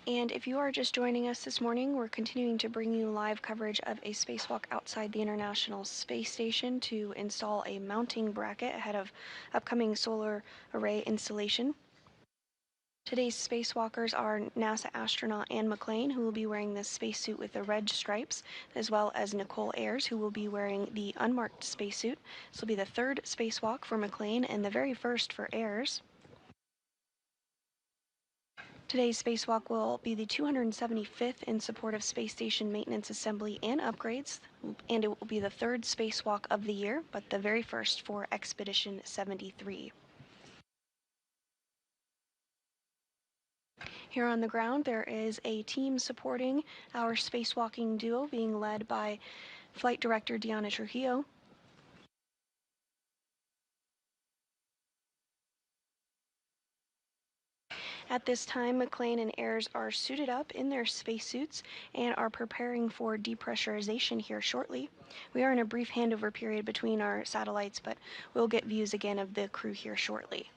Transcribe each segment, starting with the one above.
And if you are just joining us this morning, we're continuing to bring you live coverage of a spacewalk outside the International Space Station to install a mounting bracket ahead of upcoming solar array installation. Today's spacewalkers are NASA astronaut Anne McClain, who will be wearing the spacesuit with the red stripes, as well as Nichole Ayers, who will be wearing the unmarked spacesuit. This will be the third spacewalk for McClain and the very first for Ayers. Today's spacewalk will be the 275th in support of space station maintenance assembly and upgrades, and it will be the third spacewalk of the year, but the very first for Expedition 73. Here on the ground, there is a team supporting our spacewalking duo being led by Flight Director Diana Trujillo. At this time, McClain and Ayers are suited up in their spacesuits and are preparing for depressurization here shortly. We are in a brief handover period between our satellites, but we'll get views again of the crew here shortly.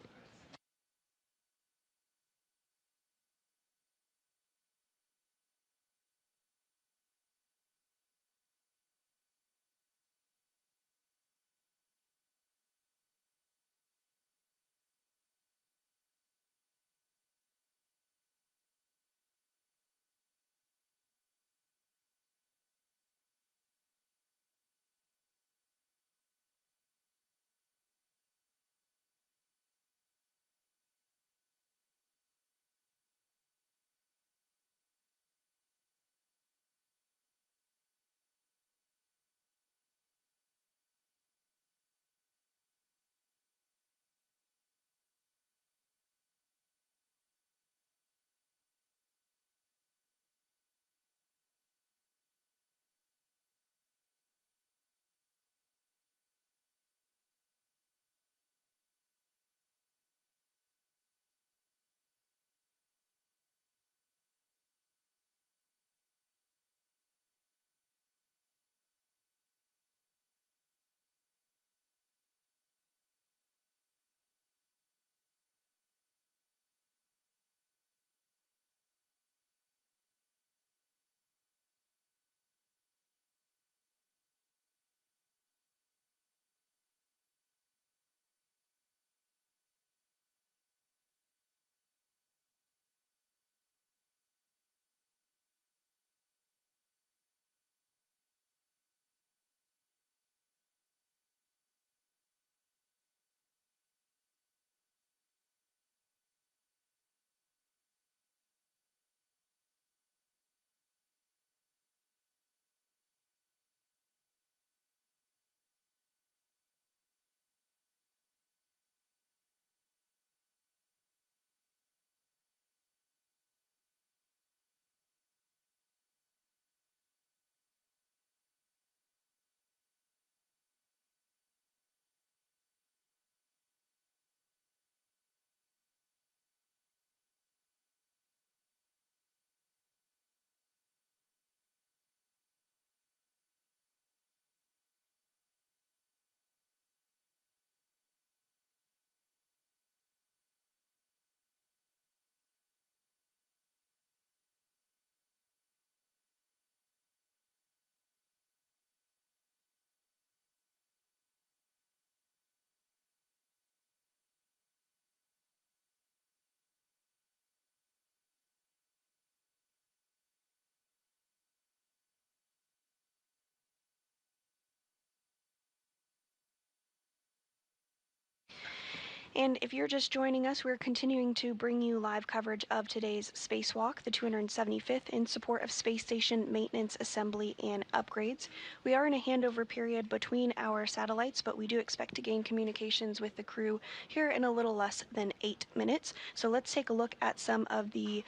And if you're just joining us, we're continuing to bring you live coverage of today's spacewalk, the 275th, in support of space station maintenance, assembly, and upgrades. We are in a handover period between our satellites, but we do expect to gain communications with the crew here in a little less than 8 minutes. So let's take a look at some of the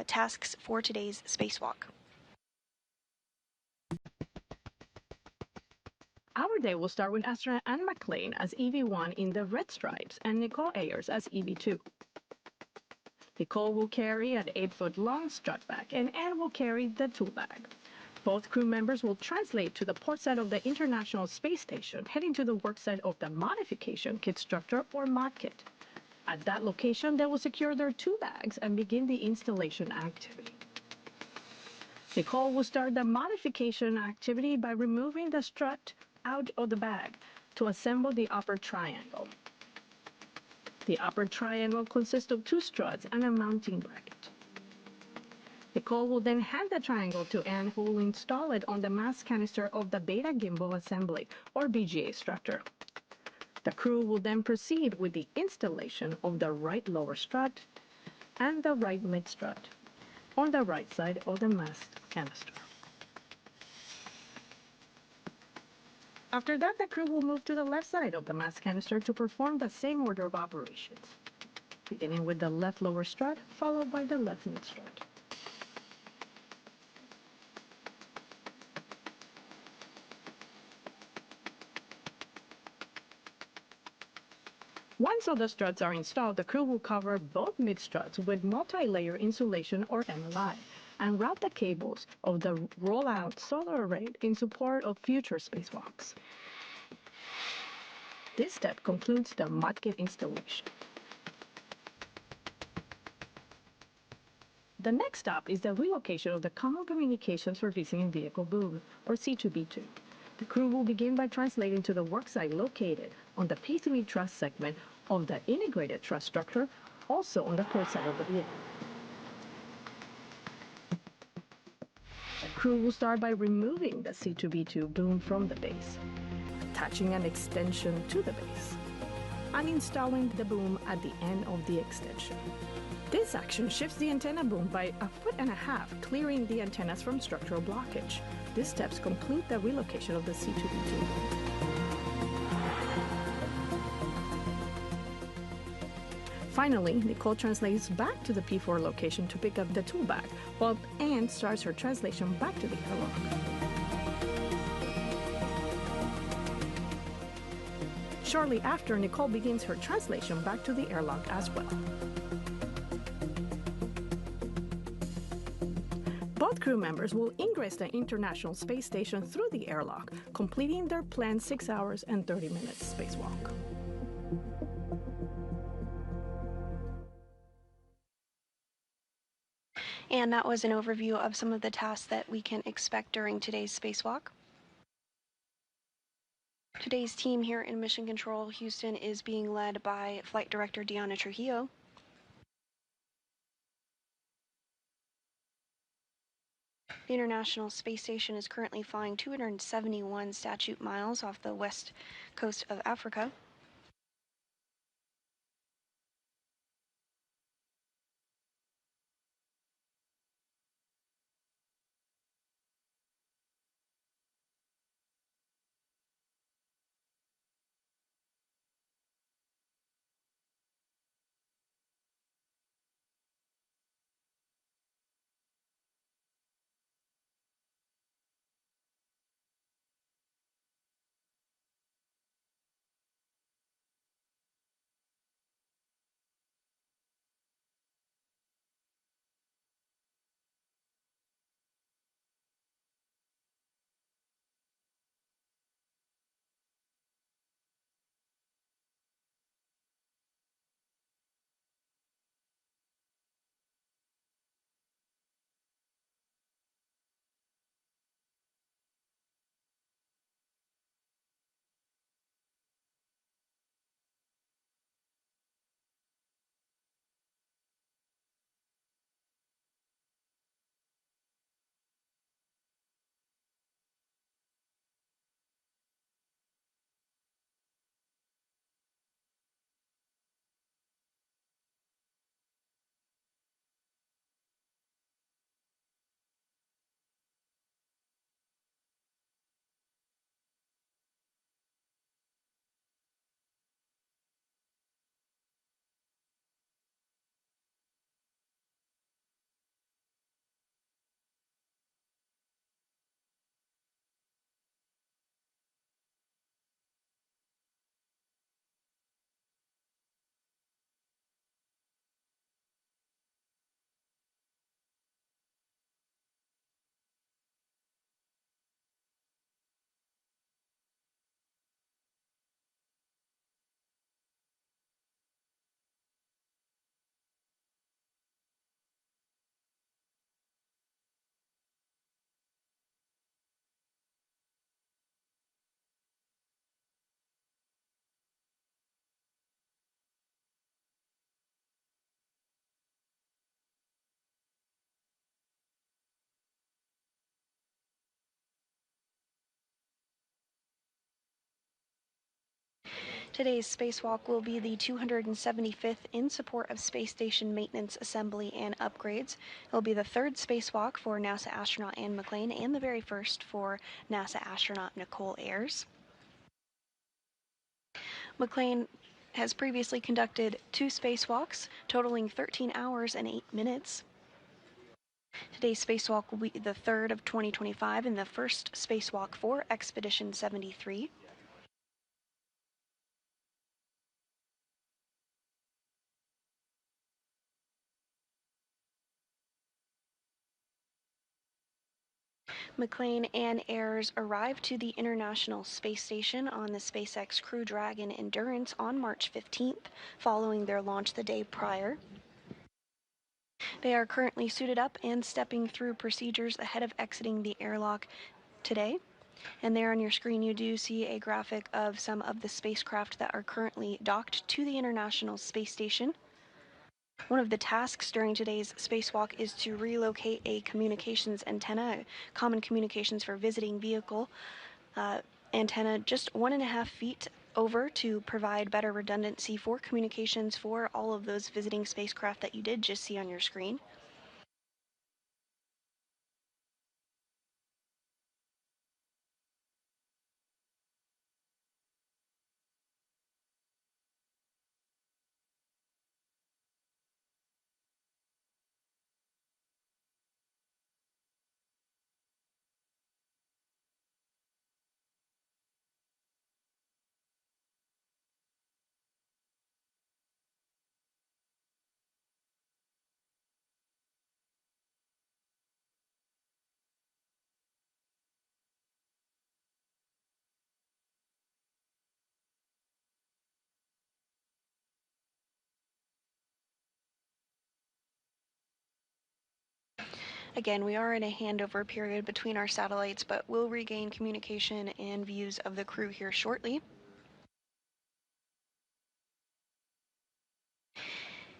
tasks for today's spacewalk. Our day will start with astronaut Anne McClain as EV1 in the red stripes and Nichole Ayers as EV2. Nichole will carry an 8-foot-long strut bag and Anne will carry the tool bag. Both crew members will translate to the port side of the International Space Station, heading to the work site of the modification kit structure or mod kit. At that location, they will secure their tool bags and begin the installation activity. Nichole will start the modification activity by removing the strut out of the bag to assemble the upper triangle. The upper triangle consists of 2 struts and a mounting bracket. Nichole will then hand the triangle to Anne, who will install it on the mast canister of the beta gimbal assembly, or BGA structure. The crew will then proceed with the installation of the right lower strut and the right mid strut on the right side of the mast canister. After that, the crew will move to the left side of the mast canister to perform the same order of operations, beginning with the left lower strut, followed by the left mid strut. Once all the struts are installed, the crew will cover both mid struts with multi-layer insulation, or MLI, and route the cables of the roll-out solar array in support of future spacewalks. This step concludes the mudkit installation. The next stop is the relocation of the Common Communications for Receiving Vehicle boom, or C2B2. The crew will begin by translating to the worksite located on the PCB truss segment of the integrated truss structure, also on the port side of the vehicle. The crew will start by removing the C2B2 boom from the base, attaching an extension to the base, and installing the boom at the end of the extension. This action shifts the antenna boom by 1.5 feet, clearing the antennas from structural blockage. These steps complete the relocation of the C2B2. Finally, Nichole translates back to the P4 location to pick up the tool bag, while Anne starts her translation back to the airlock. Shortly after, Nichole begins her translation back to the airlock as well. Both crew members will ingress the International Space Station through the airlock, completing their planned 6 hours and 30 minutes spacewalk. And that was an overview of some of the tasks that we can expect during today's spacewalk. Today's team here in Mission Control Houston is being led by Flight Director Deanna Trujillo. The International Space Station is currently flying 271 statute miles off the west coast of Africa. Today's spacewalk will be the 275th in support of space station maintenance, assembly, and upgrades. It will be the third spacewalk for NASA astronaut Anne McClain and the very first for NASA astronaut Nichole Ayers. McClain has previously conducted 2 spacewalks, totaling 13 hours and 8 minutes. Today's spacewalk will be the third of 2025 and the first spacewalk for Expedition 73. McClain and Ayers arrived to the International Space Station on the SpaceX Crew Dragon Endurance on March 15th, following their launch the day prior. They are currently suited up and stepping through procedures ahead of exiting the airlock today. And there on your screen you do see a graphic of some of the spacecraft that are currently docked to the International Space Station. One of the tasks during today's spacewalk is to relocate a communications antenna, common communications for visiting vehicle antenna, just 1.5 feet over to provide better redundancy for communications for all of those visiting spacecraft that you did just see on your screen. Again, we are in a handover period between our satellites, but we'll regain communication and views of the crew here shortly.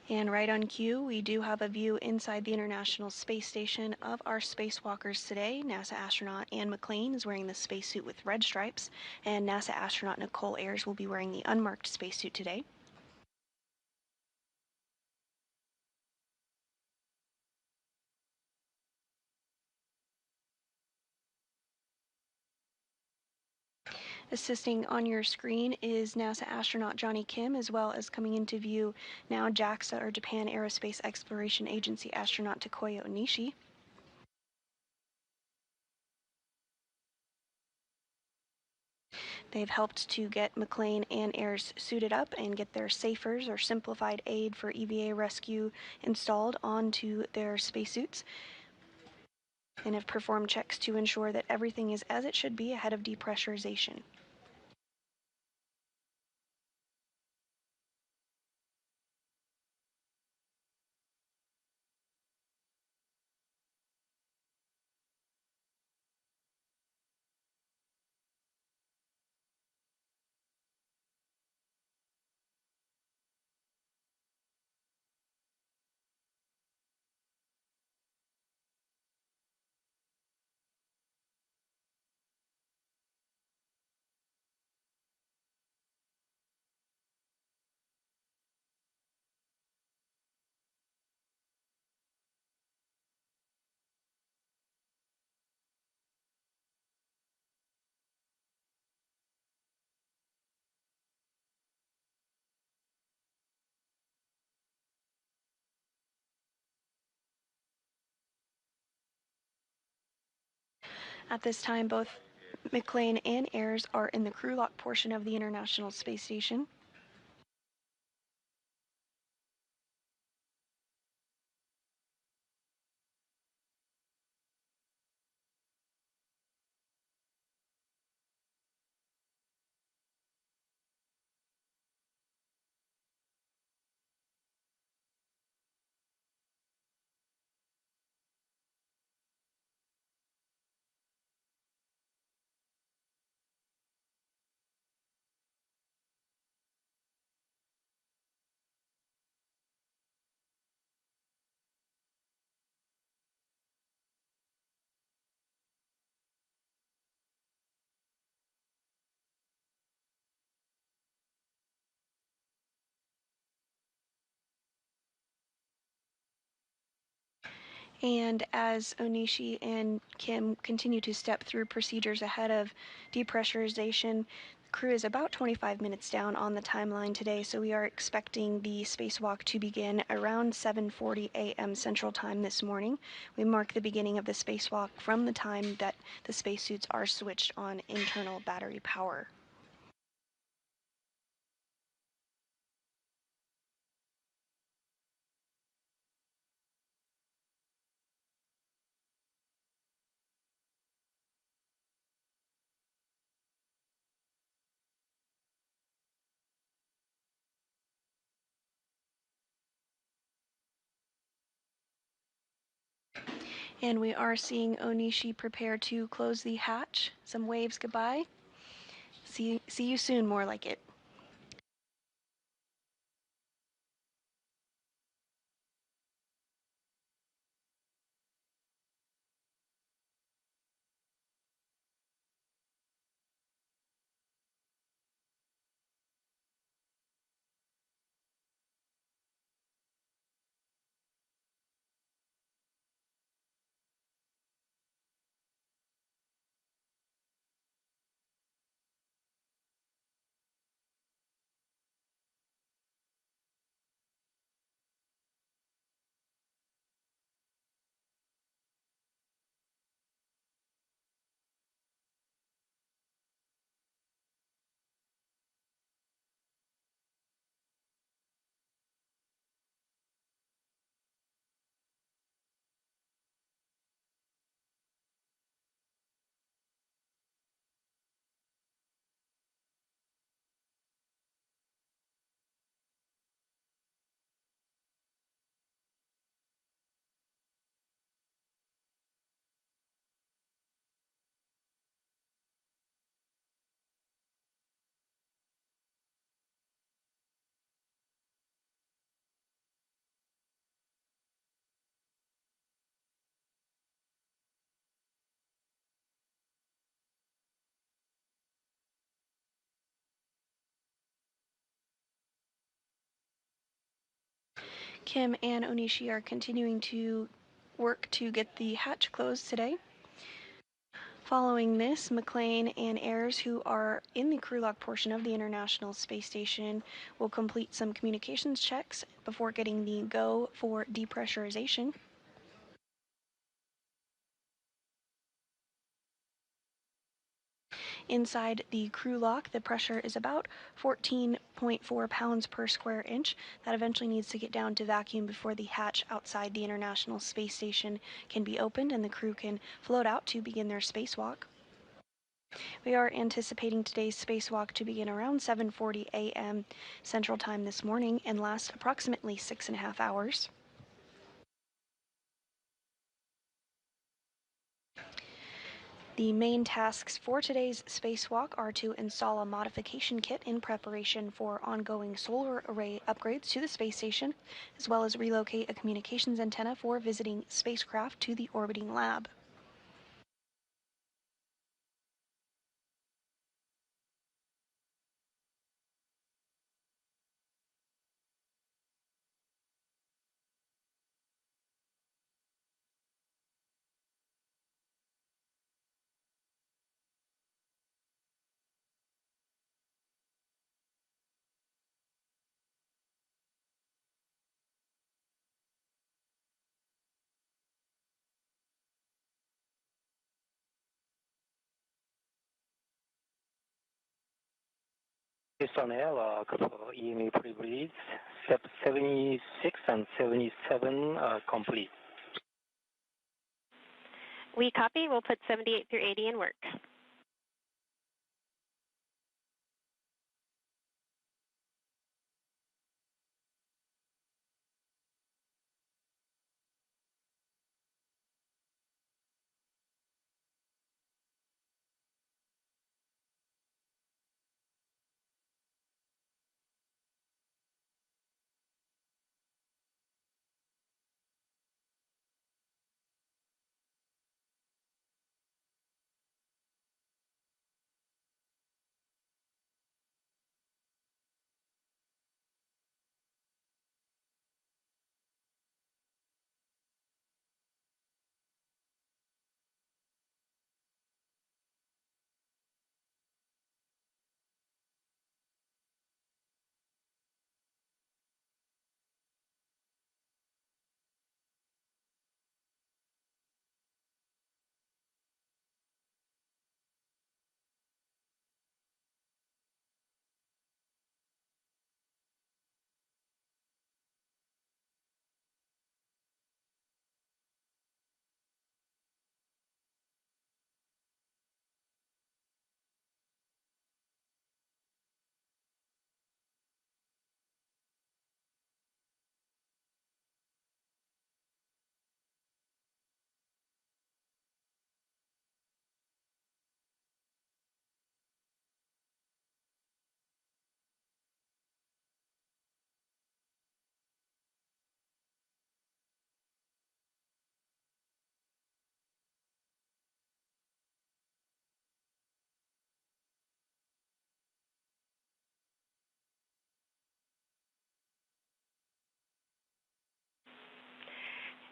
And right on cue, we do have a view inside the International Space Station of our spacewalkers today. NASA astronaut Anne McClain is wearing the spacesuit with red stripes, and NASA astronaut Nichole Ayers will be wearing the unmarked spacesuit today. Assisting on your screen is NASA astronaut Johnny Kim, as well as coming into view now JAXA, or Japan Aerospace Exploration Agency astronaut Takuya Onishi. They've helped to get McClain and Ayers suited up and get their SAFERs, or Simplified Aid for EVA Rescue, installed onto their spacesuits, and have performed checks to ensure that everything is as it should be ahead of depressurization. At this time, both McClain and Ayers are in the crew lock portion of the International Space Station. And as Onishi and Kim continue to step through procedures ahead of depressurization, the crew is about 25 minutes down on the timeline today, so we are expecting the spacewalk to begin around 7:40 a.m. Central Time this morning. We mark the beginning of the spacewalk from the time that the spacesuits are switched on internal battery power. And we are seeing Onishi prepare to close the hatch. Some waves goodbye. See you soon, more like it. Kim and Onishi are continuing to work to get the hatch closed today. Following this, McClain and Ayers, who are in the crew lock portion of the International Space Station, will complete some communications checks before getting the go for depressurization. Inside the crew lock, the pressure is about 14.4 pounds per square inch. That eventually needs to get down to vacuum before the hatch outside the International Space Station can be opened and the crew can float out to begin their spacewalk. We are anticipating today's spacewalk to begin around 7:40 a.m. Central Time this morning and last approximately 6.5 hours. The main tasks for today's spacewalk are to install a modification kit in preparation for ongoing solar array upgrades to the space station, as well as relocate a communications antenna for visiting spacecraft to the orbiting lab. Houston Air, for EMA privilege, 76 and 77 complete. We copy. We'll put 78 through 80 in work.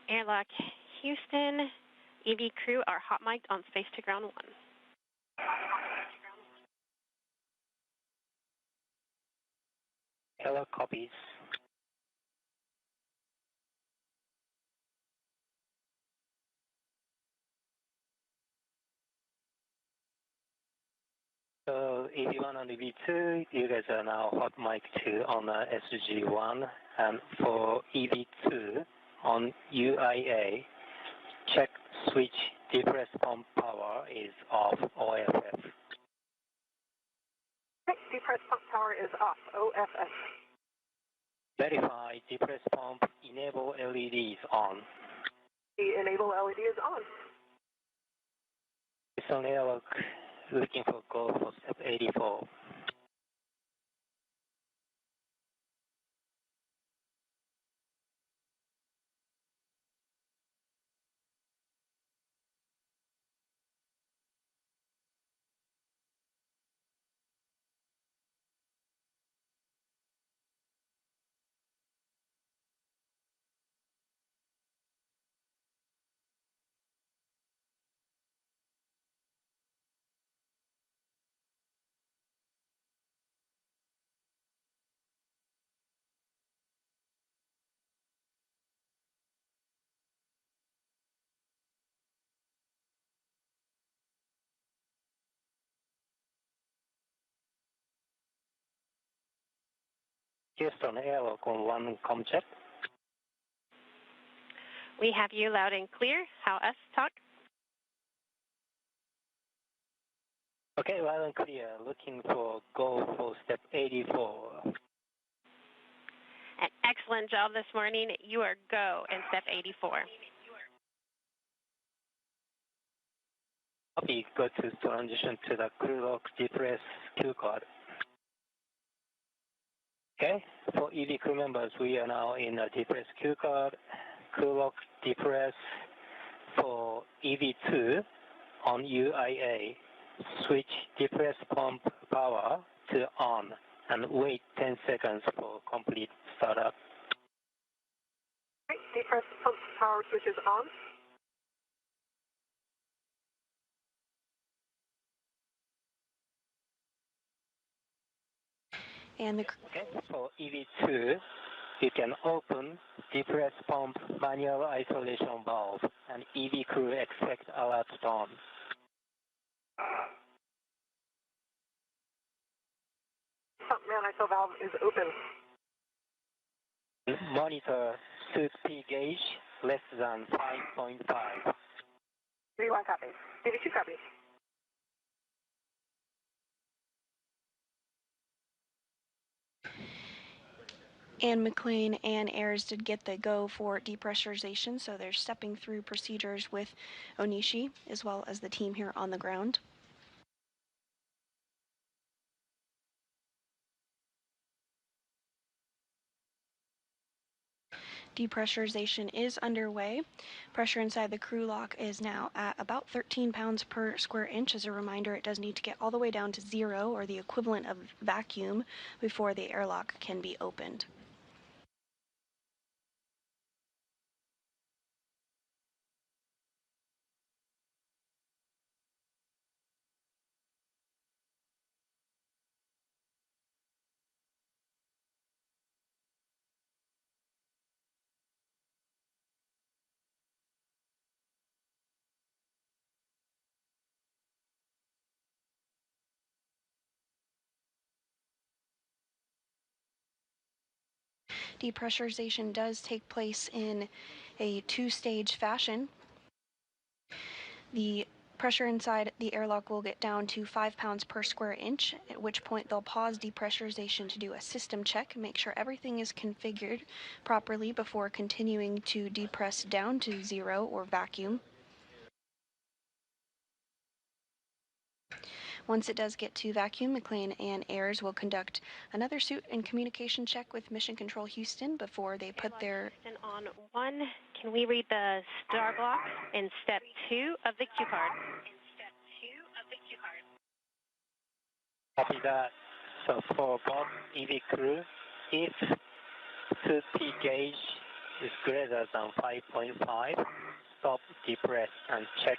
Airlock Houston, EV crew are hot mic'd on space to ground 1. Hello, copies. So EV1 and EV2, you guys are now hot mic 2 on SG1, and for EV2 on UIA, check switch depress pump power is off OFF. Depress pump power is off, OFF. Verify depress pump enable LEDs on. The enable LED is on. It's on airlock looking for go for step 84. Houston airlock on 1 com check. We have you loud and clear. How us talk? Okay, loud and clear. Looking for go for step 84. An excellent job this morning. You are go in step 84. Copy, go to transition to the crew lock depress Q card. Okay, for EV crew members, we are now in a depress Q card, crew lock depress. For EV2 on UIA, switch depress pump power to on and wait 10 seconds for complete startup. Depress pump power switch is on. And Okay, for EV2, you can open depress pump manual isolation valve and EV crew expect alert tone. Pump man ISO valve is open. Monitor suit P gauge less than 5.5. V1 copy. V2 copy. And McClain and Ayers did get the go for depressurization, so they're stepping through procedures with Onishi as well as the team here on the ground. Depressurization is underway. Pressure inside the crew lock is now at about 13 pounds per square inch. As a reminder, it does need to get all the way down to 0, or the equivalent of vacuum, before the airlock can be opened. Depressurization does take place in a two-stage fashion. The pressure inside the airlock will get down to 5 pounds per square inch, at which point they'll pause depressurization to do a system check, make sure everything is configured properly before continuing to depress down to 0 or vacuum. Once it does get to vacuum, McClain and Ayers will conduct another suit and communication check with Mission Control Houston before they put their... Houston on 1, can we read the star block in step 2 of the Q card? Copy that. So for both EV crew, if suit P gauge is greater than 5.5, stop, depress, and check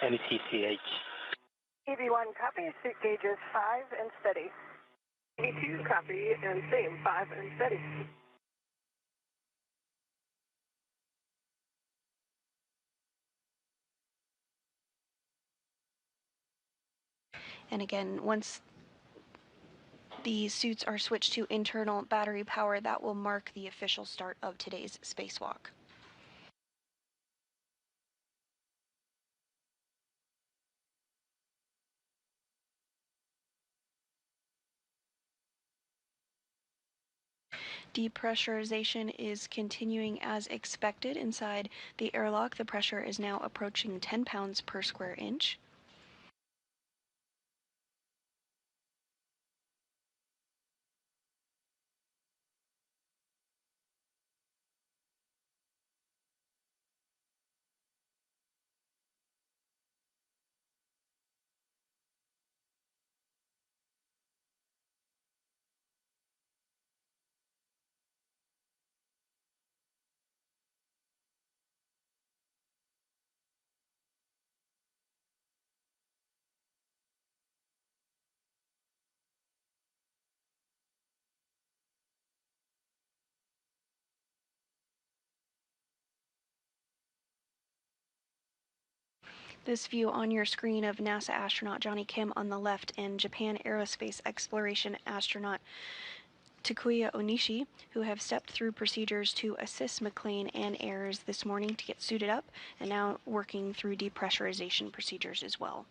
MCCH. EV1 copy, suit gauges 5 and steady. EV2 copy and same, 5 and steady. And again, once the suits are switched to internal battery power, that will mark the official start of today's spacewalk. Depressurization is continuing as expected inside the airlock. The pressure is now approaching 10 pounds per square inch. This view on your screen of NASA astronaut Johnny Kim on the left and Japan Aerospace Exploration astronaut Takuya Onishi, who have stepped through procedures to assist McClain and Ayers this morning to get suited up, and now working through depressurization procedures as well.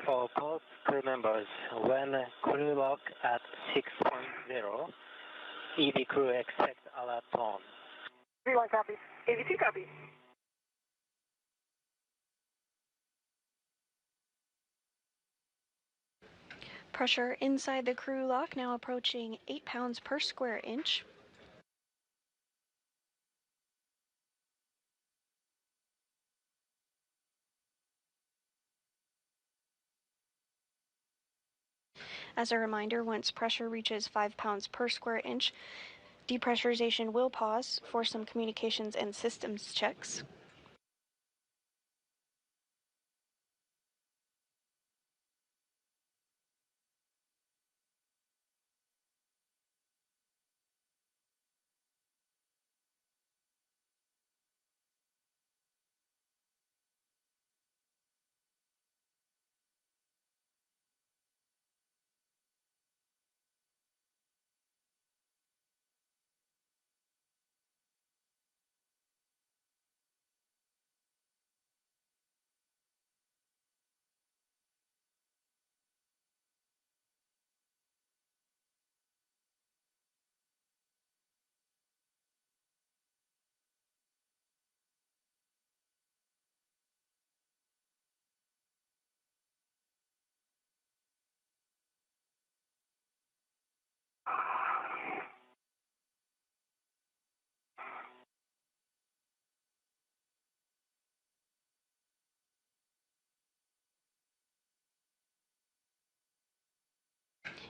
For both crew members, when crew lock at 6.0, EV crew expect alert tone. EV1 copy. EV2 copy. Pressure inside the crew lock now approaching 8 pounds per square inch. As a reminder, once pressure reaches 5 pounds per square inch, depressurization will pause for some communications and systems checks.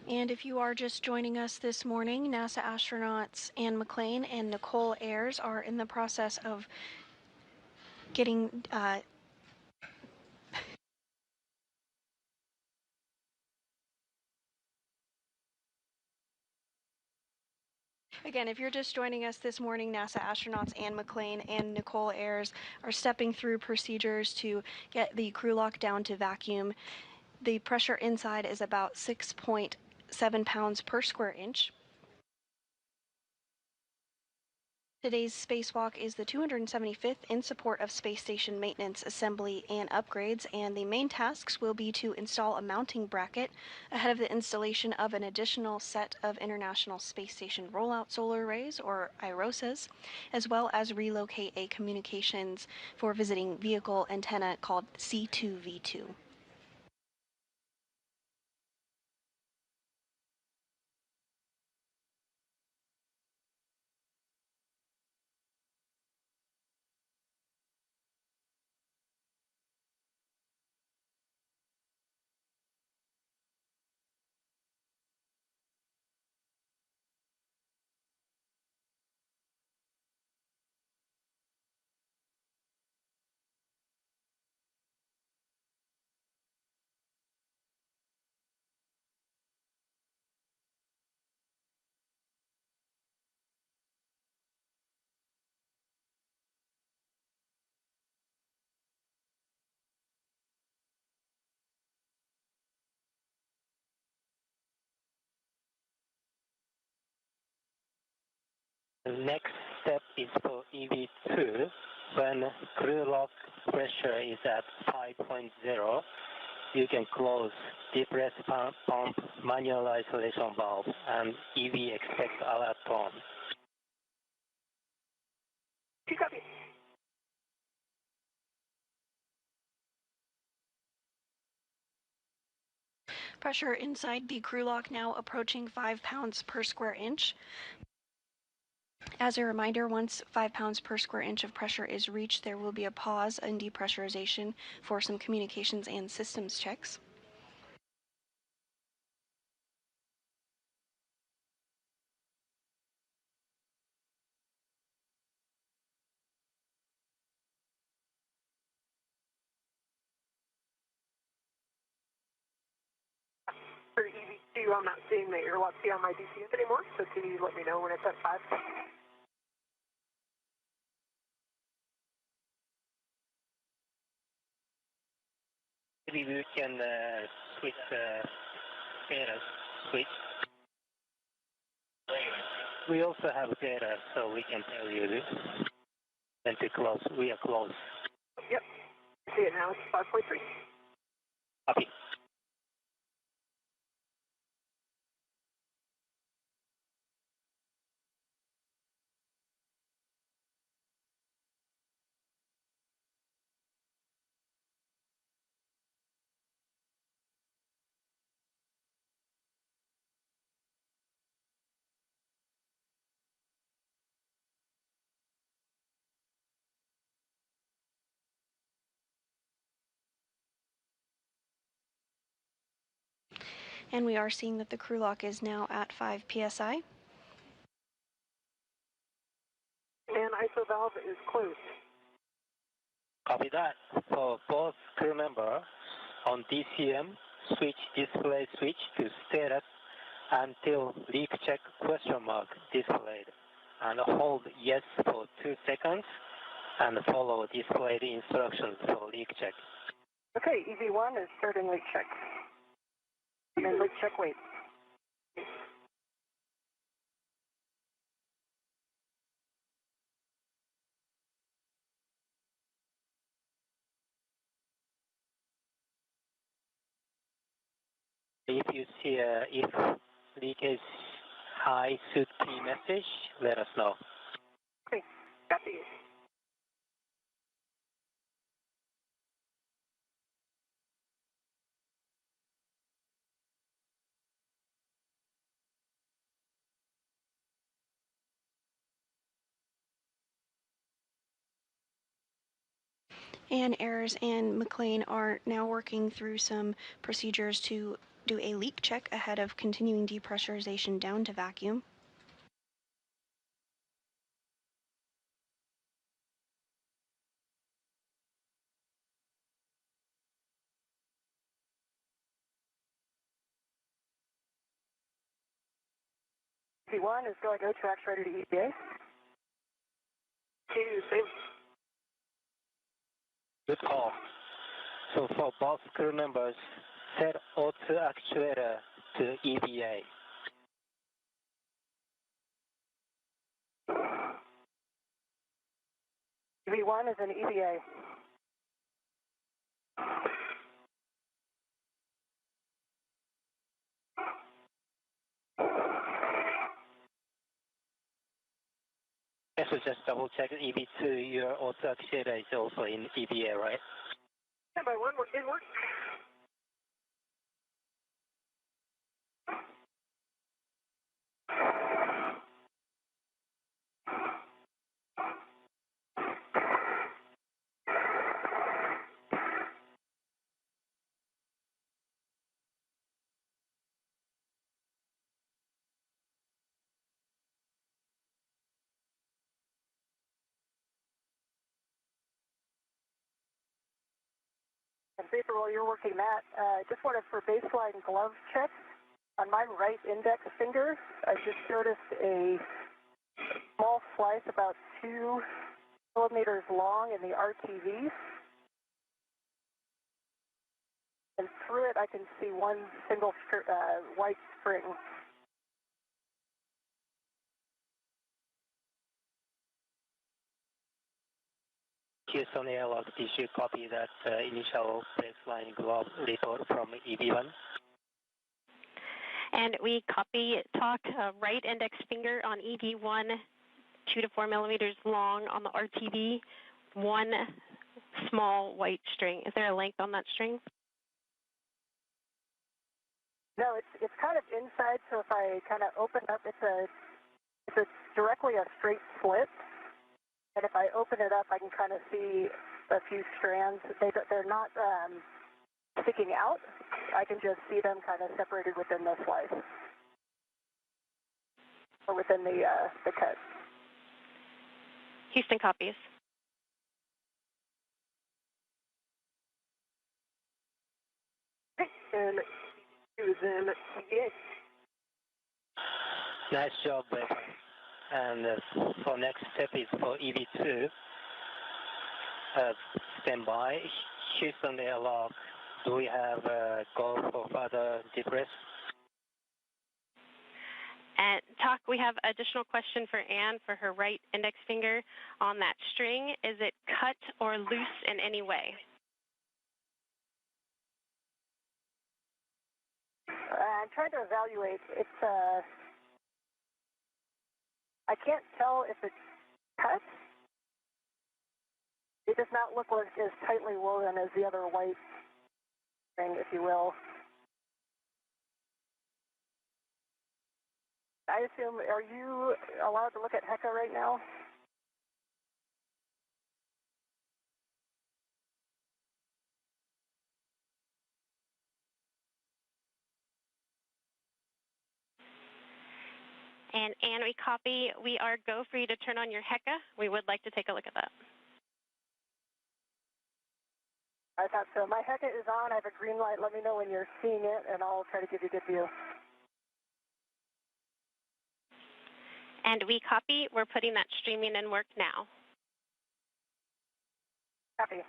And if you are just joining us this morning, NASA astronauts Anne McClain and Nichole Ayers are in the process of getting Again, if you're just joining us this morning, NASA astronauts Anne McClain and Nichole Ayers are stepping through procedures to get the crew lock down to vacuum. The pressure inside is about 6.0 7 pounds per square inch. Today's spacewalk is the 275th in support of space station maintenance, assembly, and upgrades, and the main tasks will be to install a mounting bracket ahead of the installation of an additional set of International Space Station Rollout Solar Arrays, or IROSAs, as well as relocate a communications for visiting vehicle antenna called C2V2. The next step is for EV2. When crew lock pressure is at 5.0, you can close depress pump manual isolation valve and EV expect alert tone. Copy. Pressure inside the crew lock now approaching 5 pounds per square inch. As a reminder, once 5 pounds per square inch of pressure is reached, there will be a pause in depressurization for some communications and systems checks. For EV2, I'm not seeing the airlock key on my DCS anymore, so can you let me know when it's at 5? Maybe we can switch data switch. We also have data, so we can tell you when to close. We are close. Yep. See it now. It's 5.3. Copy. And we are seeing that the crew lock is now at 5 psi. And ISO valve is closed. Copy that. For both crew members on DCM, switch display switch to status until leak check question mark displayed, and hold yes for 2 seconds and follow displayed instructions for leak check. Okay, EV1 is starting leak check. And leak check wait. If you see if leakage high should key message, let us know. Okay, copy. And Ayers and McClain are now working through some procedures to do a leak check ahead of continuing depressurization down to vacuum. EV1 is going to tracks ready to EVA. 2, same. Good call. So for both crew members, Set O2 actuator to EVA. EV1 is an EVA. Okay, so just double check EV2, your auto actuator is also in EVA, right? Yeah, by one in work. And Vapor, while you're working that, just wanted for baseline glove check. On my right index finger, I just noticed a small slice about 2 millimeters long in the RTV. And through it, I can see one single white string. Houston Airlock, did you copy that initial baseline glove report from EV1? And we copy talk right index finger on ED1, 2 to 4 millimeters long on the RTV, one small white string. Is there a length on that string? No, it's kind of inside, so if I kind of open up, it's directly a straight slit. And if I open it up, I can kind of see a few strands. They're not sticking out. I can just see them kind of separated within the slice or within the cut. Houston copies. And it was in EVA. Nice job, Beck. And for next step is for EV2. Stand by. Houston Airlock, do we have go for further depress? And talk, we have additional question for Anne for her right index finger on that string. Is it cut or loose in any way? I'm trying to evaluate. I can't tell if it's cut. It does not look like as tightly woven as the other white string, if you will. I assume, are you allowed to look at HECA right now? And Anne, we copy. We are go for you to turn on your HECA. We would like to take a look at that. I thought so. My HECA is on. I have a green light. Let me know when you're seeing it, and I'll try to give you a good view. And we copy. We're putting that streaming in work now. Copy.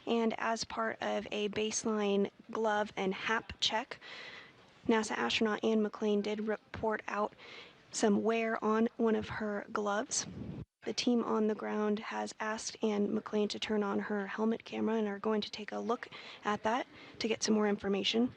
And as part of a baseline glove and HAP check, NASA astronaut Anne McClain did report out some wear on one of her gloves. The team on the ground has asked Anne McClain to turn on her helmet camera and are going to take a look at that to get some more information.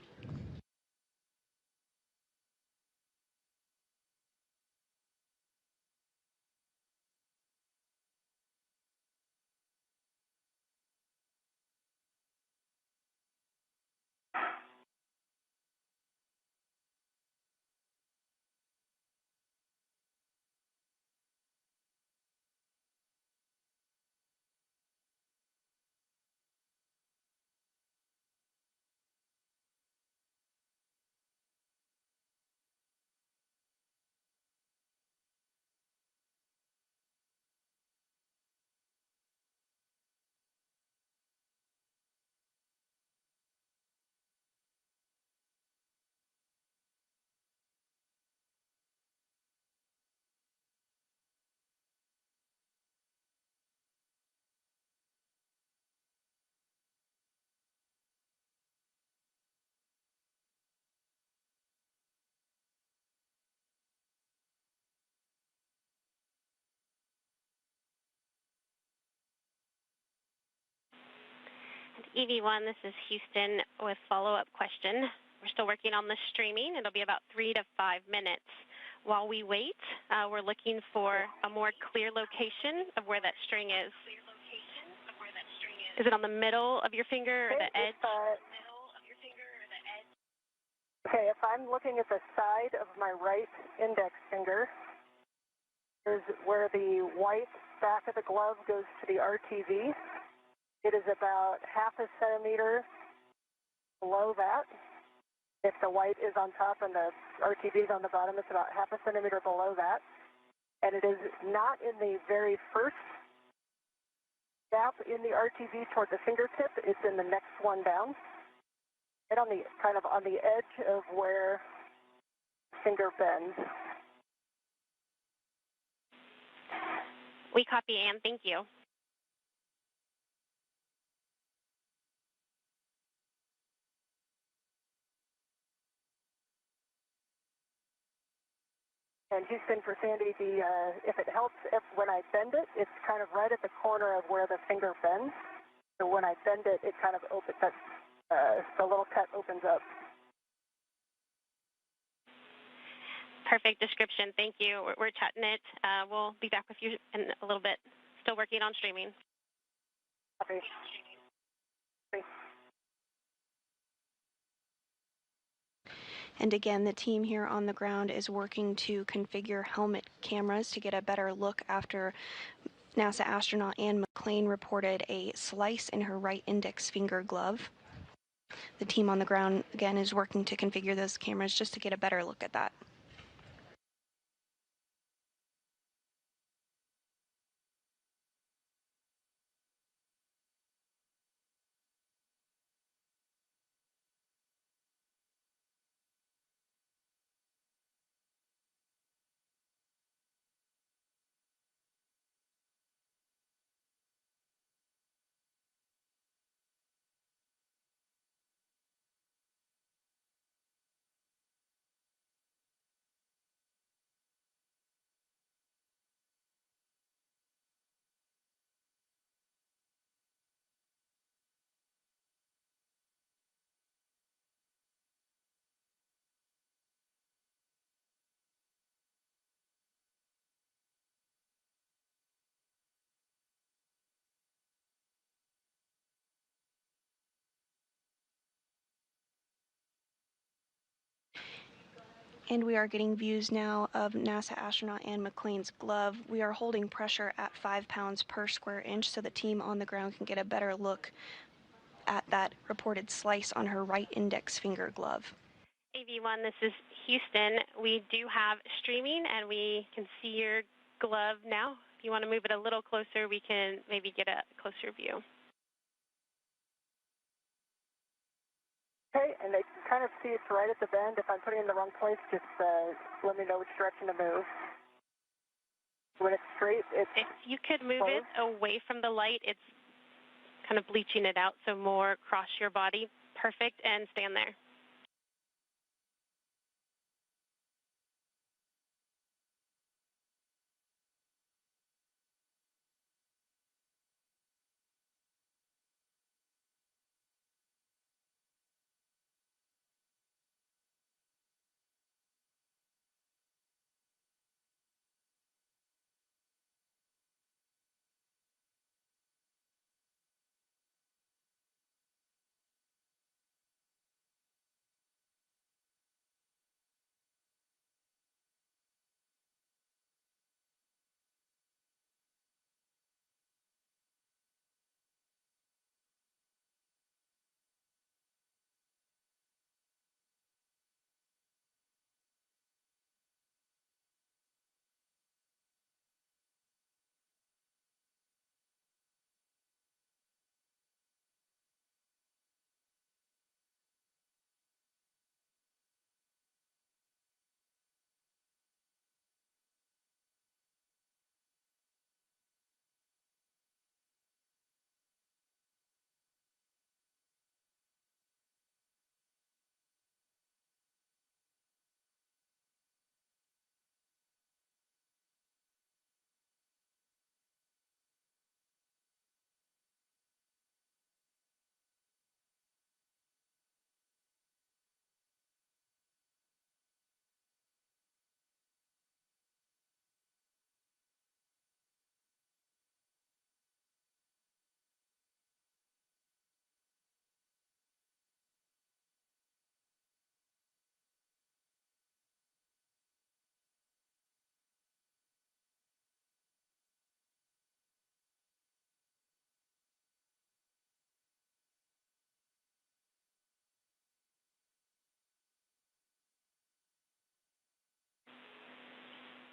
EV1, this is Houston with follow-up question. We're still working on the streaming. It'll be about 3 to 5 minutes. While we wait, we're looking for a more clear location of where that string is. Is it on the middle of your finger or the edge? Okay, if I'm looking at the side of my right index finger, is where the white back of the glove goes to the RTV. It is about half a centimeter below that. If the white is on top and the RTV is on the bottom, it's about half a centimeter below that. And it is not in the very first gap in the RTV toward the fingertip. It's in the next one down. And on the kind of on the edge of where the finger bends. We copy, Ann. Thank you. And Houston for Sandy, if it helps, when I bend it, it's kind of right at the corner of where the finger bends. So when I bend it, it kind of opens, the little cut opens up. Perfect description. Thank you. We're chatting it. We'll be back with you in a little bit. Still working on streaming. Okay. And again, the team here on the ground is working to configure helmet cameras to get a better look after NASA astronaut Ann McClain reported a slice in her right index finger glove. The team on the ground, again, is working to configure those cameras just to get a better look at that. And we are getting views now of NASA astronaut Ann McClain's glove. We are holding pressure at 5 pounds per square inch so the team on the ground can get a better look at that reported slice on her right index finger glove. AV1, this is Houston. We do have streaming and we can see your glove now. If you want to move it a little closer, we can maybe get a closer view. Okay, and I can kind of see it's right at the bend. If I'm putting it in the wrong place, just let me know which direction to move. When it's straight, it's... If you could move closed. it away from the light, it's kind of bleaching it out, so more across your body. Perfect, and stand there.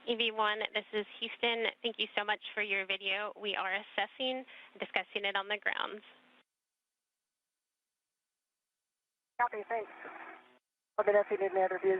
EV1, this is Houston. Thank you so much for your video. We are assessing and discussing it on the grounds. Copy, thanks. Let me know if you need any other views.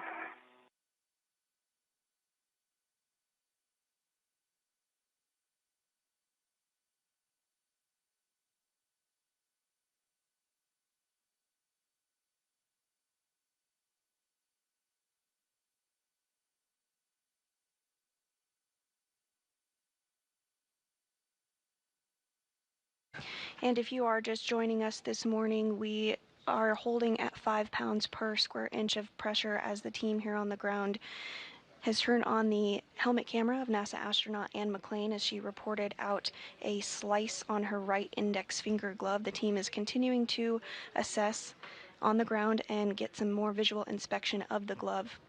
And if you are just joining us this morning, we are holding at 5 pounds per square inch of pressure as the team here on the ground has turned on the helmet camera of NASA astronaut Anne McClain as she reported out a slice on her right index finger glove. The team is continuing to assess on the ground and get some more visual inspection of the glove.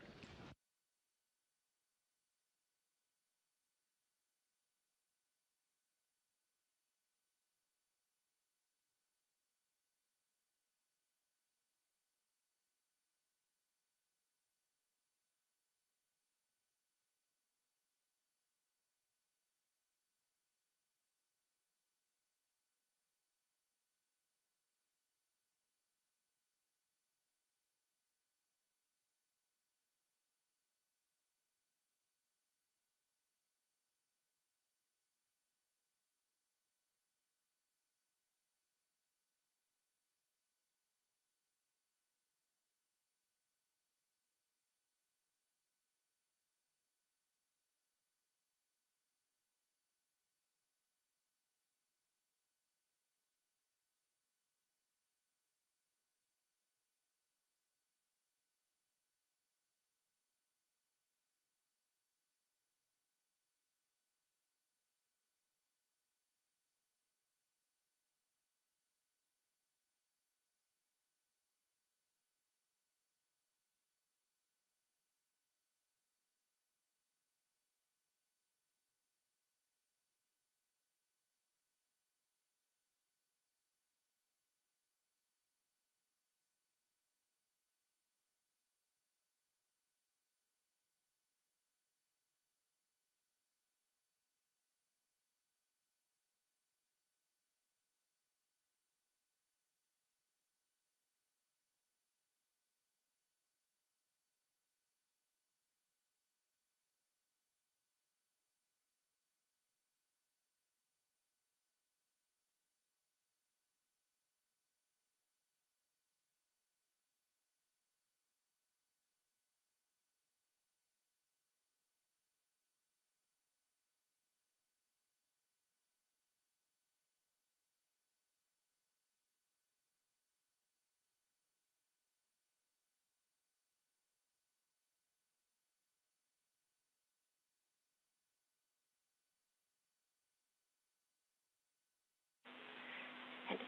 And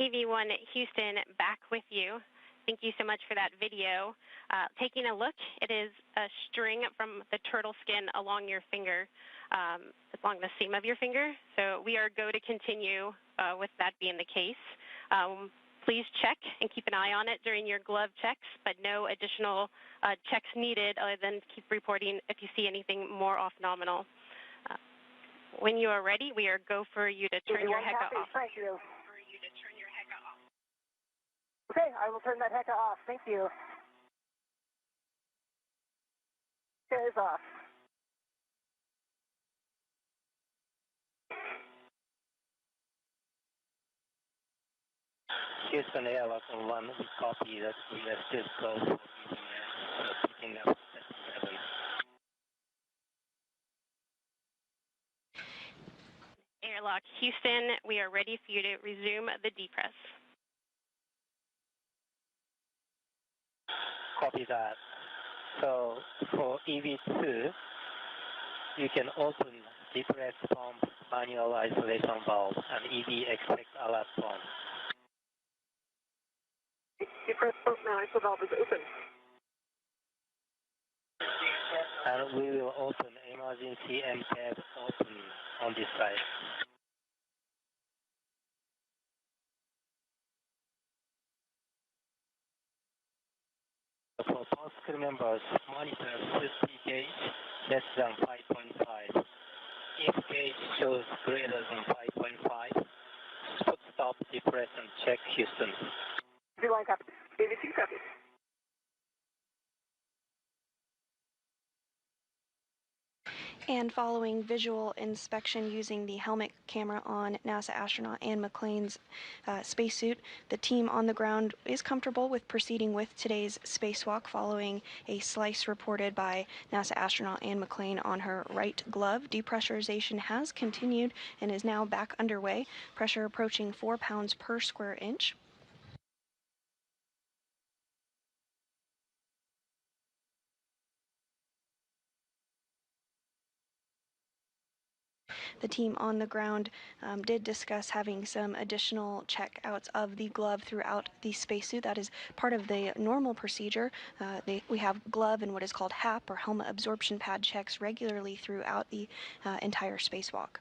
EV1 Houston, back with you. Thank you so much for that video. Taking a look, it is a string from the turtle skin along your finger, along the seam of your finger. So we are go to continue with that being the case. Please check and keep an eye on it during your glove checks, but no additional checks needed other than keep reporting if you see anything more off nominal. When you are ready, we are go for you to turn your HECA off. Thank you. Okay, I will turn that HECA off. Thank you. HECA is off. Houston Airlock on 1, we copy that we are still close for picking up at 7. Airlock Houston, we are ready for you to resume the depress. Copy that. So for EV2, you can open depress pump manual isolation valve and EV expect alert pump. Depress pump now, iso valve is open. And we will open emergency MCAB open on this side. For post crew members, monitor 50 gauge less than 5.5 gauge shows greater than 5.5. Spot stop, depress, and check Houston. V-line copy. ABC copy. And following visual inspection using the helmet camera on NASA astronaut Anne McClain's spacesuit, the team on the ground is comfortable with proceeding with today's spacewalk following a slice reported by NASA astronaut Anne McClain on her right glove. Depressurization has continued and is now back underway, pressure approaching 4 pounds per square inch. The team on the ground did discuss having some additional checkouts of the glove throughout the spacesuit. That is part of the normal procedure. We have glove and what is called HAP, or helmet absorption pad checks, regularly throughout the entire spacewalk.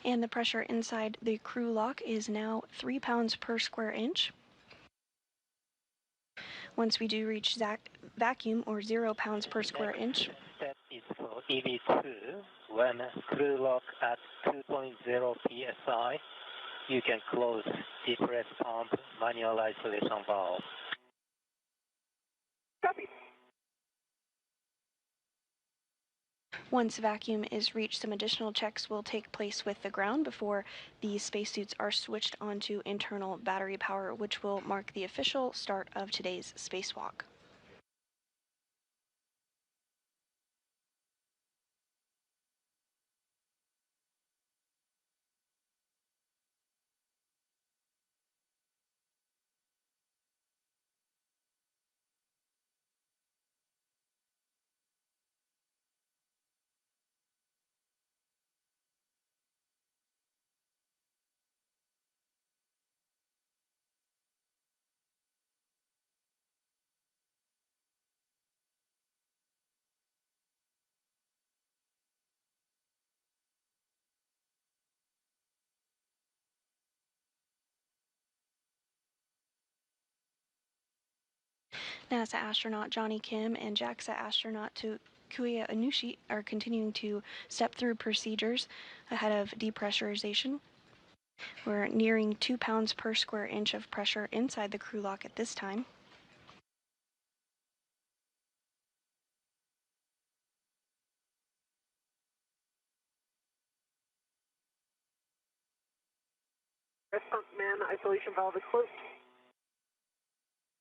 And the pressure inside the crew lock is now 3 pounds per square inch. Once we do reach vacuum, or 0 pounds per square inch. Step is for EV2. When crew lock at 2.0 psi, you can close depress pump manual isolation valve. Copy. Once vacuum is reached, some additional checks will take place with the ground before the spacesuits are switched onto internal battery power, which will mark the official start of today's spacewalk. NASA astronaut Johnny Kim and JAXA astronaut Takuya Anushi are continuing to step through procedures ahead of depressurization. We're nearing 2 pounds per square inch of pressure inside the crew lock at this time. Press pump man isolation valve is closed.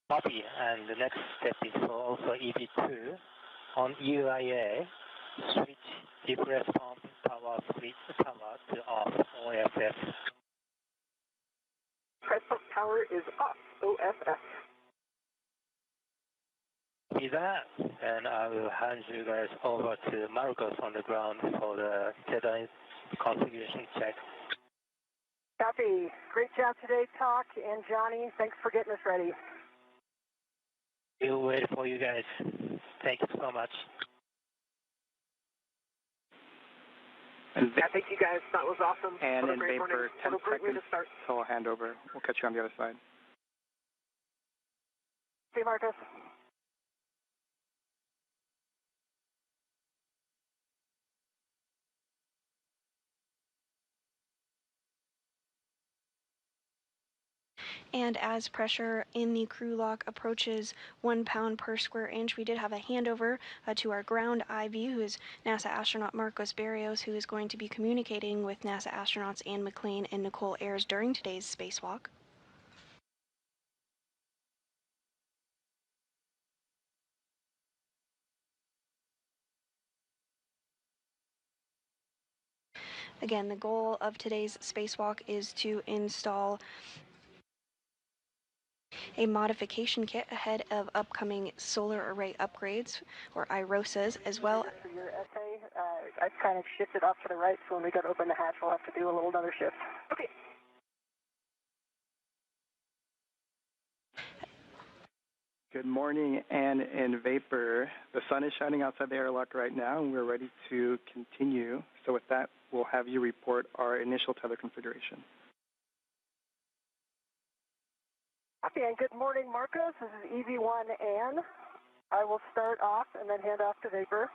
Copy, and the next step is for also EV2. On UIA, switch depress pump power switch power to off OFF. Press pump power is off. OFF. With that, and I will hand you guys over to Marcos on the ground for the deadline configuration check. Copy. Great job today, Talk and Johnny. Thanks for getting us ready. We'll wait for you guys. Thank you so much. Yeah, thank you guys. That was awesome. And in great vapor, 10 what a great way seconds, to start. so I'll hand over. We'll catch you on the other side. See you, Marcus. And as pressure in the crew lock approaches 1 pound per square inch, we did have a handover to our ground IV, who is NASA astronaut Marcos Barrios, who is going to be communicating with NASA astronauts Anne McClain and Nichole Ayers during today's spacewalk. Again, the goal of today's spacewalk is to install a modification kit ahead of upcoming solar array upgrades, or IROSAs, as well. For your essay, I kind of shifted off to the right, so when we go to open the hatch, we'll have to do a little another shift. Okay. Good morning, Anne and Vapor. The sun is shining outside the airlock right now, and we're ready to continue. So with that, we'll have you report our initial tether configuration. Okay, and good morning, Marcos. This is EV1 Anne. I will start off and then hand off to Vapor.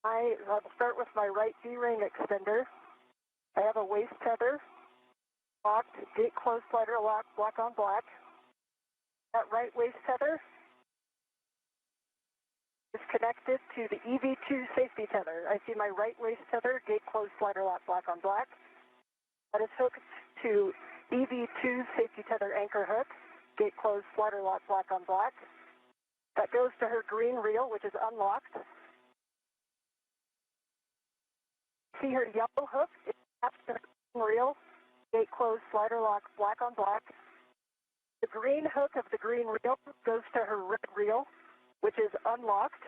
I will start with my right D-ring extender. I have a waist tether, locked, gate closed slider lock, black on black. That right waist tether is connected to the EV2 safety tether. I see my right waist tether, gate closed slider lock, black on black. That is hooked to EV2 safety tether anchor hook, gate closed slider lock, black on black. That goes to her green reel, which is unlocked. See her yellow hook, it's attached to her green reel, gate closed slider lock, black on black. The green hook of the green reel goes to her red reel, which is unlocked.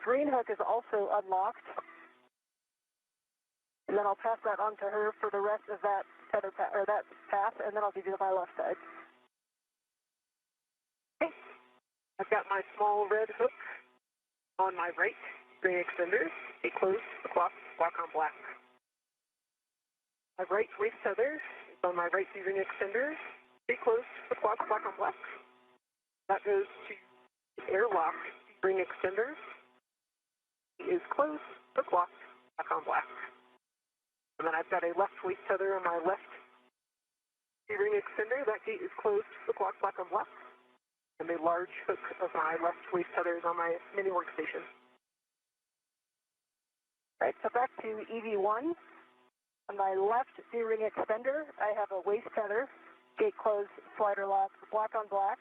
Green hook is also unlocked. And then I'll pass that on to her for the rest of that tether or that path, and then I'll give you my left side. Okay. I've got my small red hook on my right ring extender. It closed the clock, black on black. My right waist tether is on my right ring extender. It closed the clock, black on black. That goes to the airlock ring extender. It is closed, the clock, black on black. And then I've got a left waist tether on my left ring extender. That gate is closed, the clock, black on black. And the large hook of my left waist tether is on my mini workstation. All right, so back to EV1. On my left D-ring extender, I have a waist tether, gate closed, slider lock, black on black.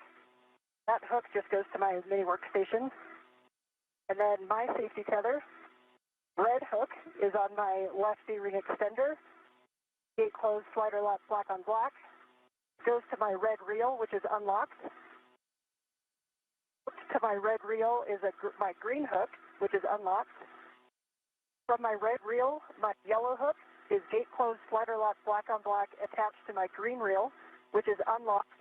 That hook just goes to my mini workstation. And then my safety tether, red hook, is on my left D-ring extender. Gate closed, slider lock, black on black. Goes to my red reel, which is unlocked. Hooked to my red reel is my green hook, which is unlocked. From my red reel, my yellow hook is gate closed, slider lock, black on black, attached to my green reel, which is unlocked,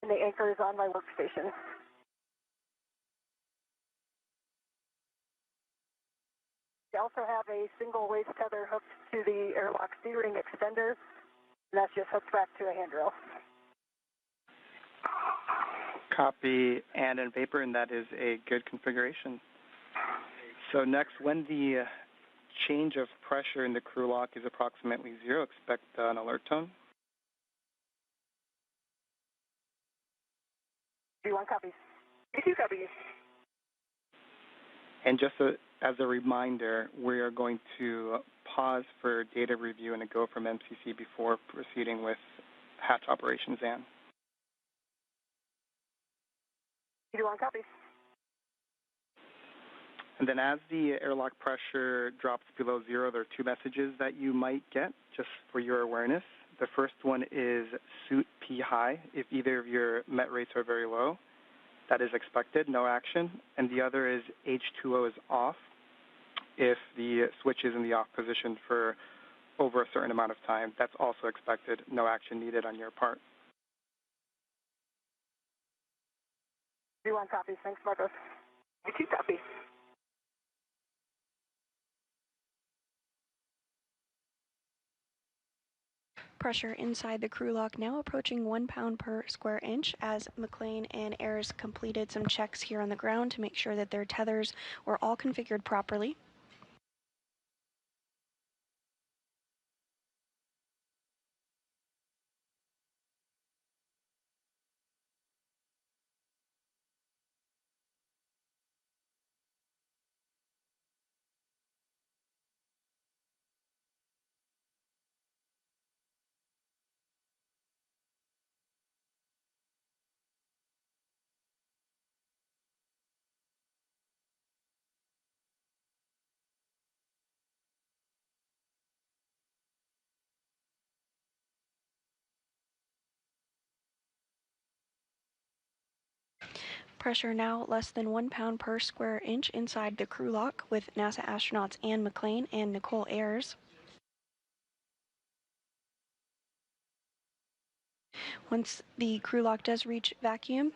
and the anchor is on my workstation. I also have a single waist tether hooked to the airlock D-ring extender, and that's just hooked back to a handrail. Copy, Anne and Vapor, and that is a good configuration. So next, when the change of pressure in the crew lock is approximately 0, expect an alert tone. V1 copies. V2 copies. And just as a reminder, we are going to pause for data review and a go from MCC before proceeding with hatch operations, Anne. V1 copies. And then as the airlock pressure drops below 0, there are 2 messages that you might get, just for your awareness. The first one is suit P high. If either of your met rates are very low, that is expected, no action. And the other is H2O is off. If the switch is in the off position for over a certain amount of time, that's also expected, no action needed on your part. V1 copies. Thanks, Marcos. V2 copies. Pressure inside the crew lock now approaching 1 pound per square inch as McClain and Ayers completed some checks here on the ground to make sure that their tethers were all configured properly. Pressure now less than 1 pound per square inch inside the crew lock with NASA astronauts Anne McClain and Nichole Ayers. Once the crew lock does reach vacuum,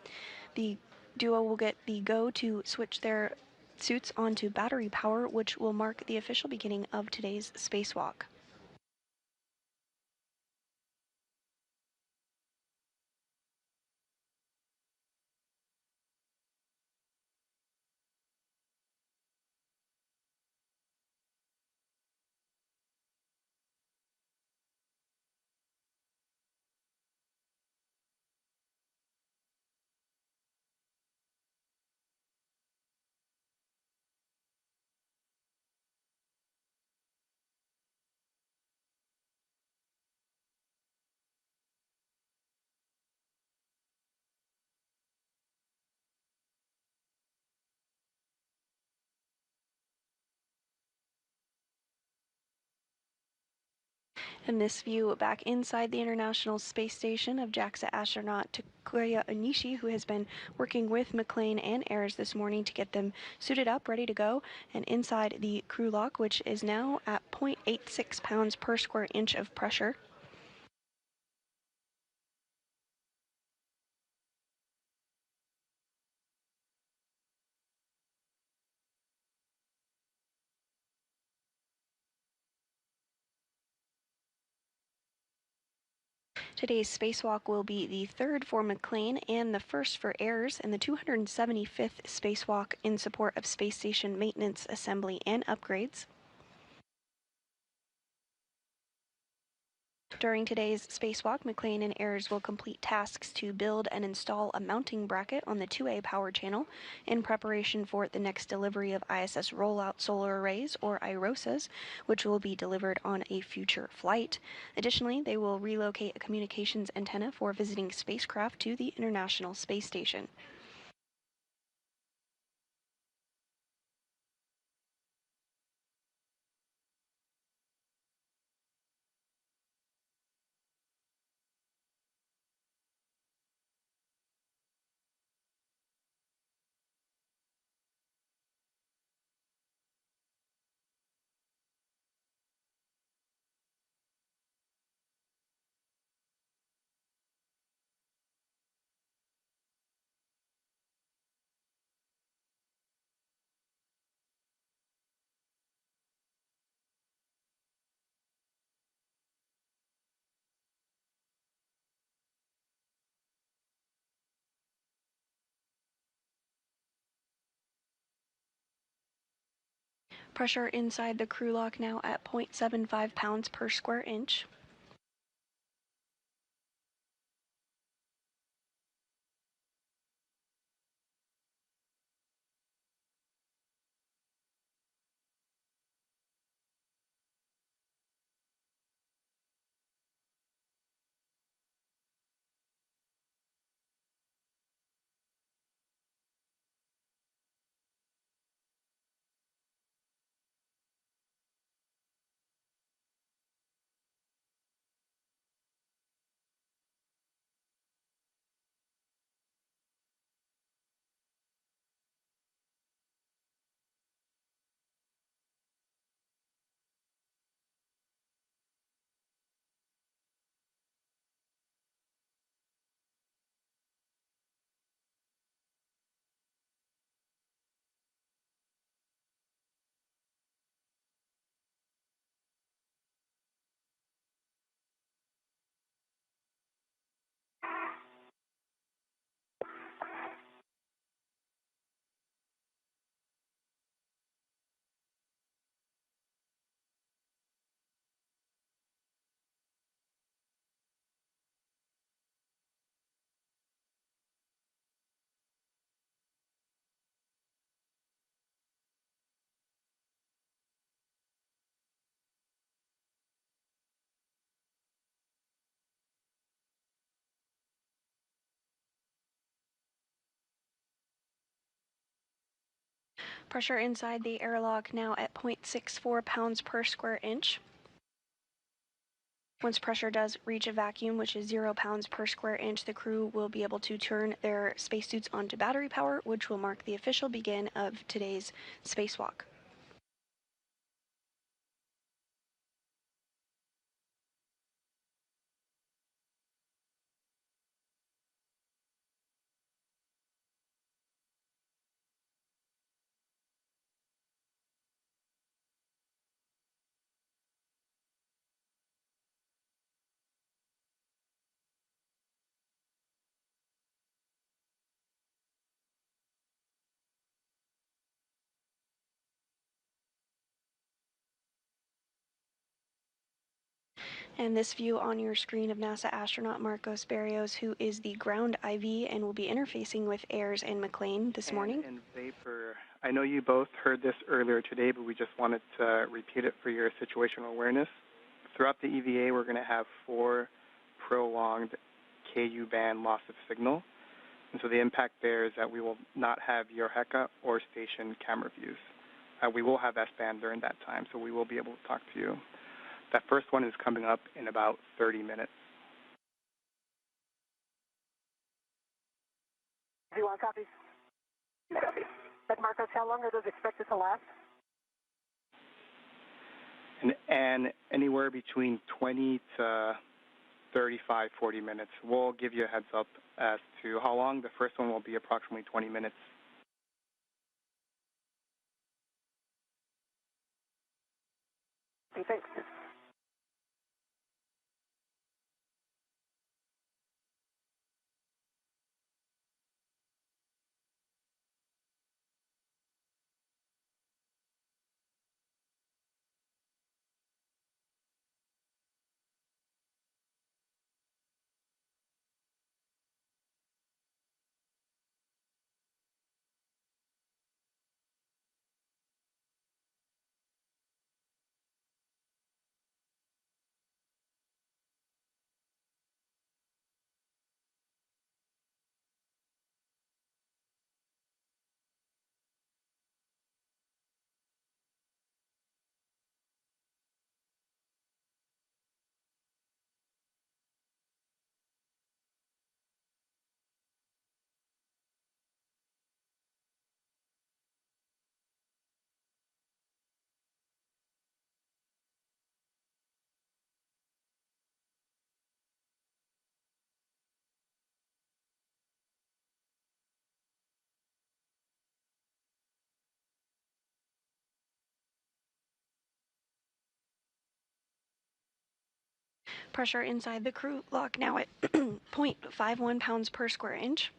the duo will get the go to switch their suits onto battery power, which will mark the official beginning of today's spacewalk. And this view back inside the International Space Station of JAXA astronaut Takuya Onishi, who has been working with McClain and Ayers this morning to get them suited up, ready to go, and inside the crew lock, which is now at 0.86 pounds per square inch of pressure. Today's spacewalk will be the third for McClain and the first for Ayers, and the 275th spacewalk in support of space station maintenance, assembly, and upgrades. During today's spacewalk, McClain and Ayers will complete tasks to build and install a mounting bracket on the 2A power channel in preparation for the next delivery of ISS rollout solar arrays, or IROSAs, which will be delivered on a future flight. Additionally, they will relocate a communications antenna for visiting spacecraft to the International Space Station. Pressure inside the crew lock now at 0.75 pounds per square inch. Pressure inside the airlock now at 0.64 pounds per square inch. Once pressure does reach a vacuum, which is 0 pounds per square inch, the crew will be able to turn their spacesuits onto battery power, which will mark the official begin of today's spacewalk. And this view on your screen of NASA astronaut Marcos Berrios, who is the ground IV and will be interfacing with Ayers and McClain this morning. And Vapor, I know you both heard this earlier today, but we just wanted to repeat it for your situational awareness. Throughout the EVA, we're going to have 4 prolonged KU band loss of signal. And so the impact there is that we will not have your HECA or station camera views. We will have S-band during that time, so we will be able to talk to you. That first one is coming up in about 30 minutes. Do you want copies? Copy. But Marcos, how long are those expected to last? And anywhere between 20 to 35, 40 minutes. We'll give you a heads up as to how long. The first one will be approximately 20 minutes. Thanks. Pressure inside the crew lock now at 0.51 pounds per square inch.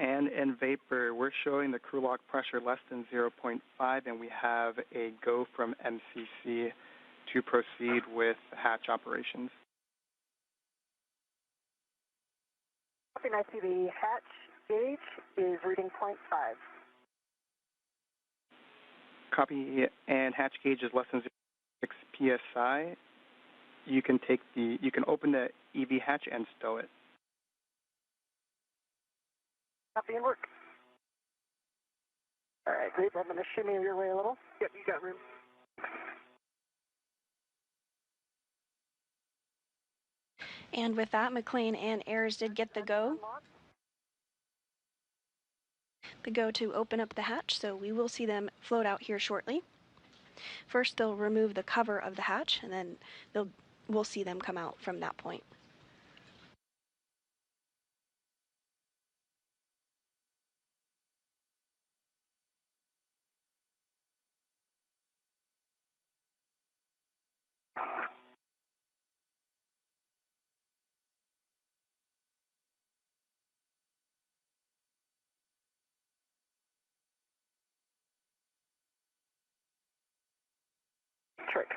And in Vapor, we're showing the crew lock pressure less than 0.5, and we have a go from MCC to proceed with hatch operations. Copy, I see the hatch gauge is reading 0.5. Copy, and hatch gauge is less than 6 psi. You can open the EV hatch and stow it. Copy and work. All right, great. I'm going to shimmy your way a little. Yep, you got room. And with that, McClain and Ayers did get the go to open up the hatch, so we will see them float out here shortly. First, they'll remove the cover of the hatch, and then we'll see them come out from that point.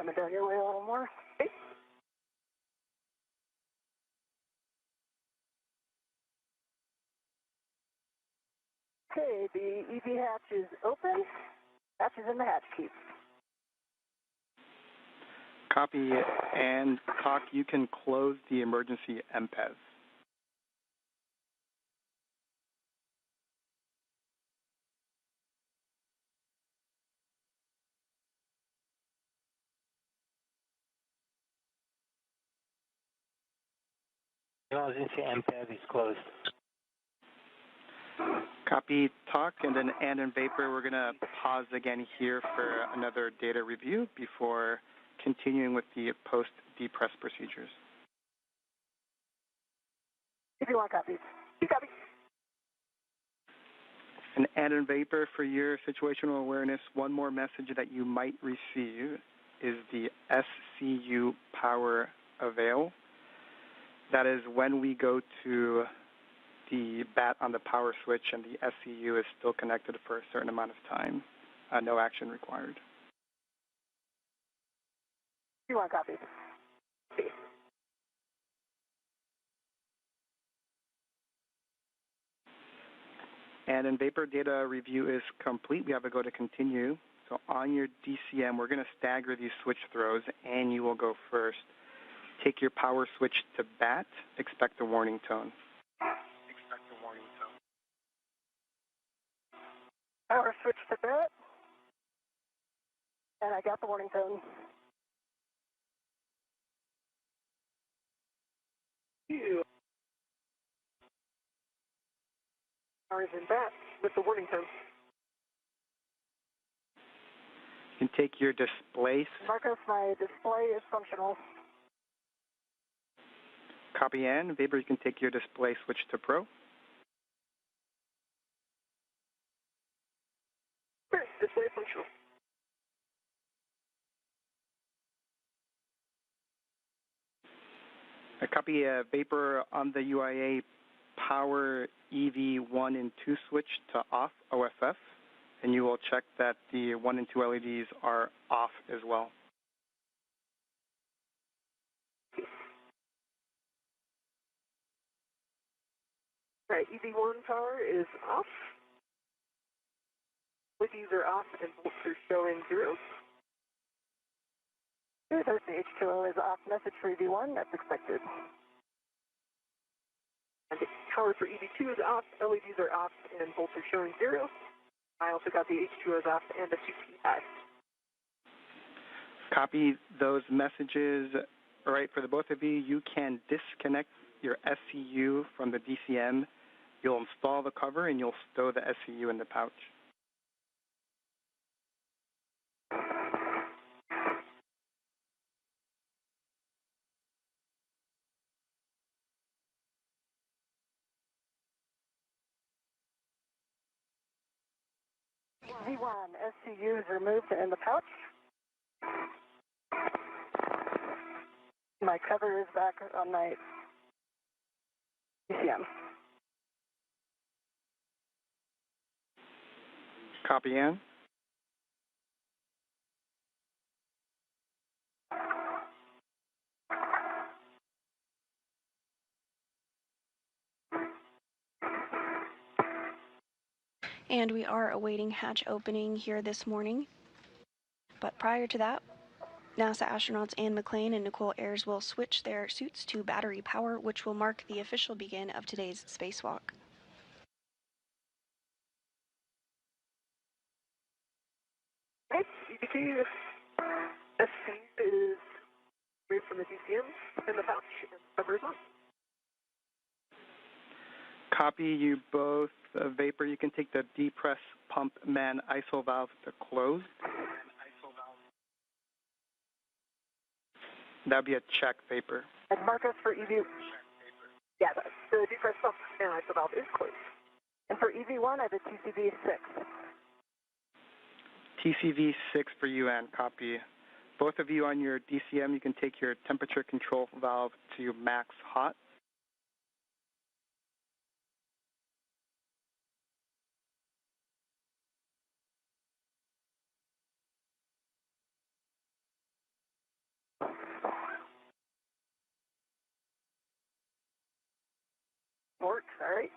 coming down your way a little more. Okay, the EV hatch is open. Hatch is in the hatch key. Copy, and TOC, you can close the emergency MPES. Emergency MPEG is closed. Copy, TOC, and then and Vapor, we're going to pause again here for another data review before continuing with the post-depress procedures. If you want copies. You copy. And Vapor, for your situational awareness, one more message that you might receive is the SCU power avail. That is when we go to the bat on the power switch and the SCU is still connected for a certain amount of time. No action required. You want copies. And in Vapor, data review is complete. We have to go to continue. So on your DCM, we're going to stagger these switch throws, and you will go first. Take your power switch to bat. Expect a warning tone. Expect a warning tone. Power switch to bat. And I got the warning tone. Power is in bat with the warning tone. You can take your display. Marcos, my display is functional. Copy and Vapor, you can take your display switch to Pro. Great, display functional. A copy Vapor on the UIA power EV 1 and 2 switch to off OFF, and you will check that the 1 and 2 LEDs are off as well. All right, EV1 power is off. LEDs are off and volts are showing 0. The H2O is off message for EV1, that's expected. And the power for EV2 is off, LEDs are off, and volts are showing 0. I also got the H2Os off and the CPI. Copy those messages. All right, for the both of you, you can disconnect your SCU from the DCM. You'll install the cover, and you'll stow the SCU in the pouch. V1, SCU is removed in the pouch. My cover is back on my DCM. Copy in. And we are awaiting hatch opening here this morning. But prior to that, NASA astronauts Anne McClain and Nichole Ayers will switch their suits to battery power, which will mark the official begin of today's spacewalk. Okay, EVT SC is removed from the DCM in the pouch and cover is on. Copy you both. Vapor, you can take the depress pump man ISO valve to close. That'd be a check, Vapor. And Marcos for EV. Yeah, the depress pump and ISO valve is closed. And for EV1, I have a TCV 6. TCV 6 for you, and copy. Both of you on your DCM, you can take your temperature control valve to max hot. Works, all right.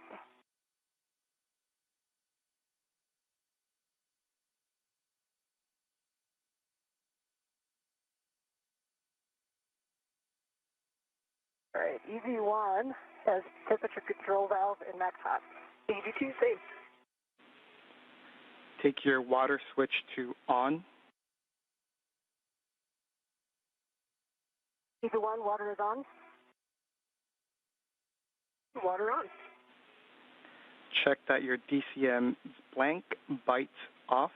All right, EV1 has temperature control valve and max hot. EV2 safe. Take your water switch to on. EV1, water is on. Water on. Check that your DCM is blank, bites off.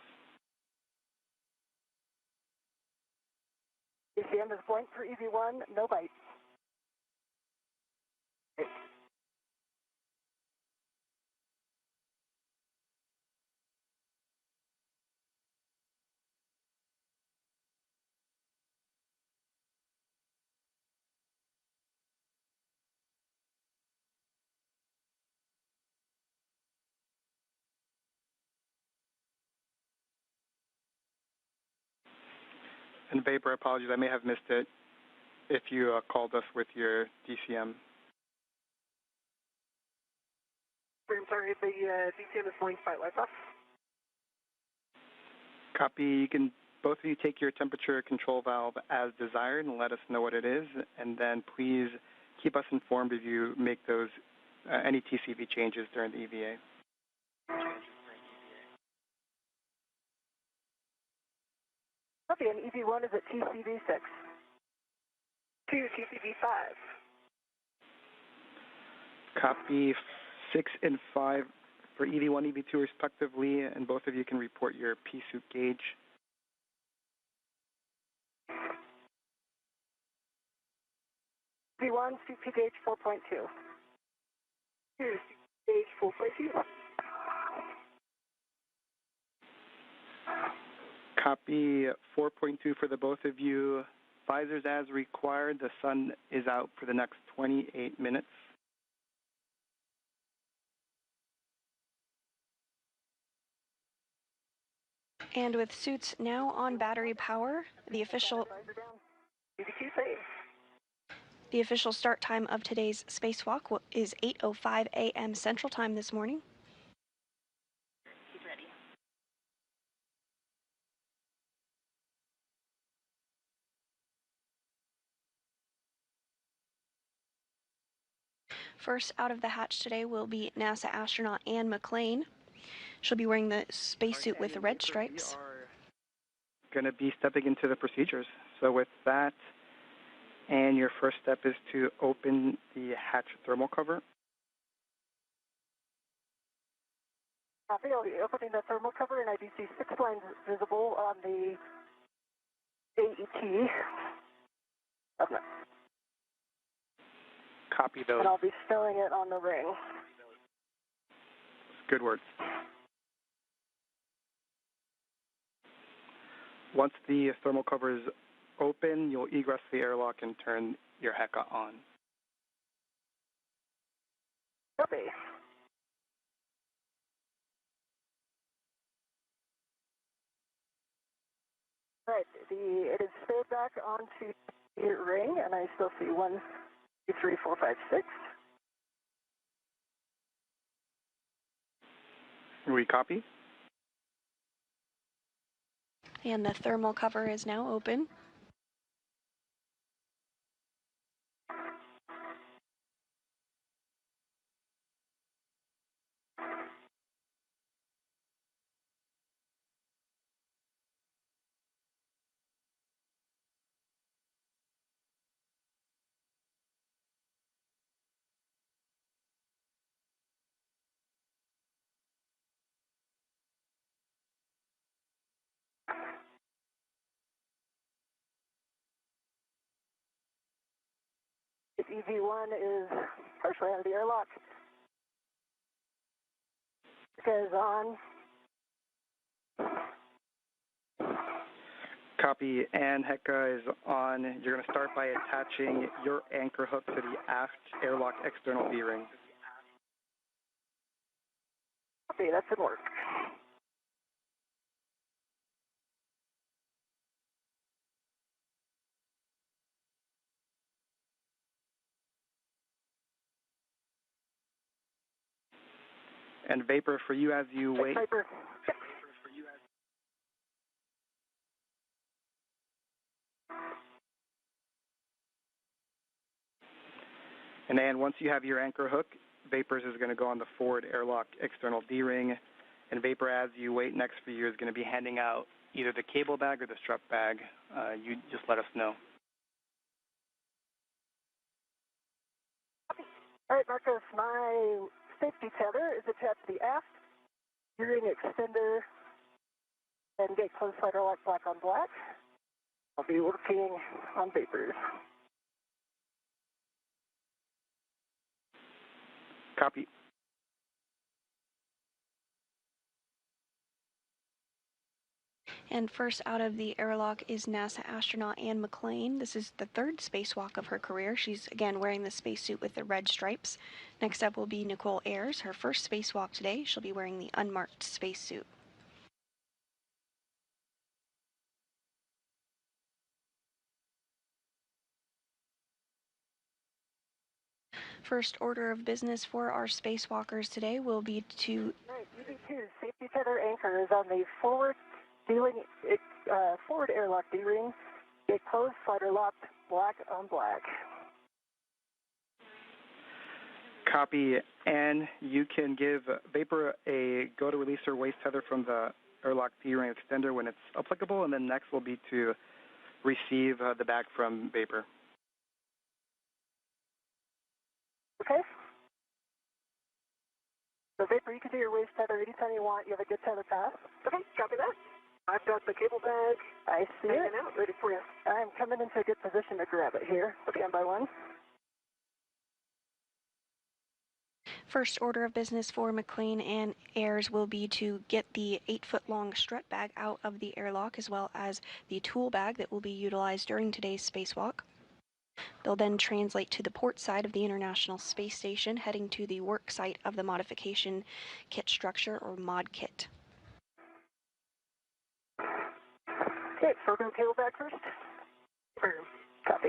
DCM is blank for EV1, no bites. And Vapor, apologies, I may have missed it if you called us with your DCM. I'm sorry, the DCM is blank by lights off. Copy. You can both of you take your temperature control valve as desired and let us know what it is, and then please keep us informed if you make those any TCV changes during the EVA. Copy, and EV1 is at TCV 6. To TCV 5. Copy 6 and 5 for EV1, EV2 respectively, and both of you can report your P-suit gauge. EV1, CP gauge 4.2. Here's gauge 4.2. Copy 4.2 for the both of you. Visors as required. The sun is out for the next 28 minutes. And with suits now on battery power, the official start time of today's spacewalk is 8:05 a.m. Central Time this morning. He's ready. First out of the hatch today will be NASA astronaut Anne McClain. She'll be wearing the spacesuit with the red stripes. We are going to be stepping into the procedures. So with that, and your first step is to open the hatch thermal cover. Copy, I'll be opening the thermal cover, and I do see 6 lines visible on the AET. Okay. Copy those. And I'll be stowing it on the ring. Good words. Once the thermal cover is open, you'll egress the airlock and turn your HECA on. Copy. Right, it is stowed back onto the ring, and I still see 1, 2, 3, 4, 5, 6. We copy? And the thermal cover is now open. EV1 is partially out of the airlock. HECA is on. Copy, and HECA is on. You're going to start by attaching your anchor hook to the aft airlock external V-ring. Copy, that's in work. And vapor for you as you wait. Vapor. And then once you have your anchor hook, Vapors is going to go on the forward airlock external D-ring, and Vapor, as you wait next for you, is going to be handing out either the cable bag or the strap bag. You just let us know. All right, Marcos, my safety tether is attached to the aft D-ring extender and gate closed slider lock black on black. I'll be working on Vapors. Copy. And first out of the airlock is NASA astronaut Anne McClain. This is the third spacewalk of her career. She's again wearing the spacesuit with the red stripes. Next up will be Nichole Ayers, her first spacewalk today. She'll be wearing the unmarked spacesuit. First order of business for our spacewalkers today will be to... Right, EV2, safety tether anchor is on the forward forward airlock D-ring. Gate closed, slider locked, black on black. Copy. And you can give Vapor a go to release her waist tether from the airlock D-ring extender when it's applicable, and then next will be to receive the bag from Vapor. Okay. So Vapor, you can do your waist tether anytime you want. You have a good tether path. Okay, copy that. I've got the cable bag. I see it. Out, ready for you. I'm coming into a good position to grab it here. Stand by one. First order of business for McClain and Ayers will be to get the 8-foot-long strut bag out of the airlock, as well as the tool bag that will be utilized during today's spacewalk. They'll then translate to the port side of the International Space Station, heading to the work site of the modification kit structure, or mod kit. Okay, firm cable bag first. Firm. Copy.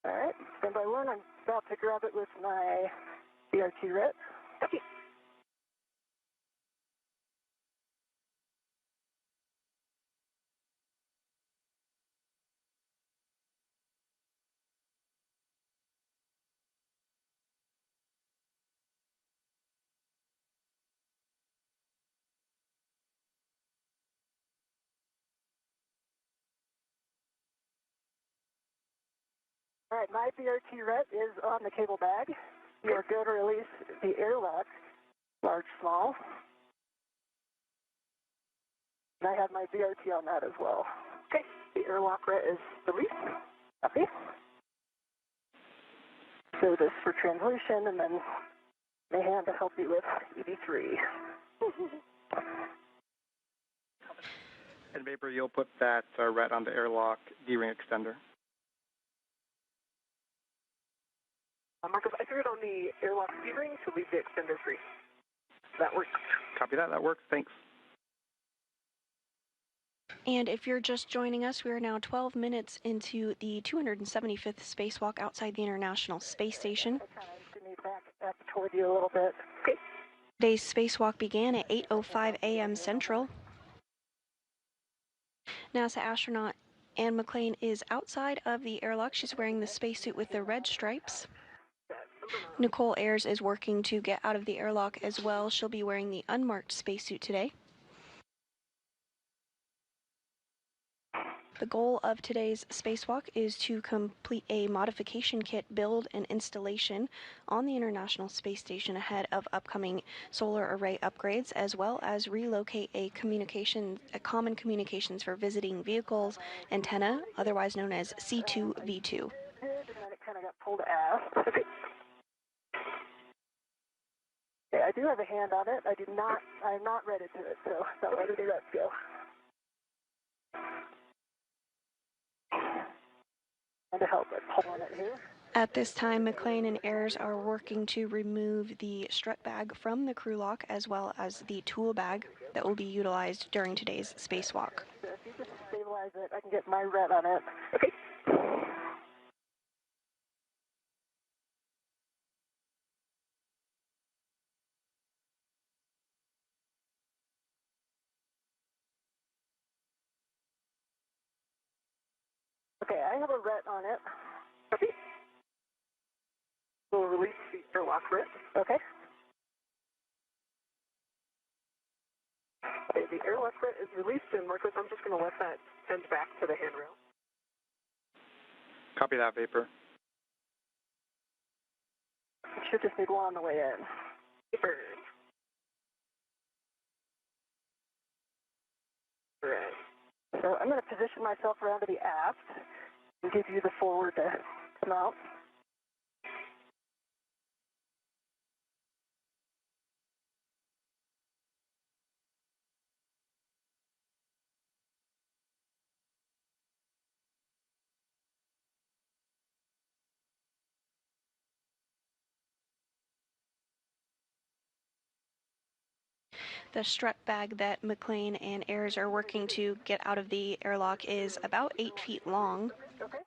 All right, stand by one. I'm about to grab it with my BRT rep. Okay. All right, my BRT rep is on the cable bag. You are going to release the airlock, large, small. And I have my BRT on that as well. Okay, the airlock ret is released. Copy. So this for translation, and then my hand to help you with EV3. And Vapor, you'll put that ret on the airlock D-ring extender. Marcus, I threw it on the airlock D-ring to leave the extender free. That works. Copy that. That works. Thanks. And if you're just joining us, we are now 12 minutes into the 275th spacewalk outside the International Space Station. I kind of need back toward you a little bit. Okay. Today's spacewalk began at 8:05 a.m. Central. NASA astronaut Anne McClain is outside of the airlock. She's wearing the spacesuit with the red stripes. Nichole Ayers is working to get out of the airlock as well. She'll be wearing the unmarked spacesuit today. The goal of today's spacewalk is to complete a modification kit build and installation on the International Space Station ahead of upcoming solar array upgrades, as well as relocate a common communications for visiting vehicles antenna, otherwise known as C2V2. And then it kind of got pulled aft. Okay, I do have a hand on it. I'm not ready to it, so don't let any reps go. And to help it, pull on it here. At this time, McClain and Ayers are working to remove the strut bag from the crew lock, as well as the tool bag that will be utilized during today's spacewalk. So if you just stabilize visualize it, I can get my ret on it. Okay. Okay, I have a ret on it. Okay. We'll release the airlock ret. Okay. Okay, the airlock ret is released, and Marcus, I'm just going to let that send back to the handrail. Copy that, Vapor. Should just need one on the way in. Vapor. Right. So I'm going to position myself around to the aft and give you the forward to mount. The strut bag that McClain and Ayers are working to get out of the airlock is about 8 feet long, Okay.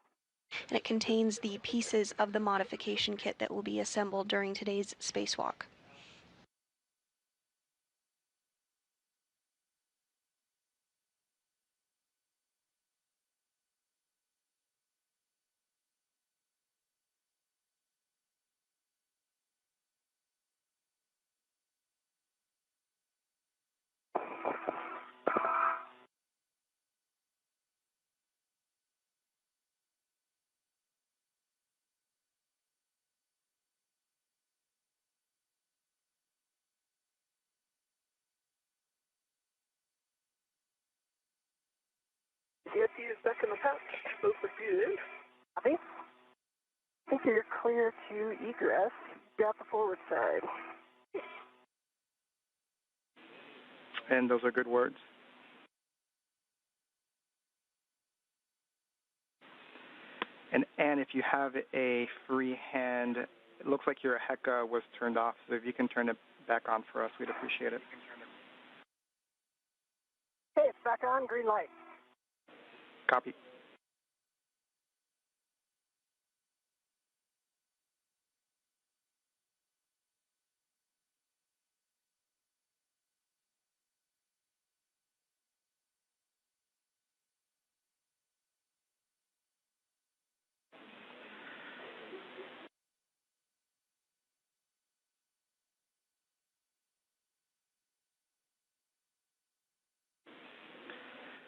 and it contains the pieces of the modification kit that will be assembled during today's spacewalk. CSC is back in the pouch. Both are good. Copy. I think you're clear to egress. Grab the forward side. And those are good words. And Anne, if you have a free hand, it looks like your HECA was turned off, so if you can turn it back on for us, we'd appreciate it. Okay, it's back on. Green light. Copy.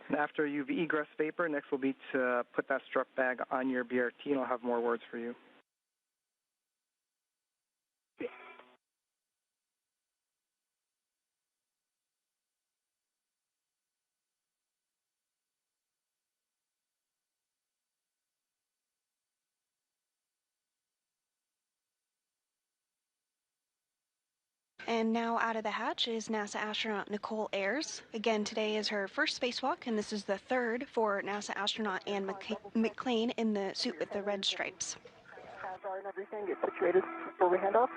And after you've egressed Vapor, next will be to put that strut bag on your BRT, and I'll have more words for you. And now out of the hatch is NASA astronaut Nichole Ayers. Again, today is her first spacewalk, and this is the third for NASA astronaut Anne McClain in the suit with the red stripes. Hazard and everything get situated before we hand off.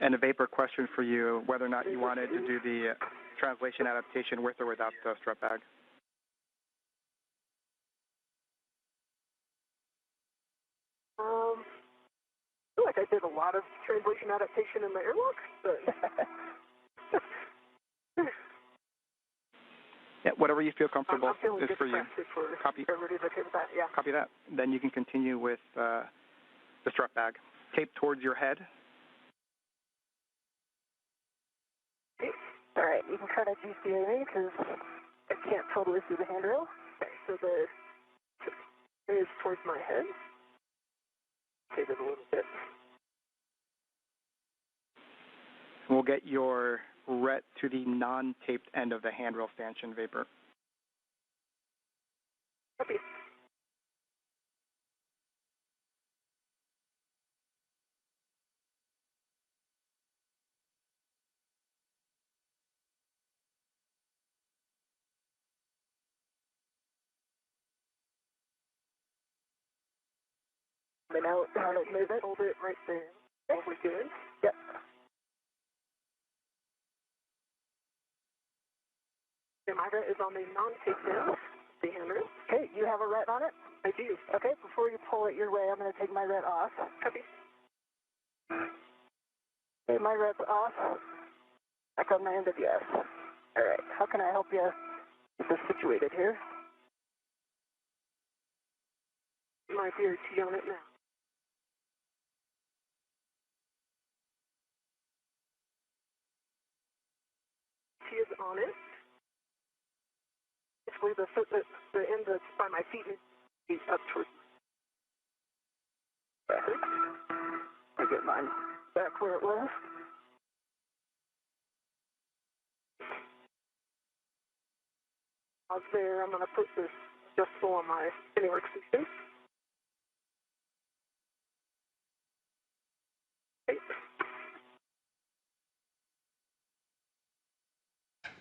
And a Vapor question for you, whether or not you wanted to do the translation adaptation with or without the strut bag. I feel like I did a lot of translation adaptation in the airlock, but Yeah, whatever you feel comfortable I'm feeling is good for you. Copy. Everybody's okay with that, yeah. Copy that. Then you can continue with the strut bag. Tape towards your head. All right, you can kind of GCA me because I can't totally see the handrail. Okay, so the is towards my head. Tape it a little bit. We'll get your ret to the non-taped end of the handrail stanchion, Vapor. Copy. And now, move it, hold it right there. Okay, we're good. Yep. Okay, my ret is on the non-takedown, the hammer. Okay, you have a ret on it? I do. Okay, before you pull it your way, I'm going to take my ret off. Copy. Okay, my ret's off. Back on my end of yes. All right, how can I help you get this situated here? My dear T on it now. T is on it. Basically, the end that's by my feet is up towards my back. I get mine back where it was. There, I'm going to put this adjustable on my spinning workstation. Okay.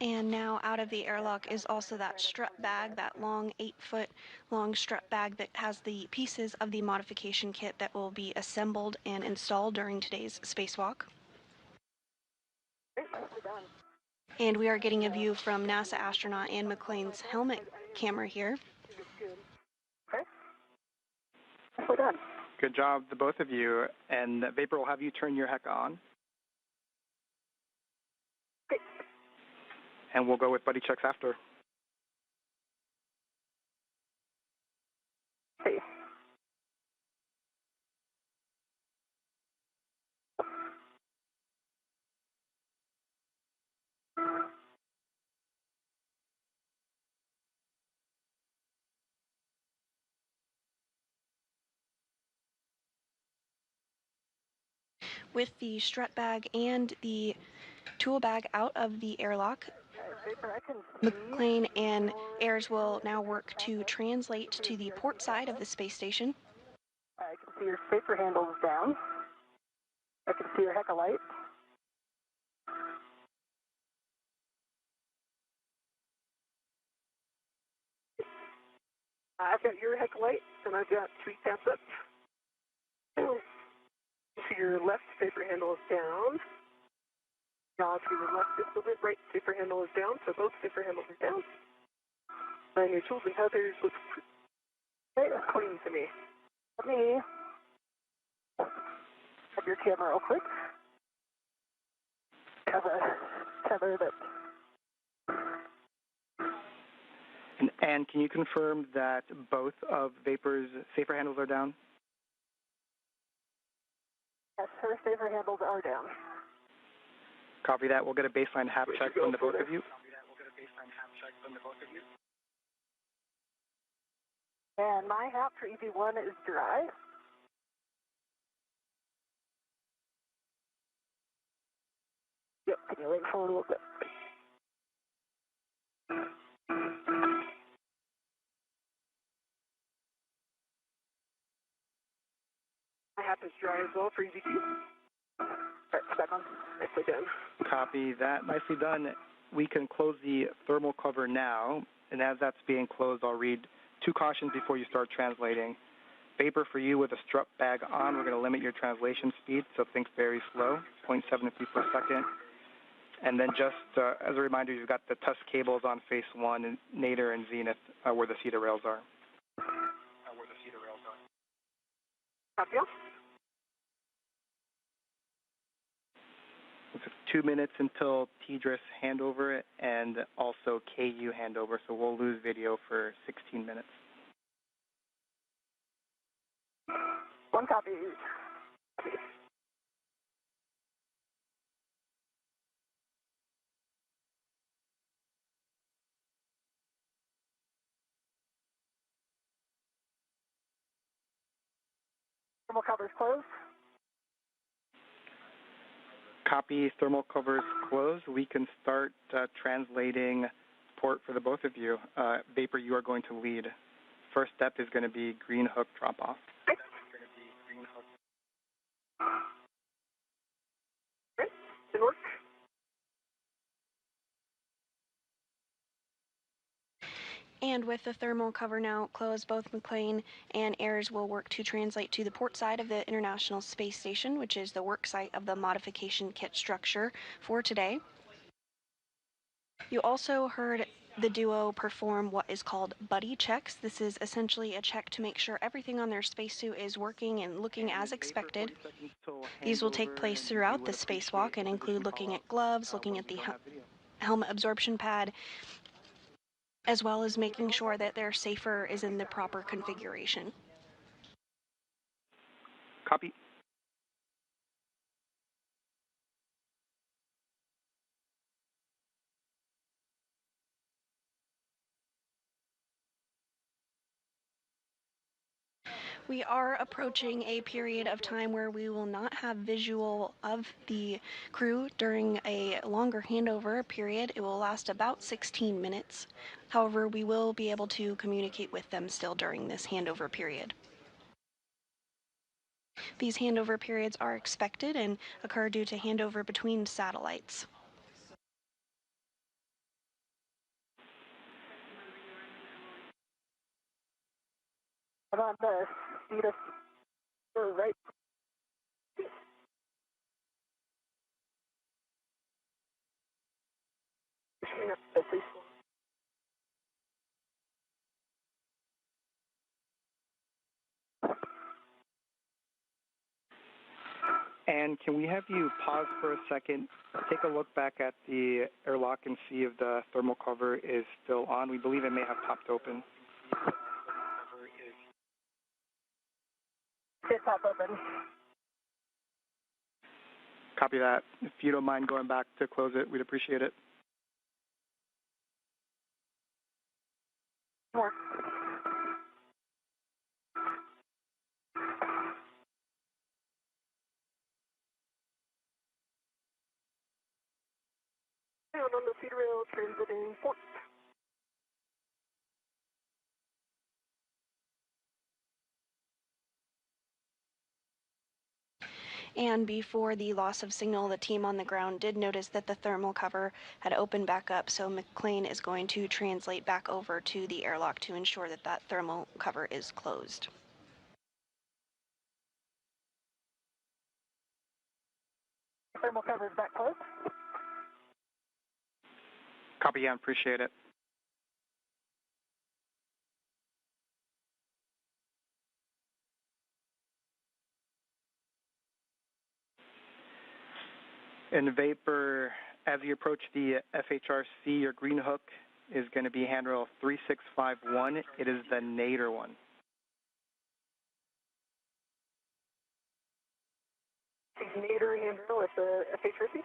And now out of the airlock is also that strut bag, that long 8-foot long strut bag that has the pieces of the modification kit that will be assembled and installed during today's spacewalk. Okay, nicely done. And we are getting a view from NASA astronaut Ann McClain's helmet camera here. Okay. Nicely done. Good job, the both of you. And Vapor will have you turn your HEC on. Okay. And we'll go with buddy checks after. Okay. With the strut bag and the tool bag out of the airlock, Vapor, I can see McClain and Ayers will now work to translate to the port side of the space station. I can see your spacer handle is down. I can see your HEC light. I've got your HEC light, and I've got 3 tabs up. So your left spacer handle is down. Now to your left, the right spacer handle is down, so both spacer handles are down. And your tools and tethers look pretty clean to me. Let me have your camera real quick. Have a tether that. And can you confirm that both of Vapor's safer handles are down? Yes, her safer handles are down. Copy that. We'll get a baseline half check from the both of you. And my half for EV1 is dry. Yep, can you lean forward a little bit? My half is dry as well for EV2. All right, back on. Nicely done. Copy that. Nicely done. We can close the thermal cover now, and as that's being closed, I'll read 2 cautions before you start translating. Vapor, for you with a strut bag on, we're going to limit your translation speed, so think very slow, 0.7 feet per second. And then just as a reminder, you've got the tusk cables on phase 1, and nadir and zenith where the cedar rails are. Copy. It's 2 minutes until TDRS handover and also KU handover, so we'll lose video for 16 minutes. 1 copy. Thermal covers closed. Copy, thermal covers closed. We can start translating port for the both of you. Vapor, you are going to lead. First step is going to be green hook drop off. Okay, didn't work. And with the thermal cover now closed, both McClain and Ayers will work to translate to the port side of the International Space Station, which is the work site of the modification kit structure for today. You also heard the duo perform what is called buddy checks. This is essentially a check to make sure everything on their spacesuit is working and looking as expected. These will take place throughout the spacewalk and include looking at gloves, looking at the helmet absorption pad, as well as making sure that their safer is in the proper configuration. Copy. We are approaching a period of time where we will not have visual of the crew during a longer handover period. It will last about 16 minutes. However, we will be able to communicate with them still during this handover period. These handover periods are expected and occur due to handover between satellites. On the speed of right. And can we have you pause for a second, take a look back at the airlock and see if the thermal cover is still on? We believe it may have popped open. It pop open. Copy that. If you don't mind going back to close it, we'd appreciate it. More. Down on the feed rail, transiting port. And before the loss of signal, the team on the ground did notice that the thermal cover had opened back up, so McClain is going to translate back over to the airlock to ensure that that thermal cover is closed. Thermal cover is back closed. Copy, yeah, appreciate it. And Vapor, as you approach the FHRC, your green hook is going to be handrail 3651. It is the nadir one. Nadir handrail at the FHRC.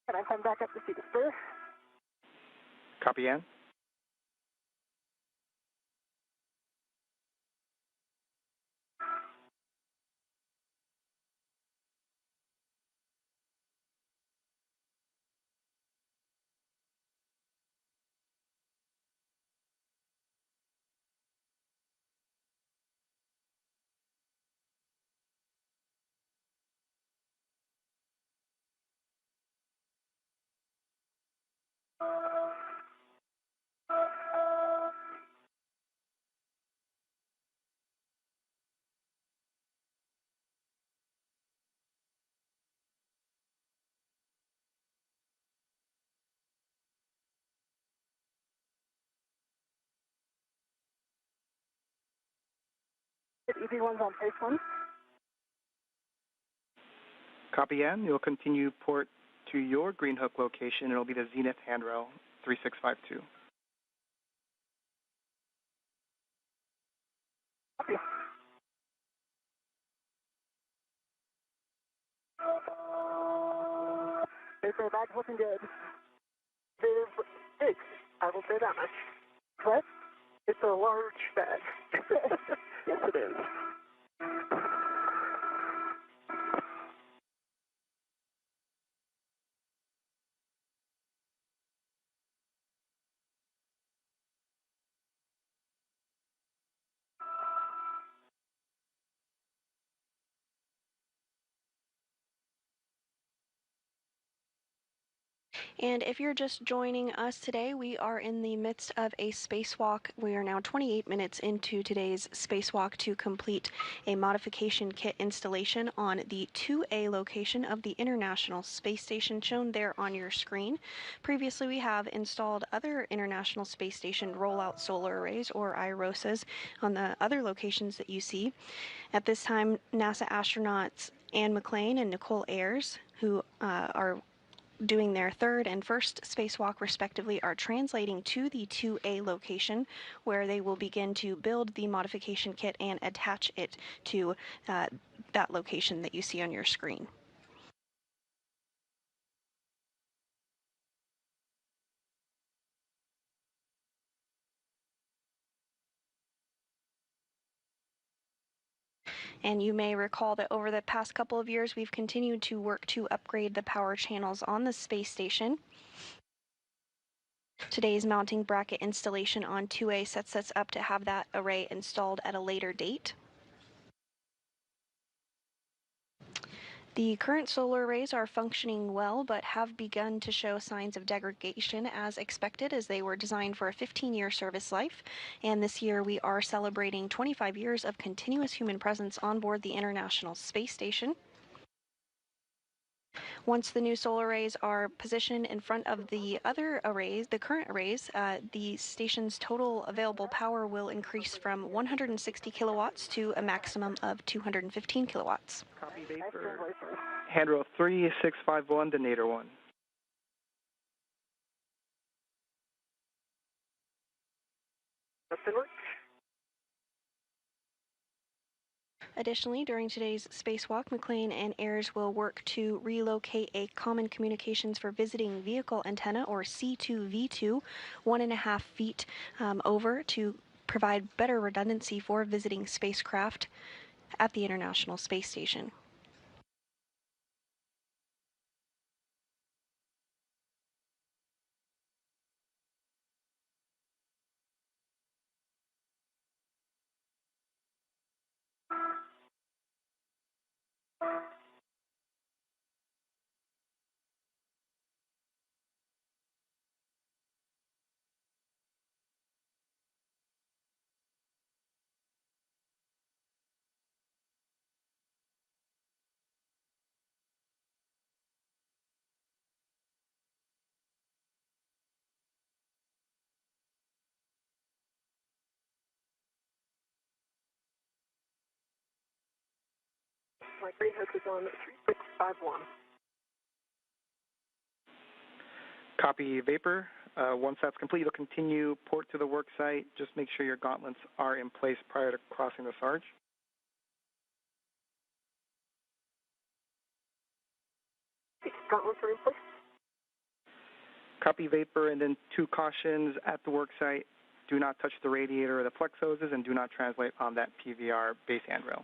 Can I come back up to see the spur? Copy, Ann. EV1's on phase one. Copy, Ann. You'll continue port to your green hook location. It'll be the Zenith handrail 3652. Copy. Vapor bag's looking good. It's big. I will say that much. What? It's a large bag. Yes, it is. And if you're just joining us today, we are in the midst of a spacewalk. We are now 28 minutes into today's spacewalk to complete a modification kit installation on the 2A location of the International Space Station shown there on your screen. Previously, we have installed other International Space Station rollout solar arrays, or IROSAs, on the other locations that you see. At this time, NASA astronauts Anne McClain and Nichole Ayers, who are doing their third and first spacewalk respectively, are translating to the 2A location, where they will begin to build the modification kit and attach it to that location that you see on your screen. And you may recall that over the past couple of years, we've continued to work to upgrade the power channels on the space station. Today's mounting bracket installation on 2A sets us up to have that array installed at a later date. The current solar arrays are functioning well, but have begun to show signs of degradation as expected, as they were designed for a 15-year service life. And this year we are celebrating 25 years of continuous human presence on board the International Space Station. Once the new solar arrays are positioned in front of the other arrays, the current arrays, the station's total available power will increase from 160 kilowatts to a maximum of 215 kilowatts. Copy vapor. Handrail 3651 to Nader 1. Additionally, during today's spacewalk, McClain and Ayers will work to relocate a common communications for visiting vehicle antenna, or C2V2, 1.5 feet over, to provide better redundancy for visiting spacecraft at the International Space Station. My green hook is on 3651. Copy vapor. Once that's complete, you'll continue port to the work site. Just make sure your gauntlets are in place prior to crossing the Sarge. Gauntlets are in place. Copy vapor, and then 2 cautions at the work site. Do not touch the radiator or the flex hoses, and do not translate on that PVR base handrail.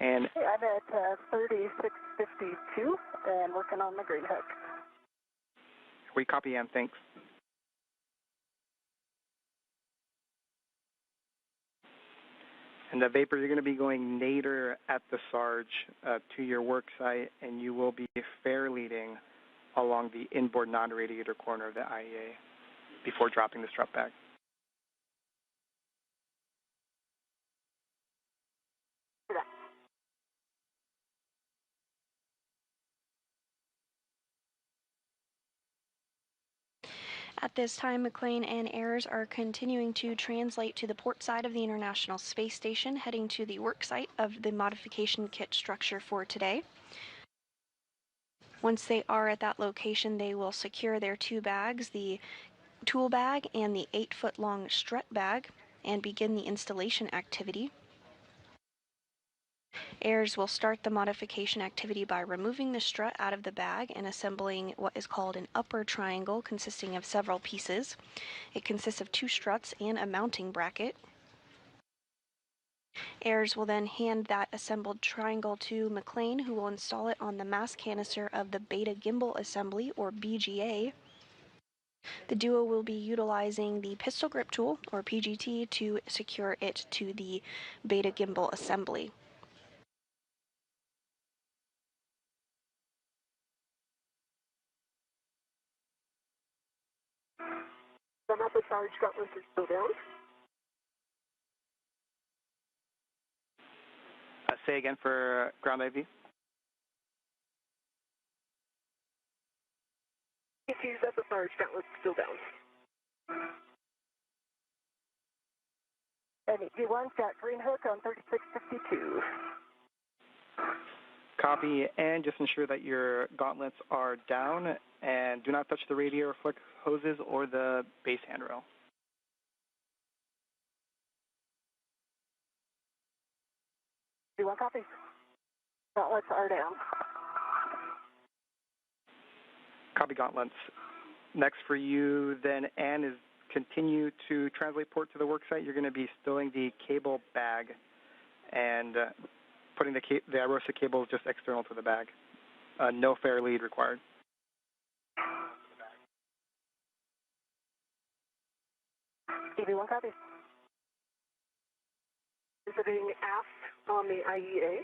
And I'm at 3652 and working on my green hook. we copy, and thanks. And the vapor, you're going to be going nadir at the Sarge to your work site, and you will be fair leading along the inboard non-radiator corner of the IEA before dropping the strut back. At this time, McClain and Ayers are continuing to translate to the port side of the International Space Station, heading to the work site of the modification kit structure for today. Once they are at that location, they will secure their 2 bags, the tool bag and the 8-foot-long strut bag, and begin the installation activity. Ayers will start the modification activity by removing the strut out of the bag and assembling what is called an upper triangle, consisting of several pieces. It consists of 2 struts and a mounting bracket. Ayers will then hand that assembled triangle to McClain, who will install it on the mass canister of the beta gimbal assembly, or BGA. The duo will be utilizing the pistol grip tool, or PGT, to secure it to the beta gimbal assembly. The method charge Scotland is still down. Say again for ground IV. ET's SSR Scotland still down. And ED1's got green hook on 3652. Copy, and just ensure that your gauntlets are down and do not touch the radiator or flick hoses or the base handrail. ED1 copy. Gauntlets are down. Copy gauntlets. Next for you then, Ann, is continue to translate port to the worksite. You're going to be stowing the cable bag and putting the IROSA cables just external to the bag. No fair lead required. ED1 copy. Visiting aft on the IEA.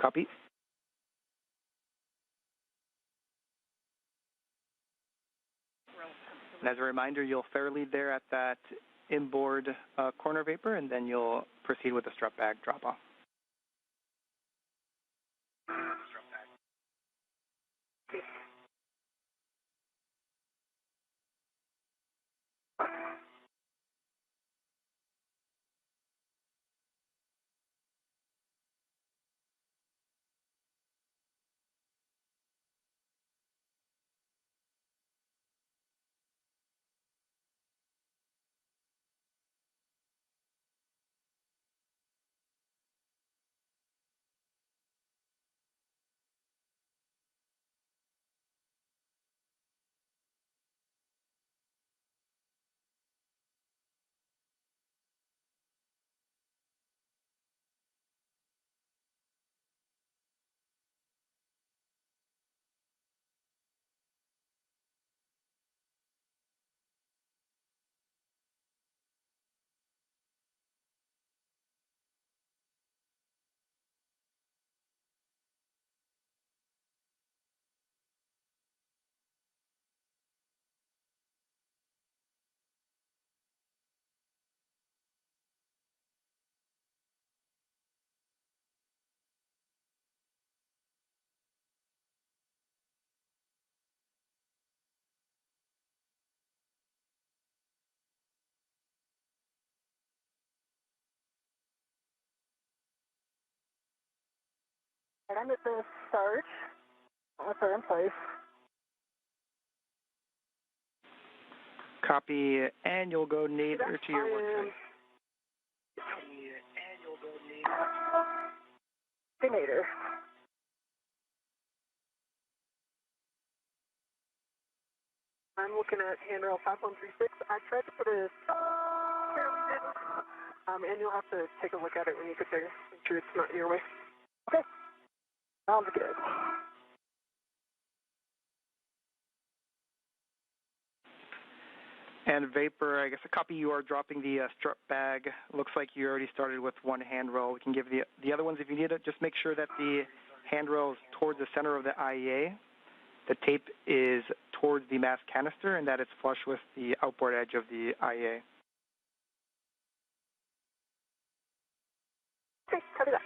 Copy. And as a reminder, you'll fair lead there at that inboard corner vapor, and then you'll proceed with the strut bag drop-off. And I'm at the start. Gauntlets are in place. Copy, and you'll go nadir to your worksite. Nadir. I'm looking at handrail 5136. I tried to put a fairly in, and you'll have to take a look at it when you get there. Make sure it's not your way. Okay. Sounds good. And vapor, I guess a copy, you are dropping the strut bag. Looks like you already started with one handrail. We can give the other ones if you need it. Just make sure that the handrail is towards the center of the IEA. The tape is towards the mass canister and that it's flush with the outboard edge of the IEA. Okay, copy that.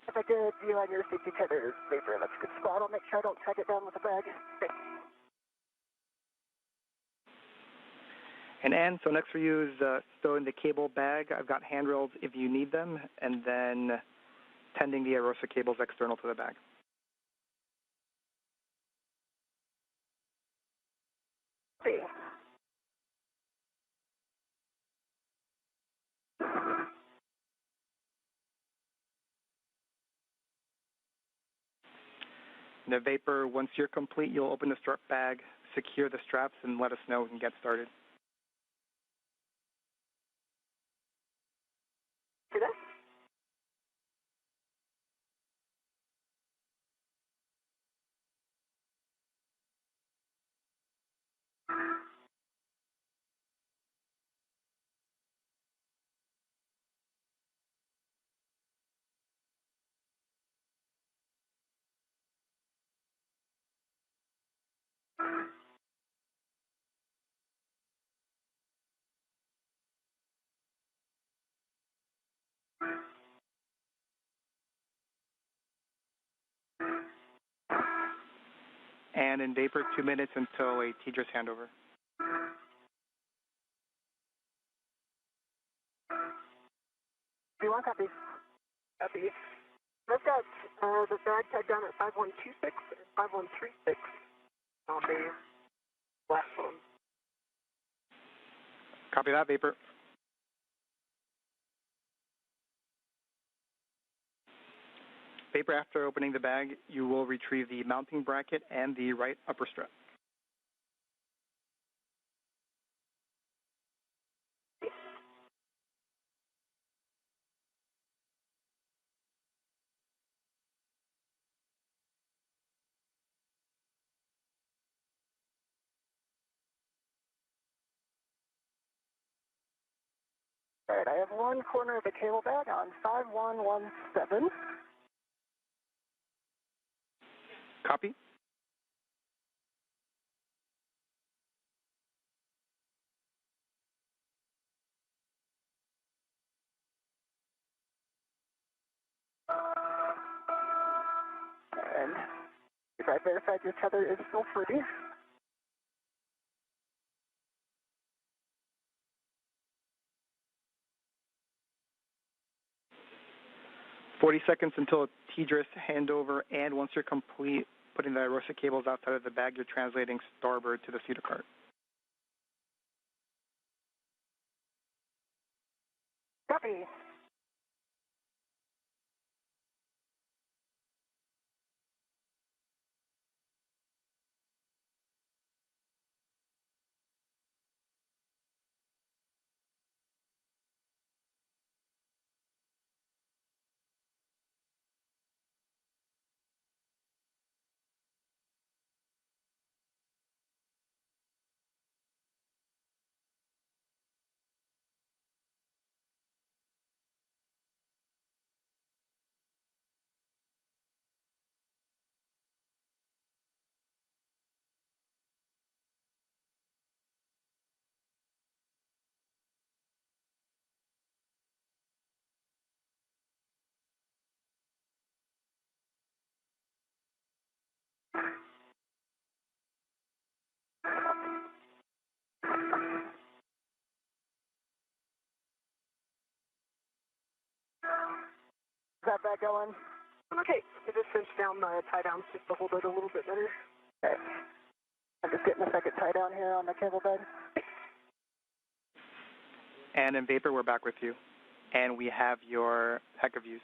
If I did view on your safety tether vapor, that's a good spot. I'll make sure I don't tag it down with a bag. Okay. And Ann, so next for you is stowing the cable bag. I've got handrails if you need them, and then tending the IROSA cables external to the bag. See. And the vapor, once you're complete, you'll open the strut bag, secure the straps, and let us know we can get started. See that? And in vapor, 2 minutes until a TDRS handover. V1 copy. Copy. I've got the bag tied down at 5126 and 5136 on the platform. Copy that, vapor. Vapor, after opening the bag, you will retrieve the mounting bracket and the right upper strap. All right, I have one corner of the cable bag on 5117. Copy. And if I verified your tether is still free. "40 seconds until TDRS handover, and once you're complete putting the ROSA cables outside of the bag, you're translating starboard to the pseudocart. Copy. Is that back going? Okay, I just cinched down the tie downs just to hold it a little bit better. Okay. I'm just getting a second tie down here on the cable bed. And in vapor, we're back with you. And we have your heck of use.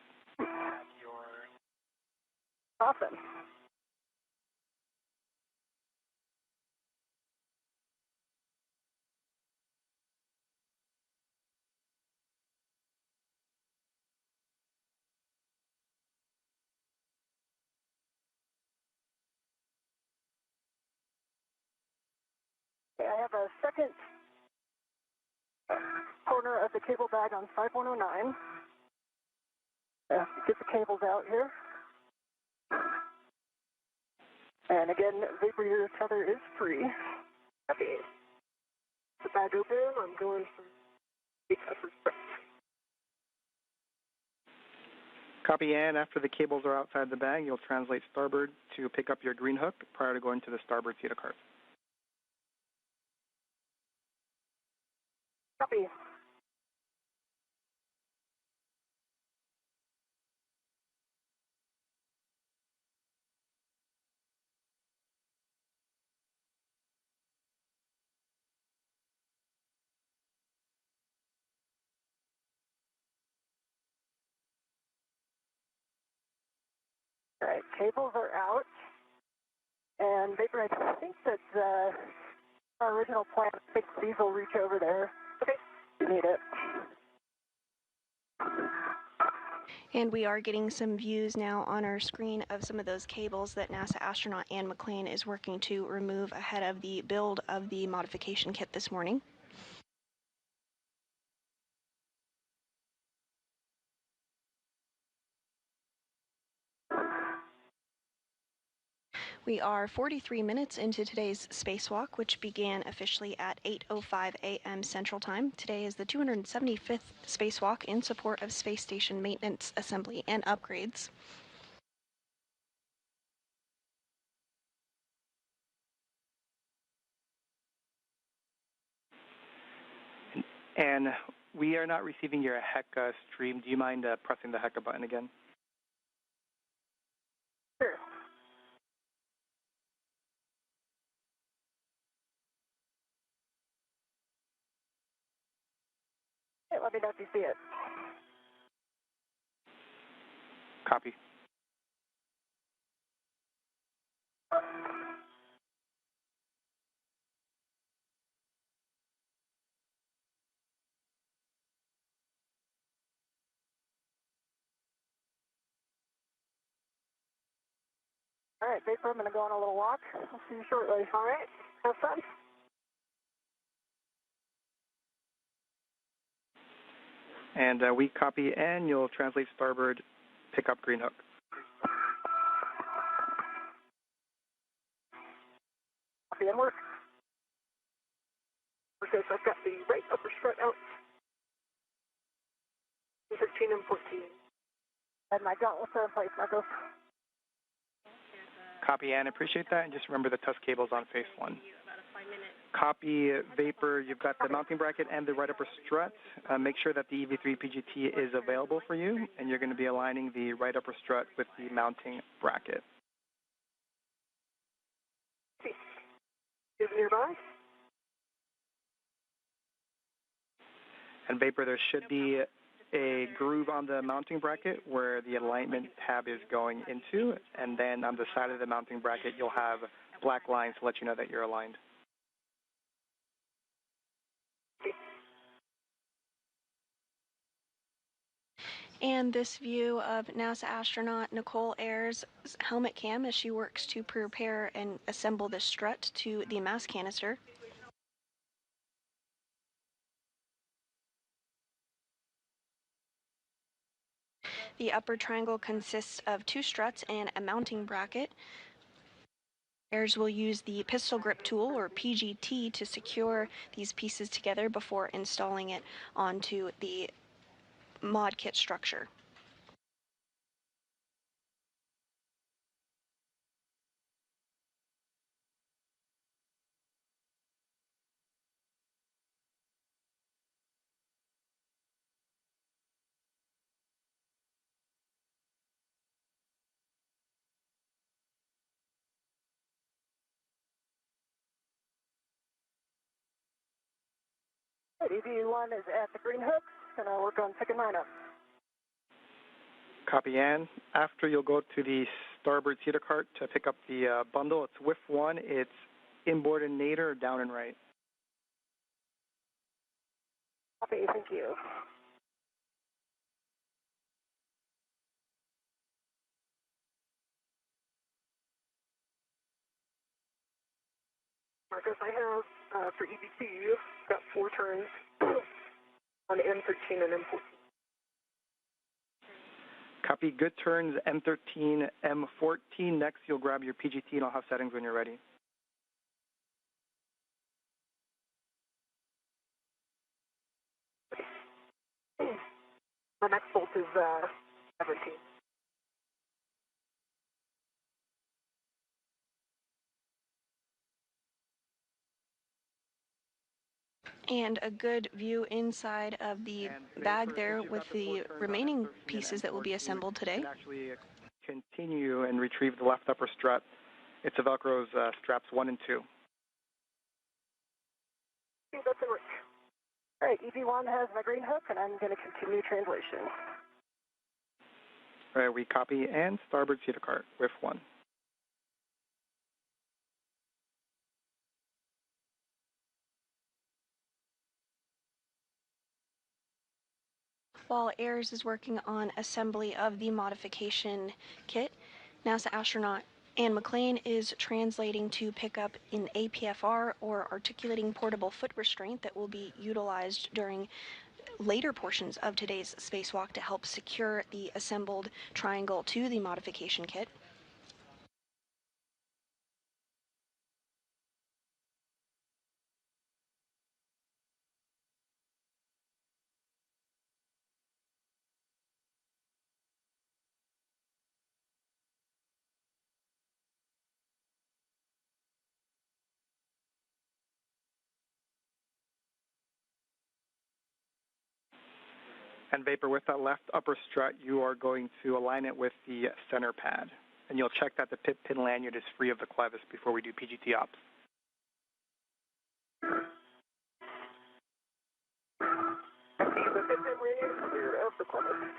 Awesome. Okay, I have a second corner of the cable bag on 5109. Get the cables out here. And again, vapor your tether is free. Okay. The bag open, I'm going for the upper strap. Copy, and after the cables are outside the bag, you'll translate starboard to pick up your green hook prior to going to the starboard pseudocart. Copy. All right, cables are out. And vapor, I think that our original plan, I think these will reach over there. Okay, you need it. And we are getting some views now on our screen of some of those cables that NASA astronaut Ann McClain is working to remove ahead of the build of the modification kit this morning. We are 43 minutes into today's spacewalk, which began officially at 8:05 a.m. Central Time. Today is the 275th spacewalk in support of space station maintenance, assembly, and upgrades. And we are not receiving your HECA stream. Do you mind pressing the HECA button again? Sure. Okay, let me know if you see it. Copy. All right, Vapor, I'm going to go on a little walk. I'll see you shortly. All right, have fun. And we copy, and you'll translate starboard, pick up green hook. Copy and work. Okay, so I've got the right upper strut out. 13 and 14. And my gauntlets are in place, Marcos. Copy, and appreciate that. And just remember the TUS cable's on phase 1. Copy, Vapor, you've got the mounting bracket and the right upper strut. Make sure that the EV3 PGT is available for you, and you're going to be aligning the right upper strut with the mounting bracket. Is nearby. And Vapor, there should be a groove on the mounting bracket where the alignment tab is going into, and then on the side of the mounting bracket, you'll have black lines to let you know that you're aligned. And this view of NASA astronaut Nichole Ayers' helmet cam as she works to prepare and assemble the strut to the mass canister. The upper triangle consists of 2 struts and a mounting bracket. Ayers will use the pistol grip tool, or PGT, to secure these pieces together before installing it onto the mod kit structure. EV1 is at the green hook, and I'll work on picking mine up. Copy, and after you'll go to the starboard cedar cart to pick up the bundle. It's WIF 1. It's inboard and nadir, down and right. Copy, thank you. Marcus, I have, for EV2, got 4 turns on M13 and M14. Copy, good turns, M13, M14. Next, you'll grab your PGT, and I'll have settings when you're ready. The next bolt is 17. And a good view inside of the bag there with the remaining pieces that will be assembled today. You can actually continue and retrieve the left upper strut. It's a Velcro's straps 1 and 2. That's it. All right, EV1 has my green hook, and I'm going to continue translation. All right, we copy, and starboard cedar cart, WIF 1. While Ayers is working on assembly of the modification kit, NASA astronaut McClain is translating to pick up an APFR, or articulating portable foot restraint, that will be utilized during later portions of today's spacewalk to help secure the assembled triangle to the modification kit. And Vapor, with that left upper strut, you are going to align it with the center pad. And you'll check that the pin lanyard is free of the clevis before we do PGT ops. The pin lanyard is clear of the clevis.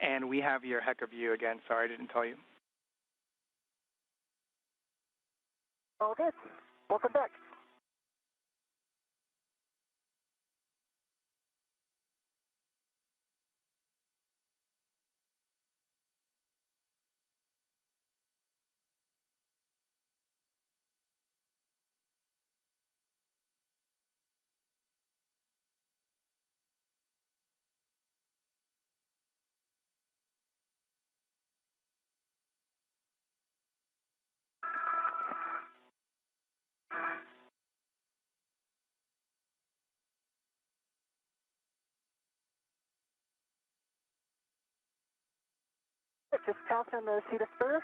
And we have your heck of view again. Sorry, I didn't tell you. All good. Welcome back. Just passing the seat of spur.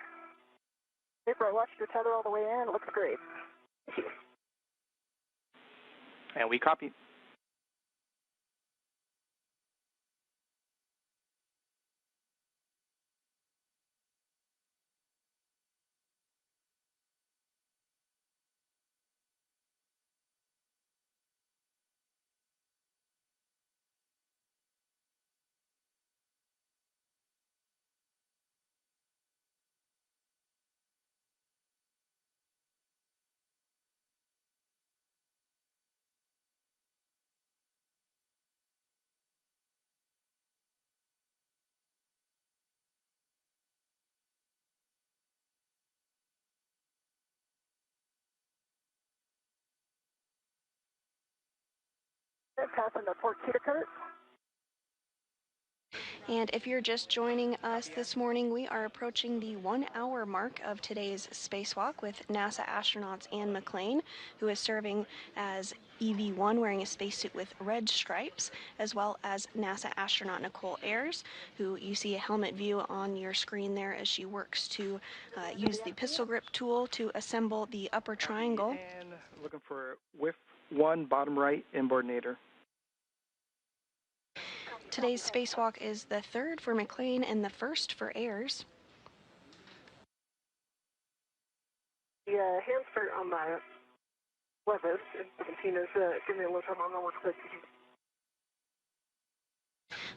Vapor, I watched your tether all the way in. It looks great. And we copy. Passing the port Kita cart. And if you're just joining us this morning, we are approaching the 1 hour mark of today's spacewalk with NASA astronauts Anne McClain, who is serving as EV1 wearing a spacesuit with red stripes, as well as NASA astronaut Nichole Ayers, who you see a helmet view on your screen there as she works to use the pistol grip tool to assemble the upper triangle. And looking for whiff 1, bottom right, inboardinator. Today's spacewalk is the third for McClain and the first for Ayers. The hand start on my clevis. Tina's give me a little time on that one quick.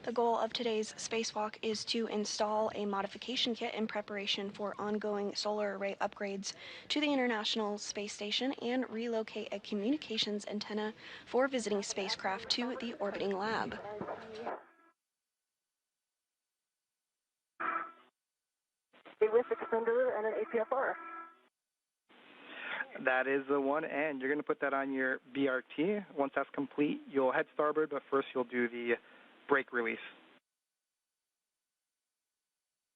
The goal of today's spacewalk is to install a modification kit in preparation for ongoing solar array upgrades to the International Space Station and relocate a communications antenna for visiting spacecraft to the orbiting lab. A whiff extender and an APFR. That is the one, and you're going to put that on your BRT. Once that's complete, you'll head starboard, but first you'll do the brake release.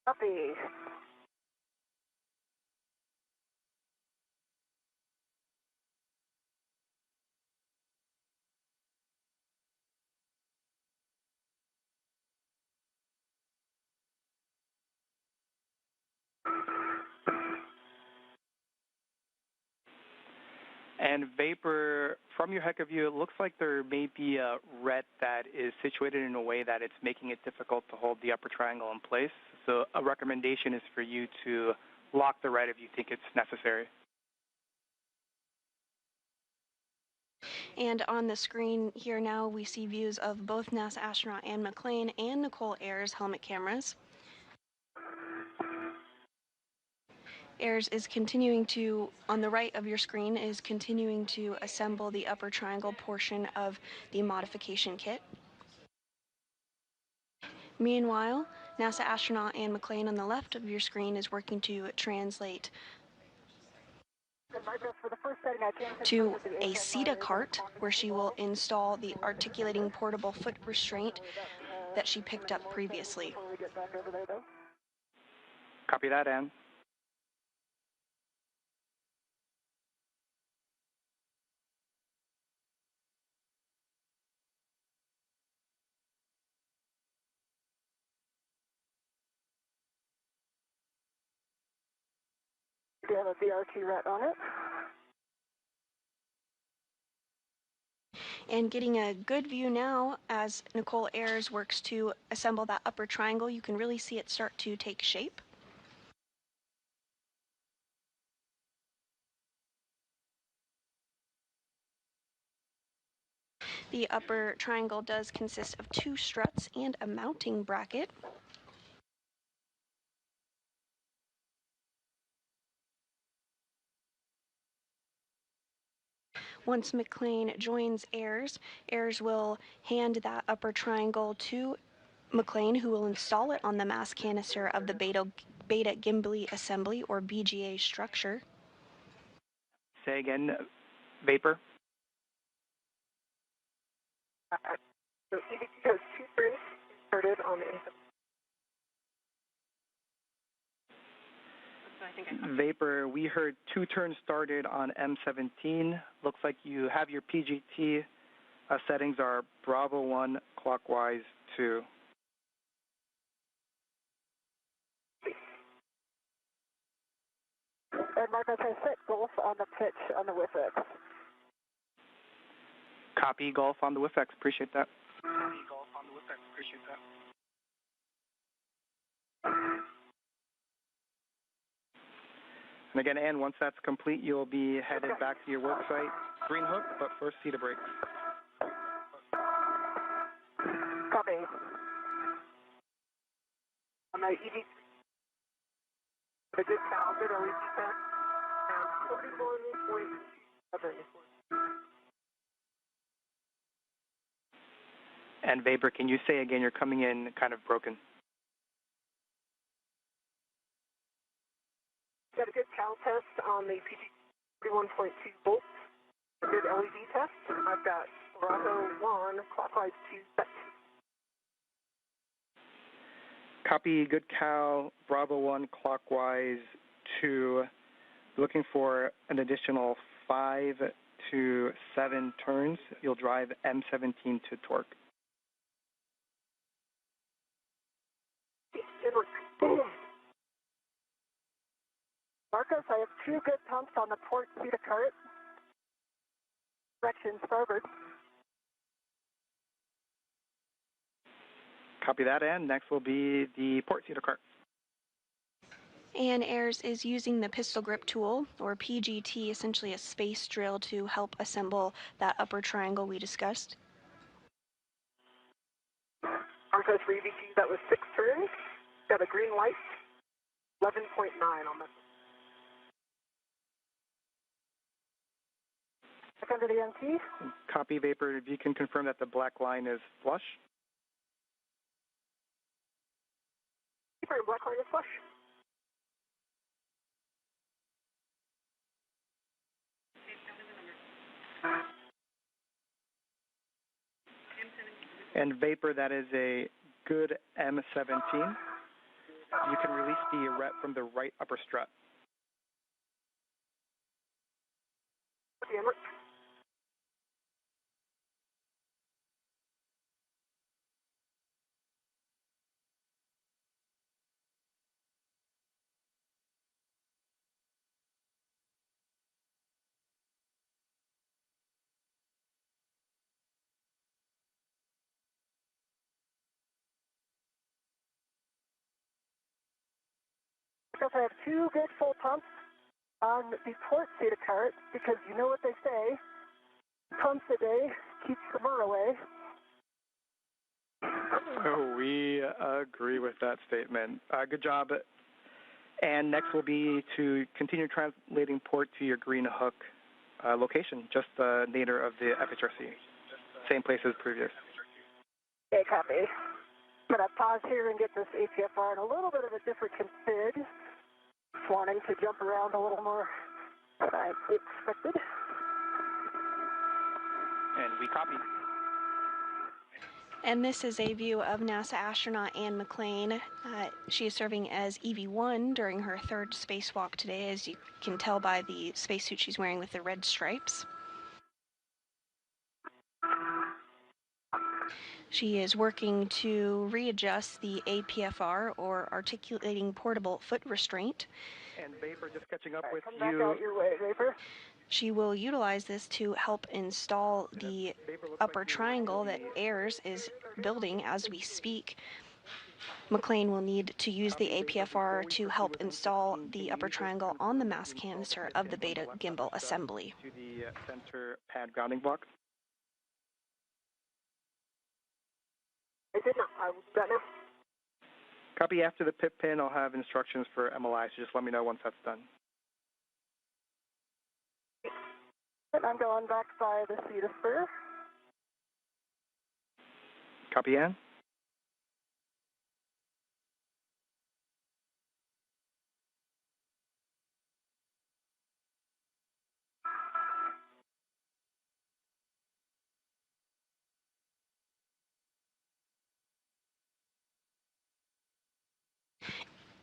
Copy. And Vapor, from your HECA view, it looks like there may be a ret that is situated in a way that it's making it difficult to hold the upper triangle in place. So a recommendation is for you to lock the ret if you think it's necessary. And on the screen here now, we see views of both NASA astronaut Anne McClain and Nichole Ayers' helmet cameras. Ayers is continuing to, on the right of your screen, is continuing to assemble the upper triangle portion of the modification kit. Meanwhile, NASA astronaut Anne McClain on the left of your screen is working to translate to a SETA cart where she will install the articulating portable foot restraint that she picked up previously. Copy that, Ann. We have a VRT ret on it. And getting a good view now as Nichole Ayers works to assemble that upper triangle, you can really see it start to take shape. The upper triangle does consist of 2 struts and a mounting bracket. Once McClain joins Ayers, Ayers will hand that upper triangle to McClain, who will install it on the mass canister of the beta gimbly assembly, or BGA structure. Say again, vapor. So EVT has 2 turns started on the Vapor, we heard 2 turns started on M17. Looks like you have your PGT settings are Bravo 1 clockwise 2. And Mark, as I set Golf on the pitch on the WIFX. Copy Golf on the WIFX. Appreciate that. Copy Golf on the WIFX. Appreciate that. And again, Ann, once that's complete, you'll be headed back to your work site. Green hook, but first SETA brakes. Copy. On the EV, the good count, good LED test, and 41.7. And Vapor, can you say again, you're coming in kind of broken? Got a good cal test on the PG 41.2 volts. A good LED test. I've got Bravo 1 clockwise 2 set. Copy good cal, Bravo 1 clockwise 2. Looking for an additional 5 to 7 turns. You'll drive M17 to torque. Marcos, I have 2 good pumps on the port SETA cart. Direction starboard. Copy that, and next will be the port SETA cart. And Ayers is using the pistol grip tool, or PGT, essentially a space drill, to help assemble that upper triangle we discussed. Marcos for EVT, that was 6 turns. Got a green light. 11.9 on the. Back under the MT. Copy Vapor, if you can confirm that the black line is flush. Keeper, black line is flush. And Vapor, that is a good M17. You can release the ret from the right upper strut. Because I have 2 good full pumps on the port SETA cart, because you know what they say, pumps a day keeps the murder away. Oh, we agree with that statement. Good job And next will be to continue translating port to your green hook location, just the nadir of the FHRC. Same place as previous. Okay, copy. I'm going to pause here and get this APFR in a little bit of a different config. Just wanting to jump around a little more than I expected. And we copy. And this is a view of NASA astronaut Anne McClain. She is serving as EV1 during her third spacewalk today, as you can tell by the spacesuit she's wearing with the red stripes. She is working to readjust the APFR, or articulating portable foot restraint. And Vapor, just catching up with come you. Back out your way, Vapor. She will utilize this to help install the upper triangle that Ayers is building as we speak. McClain will need to use the APFR to help install the upper triangle on the mass canister of the Beta gimbal assembly. To the center pad grounding block. I did not. I got it. Copy. After the pip pin, I'll have instructions for MLI, so just let me know once that's done. And I'm going back by the seat of spur. Copy, Ann.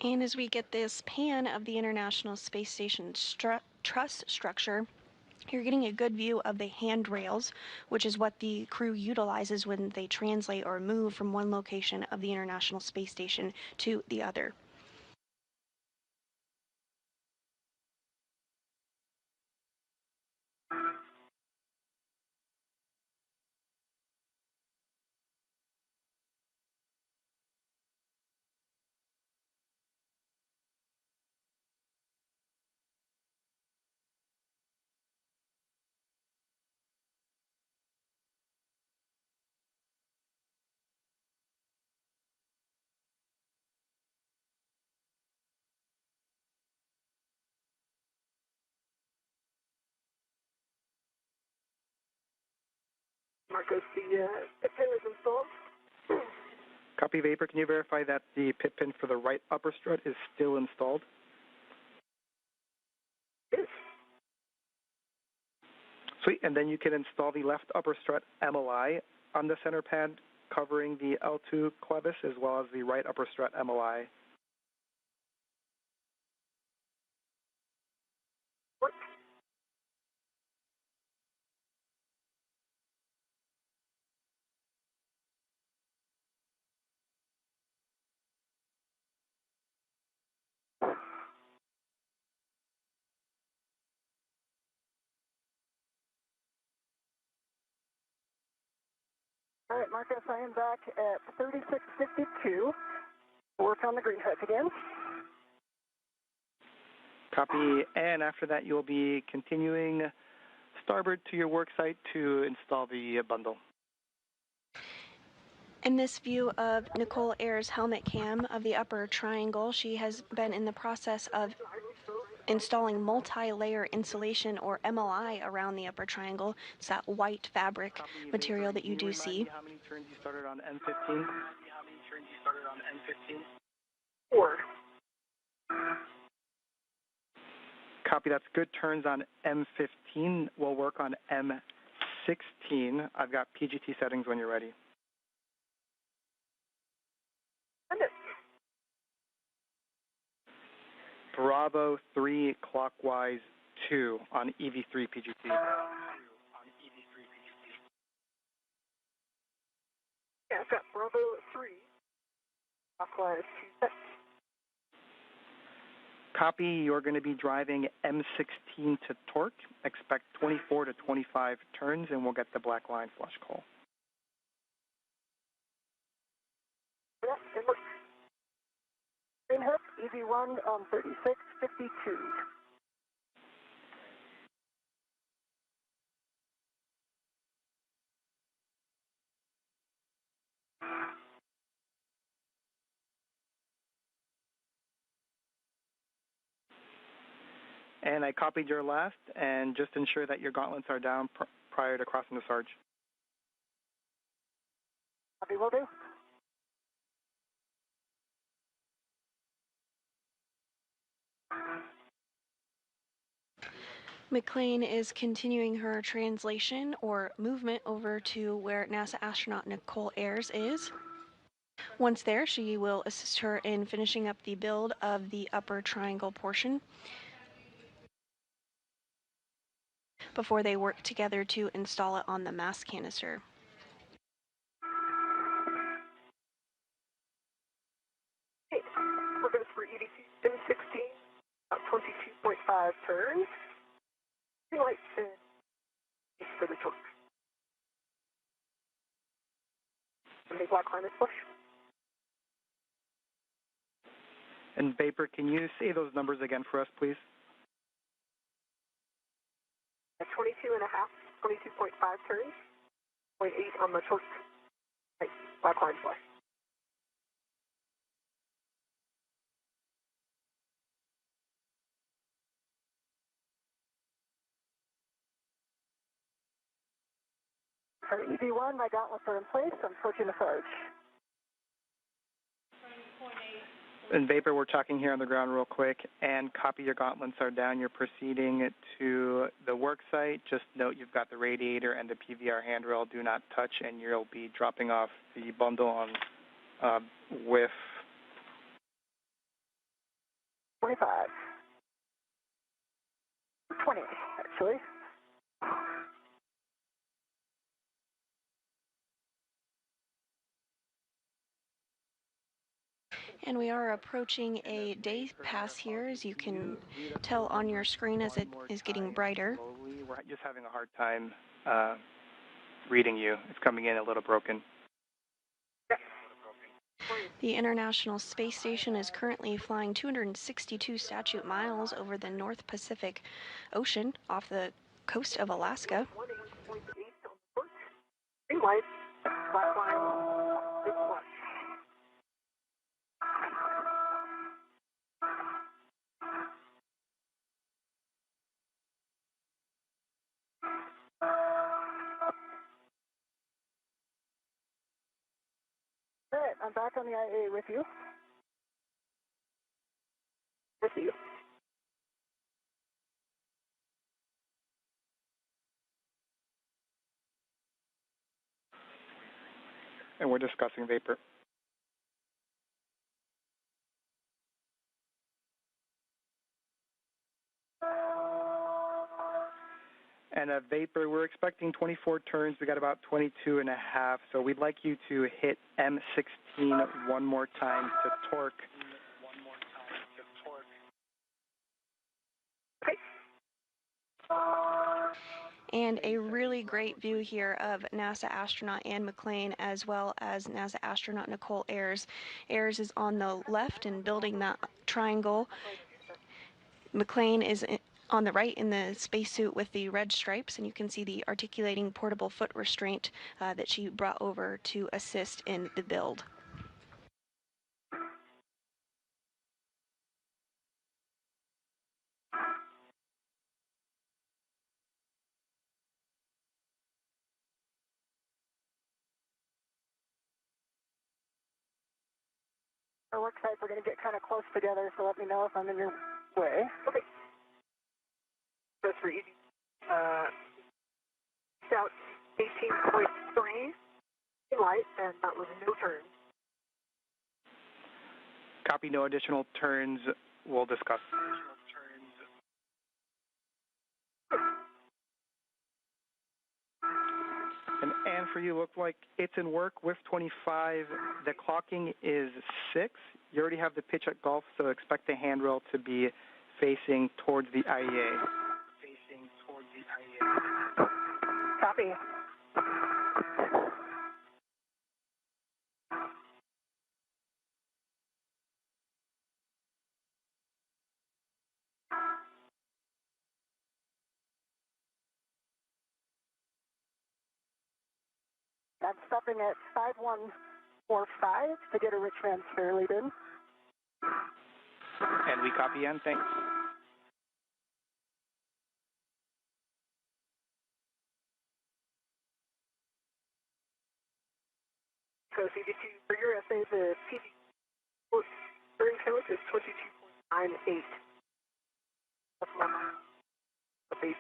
And as we get this pan of the International Space Station truss structure, you're getting a good view of the handrails, which is what the crew utilizes when they translate or move from one location of the International Space Station to the other. Marcos, the pin is installed. Copy, Vapor. Can you verify that the pip pin for the right upper strut is still installed? Yes. Sweet. And then you can install the left upper strut MLI on the center pad, covering the L2 clevis, as well as the right upper strut MLI. What? All right, Marcus, I am back at 3652. Work on the green hook again. Copy. And after that, you'll be continuing starboard to your work site to install the bundle. In this view of Nichole Ayers' helmet cam of the upper triangle, she has been in the process of installing multi-layer insulation, or MLI, around the upper triangle. It's that white fabric material that you do see. How many turns you started on M15? 4. Copy. That's good turns on M15. We'll work on M16. I've got PGT settings when you're ready. Bravo 3 clockwise 2 on EV3 PGT. Yeah, I've got Bravo 3. Clockwise 2. Copy. You're going to be driving M16 to torque. Expect 24 to 25 turns, and we'll get the black line flush call. Yeah, it looks. Green hook, EV1 on 3652. And I copied your last, and just ensure that your gauntlets are down prior to crossing the Sarge. Copy, will do. McClain is continuing her translation or movement over to where NASA astronaut Nichole Ayers is. Once there, she will assist her in finishing up the build of the upper triangle portion before they work together to install it on the mass canister. Okay, we're good for EDC M16, about 22.5 turns. Green light for the torque. And the black line is push. And Vapor, can you say those numbers again for us, please? At 22.5, 22.5 turns, 0.8 on the torque. Right, black line flush. For EV1, my gauntlets are in place. I'm approaching the Sarge. And Vapor, we're talking here on the ground real quick, and copy your gauntlets are down. You're proceeding to the work site. Just note you've got the radiator and the PVR handrail. Do not touch, and you'll be dropping off the bundle on with 25. 20, actually. And we are approaching a day pass here, as you can tell on your screen as it is getting brighter. Slowly. We're just having a hard time reading you. It's coming in a little broken. The International Space Station is currently flying 262 statute miles over the North Pacific Ocean off the coast of Alaska. Green light, black line, big flush. All right, I'm back on the IA with you. With you. And we're discussing Vapor. And a Vapor, we're expecting 24 turns. We got about 22 and a half. So we'd like you to hit M16 one more time to torque. Okay. And a really great view here of NASA astronaut Ann McClain as well as NASA astronaut Nichole Ayers. Ayers is on the left and building that triangle. McClain is on the right in the spacesuit with the red stripes, and you can see the articulating portable foot restraint that she brought over to assist in the build. Our work sites are going to get kind of close together, so let me know if I'm in your way. Okay. That's for easy. Out 18.3 light, and that was no turn. Copy, no additional turns. We'll discuss. And for you, look like it's in work with 25. The clocking is 6. You already have the pitch at golf, so expect the handrail to be facing towards the IEA. Copy. I'm stopping at 5145 to get a rich man's fairly in. And we copy in. Thanks. Coast EV2, for your SA, the PV during count is 22.98. That's my base.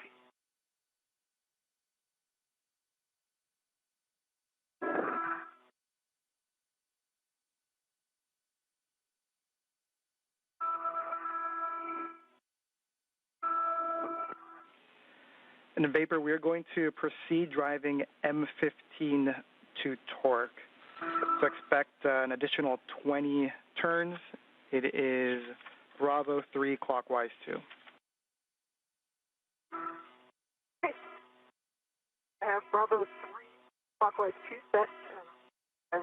And in Vapor, we're going to proceed driving M15 to torque. So expect an additional 20 turns. It is Bravo 3 clockwise 2. Okay. I have Bravo 3 clockwise 2 set and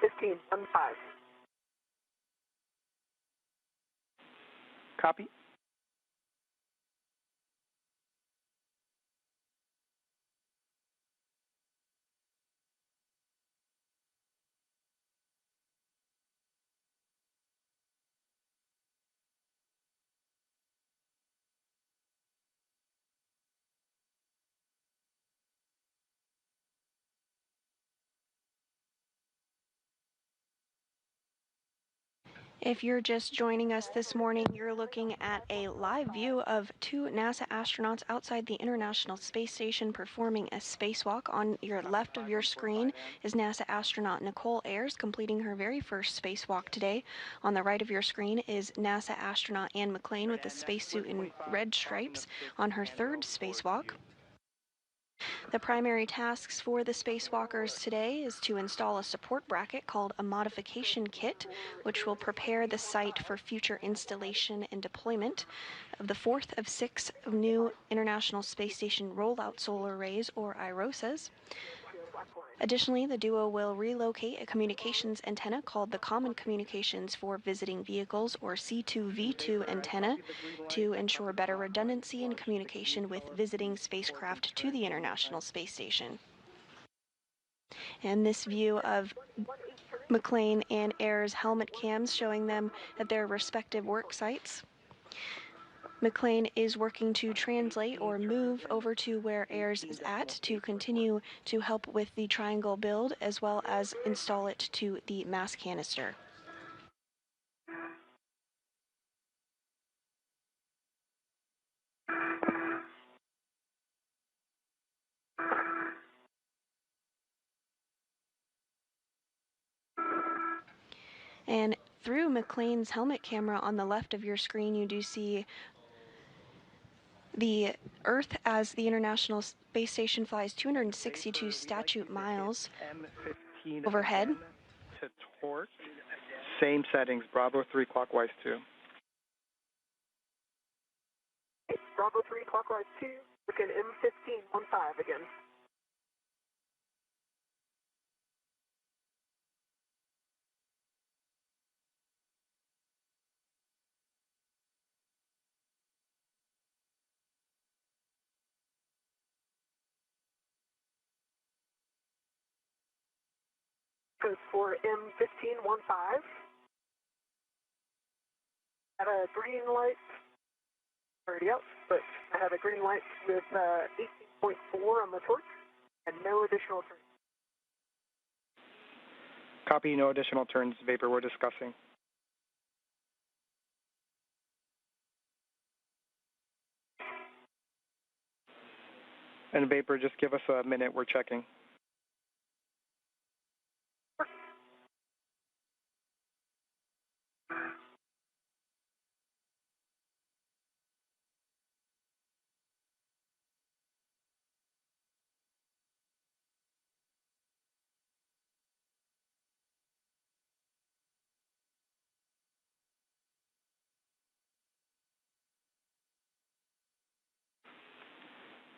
15 on 5. Copy. If you're just joining us this morning, you're looking at a live view of two NASA astronauts outside the International Space Station performing a spacewalk. On your left of your screen is NASA astronaut Nichole Ayers completing her very first spacewalk today. On the right of your screen is NASA astronaut McClain with a spacesuit in red stripes on her third spacewalk. The primary tasks for the spacewalkers today is to install a support bracket called a modification kit, which will prepare the site for future installation and deployment of the fourth of 6 new International Space Station rollout solar arrays, or IROSAs. Additionally, the duo will relocate a communications antenna called the Common Communications for Visiting Vehicles, or C2V2 antenna, to ensure better redundancy in communication with visiting spacecraft to the International Space Station. And this view of McClain and Ayers helmet cams showing them at their respective work sites. McClain is working to translate or move over to where Ayers is at to continue to help with the triangle build as well as install it to the mass canister. And through McClain's helmet camera on the left of your screen, you do see the Earth as the International Space Station flies 262 statute miles overhead. To torque. Same settings, Bravo 3 clockwise 2. Bravo 3 clockwise 2, looking M15 on 5 again. Goes for M15 15. Had a green light already up, but I had a green light with 18.4 on the torque and no additional turns. Copy, no additional turns, Vapor, we're discussing. And Vapor, just give us a minute, we're checking.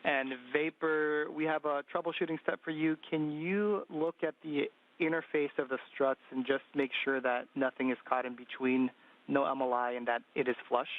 And Vapor, we have a troubleshooting step for you. Can you look at the interface of the struts and just make sure that nothing is caught in between, no MLI, and that it is flush?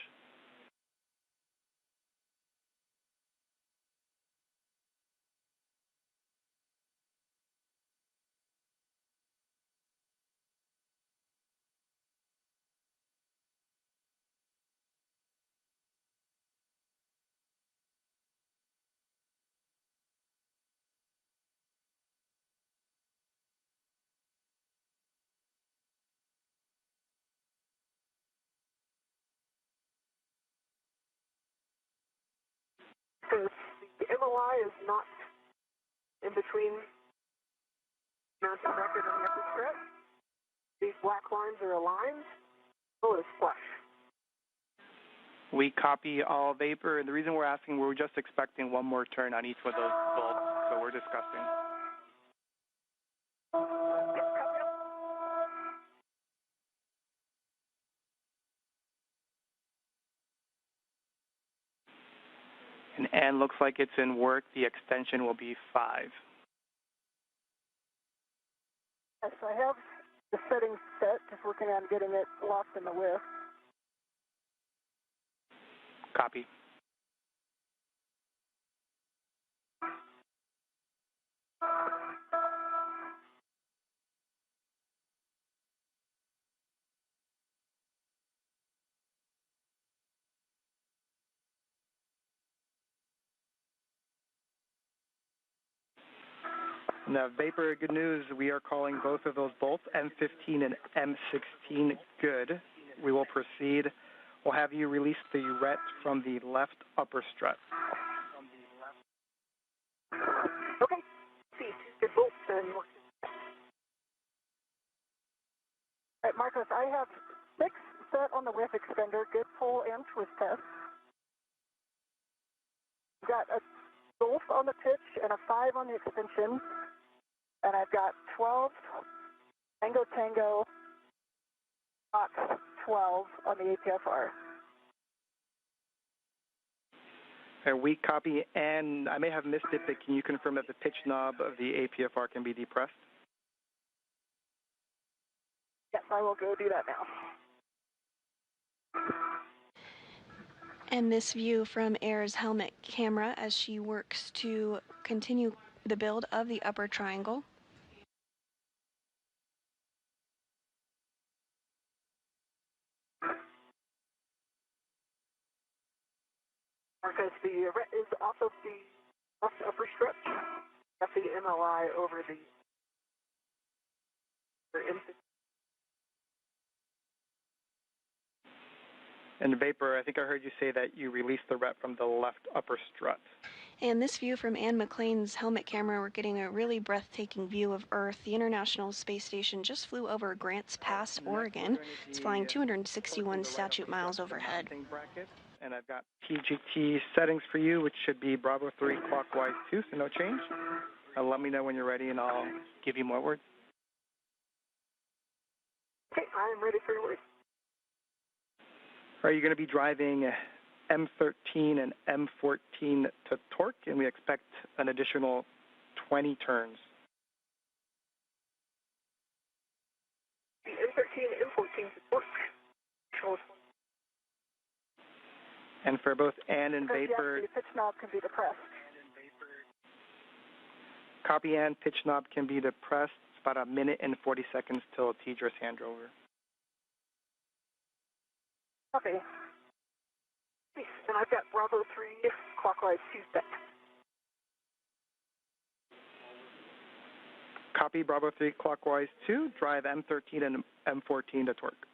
Because the MOI is not in between mountain bracket and the upper strut. These black lines are aligned. Oh, it's flush. We copy all vapor, and the reason we're asking, we're just expecting one more turn on each of those bolts, so we're discussing. And looks like it's in work. The extension will be 5. Yes, I have the settings set, just working on getting it locked in the whiff. Copy. Now, vapor, good news. We are calling both of those bolts, M15 and M16, good. We will proceed. We'll have you release the ret from the left upper strut. Okay. See, good bolts and work. All right, Marcos, I have 6 set on the whiff extender, good pull and twist test. Got a golf on the pitch and a 5 on the extension. And I've got 12 Tango Tango Fox 12 on the APFR. We copy, and I may have missed it, but can you confirm that the pitch knob of the APFR can be depressed? Yes, I will go do that now. And this view from Ayers' helmet camera as she works to continue the build of the upper triangle. Marcos, the ret is off of the left upper strut. Got the MLI over the And vapor, I think I heard you say that you released the ret from the left upper strut. And this view from McClain's helmet camera, we're getting a really breathtaking view of Earth. The International Space Station just flew over Grants Pass, Oregon. It's flying 261 statute miles overhead. And I've got TGT settings for you, which should be Bravo 3 clockwise 2, so no change. Let me know when you're ready, and I'll give you more words. Okay, I'm ready for your words. Are you going to be driving M13 and M14 to torque, and we expect an additional 20 turns. The M13 and M14 to torque. And for both Ann and vapor, yes, the pitch knob can be depressed. Copy Ann, pitch knob can be depressed. It's about 1 minute and 40 seconds till Tidra's handover. Copy. And I've got Bravo 3 clockwise 2 set. Copy Bravo 3 clockwise 2, drive M13 and M14 to torque.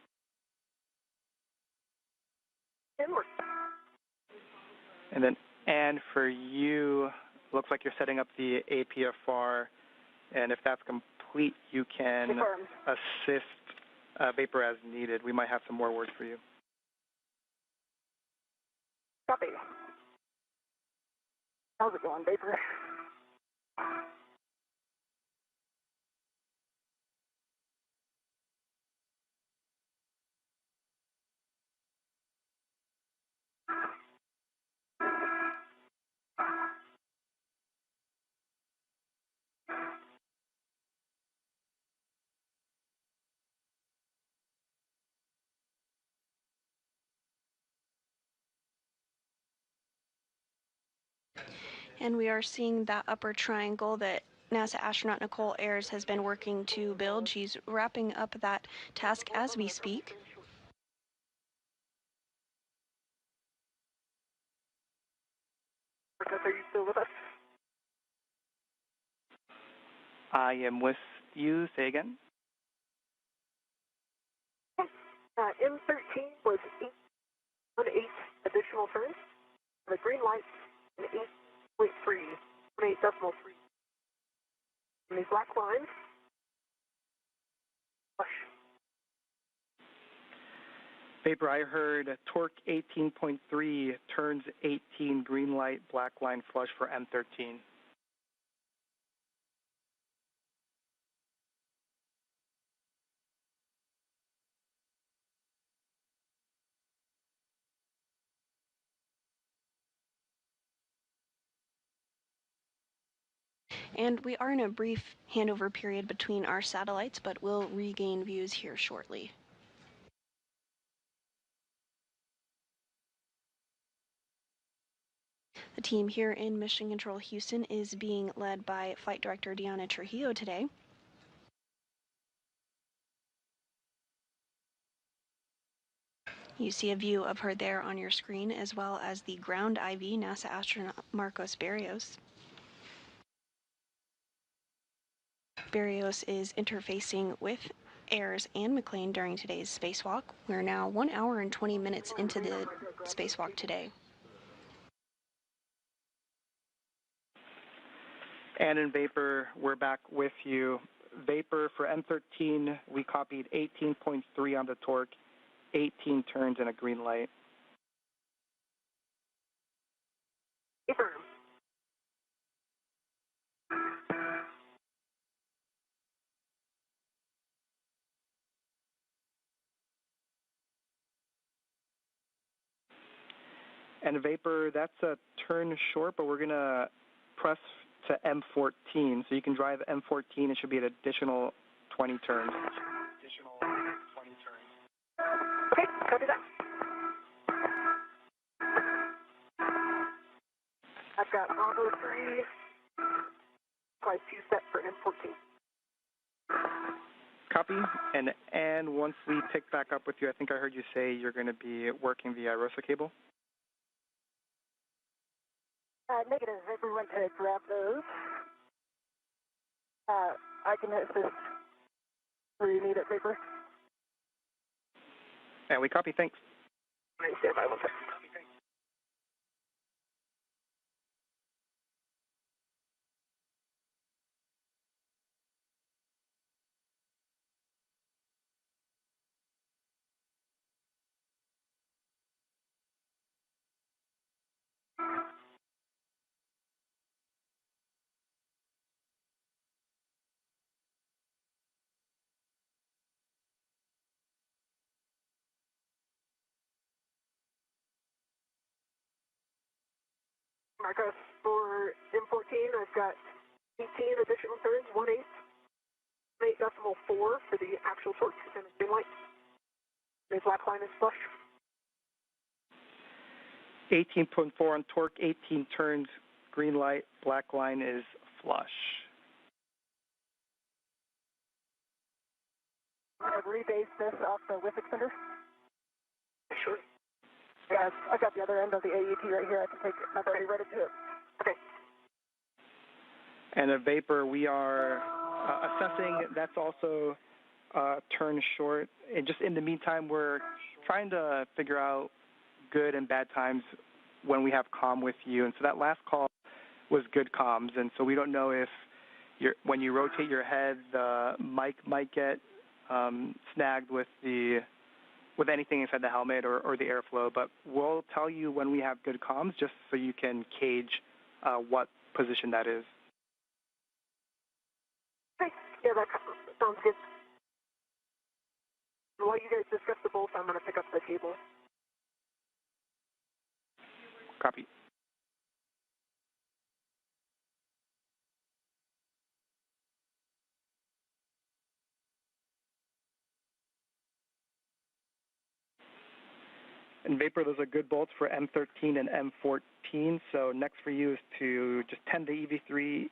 And work. And then, Ann, for you, looks like you're setting up the APFR, and if that's complete, you can assist vapor as needed. We might have some more words for you. Copy. How's it going, vapor? And we are seeing that upper triangle that NASA astronaut Nichole Ayers has been working to build. She's wrapping up that task as we speak. Are you still with us? I am with you. Say again. M13 was 8 additional turns. The green light, an 8 decimal 3. And these black lines, flush. Vapor, I heard torque 18.3, turns 18, green light, black line flush for M13. And we are in a brief handover period between our satellites, but we'll regain views here shortly. The team here in Mission Control Houston is being led by Flight Director Diana Trujillo today. You see a view of her there on your screen, as well as the ground IV, NASA astronaut Marcos Barrios. Barrios is interfacing with Ayers and McClain during today's spacewalk. We're now 1 hour and 20 minutes into the spacewalk today. And in Vapor, we're back with you. Vapor for M13, we copied 18.3 on the torque, 18 turns and a green light. Vapor. And Vapor, that's a turn short, but we're going to press to M14. So you can drive M14. It should be an additional 20 turns. Okay, copy that. I've got Bravo 3, twice 2 set for M14. Copy. And once we pick back up with you, I think I heard you say you're going to be working the IROSA cable? Negative. Vapor went to grab those. I can assist where you need it, Vapor. And we copy. Thanks. All right, stand by 1 second. Marcos, for M14, I've got 18 additional turns, 1/8, 8.4 for the actual torque and the green light. The black line is flush. 18.4 on torque, 18 turns, green light, black line is flush. I've rebased this off the whiff extender. Sure. Yeah, I got the other end of the AET right here. I can take it. I've already read it to it. Okay. And a Vapor, we are assessing. That's also turn short. And just in the meantime, we're trying to figure out good and bad times when we have comm with you. And so that last call was good comms. And so we don't know if when you rotate your head, the mic might get snagged with anything inside the helmet or the airflow. But we'll tell you when we have good comms, just so you can gauge what position that is. Okay. Yeah, that sounds good. While you guys discuss the bolts, I'm going to pick up the cable. Copy. And Vapor, those are good bolts for M13 and M14. So next for you is to just tend the EV3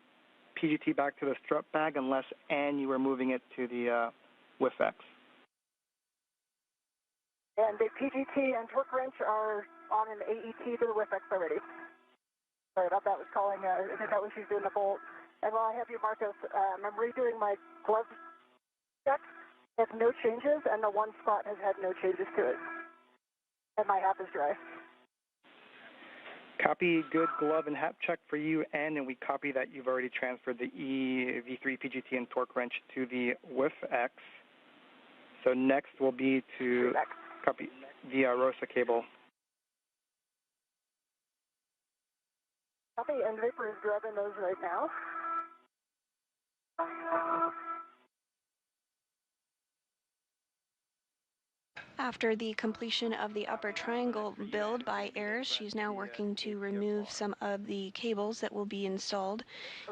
PGT back to the strut bag unless you are moving it to the WIFX. And the PGT and torque wrench are on an AET to the WIFX already. Sorry about that. Was calling. I think that was you doing the bolt. And while I have you, Marcos, I'm redoing my glove check. It has no changes, and the one spot has had no changes to it. And my half is dry. Copy, good glove and hat check for you, and we copy that you've already transferred the EV3 PGT and torque wrench to the WIF-X. So next will be to copy the ROSA cable. Copy, and Vapor is grabbing those right now. After the completion of the upper triangle build by Ayers, she's now working to remove some of the cables that will be installed.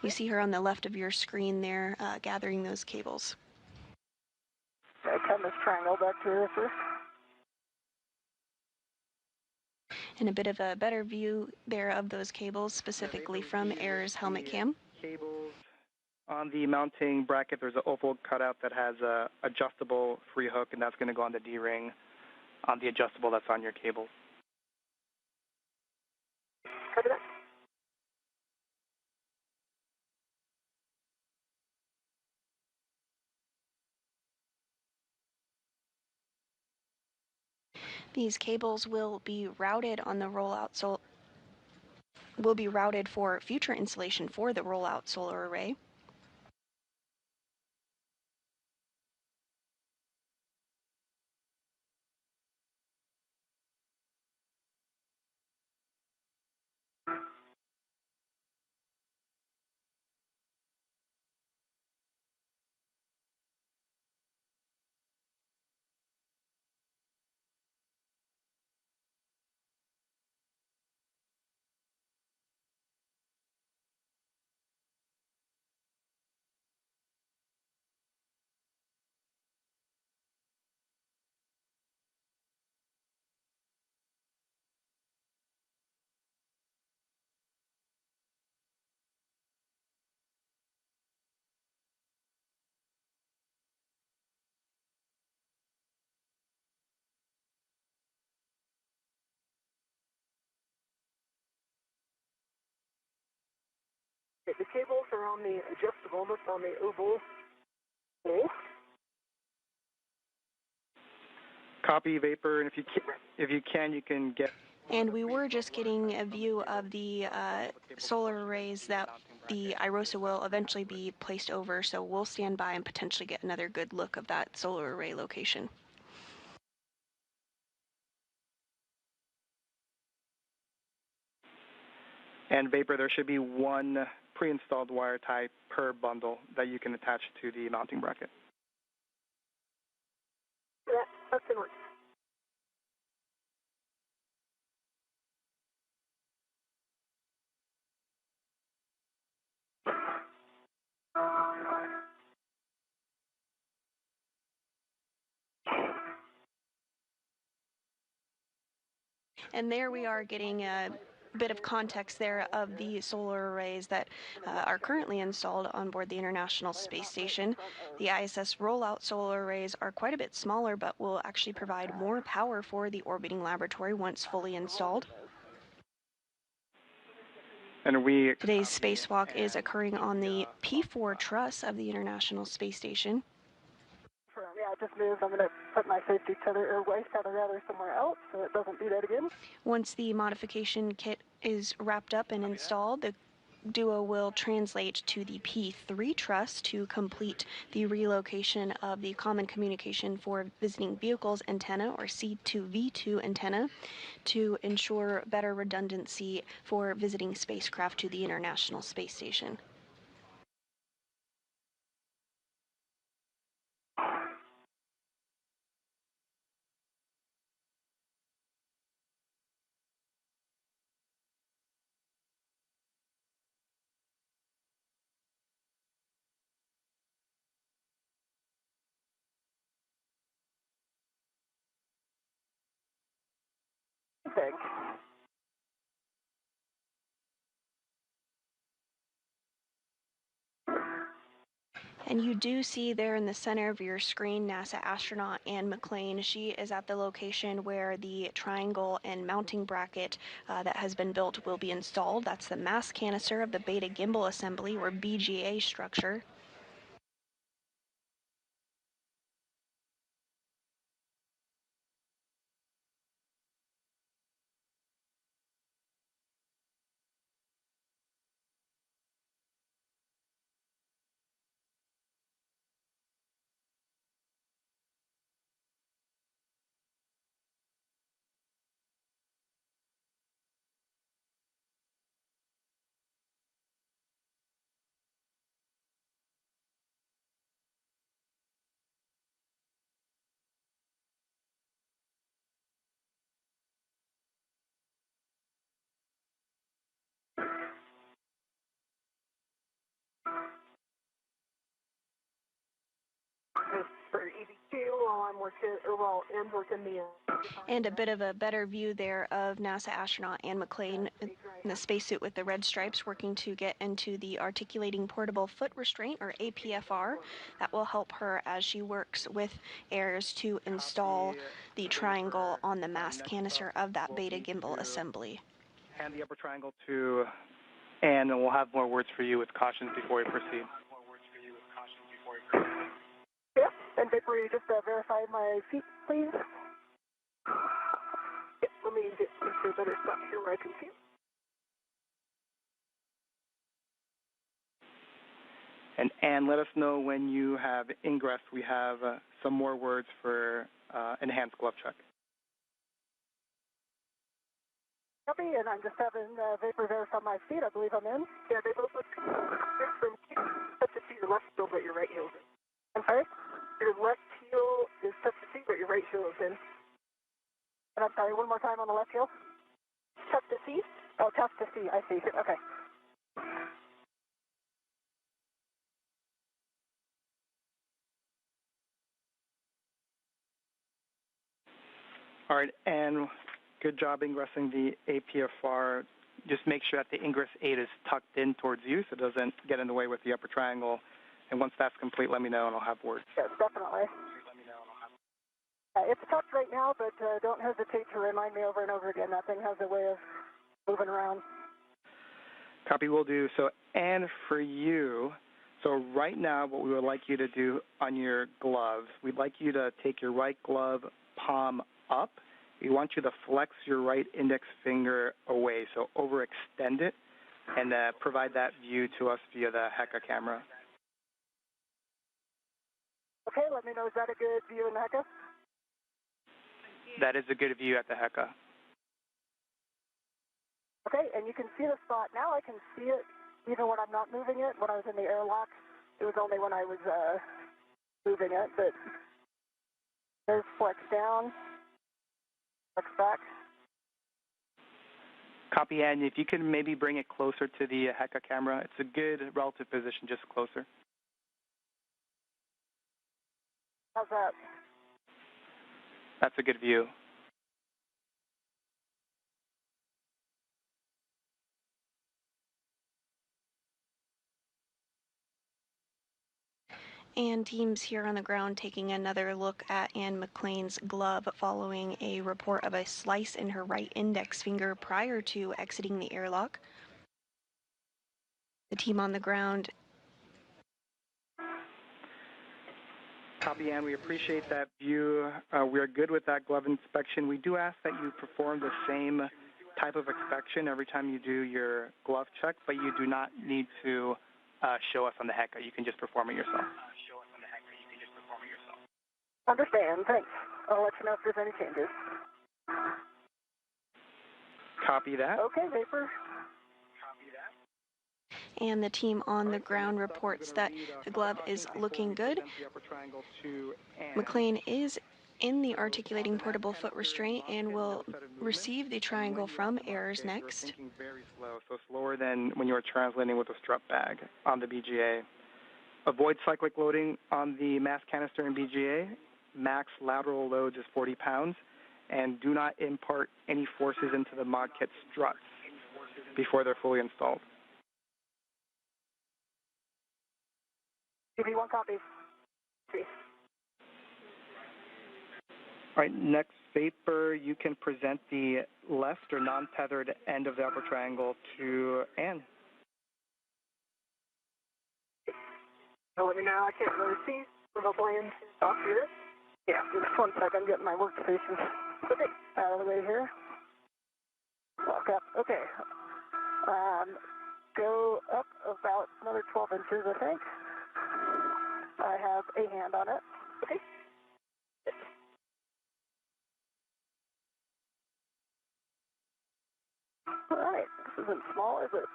You see her on the left of your screen there, gathering those cables. Okay, come this triangle back to this first. And a bit of a better view there of those cables, specifically from Ayers' helmet cam. Cables on the mounting bracket, there's an oval cutout that has a adjustable free hook, and that's going to go on the D-ring on the adjustable that's on your cable. Copy that. These cables will be routed on the rollout, so will be routed for future installation for the rollout solar array. Okay, the cables are on the adjustable, that's on the oval. Okay. Copy, Vapor, and if you can, you can get. And we were just getting a view of the solar arrays that the IROSA will eventually be placed over, so we'll stand by and potentially get another good look of that solar array location. And Vapor, there should be one pre-installed wire tie per bundle that you can attach to the mounting bracket. Yeah, that's in order. And there we are getting a bit of context there of the solar arrays that are currently installed on board the International Space Station. The ISS rollout solar arrays are quite a bit smaller, but will actually provide more power for the orbiting laboratory once fully installed. And Today's spacewalk is occurring on the P4 truss of the International Space Station. Yeah, I just moved. I'm going to put my safety tether, or waist tether rather, somewhere else so it doesn't do that again. Once the modification kit is wrapped up and installed, the Duo will translate to the P3 truss to complete the relocation of the Common Communication for Visiting Vehicles antenna, or C2V2 antenna, to ensure better redundancy for visiting spacecraft to the International Space Station. Big. And you do see there in the center of your screen NASA astronaut Anne McClain. She is at the location where the triangle and mounting bracket that has been built will be installed. That's the mass canister of the Beta Gimbal Assembly, or BGA structure. while I'm working, or while Anne's working the. And a bit of a better view there of NASA astronaut Anne McClain in the spacesuit with the red stripes working to get into the articulating portable foot restraint, or APFR. That will help her as she works with Ayers to install the triangle on the mast canister of that beta gimbal assembly. Hand the upper triangle to Anne, and we'll have more words for you with cautions before we proceed. Yeah, and before you just verify my feet, please. Yeah, let me get into a better spot here where I can see you. And Anne, let us know when you have ingress. We have some more words for enhanced glove check. Copy, and I'm just having vapor verify my feet. I believe I'm in. Yeah, they both look good from here. Touch to see your left heel, but your right heel is in. I'm sorry? Your left heel is touch to see, but your right heel is in. And I'm sorry, one more time on the left heel. Tough to see? Oh, tough to see. I see. Okay. All right, and good job ingressing the APFR. Just make sure that the ingress aid is tucked in towards you so it doesn't get in the way with the upper triangle. And once that's complete, let me know and I'll have words. Yes, definitely. It's tucked right now, but don't hesitate to remind me over and over again. That thing has a way of moving around. Copy, will do. So, Anne, for you, so right now what we would like you to do on your gloves, we'd like you to take your right glove palm up. We want you to flex your right index finger away, so overextend it, and provide that view to us via the HECA camera. Okay, let me know. Is that a good view in the HECA? That is a good view at the HECA. Okay, and you can see the spot. Now I can see it even when I'm not moving it. When I was in the airlock, it was only when I was moving it, but there's flex down. Flex back. Copy, Anne. If you can maybe bring it closer to the HECA camera. It's a good relative position, just closer. How's that? That's a good view. And teams here on the ground taking another look at Anne McClain's glove following a report of a slice in her right index finger prior to exiting the airlock. The team on the ground. Copy, Anne. We appreciate that view. We are good with that glove inspection. We do ask that you perform the same type of inspection every time you do your glove check, but you do not need to show us on the HECA. You can just perform it yourself. Understand. Thanks. I'll let you know if there's any changes. Copy that. Okay, vapor. And the team on the ground reports that the glove is looking good. McClain is in the articulating portable foot restraint and will receive the triangle from Ayers next. Thinking very slow, so slower than when you were translating with a strap bag on the BGA. Avoid cyclic loading on the mass canister in BGA. Max lateral loads is 40 pounds. And do not impart any forces into the mod kit struts before they're fully installed. Give me one copy. See. All right, next vapor, you can present the left or non-tethered end of the upper triangle to Anne. So let me know. I can't really see. We're going to land off here. Yeah, just 1 second. I'm getting my workstation. Okay, out of the way here. Walk up. Okay. Go up about another 12 inches, I think. I have a hand on it. Okay. All right. This isn't small, is it?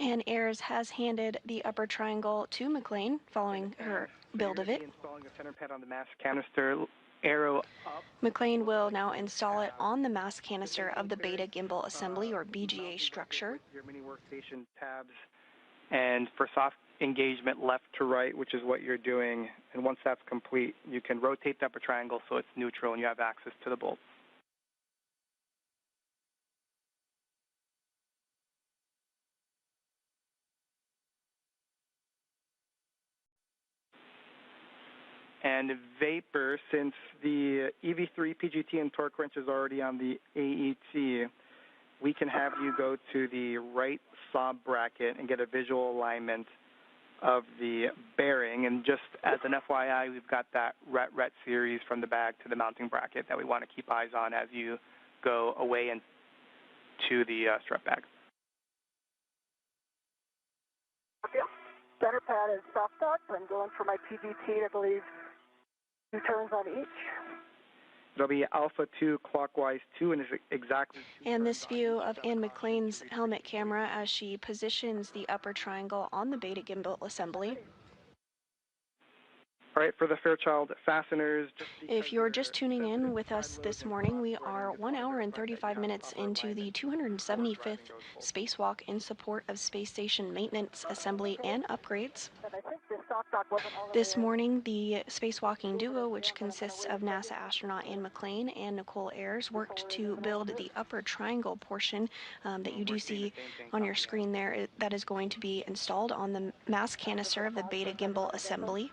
And Ayers has handed the upper triangle to McClain following her build of it. Installing the center pad on the mass canister, arrow up. McClain will now install it on the mass canister of the beta gimbal assembly, or BGA structure. Your mini workstation tabs And for soft engagement left to right, which is what you're doing, and once that's complete, you can rotate the upper triangle so it's neutral and you have access to the bolts. And vapor, since the EV3 PGT and torque wrench is already on the AET, we can have you go to the right saw bracket and get a visual alignment of the bearing. And just as an FYI, we've got that RET series from the bag to the mounting bracket that we want to keep eyes on as you go away and to the strut bag. Yep. Center pad is soft dock. I'm going for my PGT, I believe 2 turns on each. It'll be alpha 2 clockwise 2 and is exactly 2 And turns this view of Anne McClain's helmet camera as she positions the upper triangle on the beta gimbal assembly. All right, for the Fairchild fasteners. If you're just tuning in with us this morning, we are 1 hour and 35 minutes into the 275th Spacewalk in support of space station maintenance, assembly, and upgrades. This morning, the spacewalking duo, which consists of NASA astronaut Anne McClain and Nichole Ayers, worked to build the upper triangle portion that you do see on your screen there. That is going to be installed on the mass canister of the beta gimbal assembly.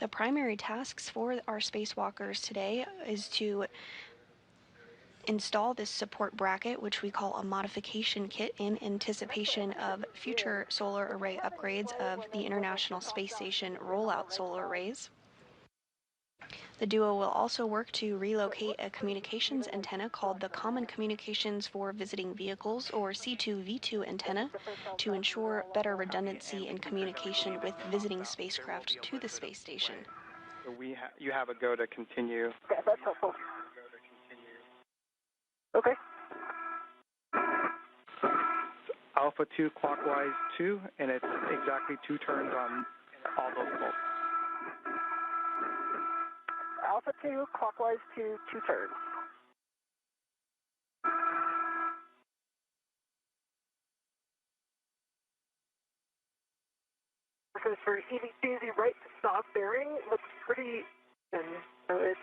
The primary tasks for our spacewalkers today is to install this support bracket, which we call a modification kit, in anticipation of future solar array upgrades of the International Space Station rollout solar arrays. The duo will also work to relocate a communications antenna called the Common Communications for Visiting Vehicles, or C2V2 antenna, to ensure better redundancy in communication with visiting spacecraft to the space station. So you have a go to continue. Okay, that's helpful. Okay. Alpha 2 clockwise 2, and it's exactly 2 turns on all those bolts. Alpha 2 clockwise 2, 2 turns. Because for EV2, the right stop bearing looks pretty thin. So it's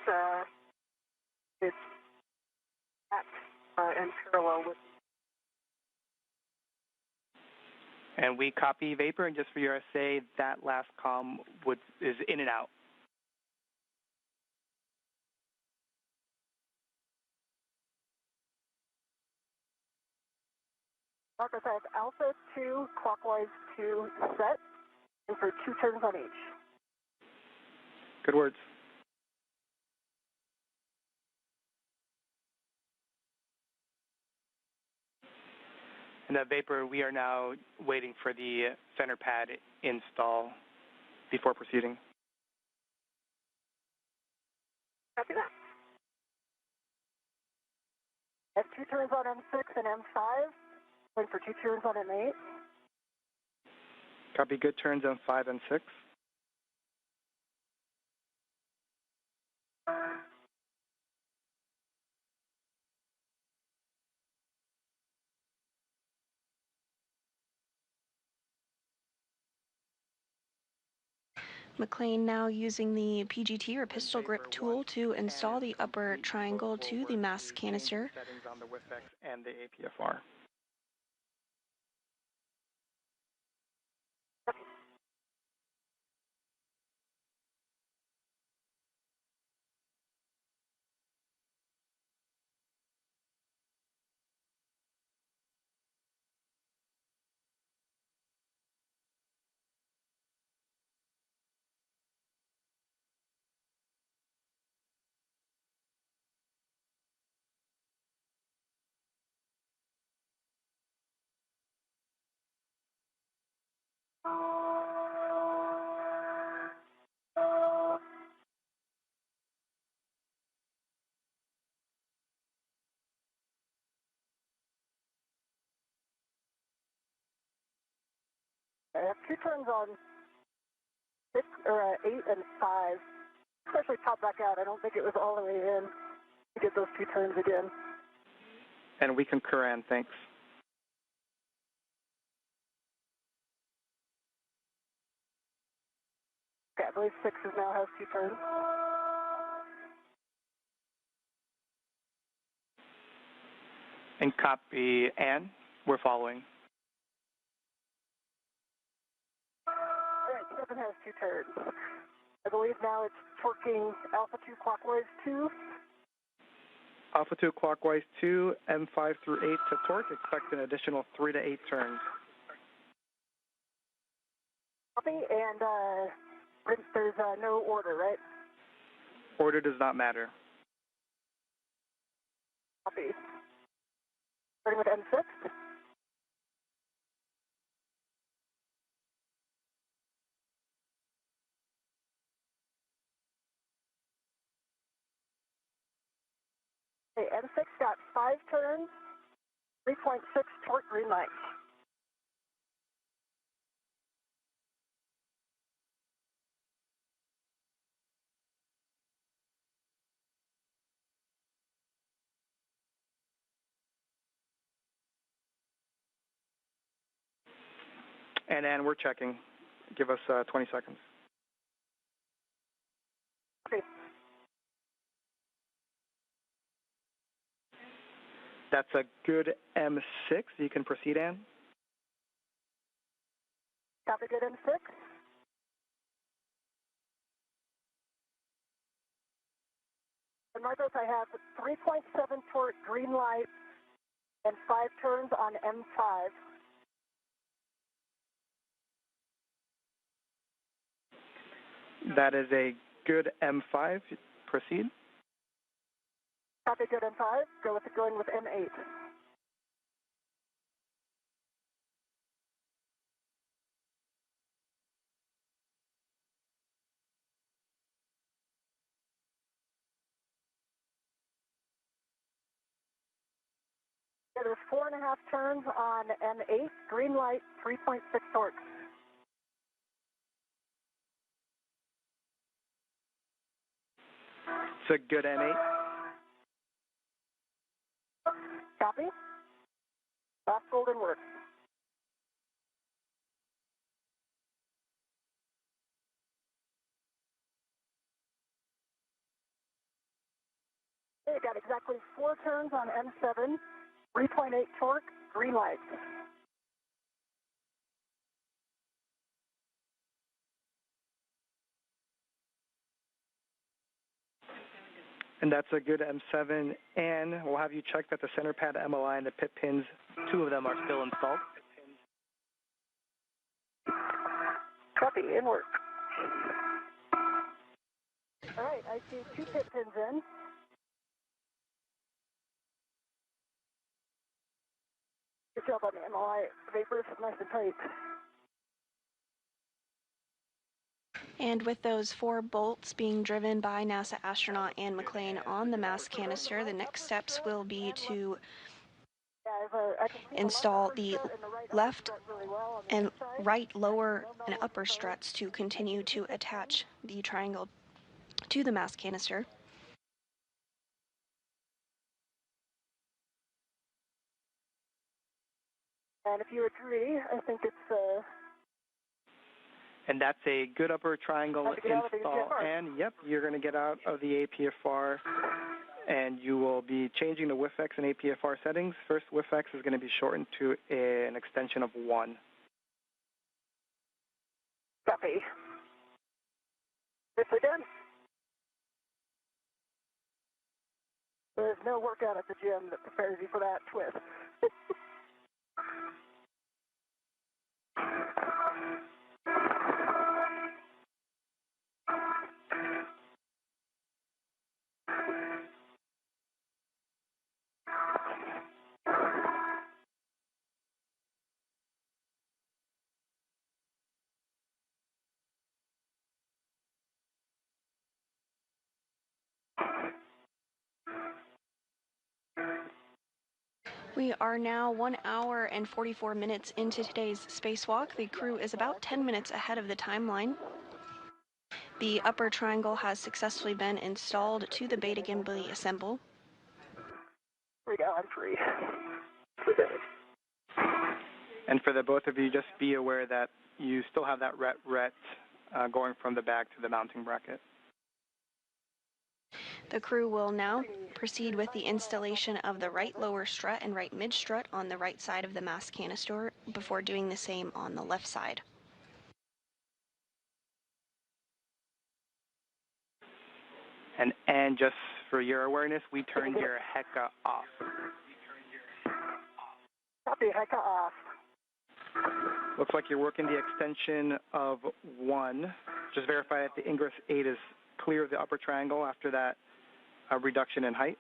at and parallel with. And we copy vapor, and just for your SA, that last comm is in and out. Marcus, I have Alpha 2 clockwise 2 set, and for 2 turns on each. Good words. And that vapor, we are now waiting for the center pad install before proceeding. Copy that. I have 2 turns on M6 and M5, and for 2 turns on M8. Copy, good turns on 5 and 6. McClain now using the PGT or pistol grip tool to install the upper triangle to the mass canister. Settings on the WIFX and the APFR. I have 2 turns on 8 and 5, especially top back out. I don't think it was all the way in to get those 2 turns again. And we concur, Ann. Thanks. Okay, I believe 6 now has 2 turns. And copy, Ann. We're following. All right, 7 has 2 turns. I believe now it's torquing alpha 2 clockwise 2. Alpha 2 clockwise 2, M5 through 8 to torque. Expect an additional 3 to 8 turns. Copy, and there's no order, right? Order does not matter. Copy. Starting with M6. Okay, M6 got 5 turns, 3.6 torque, green light. And Ann, we're checking. Give us 20 seconds. Okay. That's a good M6. You can proceed, Ann. Copy, good M6. And Marcos, I have 3.7 torque, green light, and 5 turns on M5. That is a good M5. Proceed. Copy, good M5. Going with M8. There's 4.5 turns on M8, green light, 3.6 torque. It's a good M8. Copy. Last golden work. Okay, got exactly 4 turns on M7, 3.8 torque, green light. And that's a good M7. And we'll have you check that the center pad MOI and the pit pins, 2 of them are still installed. Copy, in work. All right, I see 2 pit pins in. Good job on the MOI. Vapors nice and tight. And with those 4 bolts being driven by NASA astronaut Ann McClain on the mass canister, the next steps will be to install the left and right lower and upper struts to continue to attach the triangle to the mass canister. And if you agree, I think it's And that's a good upper triangle install. And yep, you're going to get out of the APFR, and you will be changing the WIFX and APFR settings. First, WIFX is going to be shortened to an extension of 1. Copy. Safely done. There's no workout at the gym that prepares you for that twist. We are now 1 hour and 44 minutes into today's spacewalk. The crew is about 10 minutes ahead of the timeline. The upper triangle has successfully been installed to the beta gimbal assemble. we go. I'm free. And for the both of you, just be aware that you still have that ret going from the bag to the mounting bracket. The crew will now proceed with the installation of the right lower strut and right mid strut on the right side of the mass canister before doing the same on the left side. And just for your awareness, we turned your HECA off. Copy, HECA off. Looks like you're working the extension of 1. Just verify that the ingress 8 is clear of the upper triangle after that reduction in height.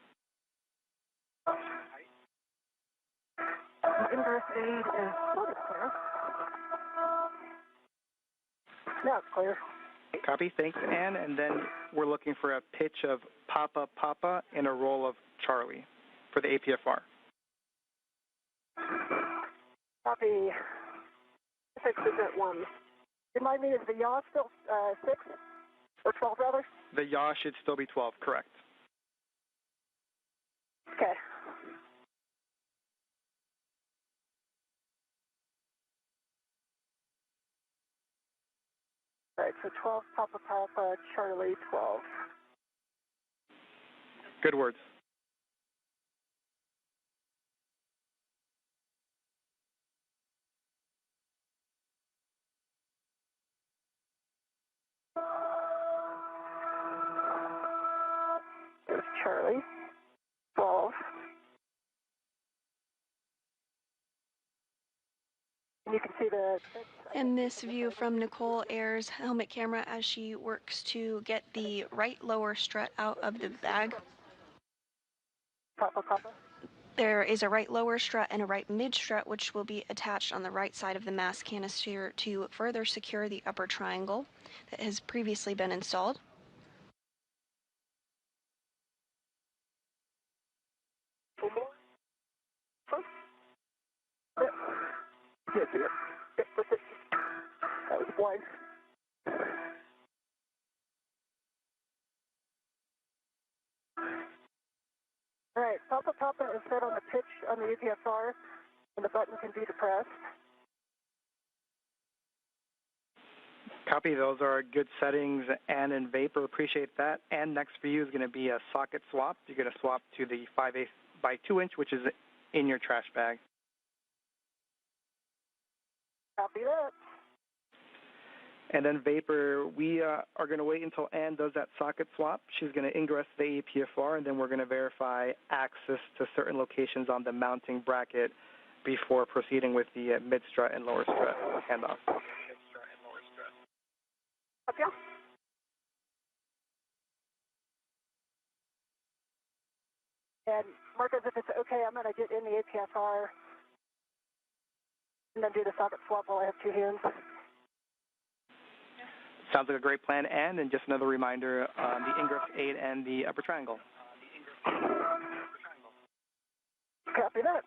Ingress 8 is sort of clear. Now it's clear. Copy, thanks, Ann. And then we're looking for a pitch of Papa Papa and a roll of Charlie for the APFR. Copy. 6 is at 1. Remind me, is the yaw still 6 or 12 rather? The yaw should still be 12, correct. Okay. All right, so 12 Papa Papa, Charlie 12. Good words. There's Charlie 12. And you can see the... And this view from Nichole Ayers' helmet camera as she works to get the right lower strut out of the bag. Papa Papa. There is a right lower strut and a right mid strut which will be attached on the right side of the mass canister to further secure the upper triangle that has previously been installed. That was 1. All right, Papa Papa is set on the pitch on the UPFR, and the button can be depressed. Copy, those are good settings. And in Vapor, appreciate that. And next for you is going to be a socket swap. You're going to swap to the 5/8 by 2 inch, which is in your trash bag. Copy that. And then Vapor, we are going to wait until Ann does that socket swap. She's going to ingress the APFR, and then we're going to verify access to certain locations on the mounting bracket before proceeding with the mid-strut and lower strut handoff. Okay. And Marcos, if it's okay, I'm going to get in the APFR and then do the socket swap while I have 2 hands. Sounds like a great plan, Ann. And just another reminder on the ingress 8 and the upper triangle. Copy that.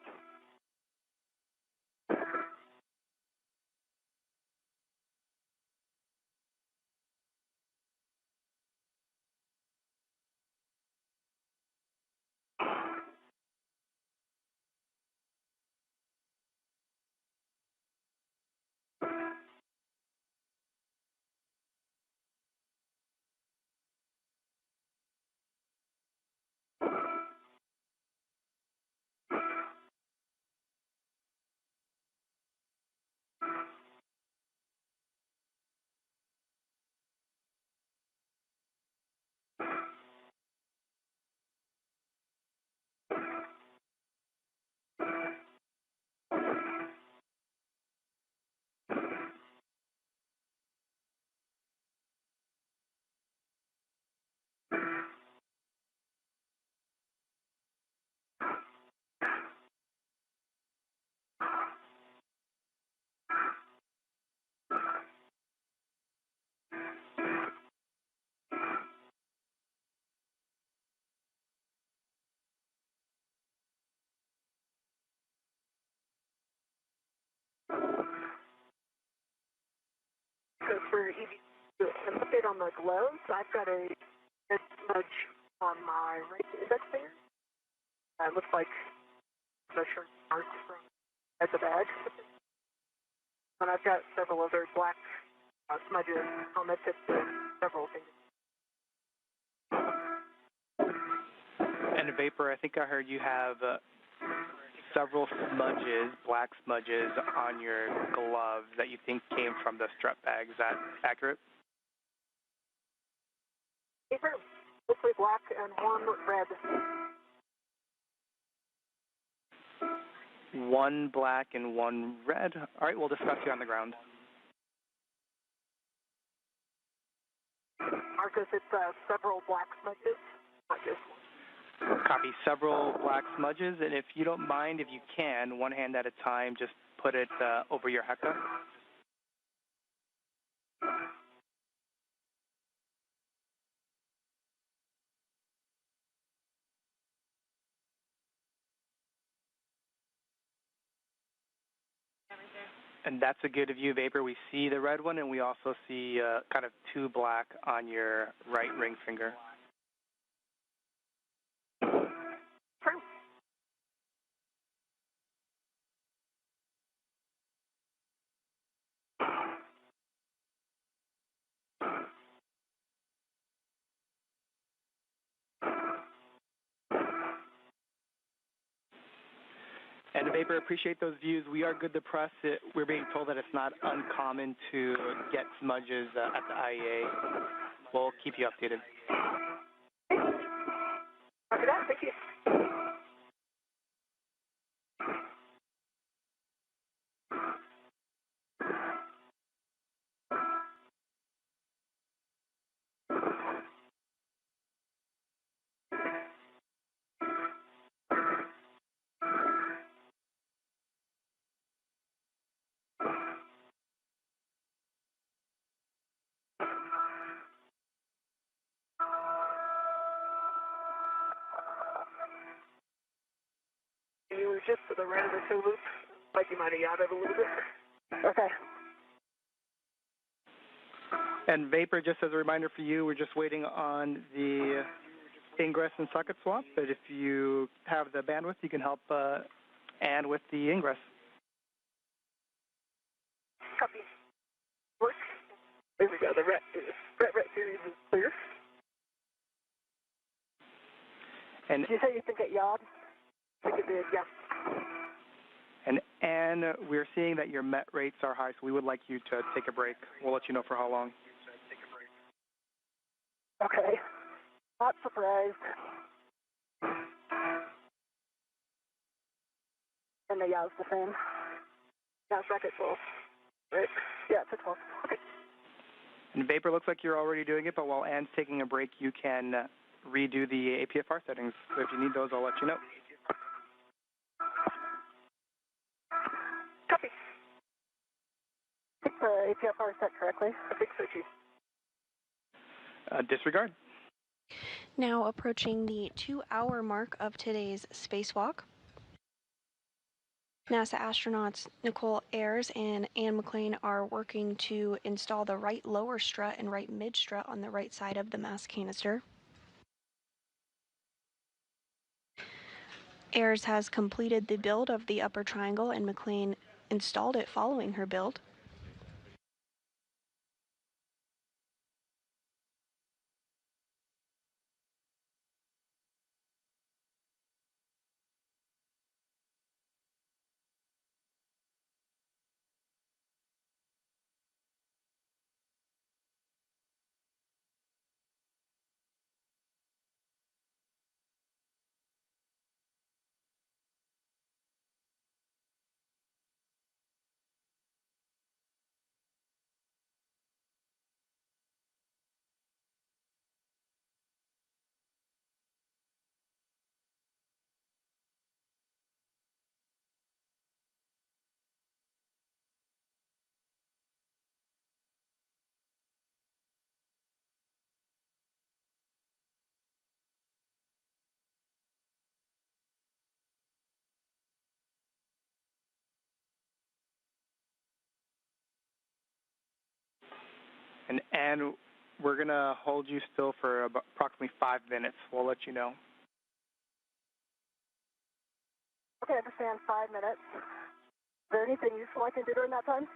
So for an update on the gloves, I've got a smudge on my right index finger. It looks like the shirt mark at the bag. And I've got several other black smudges on the tips of several fingers. And Vapor, I think I heard you have several smudges, black smudges, on your gloves that you think came from the strap bag. Is that accurate? Paper, mostly black and one red. One black and one red. All right, we'll discuss you on the ground. Marcus, it's several black smudges. Copy. Several black smudges, and if you don't mind, if you can, one hand at a time, just put it over your heka. And that's a good view, Vapor. We see the red one, and we also see kind of two black on your right ring finger. And Vapor, appreciate those views. We are good to press. We're being told that it's not uncommon to get smudges at the IEA. We'll keep you updated. After that, thank you. You were just to the right of the two loop, like you might have yachted a little bit. Okay. And Vapor, just as a reminder for you, we're just waiting on the ingress and socket swap, but if you have the bandwidth, you can help Ann with the ingress. Copy. Work. There we go. The ret series is clear. And did you say you think it yawed? I think it did, yeah. And Ann, we're seeing that your met rates are high, so we would like you to take a break. We'll let you know for how long. Okay. Not surprised. And the yaw's the same. Now it's back at 12. Right? Yeah, it's at 12. Okay. And Vapor, looks like you're already doing it, but while Ann's taking a break, you can redo the APFR settings. So if you need those, I'll let you know. Copy. I think the APFR is set correctly. I think so, Chief. Disregard. Now approaching the 2-hour mark of today's spacewalk. NASA astronauts Nichole, Ayers, and McClain are working to install the right lower strut and right mid strut on the right side of the mass canister. Ayers has completed the build of the upper triangle, and McClain installed it following her build. And Ann, we're going to hold you still for about approximately 5 minutes. We'll let you know. Okay, I understand 5 minutes. Is there anything useful I can do during that time?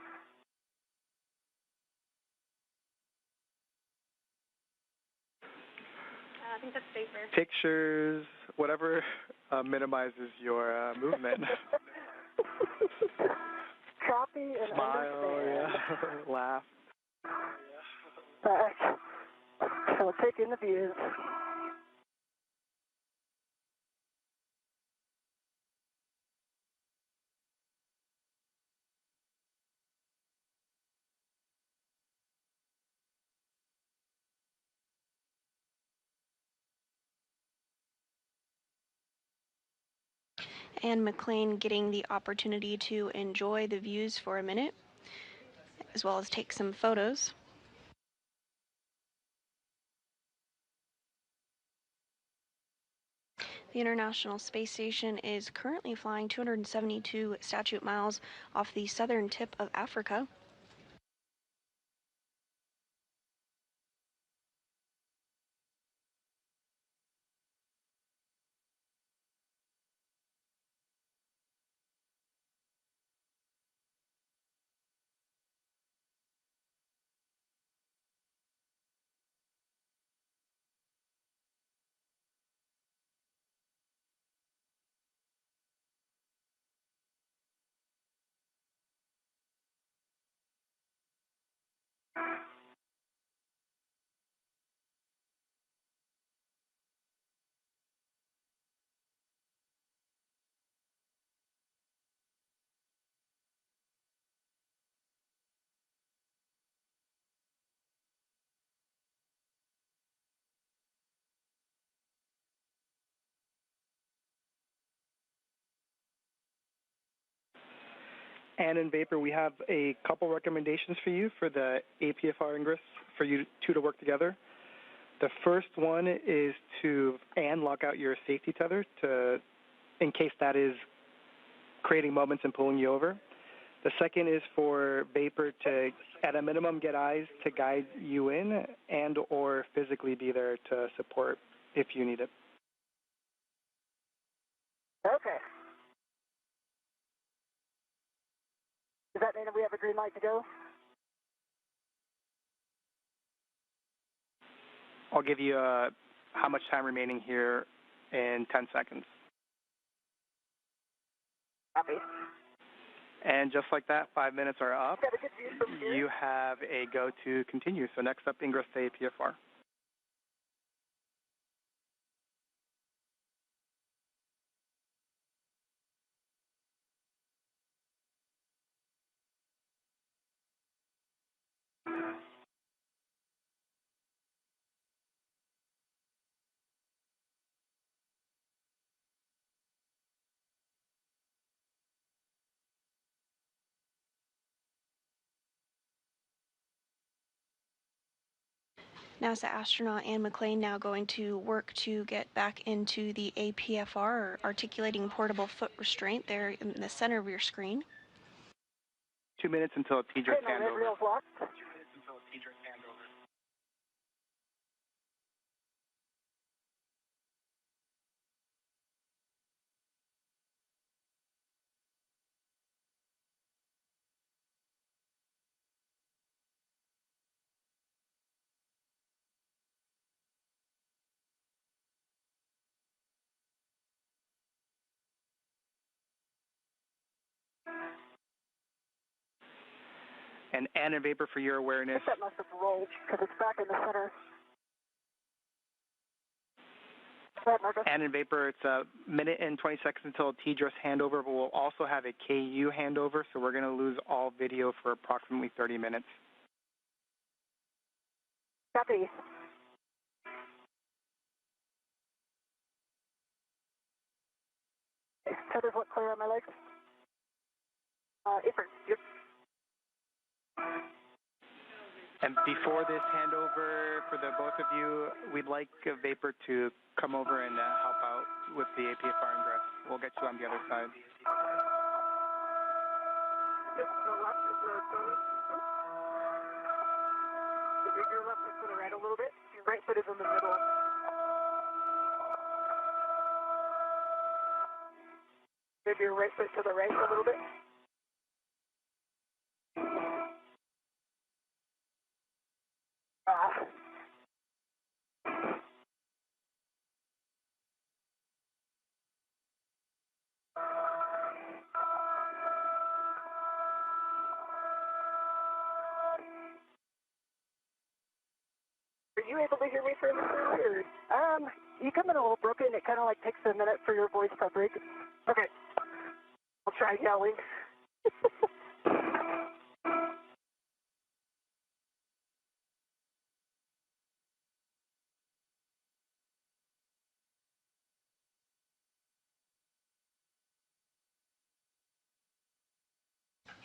I think that's safer. Pictures, whatever minimizes your movement. Copy and Smile, understand. yeah. Laugh. Back. So we'll take in the views. And McClain getting the opportunity to enjoy the views for a minute, as well as take some photos. The International Space Station is currently flying 272 statute miles off the southern tip of Africa. And in Vapor, we have a couple recommendations for you for the APFR ingress for you two to work together. The first one is to lock out your safety tether in case that is creating moments and pulling you over. The second is for Vapor to, at a minimum, get eyes to guide you in and or physically be there to support if you need it. Okay. Does that mean that we have a green light to go? I'll give you how much time remaining here in 10 seconds. Copy. And just like that, 5 minutes are up. Got a good view from here. You have a go to continue. So next up, ingress to APFR. NASA astronaut Anne McClain now going to work to get back into the APFR, or articulating portable foot restraint, there in the center of your screen. 2 minutes until a TDRS Okay, my red handover. reel's locked. And Ann and Vapor, for your I awareness, think that must have rolled because it's back in the center. Go ahead, Marcus. Ann and Vapor, it's a minute and 20 seconds until a TDRS handover, but we'll also have a KU handover, so we're going to lose all video for approximately 30 minutes. Copy. Tethers look clear on my legs. Apron. Yep. And before this handover, for the both of you, we'd like Vapor to come over and help out with the APFR ingress. We'll get you on the other side. Yep, the left is the Tony. Your left foot to the right a little bit. Your right foot is in the middle. Maybe your right foot to the right a little bit. Are you able to hear me fairly clearly? You come in a little broken. It kind of like takes a minute for your voice to break. Okay. I'll try yelling.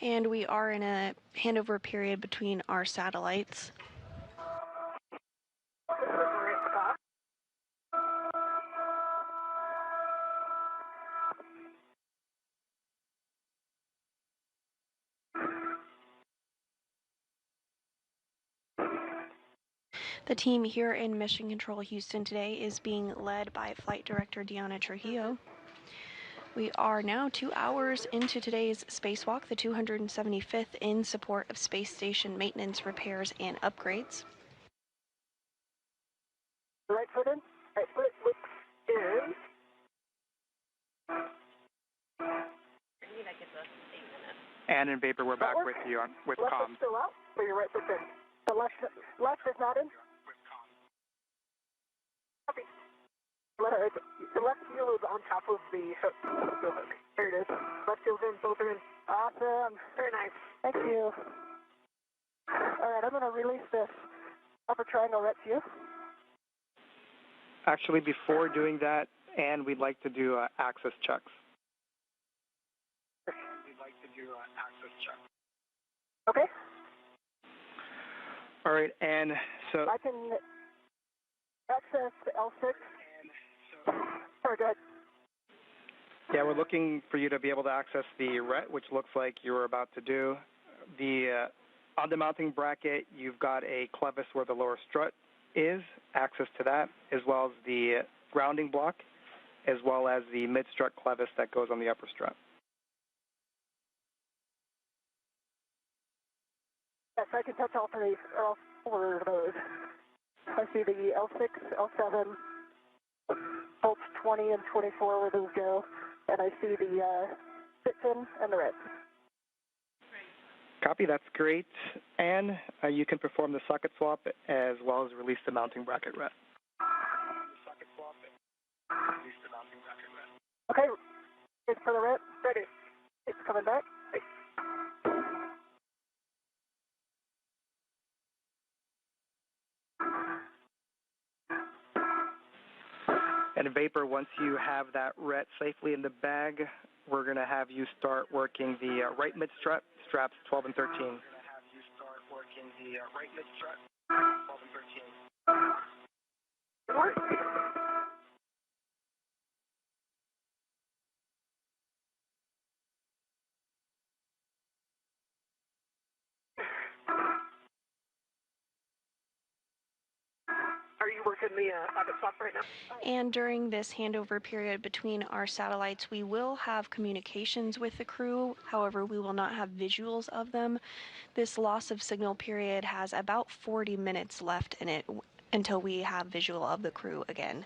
And we are in a handover period between our satellites. The team here in Mission Control Houston today is being led by Flight Director Deanna Trujillo. We are now 2 hours into today's spacewalk, the 275th in support of space station maintenance, repairs, and upgrades. Right foot in. Right foot in. Ann and Vapor, we're back with you with left comms. Foot still out, or your right foot in? The left is not in? Copy. The left heel is on top of the hook. There it is. Left heel's in, both are in. Awesome. Very nice. Thank you. All right, I'm going to release this upper triangle right to you. Actually, before doing that, Ann, we'd like to do access checks. Okay. All right, and so I can access the L6. Sorry, go ahead. yeah, we're looking for you to be able to access the RET, which looks like you were about to do. The on the mounting bracket, you've got a clevis where the lower strut is, access to that, as well as the grounding block, as well as the mid-strut clevis that goes on the upper strut. Yes, I can touch all three, or all four of those. I see the L6, L7, bolts 20 and 24 where those go, and I see the fit-in and the red. Copy, that's great. And you can perform the socket swap as well as release the mounting bracket red. Okay, it's for the red. Ready. It's coming back. And Vapor, once you have that RET safely in the bag, we're going to have you start working the right mid-strut, straps 12 and 13. Are you working the socket swap right now? And during this handover period between our satellites, we will have communications with the crew. However, we will not have visuals of them. This loss of signal period has about 40 minutes left in it until we have visual of the crew again.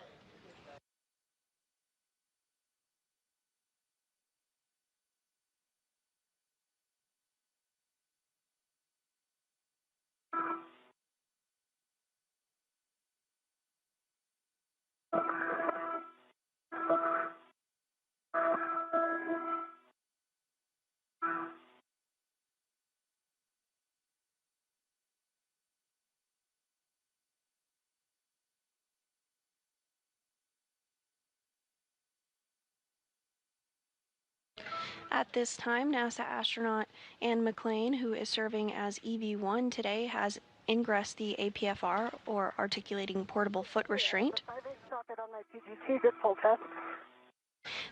At this time, NASA astronaut Ann McClain, who is serving as EV1 today, has ingressed the APFR, or Articulating Portable Foot Restraint.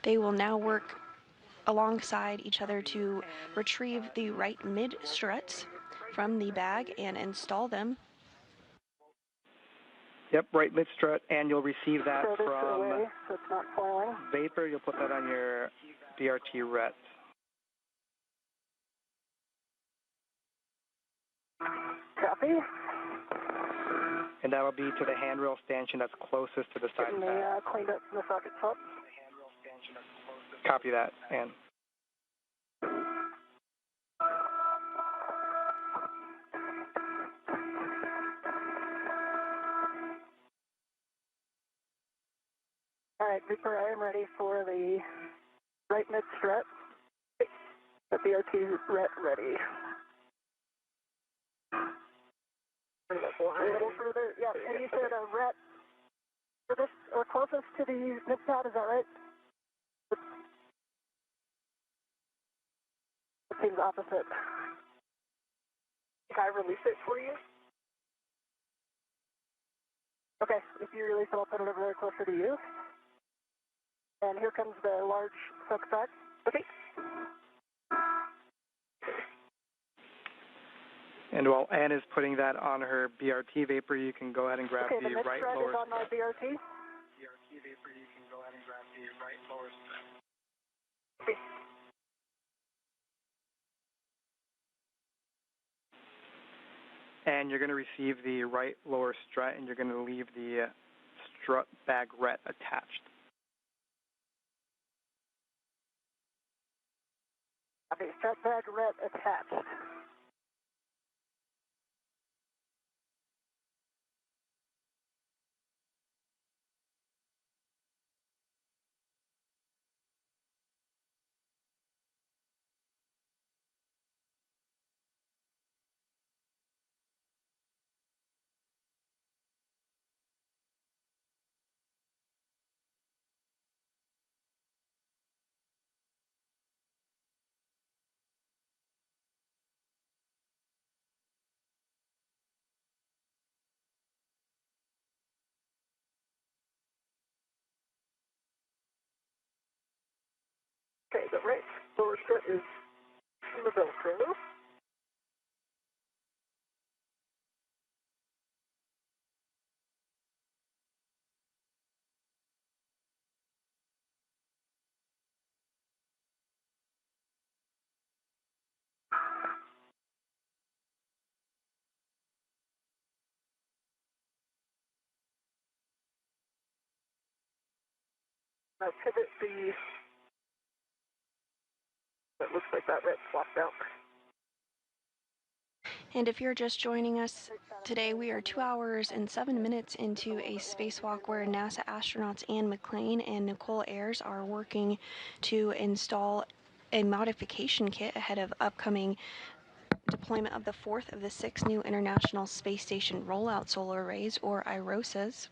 They will now work alongside each other to retrieve the right mid struts from the bag and install them. Yep, right mid-strut, and you'll receive that from so it's not foiling. Vapor. You'll put that on your BRT ret. Copy. And that will be to the handrail stanchion that's closest to the side Getting pad. cleaned up in the socket top. Copy that, Ann. All right, Viper, I am ready for the right mid strut. The BRT ret ready. A little further, yeah, and you said a ret furthest or closest to the mid pad, is that right? It seems opposite. Can I release it for you? Okay, if you release it, I'll put it over there closer to you. And here comes the large soak back. Okay. And while Ann is putting that on her BRT Vapor, you can go ahead and grab Okay, the the right strut lower is on my strut. BRT. BRT Vapor, you can go ahead and grab the right lower strut. Okay. And you're going to receive the right lower strut, and you're going to leave the strut bag ret attached. Okay, strut bag ret attached. Okay, the right lower strut is in the Velcro. Now pivot the, it looks like that ret swapped out. And if you're just joining us today, we are 2 hours and 7 minutes into a spacewalk where NASA astronauts Ann McClain and Nichole Ayers are working to install a modification kit ahead of upcoming deployment of the fourth of the 6 new International Space Station rollout solar arrays, or IROSAs.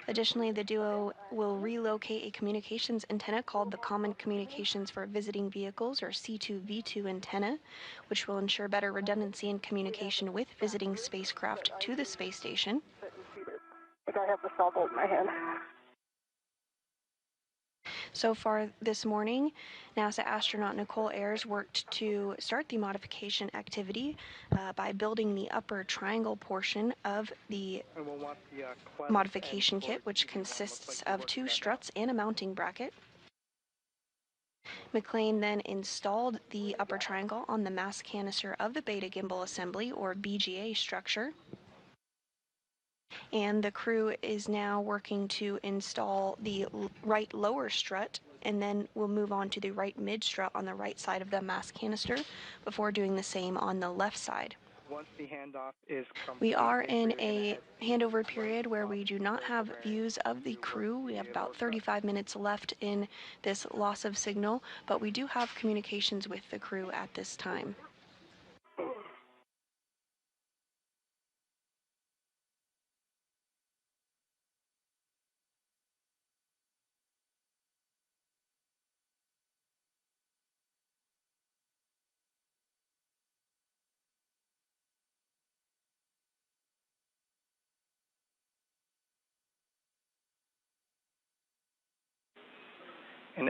Additionally, the duo will relocate a communications antenna called the Common Communications for Visiting Vehicles, or C2V2 antenna, which will ensure better redundancy in communication with visiting spacecraft to the space station. I think I have the saw bolt in my hand. So far this morning, NASA astronaut Nichole Ayers worked to start the modification activity by building the upper triangle portion of the modification kit, which consists of 2 struts and a mounting bracket. McClain then installed the upper triangle on the mass canister of the beta gimbal assembly, or BGA structure. And the crew is now working to install the right lower strut, and then we'll move on to the right mid strut on the right side of the mass canister before doing the same on the left side. Once the handoff is complete, we are in a handover period where we do not have views of the crew. We have about 35 minutes left in this loss of signal, but we do have communications with the crew at this time.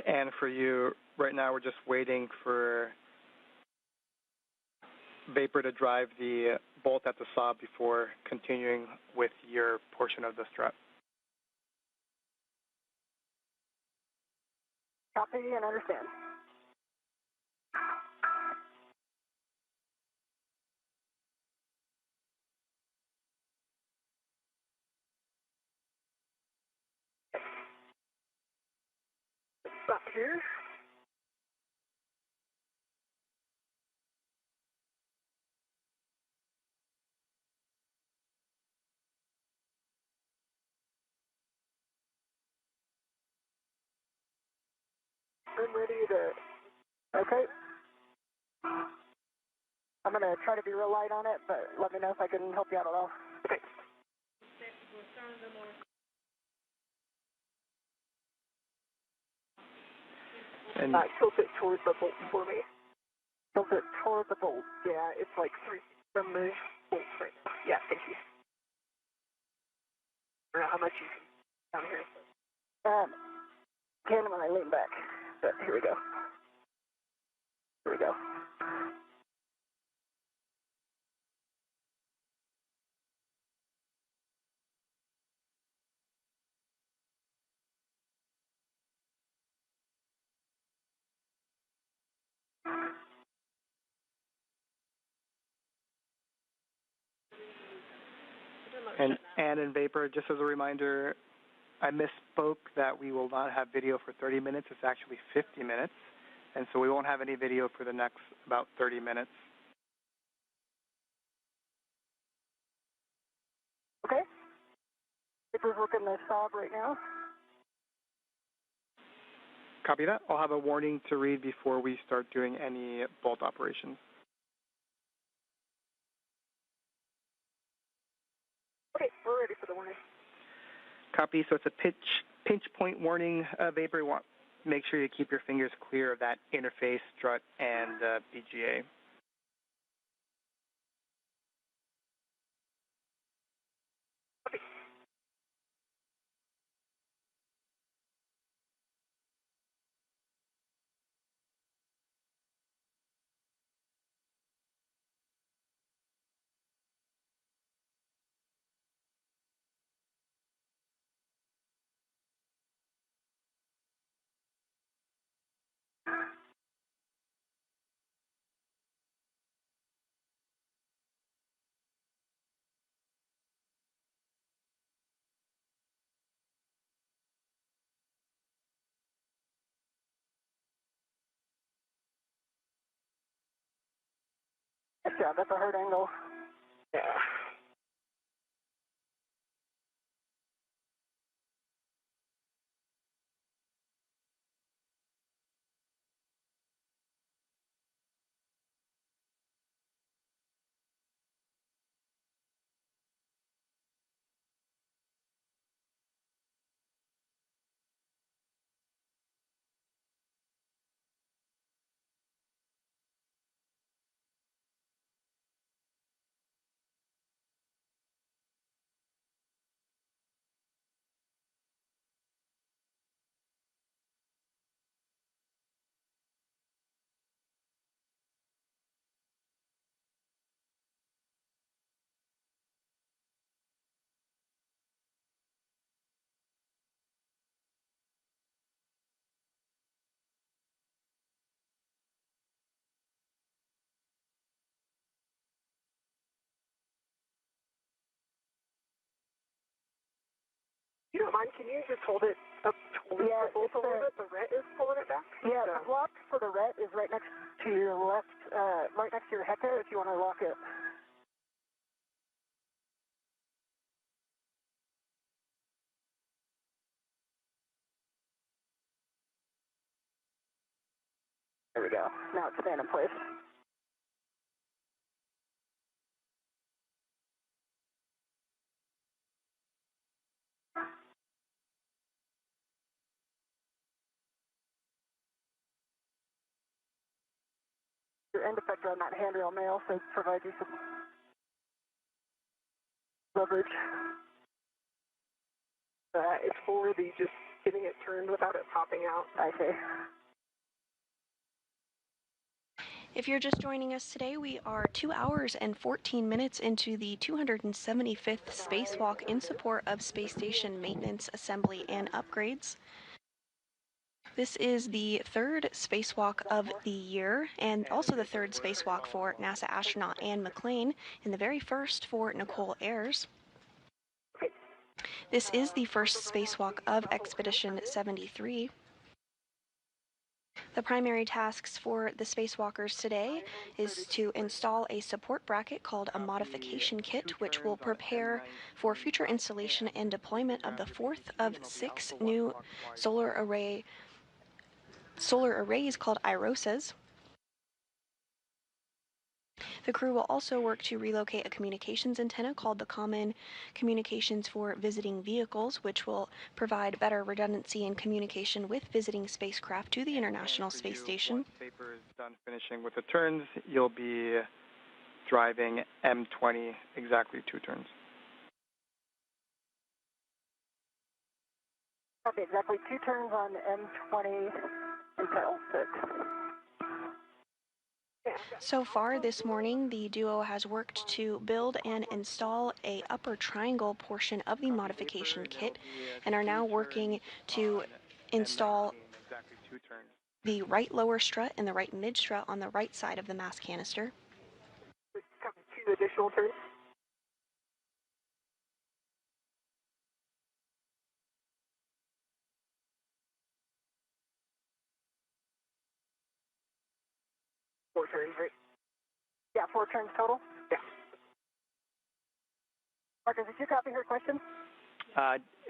And for you, right now we're just waiting for Vapor to drive the bolt at the saw before continuing with your portion of the strut. Copy and understand. Stop here. I'm ready to, okay. I'm going to try to be real light on it, but let me know if I can help you out at all. Okay. And Tilt it towards the bolt for me. Tilt it toward the bolt. Yeah, it's like 3 feet from the bolt right now. Yeah, thank you. I don't know how much you can down here. Can when I lean back. But here we go. Here we go. And in Vapor, just as a reminder, I misspoke that we will not have video for 30 minutes. It's actually 50 minutes. And so we won't have any video for the next about 30 minutes. Okay. Vapor's working the stop right now. Copy that. I'll have a warning to read before we start doing any bolt operations. Okay, we're ready for the warning. Copy. So it's a pinch point warning, Vapor. You want make sure you keep your fingers clear of that interface, strut, and BGA. Good job. That's a hard angle. Yeah. If you don't mind, can you just hold it up towards the bolt a little bit? The ret is pulling it back? Yeah, the block for the ret is right next to your left, right next to your hecker if you want to lock it. There we go. Now it's staying in place. Your end effector on that handrail may also provide you some leverage. It's for the just getting it turned without it popping out. I see. If you're just joining us today, we are 2 hours and 14 minutes into the 275th spacewalk in support of space station maintenance, assembly, and upgrades. This is the third spacewalk of the year, and also the third spacewalk for NASA astronaut Anne McClain, and the very first for Nichole Ayers. This is the first spacewalk of Expedition 73. The primary tasks for the spacewalkers today is to install a support bracket called a modification kit, which will prepare for future installation and deployment of the fourth of 6 new solar arrays called IROSAs. The crew will also work to relocate a communications antenna called the Common Communications for Visiting Vehicles, which will provide better redundancy in communication with visiting spacecraft to the International Space Station. Once Vapor is done finishing with the turns, you'll be driving M20 exactly 2 turns. Okay, exactly 2 turns on M20 until 6. So far this morning, the duo has worked to build and install a upper triangle portion of the modification kit and are now working to install the right lower strut and the right mid strut on the right side of the mass canister. 2 additional turns. Four turns, right? Yeah, 4 turns total? Yeah. Marcus, did you copy her question?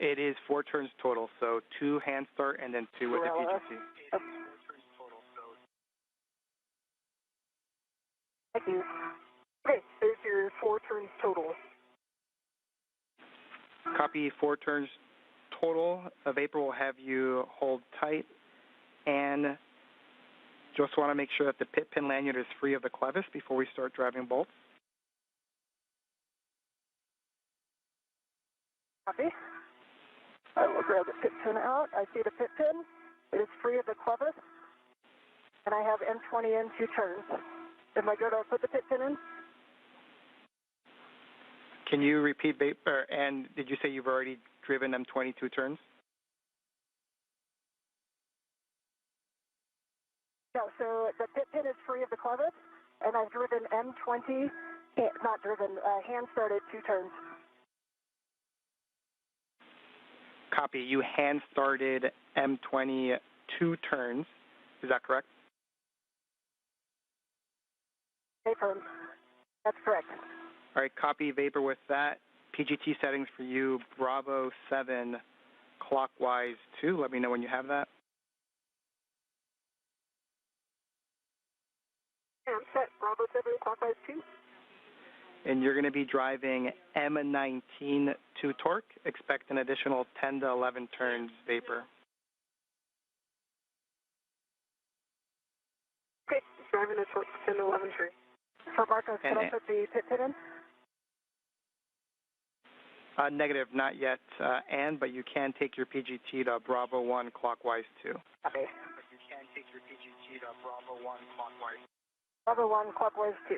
It is 4 turns total, so 2 hand start and then 2 with the PGT. Okay. Thank you. Okay, there's your 4 turns total. Copy 4 turns total. Vapor will have you hold tight and just want to make sure that the pit pin lanyard is free of the clevis before we start driving bolts. Copy. I will grab the pit pin out. I see the pit pin. It is free of the clevis. And I have M20 in 2 turns. Am I good to put the pit pin in? Can you repeat, Vapor? And did you say you've already driven M20 2 turns? No, so the pit pin is free of the clevis, and I've driven M20, not driven, hand started 2 turns. Copy. You hand started M20 2 turns. Is that correct? Vapor. That's correct. All right. Copy, Vapor. With that, PGT settings for you, Bravo 7 clockwise 2. Let me know when you have that. I'm set. Bravo 7 clockwise 2. And you're going to be driving M19 to torque. Expect an additional 10 to 11 turns, Vapor. Okay, driving a torque 10 to 11 turns. So Marcos, can I put the pit pin in? Negative, not yet, but you can take your PGT to Bravo 1 clockwise 2. Okay. But you can take your PGT to Bravo 1 clockwise. Bravo 1 clockwise 2.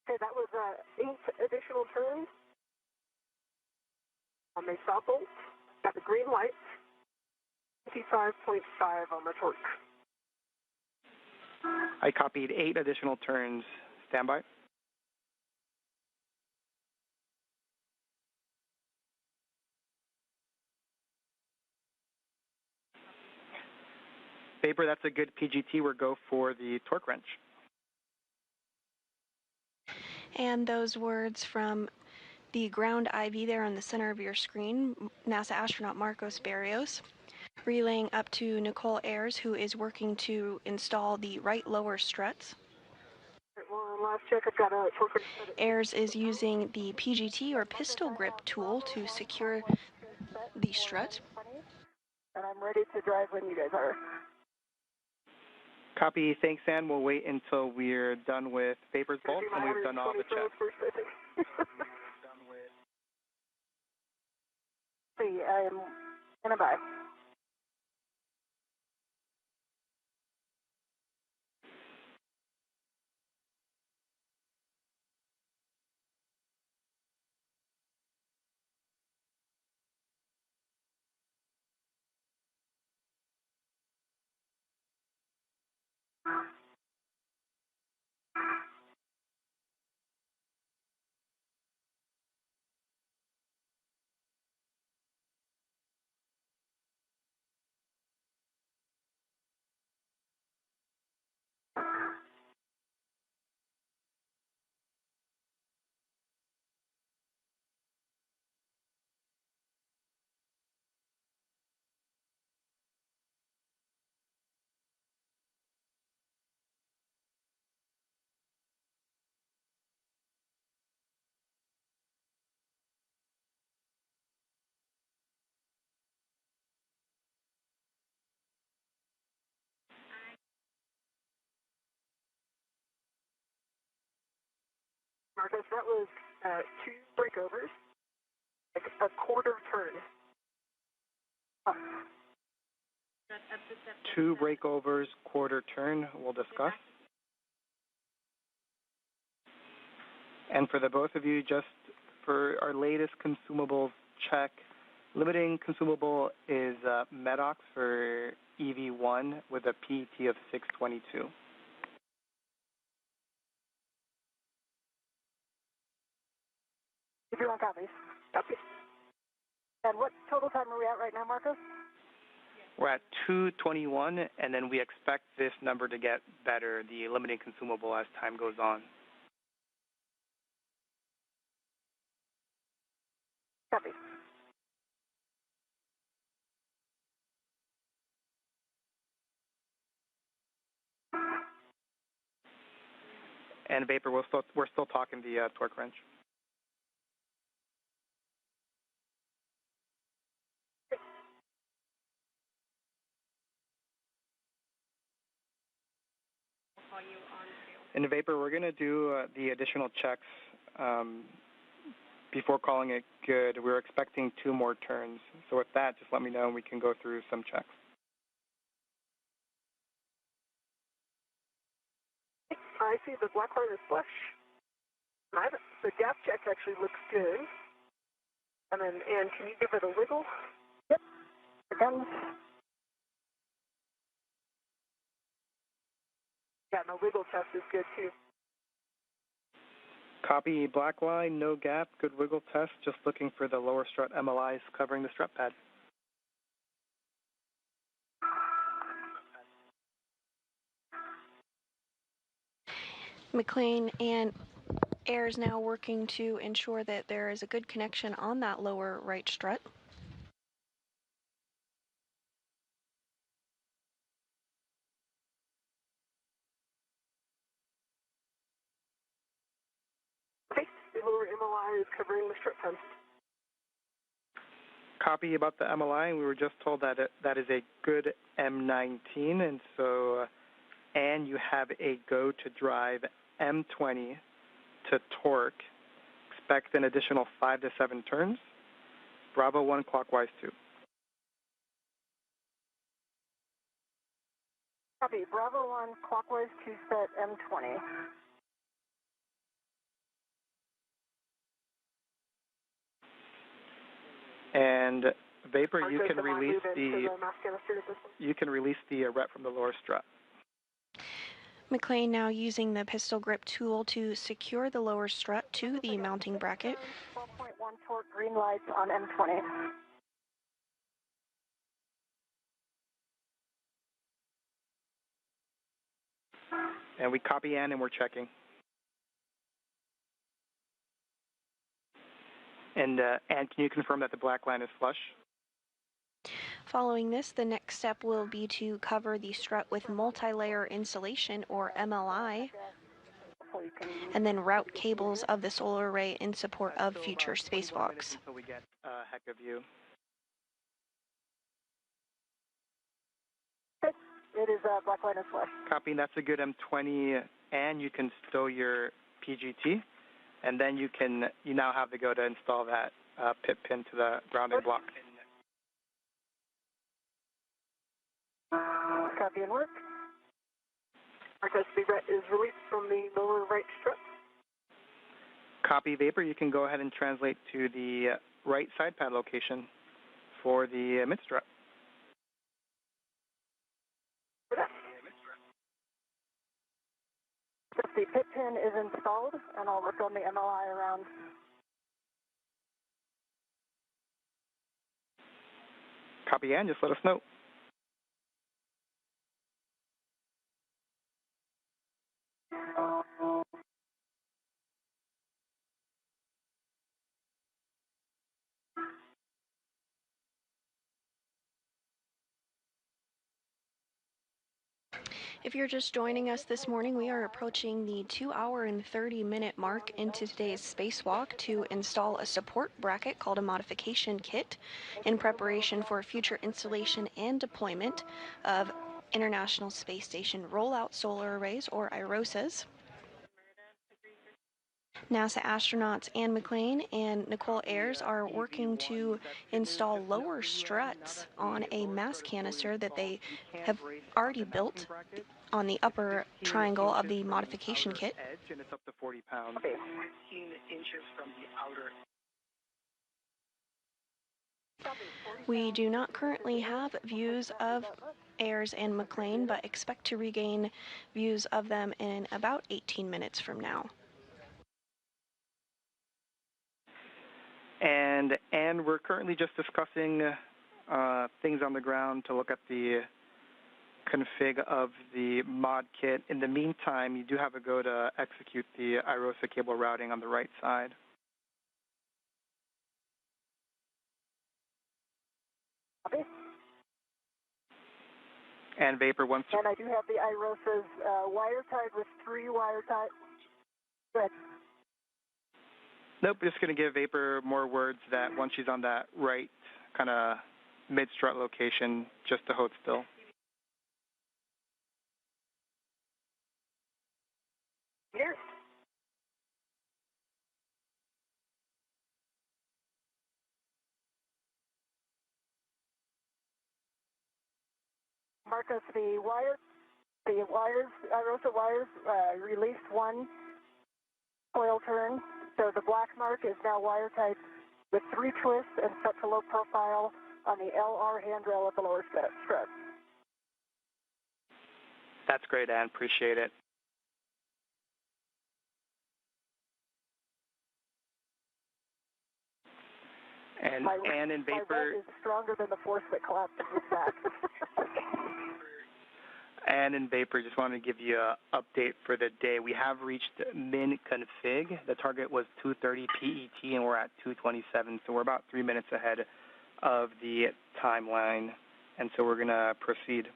Okay, that was 8 additional turns on the stop bolt. Got the green light. 55.5 on the torque. I copied 8 additional turns. Stand by. Vapor, that's a good PGT. We'll go for the torque wrench. And those words from the ground IV there on the center of your screen, NASA astronaut Marcos Barrios, relaying up to Nichole Ayers, who is working to install the right lower struts. Last check, I've got a torque wrench. Ayers is using the PGT or pistol grip tool to secure the strut. And I'm ready to drive when you guys are. Copy. Thanks, Ann. We'll wait until we're done with Vapor's bolts and we've done all the checks. See, I am in a bye. Marcos, that was 2 breakovers, like a quarter turn. 2 breakovers, quarter turn, we'll discuss. And for the both of you, just for our latest consumables check, limiting consumable is Medox for EV1 with a PET of 622. If you want copies. Copy. And what total time are we at right now, Marcos? We're at 221, and then we expect this number to get better, the limiting consumable, as time goes on. Copy. And Vapor, we're still talking the torque wrench. In Vapor, we're going to do the additional checks before calling it good. We're expecting 2 more turns. So with that, just let me know and we can go through some checks. I see the black line is flush. The gap check actually looks good. And can you give it a wiggle? Yep. Again. Yeah, and the wiggle test is good too. Copy black line, no gap, good wiggle test. Just looking for the lower strut MLIs covering the strut pad. McClain and Ayers now working to ensure that there is a good connection on that lower right strut. Okay, the lower MLI is covering the strut pad. Copy about the MLI, and we were just told that that is a good M19, and so, and you have a go to drive M20 to torque. Expect an additional 5 to 7 turns. Bravo 1 clockwise 2. Copy, Bravo 1 clockwise 2 set M20. And Vapor, you can release the rep from the lower strut. McClain now using the pistol grip tool to secure the lower strut to the mounting bracket. 12.1 torque, green lights on M20. And we copy Ann, and we're checking. And Ann, can you confirm that the black line is flush? Following this, the next step will be to cover the strut with multi-layer insulation, or MLI, and then route cables of the solar array in support of future spacewalks. Until we get a heck of view. It is black line is flush. Copy, that's a good M20, and you can stow your PGT, and then you now have to go to install that pit pin to the grounding block. Copy and work. Marcos, the ret is released from the lower right strut. Copy, Vapor, you can go ahead and translate to the right side pad location for the mid strut. The pit pin is installed, and I'll work on the MLI around. Copy, and just let us know. If you're just joining us this morning, we are approaching the 2-hour and 30-minute mark into today's spacewalk to install a support bracket called a modification kit in preparation for future installation and deployment of International Space Station Rollout Solar Arrays, or IROSAs. NASA astronauts Anne McClain and Nichole Ayers are working to install lower struts on a mass canister that they have already built on the upper triangle of the modification kit. Edge, and it's up to 40 pounds. Okay. 16 inches from the outer. We do not currently have views of Ayers and McClain, but expect to regain views of them in about 18 minutes from now. And we're currently just discussing things on the ground to look at the config of the mod kit. In the meantime, you do have a go to execute the IROSA cable routing on the right side. Copy. And Vapor once. And I do have the IROSA's wire tied with 3 wire ties. Go ahead. Nope, just going to give Vapor more words that once she's on that right kind of mid-strut location, just to hold still. Here. Marcus, the wires, IROSA wires, released 1 coil turn. So the black mark is now wire tied with 3 twists and set to low profile on the LR handrail at the lower strut. That's great, Ann. Appreciate it. And Ann and Vapor. My red is stronger than the force that collapsed his back. Ann and Vapor, just wanted to give you an update for the day. We have reached min config. The target was 2:30 PET, and we're at 2:27, so we're about 3 minutes ahead of the timeline, and so we're going to proceed.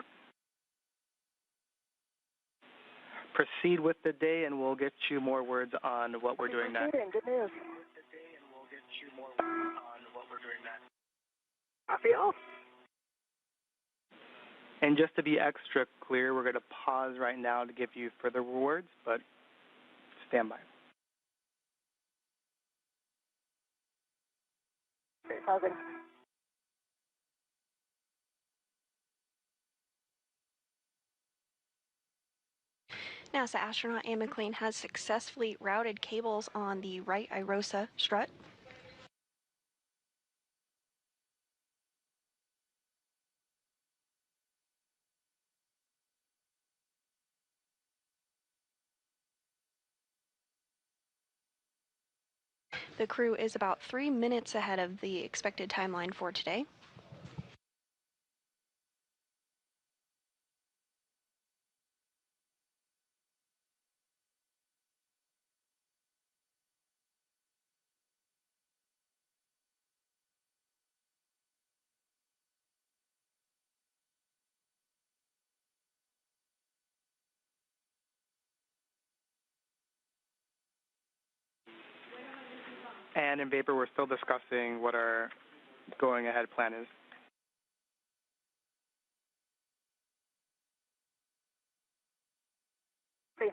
Proceed with the day, and we'll get you more words on what we're doing next. Good news. Copy all. And just to be extra clear, we're going to pause right now to give you further words, but stand by. Okay, pausing. NASA astronaut Anne McClain has successfully routed cables on the right IROSA strut. The crew is about 3 minutes ahead of the expected timeline for today. And in Vapor, we're still discussing what our going ahead plan is. See.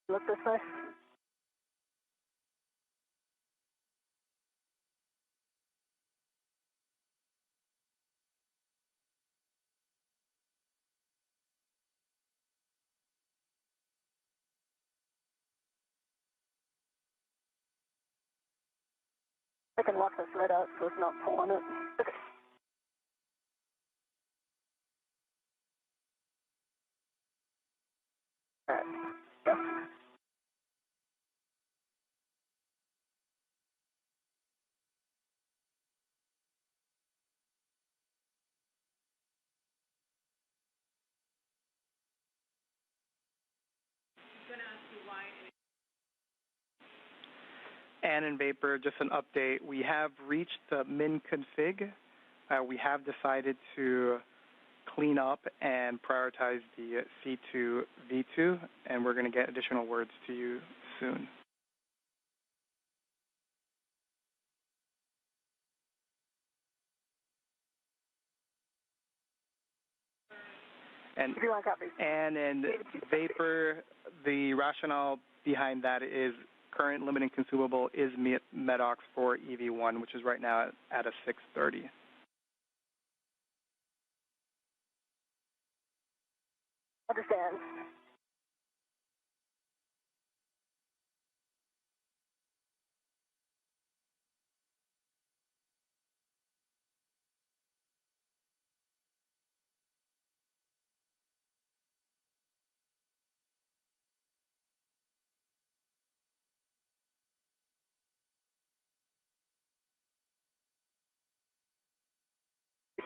Look this way. I can lock this right out so it's not pulling it. Okay. All right. Go. and vapor, just an update. We have reached the min config. We have decided to clean up and prioritize the C2 V2, and we're going to get additional words to you soon. And in vapor, the rationale behind that is current limiting consumable is MEDOX for EV1, which is right now at a 630. Understand.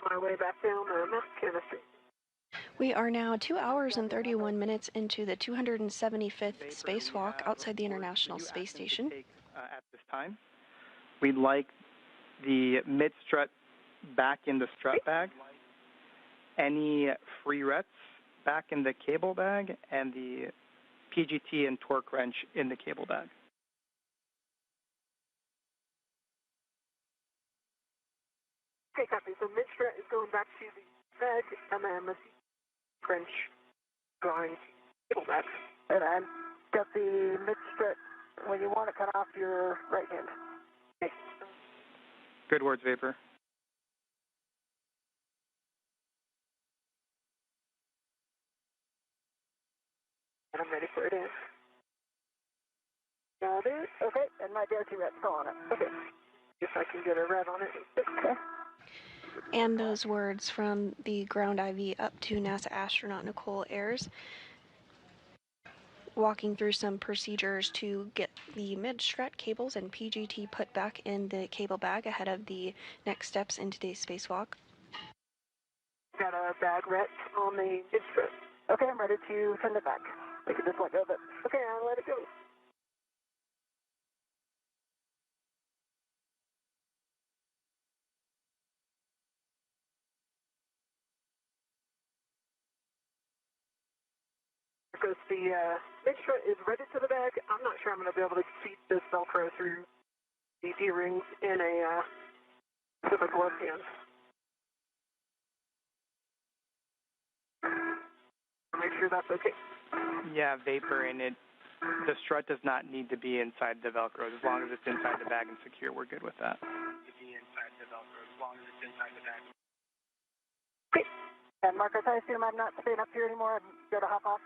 My way back down the mass chemistry. We are now 2 hours and 31 minutes into the 275th spacewalk outside the International Space Station. At this time, we'd like the mid-strut back in the strut bag, any free rets back in the cable bag, and the PGT and torque wrench in the cable bag. Okay, copy. So mid-strut is going back to the bag, and then the wrench going cable back. And I've got the mid-strut when you want it cut off your right hand. Okay. Good words, Vapor. And I'm ready for it in. Got it. Okay, and my dirty ret's still on it. Okay. If I can get a red on it. Okay. And those words from the ground IV up to NASA astronaut Nichole Ayers, walking through some procedures to get the mid-strut cables and PGT put back in the cable bag ahead of the next steps in today's spacewalk. Got a bag ret on the mid-strut. Okay, I'm ready to send it back. I can just let go of it. Okay, I'll let it go. Because the mid-strut is ready to the bag. I'm not sure I'm going to be able to feed this Velcro through the D-rings in a Pacific glove hand. Make sure that's okay. Yeah, Vapor in it. The strut does not need to be inside the Velcro. As long as it's inside the bag and secure, we're good with that. Inside the Velcro, as long as it's inside the bag. Okay. And Marcus, I assume I'm not staying up here anymore. I'm going to hop off.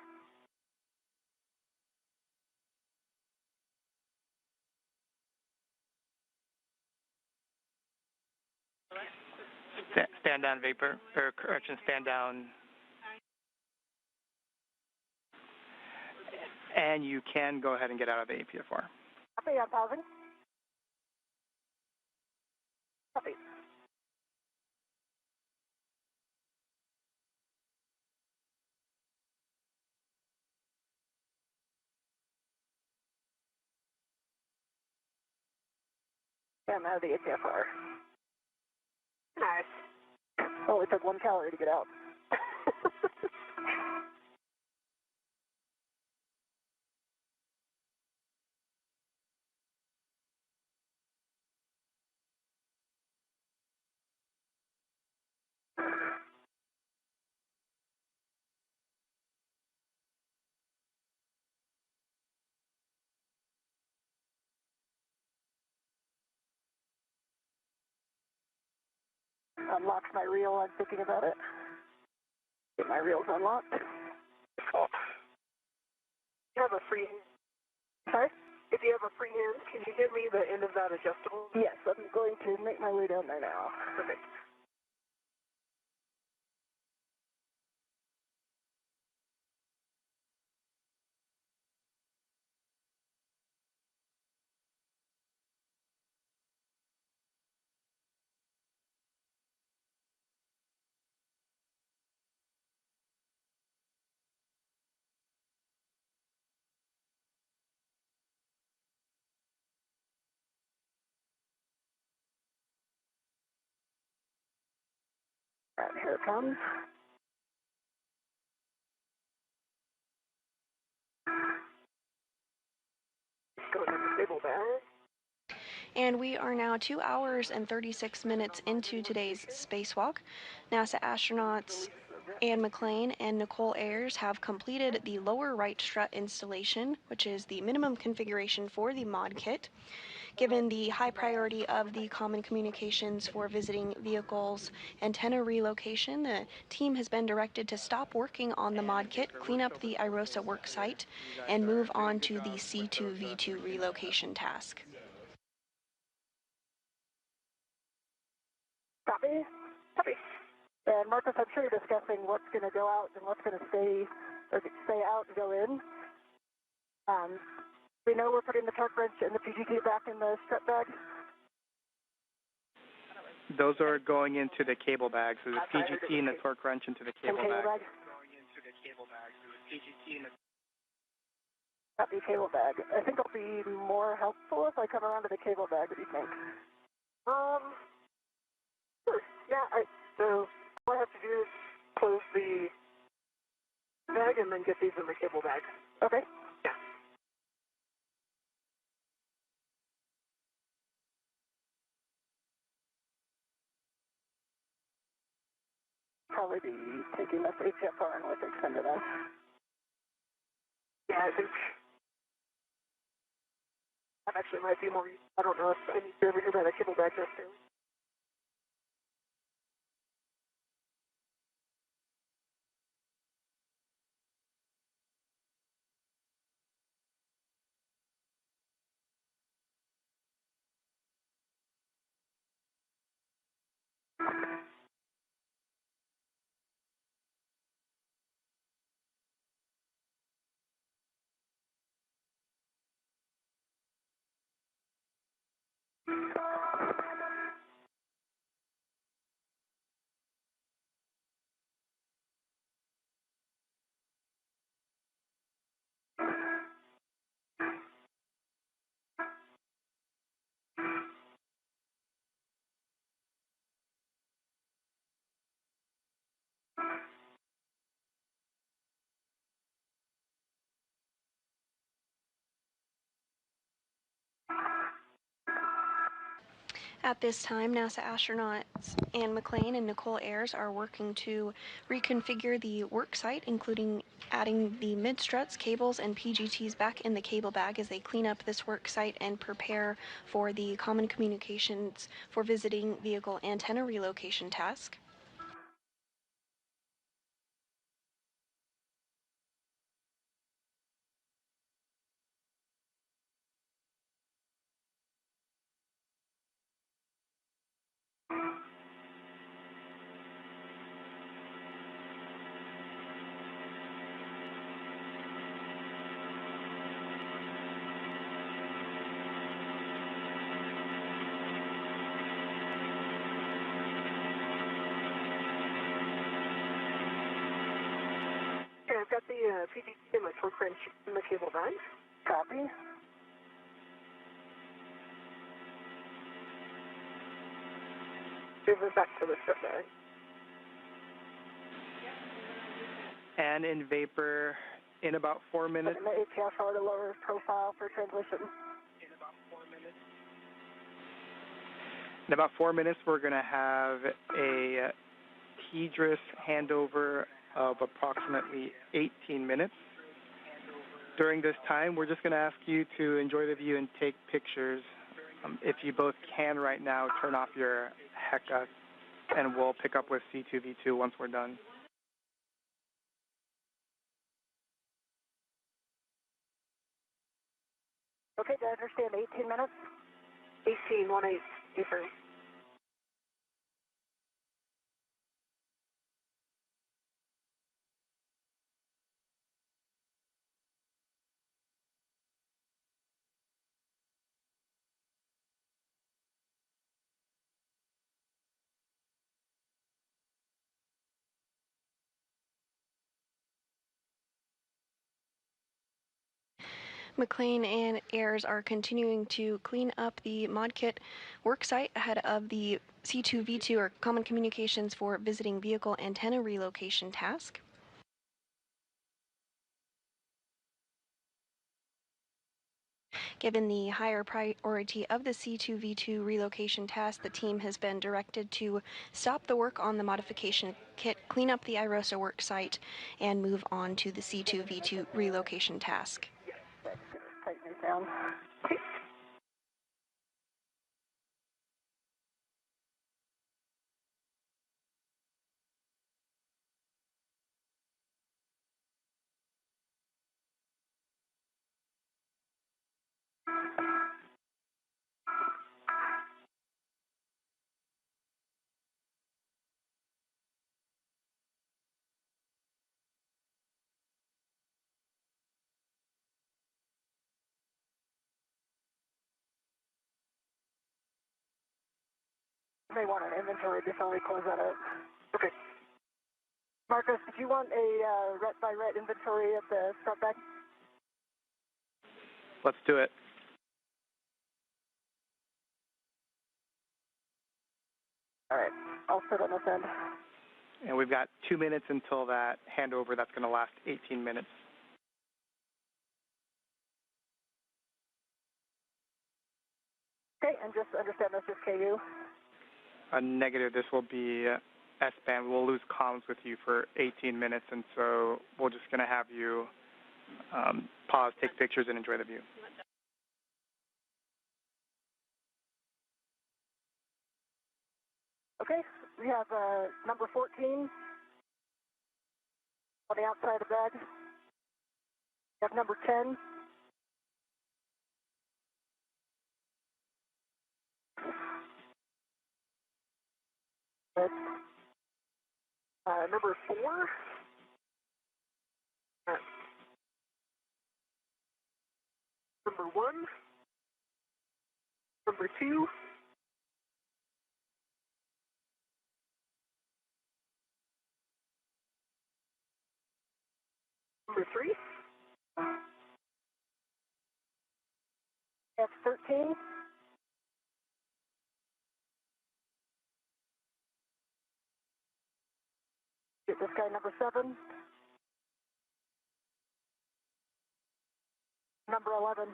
Stand down, Vapor, or correction, stand down. And you can go ahead and get out of the APFR. Copy, I'm pausing. Copy. Yeah, I'm out of the APFR. Nice. Only took 1 calorie to get out. Unlocks my reel. I'm thinking about it. Get my reels unlocked. Oh. You have a free hand. Sorry? If you have a free hand, can you give me the end of that adjustable? Yes, I'm going to make my way down there now. Perfect. Here it comes. Going in the cable bag. And we are now 2 hours and 36 minutes into today's spacewalk. NASA astronauts Anne McClain and Nichole Ayers have completed the lower right strut installation, which is the minimum configuration for the mod kit. Given the high priority of the common communications for visiting vehicles antenna relocation, the team has been directed to stop working on the mod kit, clean up the IROSA work site, and move on to the C2V2 relocation task. Copy. Copy. And Marcus, I'm sure you're discussing what's going to go out and what's going to stay out and go in. We know we're putting the torque wrench and the PGT back in the strut bag. Those are going into the cable bag. So the PGT and the torque wrench into the cable bag. Going into the cable bag. So the PGT and the Copy cable bag. I think it'll be more helpful if I come around to the cable bag. What do you think? Sure. Yeah. So all I have to do is close the bag and then get these in the cable bag. Okay. Yeah. Probably be taking this HFR and with extended S. Yeah, I think that actually might be more. I don't know if I need to ever hear about a cable bag just too. At this time, NASA astronauts Anne McClain and Nichole Ayers are working to reconfigure the work site, including adding the mid-struts, cables, and PGTs back in the cable bag as they clean up this work site and prepare for the common communications for visiting vehicle antenna relocation task. Okay, I've got the PGT and my torque wrench in the cable bag. Copy. Move it back to the strip bag. and in vapor in about 4 minutes. And the ATSR to lower profile for transmission. In about 4 minutes, we're going to have a TDRS handover of approximately 18 minutes. During this time, we're just going to ask you to enjoy the view and take pictures. If you both can right now, turn off your HECA, and we'll pick up with C2V2 once we're done. Okay, do I understand 18 minutes? 18, 1-8, different. McClain and Ayers are continuing to clean up the ModKit worksite ahead of the C2V2 or Common Communications for Visiting Vehicle Antenna Relocation task. Given the higher priority of the C2V2 relocation task, the team has been directed to stop the work on the modification kit, clean up the IROSA worksite, and move on to the C2V2 relocation task. Tighten it down. You may want an inventory before we close that out. Okay. Marcus, did you want a ret by ret inventory of the front back? Let's do it. All right, I'll sit on this end. And we've got 2 minutes until that handover. That's going to last 18 minutes. Okay, and just understand this is KU. Negative. This will be S-band. We'll lose comms with you for 18 minutes, and so we're just going to have you pause, take pictures, and enjoy the view. Okay, we have number 14 on the outside of the bag. We have number 10. Number 4. Number 1. Number 2. Number 3. That's 13. Get this guy number 7. Number 11.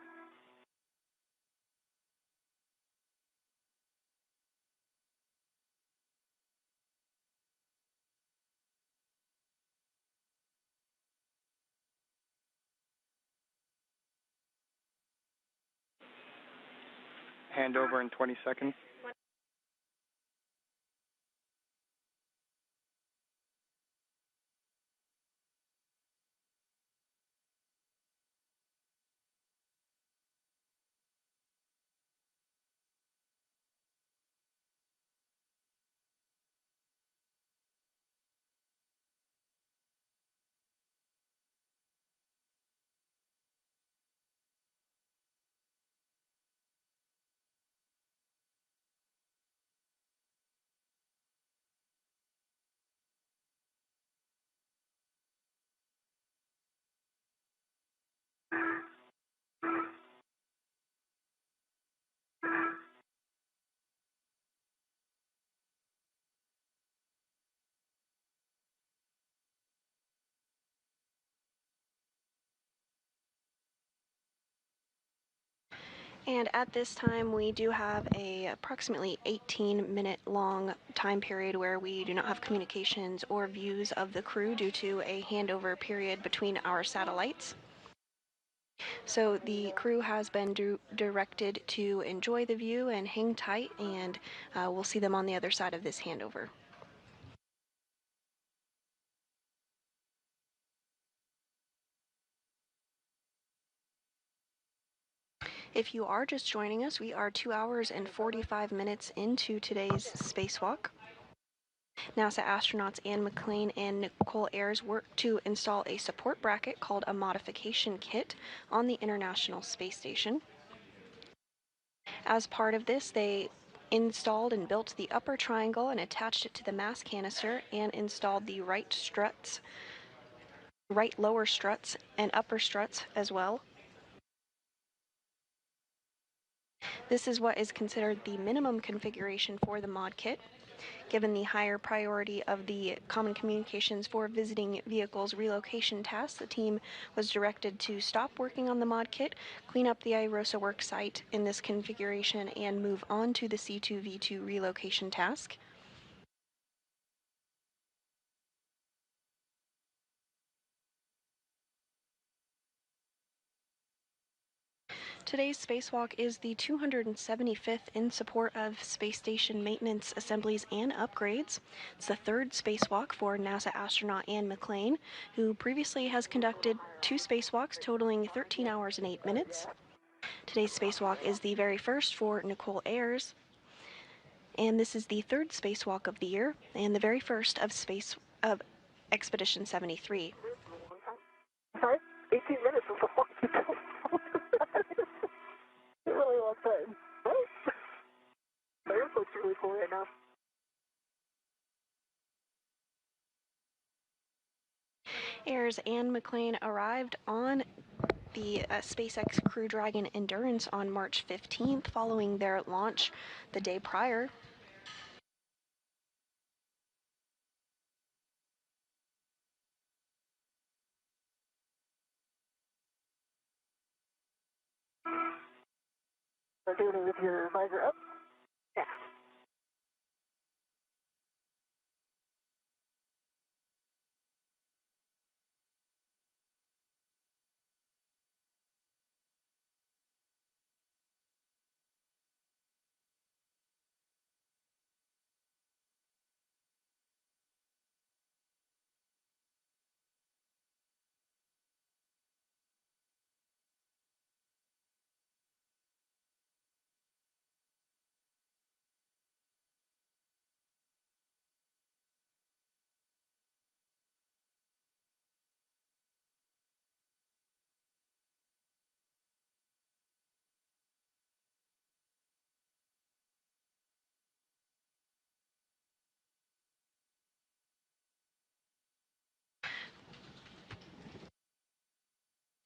Handover in 20 seconds. And at this time, we do have a approximately 18-minute long time period where we do not have communications or views of the crew due to a handover period between our satellites. So the crew has been directed to enjoy the view and hang tight, and we'll see them on the other side of this handover. If you are just joining us, we are 2 hours and 45 minutes into today's spacewalk. NASA astronauts Anne McClain and Nichole Ayers worked to install a support bracket called a modification kit on the International Space Station. As part of this, they installed and built the upper triangle and attached it to the mass canister and installed the right lower struts, and upper struts as well. This is what is considered the minimum configuration for the mod kit. Given the higher priority of the Common Communications for Visiting Vehicles relocation task, the team was directed to stop working on the mod kit, clean up the IROSA work site in this configuration, and move on to the C2V2 relocation task. Today's spacewalk is the 275th in support of space station maintenance, assemblies, and upgrades. It's the third spacewalk for NASA astronaut Anne McClain, who previously has conducted 2 spacewalks totaling 13 hours and 8 minutes. Today's spacewalk is the very first for Nichole Ayers, and this is the third spacewalk of the year and the very first of Expedition 73. Sorry? 18 minutes is a long time. It's a really long time. The airport's really cool right now. Ayers and McClain arrived on the SpaceX Crew Dragon Endurance on March 15th following their launch the day prior. So doing it with your visor up? Yeah.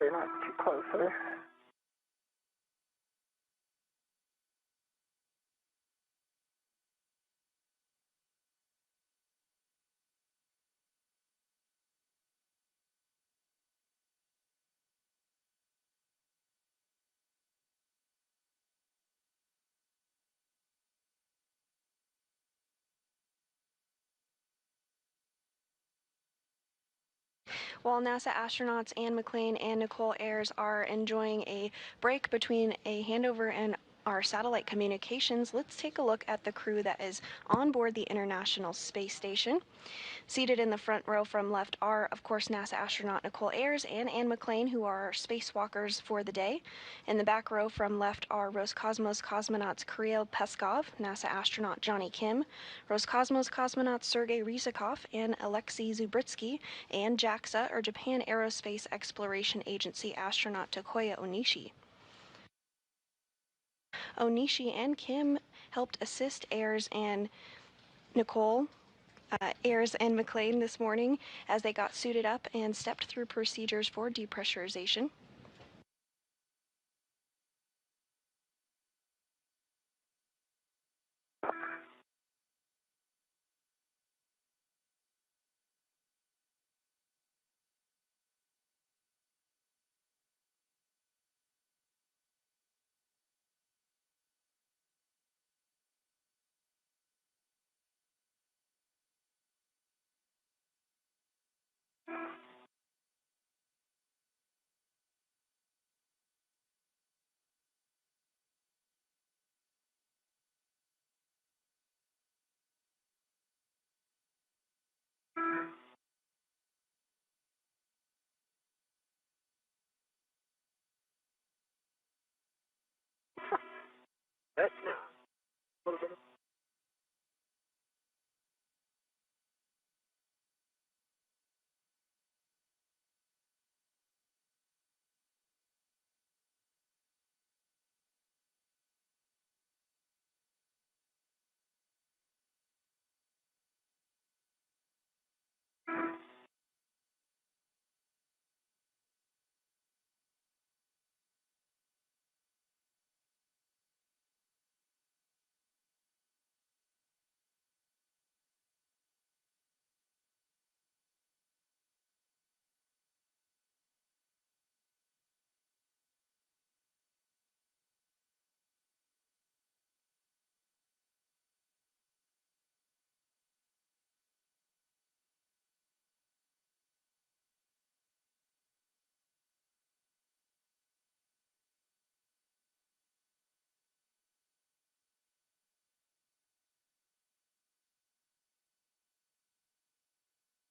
They're not too close, are they? While NASA astronauts Anne McClain and Nichole Ayers are enjoying a break between a handover and our satellite communications, let's take a look at the crew that is on board the International Space Station. Seated in the front row from left are, of course, NASA astronaut Nichole Ayers and Anne McClain, who are our spacewalkers for the day. In the back row from left are Roscosmos cosmonauts Kirill Peskov, NASA astronaut Johnny Kim, Roscosmos cosmonauts Sergei Ryzhikov and Alexei Zubritsky, and JAXA, or Japan Aerospace Exploration Agency astronaut Takuya Onishi. Onishi and Kim helped assist Ayers and Nichole Ayers and McClain this morning as they got suited up and stepped through procedures for depressurization. That's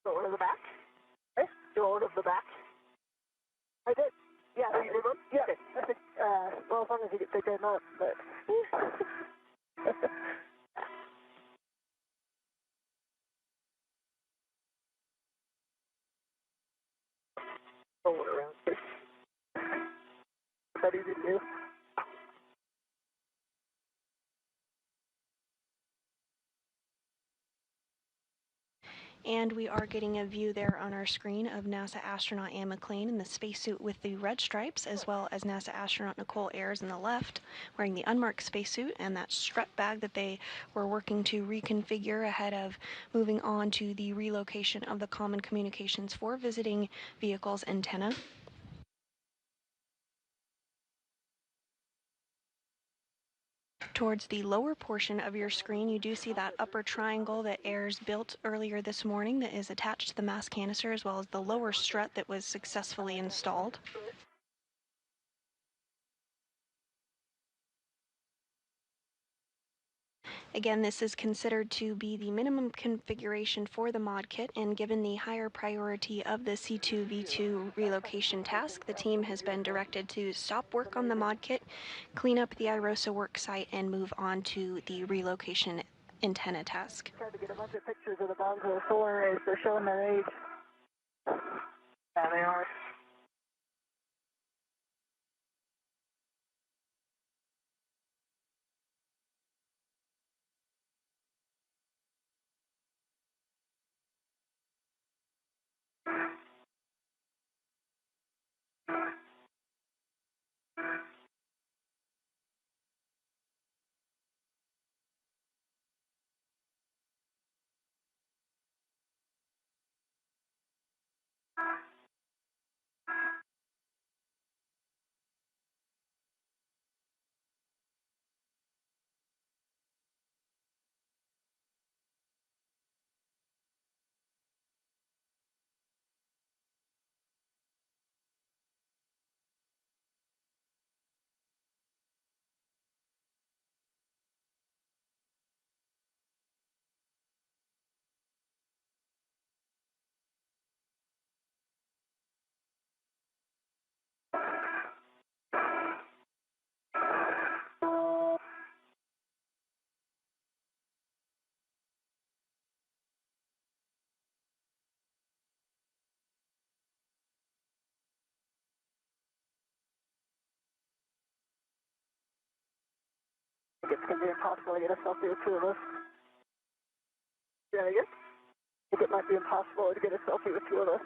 Go over the back. Okay. Go over the back. I did. Yeah. You did one? Yeah. Okay. I think, well, as long as you get picked them up, but. Roll it around. Is that easy to do? And we are getting a view there on our screen of NASA astronaut Anne McClain in the spacesuit with the red stripes, as well as NASA astronaut Nichole Ayers on the left, wearing the unmarked spacesuit and that strap bag that they were working to reconfigure ahead of moving on to the relocation of the Common Communications for Visiting Vehicles antenna. Towards the lower portion of your screen, you do see that upper triangle that Ayers built earlier this morning that is attached to the mass canister, as well as the lower strut that was successfully installed. Again, this is considered to be the minimum configuration for the mod kit, and given the higher priority of the C2V2 relocation task, the team has been directed to stop work on the mod kit, clean up the IROSA work site, and move on to the relocation antenna task. Tried to get a bunch of pictures of the bombs of the solar arrays. They're showing their age. Yeah, they are. I think it's going to be impossible to get a selfie with two of us. Yeah, I guess. I think it might be impossible to get a selfie with two of us.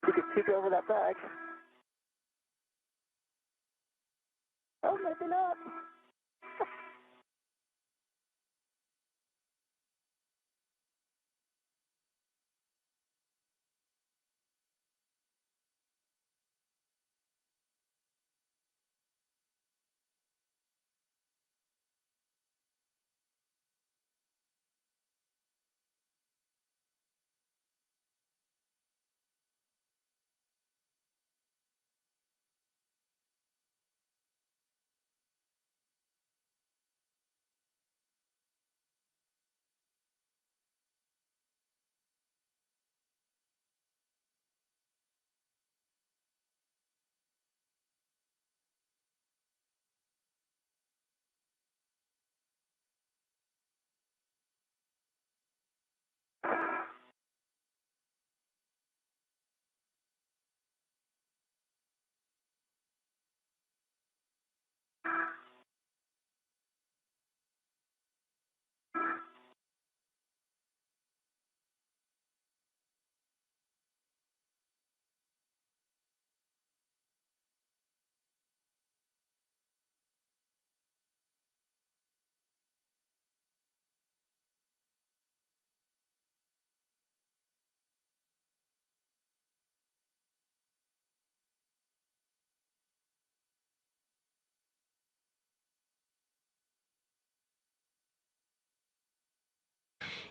You could peek over that bag. Oh, maybe not.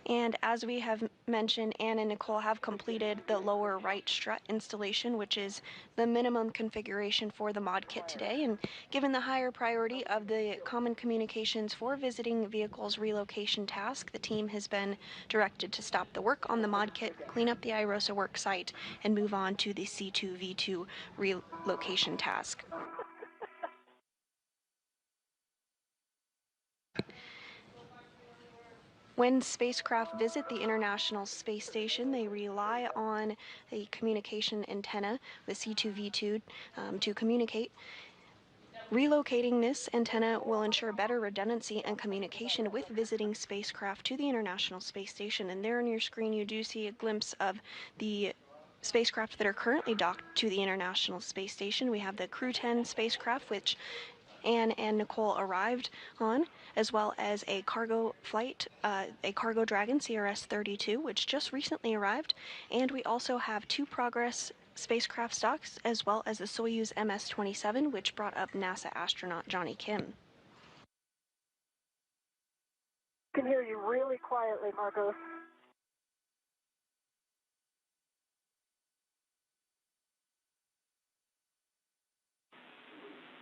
And as we have mentioned, Anne and Nichole have completed the lower right strut installation, which is the minimum configuration for the mod kit today. And given the higher priority of the Common Communications for Visiting Vehicles relocation task, the team has been directed to stop the work on the mod kit, clean up the IROSA work site, and move on to the C2V2 relocation task. When spacecraft visit the International Space Station, they rely on a communication antenna, the C2V2, to communicate. Relocating this antenna will ensure better redundancy and communication with visiting spacecraft to the International Space Station. And there on your screen, you do see a glimpse of the spacecraft that are currently docked to the International Space Station. We have the Crew 10 spacecraft, which Anne and Nichole arrived on, as well as a cargo flight, a Cargo Dragon CRS-32, which just recently arrived, and we also have two Progress spacecraft stocks, as well as the Soyuz MS-27, which brought up NASA astronaut Johnny Kim. I can hear you really quietly, Marcos.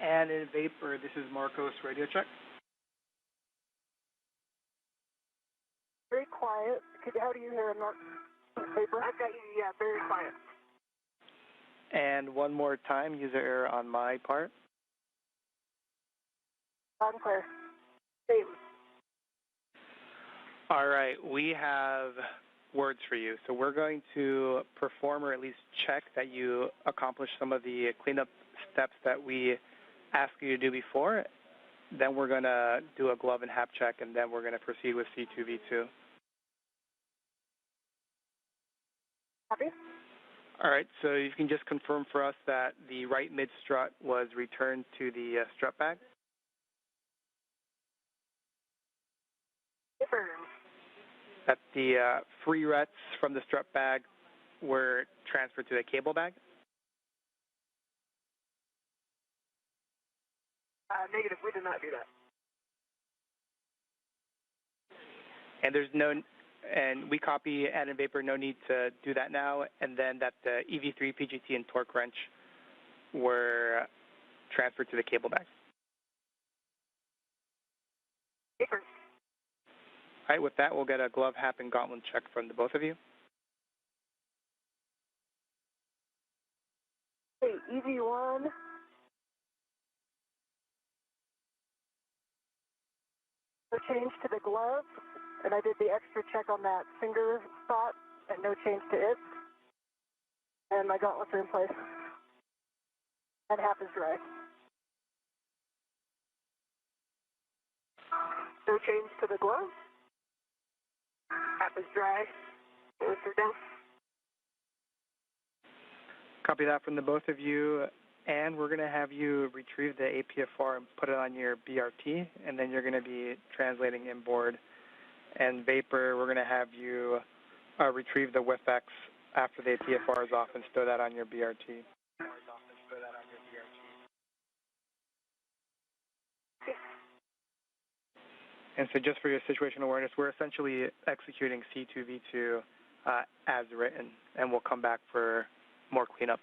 And in Vapor, this is Marcos, radio check. Very quiet. How do you hear him, Vapor? I've got you, yeah, very quiet. And one more time, user error on my part. Loud and clear. Same. All right, we have words for you. So we're going to perform or at least check that you accomplished some of the cleanup steps that we asked you to do before. Then we're going to do a glove and hap check, and then we're going to proceed with C2V2. Copy. All right, so you can just confirm for us that the right mid strut was returned to the strut bag. Confirm. That the free rets from the strut bag were transferred to the cable bag. Negative, we did not do that. And there's no, and we copy Add and Vapor, no need to do that now, and then that the EV3, PGT, and torque wrench were transferred to the cable bag. Vapor. All right, with that, we'll get a glove, hap, and gauntlet check from the both of you. Hey, EV1. No change to the glove, and I did the extra check on that finger spot, and no change to it. And my gauntlets are in place. And half is dry. No change to the glove. Half is dry. Both are down. Copy that from the both of you, and we're going to have you retrieve the APFR and put it on your BRT, and then you're going to be translating inboard. And Vapor, we're going to have you retrieve the WIFX after the APFR is off and stow that on your BRT. And so just for your situational awareness, we're essentially executing C2V2 as written, and we'll come back for more cleanup.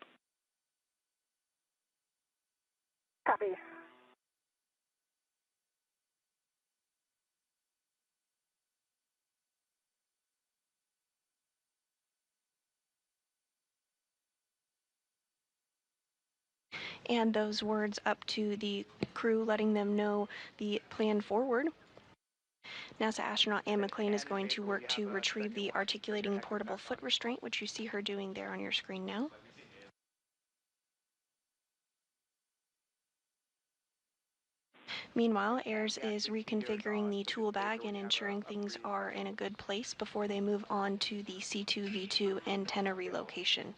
Copy. And those words up to the crew, letting them know the plan forward. NASA astronaut Anne McClain is going to work to retrieve the articulating portable foot restraint, which you see her doing there on your screen now. Meanwhile, Ayers is reconfiguring the tool bag and ensuring things are in a good place before they move on to the C2V2 antenna relocation.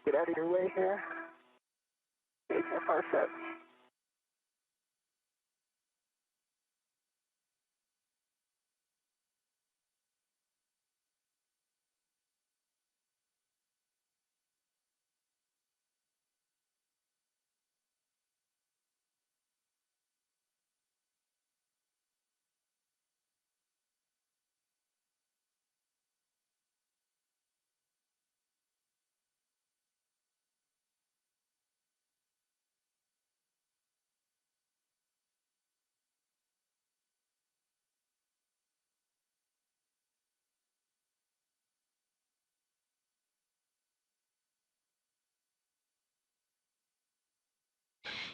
Get out of your way here. HFR set.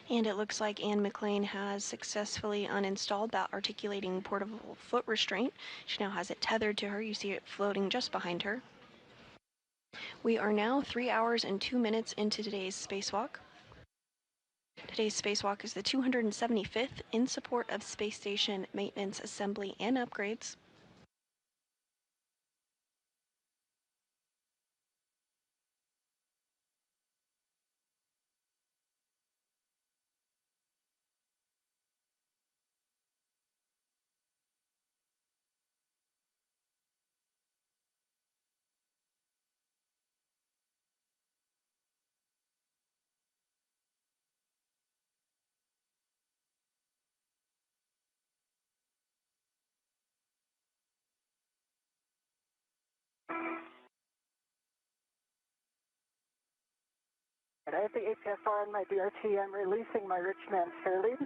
And it looks like McClain has successfully uninstalled that articulating portable foot restraint. She now has it tethered to her. You see it floating just behind her. We are now 3 hours and 2 minutes into today's spacewalk. Today's spacewalk is the 275th in support of space station maintenance, assembly, and upgrades. And I have the HFR on my DRT. I'm releasing my rich man's fair lead.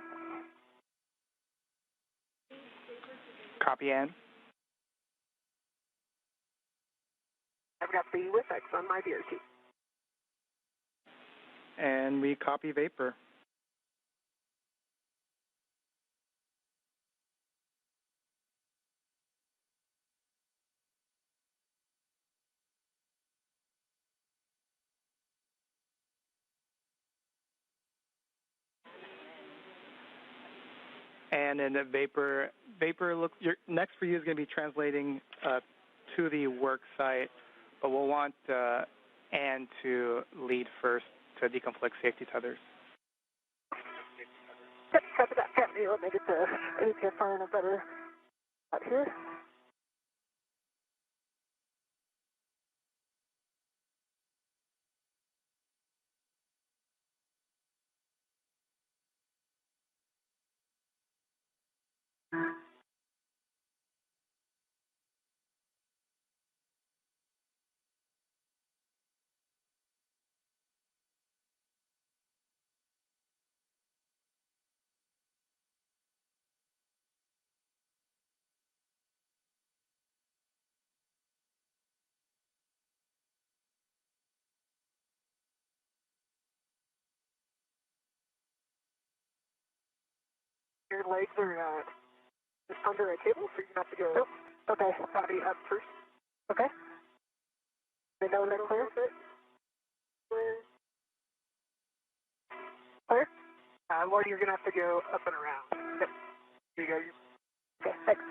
Copy, Ann. I've got the WIFX on my DRT. And we copy Vapor. And in the Vapor looks, next for you is going to be translating to the work site, but we'll want Ann to lead first to deconflict safety tethers. Yep, copy that. Can't let me get the HFR in a better spot here. Your legs are just under a table, so you have to go. Oh, okay. Body up first. Okay. They know they're clear. Clear. Well, you're gonna have to go up and around. Yep. Here you go. Okay. Thanks.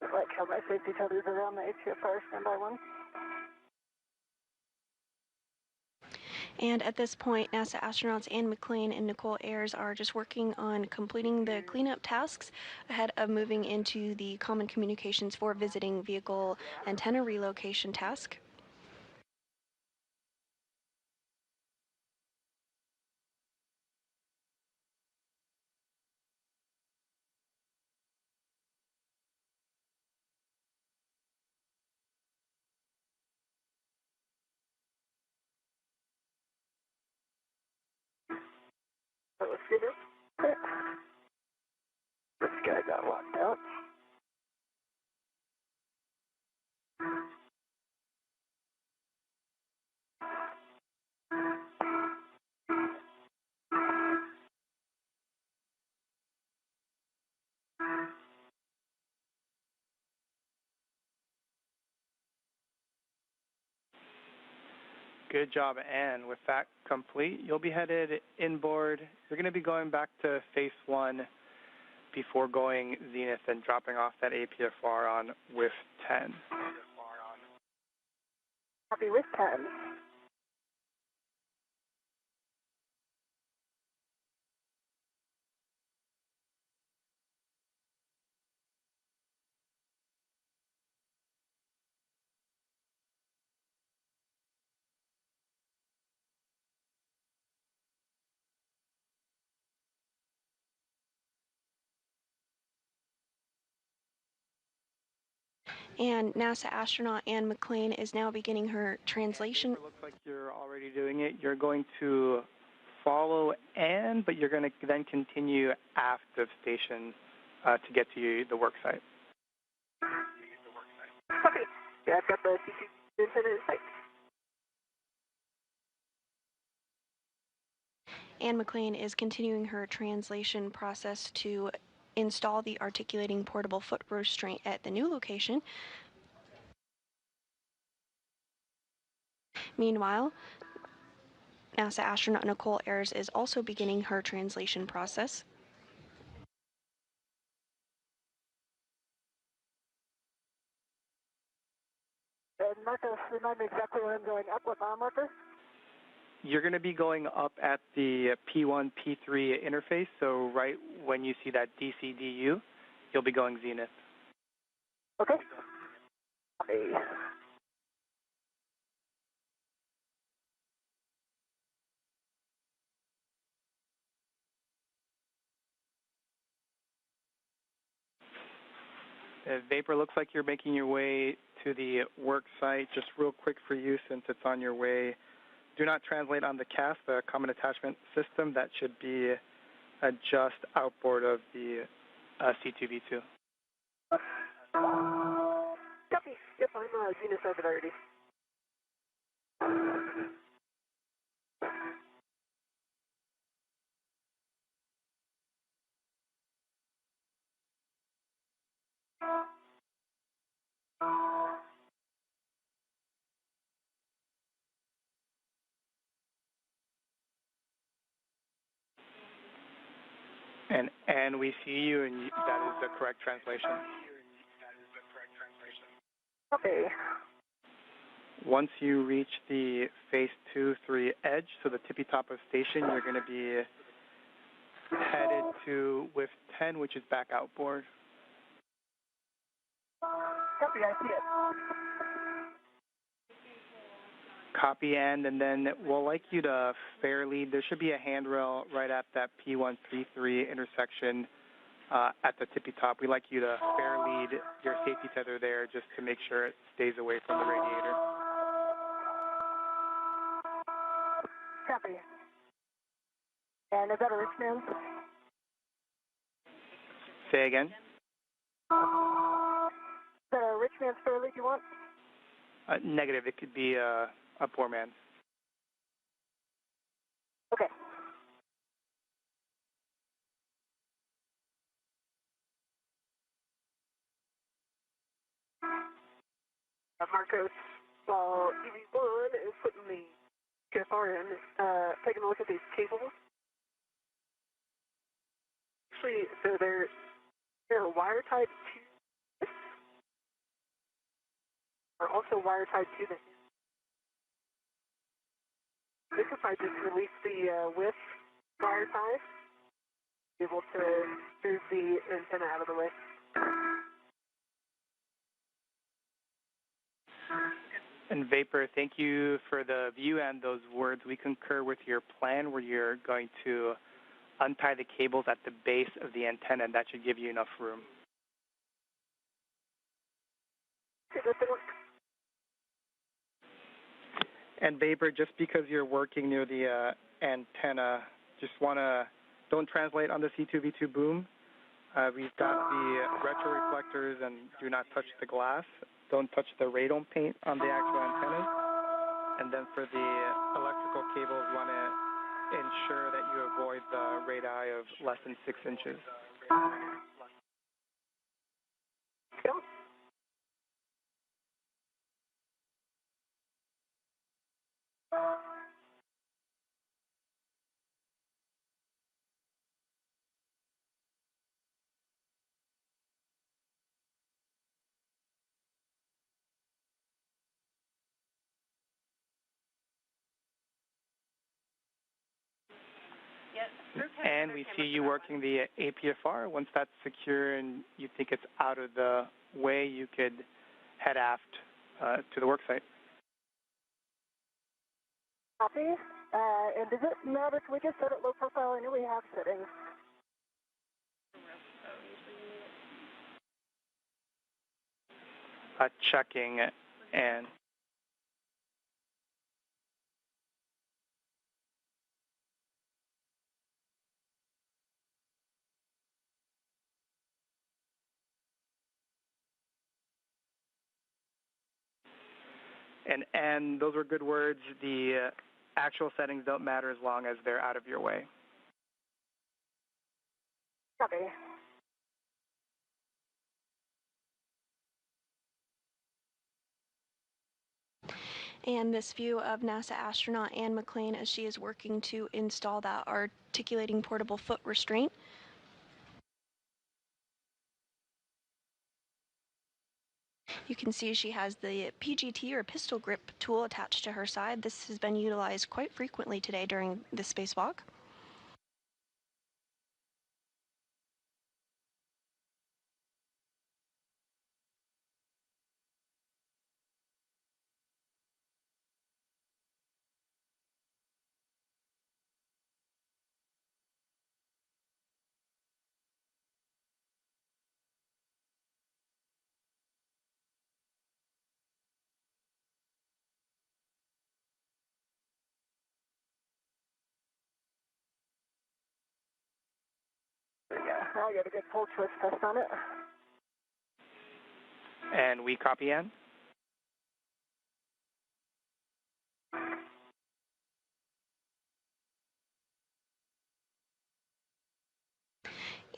I like how my safety tethers are on the HFR standby one. And at this point, NASA astronauts Ann McClain and Nichole Ayers are just working on completing the cleanup tasks ahead of moving into the Common Communications for Visiting Vehicle Antenna Relocation task. So let's get it. This guy got locked out. Good job, Anne. With that complete, you'll be headed inboard. You're going to be going back to phase 1 before going zenith and dropping off that APFR on with 10. Copy with 10. And NASA astronaut Anne McClain is now beginning her translation. It looks like you're already doing it. You're going to follow Anne, but you're going to then continue aft of station to get to the work site. Copy. Yeah, I've got the CC antenna in sight. Anne McClain is continuing her translation process to install the articulating portable foot restraint at the new location. Meanwhile, NASA astronaut Nichole Ayers is also beginning her translation process. And Marcos, remind me exactly where I'm going up, what mile marker? You're going to be going up at the P1, P3 interface, so right when you see that DCDU, you'll be going zenith. Okay. Copy. Vapor, looks like you're making your way to the work site. Just real quick for you, since it's on your way, do not translate on the CAS, the Common Attachment System. That should be just outboard of the C2V2. Copy. Yep, I'm zenith orbit already. And we see you, and that is the correct translation. Okay. Once you reach the phase 2-3 edge, so the tippy top of station, you're going to be headed to with 10, which is back outboard. Copy, I see it. Copy, and then we'll like you to fair lead. There should be a handrail right at that P133 intersection at the tippy top. We like you to fair lead your safety tether there just to make sure it stays away from the radiator. Copy. And is that a rich man's? Say again? Is that a rich man's fair lead you want? Negative. It could be a poor man's. Okay. Marcos, while EV1 is putting the QFR in, taking a look at these cables. Actually, so they're wire tied to this, or also wire tied to this. This if I just release the width wire tie, be able to move the antenna out of the way. And Vapor, thank you for the view and those words. We concur with your plan where you're going to untie the cables at the base of the antenna, and that should give you enough room. And Vapor, just because you're working near the antenna, don't translate on the C2V2 boom. We've got the retroreflectors and do not touch the glass. Don't touch the radome paint on the actual antennas. And then for the electrical cables, you want to ensure that you avoid the radii of less than 6 inches. And we see you working the APFR. Once that's secure and you think it's out of the way, you could head aft to the work site. Copy. And does it matter if we just set it low profile? I know we have settings. Checking and and those were good words. The actual settings don't matter as long as they're out of your way. Copy. And this view of NASA astronaut Anne McClain as she is working to install that articulating portable foot restraint. You can see she has the PGT or pistol grip tool attached to her side. This has been utilized quite frequently today during the spacewalk. Yeah, I got a good pull twist test on it. And we copy Ann.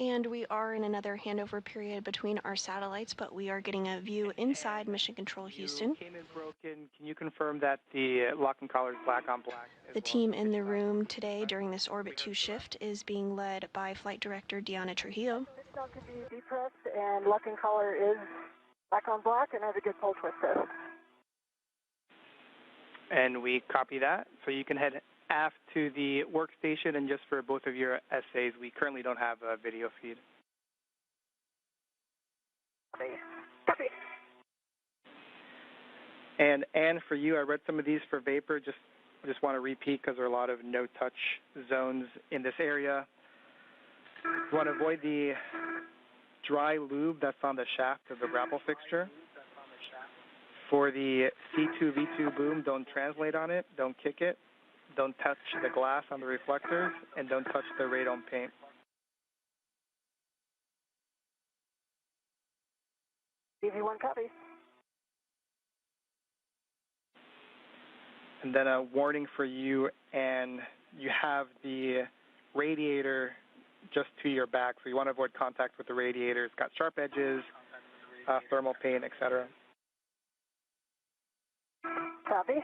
And we are in another handover period between our satellites, but we are getting a view inside Mission Control Houston. You came in broken. Can you confirm that the locking collar is black on black? The team in the room today during this Orbit 2 shift is being led by Flight Director Diana Trujillo. This now can be depressed, and locking collar is black on black, and has a good pull twist test. And we copy that. So you can head aft to the workstation, and just for both of your essays, we currently don't have a video feed. Copy. Copy. And for you, I read some of these for Vapor. Just want to repeat because there are a lot of no-touch zones in this area. You want to avoid the dry lube that's on the shaft of the grapple fixture. For the C2V2 boom, don't translate on it, don't kick it, don't touch the glass on the reflectors, and don't touch the radome paint. DV1 copy. And then a warning for you, and you have the radiator just to your back, so you want to avoid contact with the radiator. It's got sharp edges, thermal paint, etc. Copy.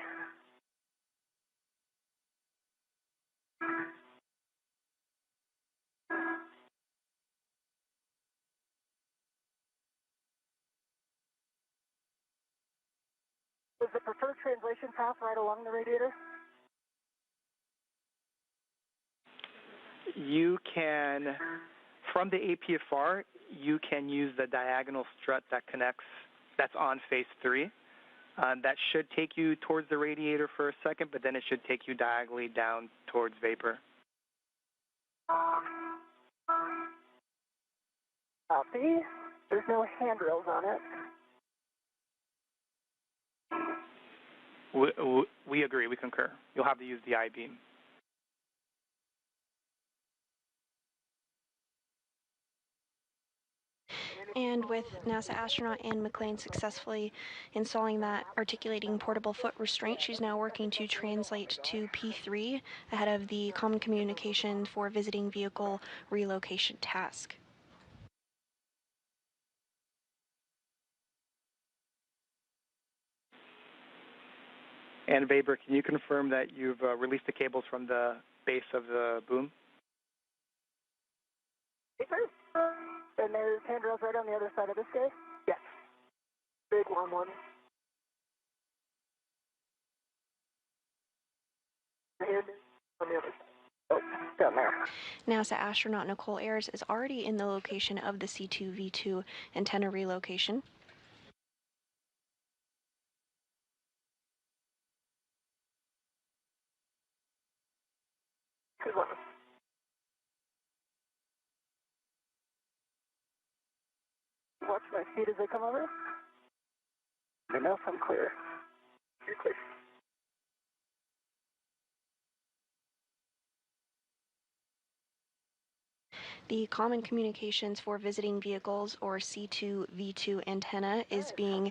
Is the preferred translation path right along the radiator? You can, from the APFR, you can use the diagonal strut that connects, that's on phase 3. That should take you towards the radiator for a second, but then it should take you diagonally down towards Vapor. Copy. There's no handrails on it. We agree, we concur. You'll have to use the I-beam. And with NASA astronaut Anne McClain successfully installing that articulating portable foot restraint, she's now working to translate to P3 ahead of the Common Communication for Visiting Vehicle Relocation task. And Vapor, can you confirm that you've released the cables from the base of the boom? Vapor? And there's handrails right on the other side of this guy? Yes. Big long one. And on the other side. Oh, down there. NASA astronaut Nichole Ayers is already in the location of the C2V2 antenna relocation. Good one. Watch my feet as they come over. Good enough, I'm clear. You're clear. The Common Communications for Visiting Vehicles, or C2V2 antenna, is being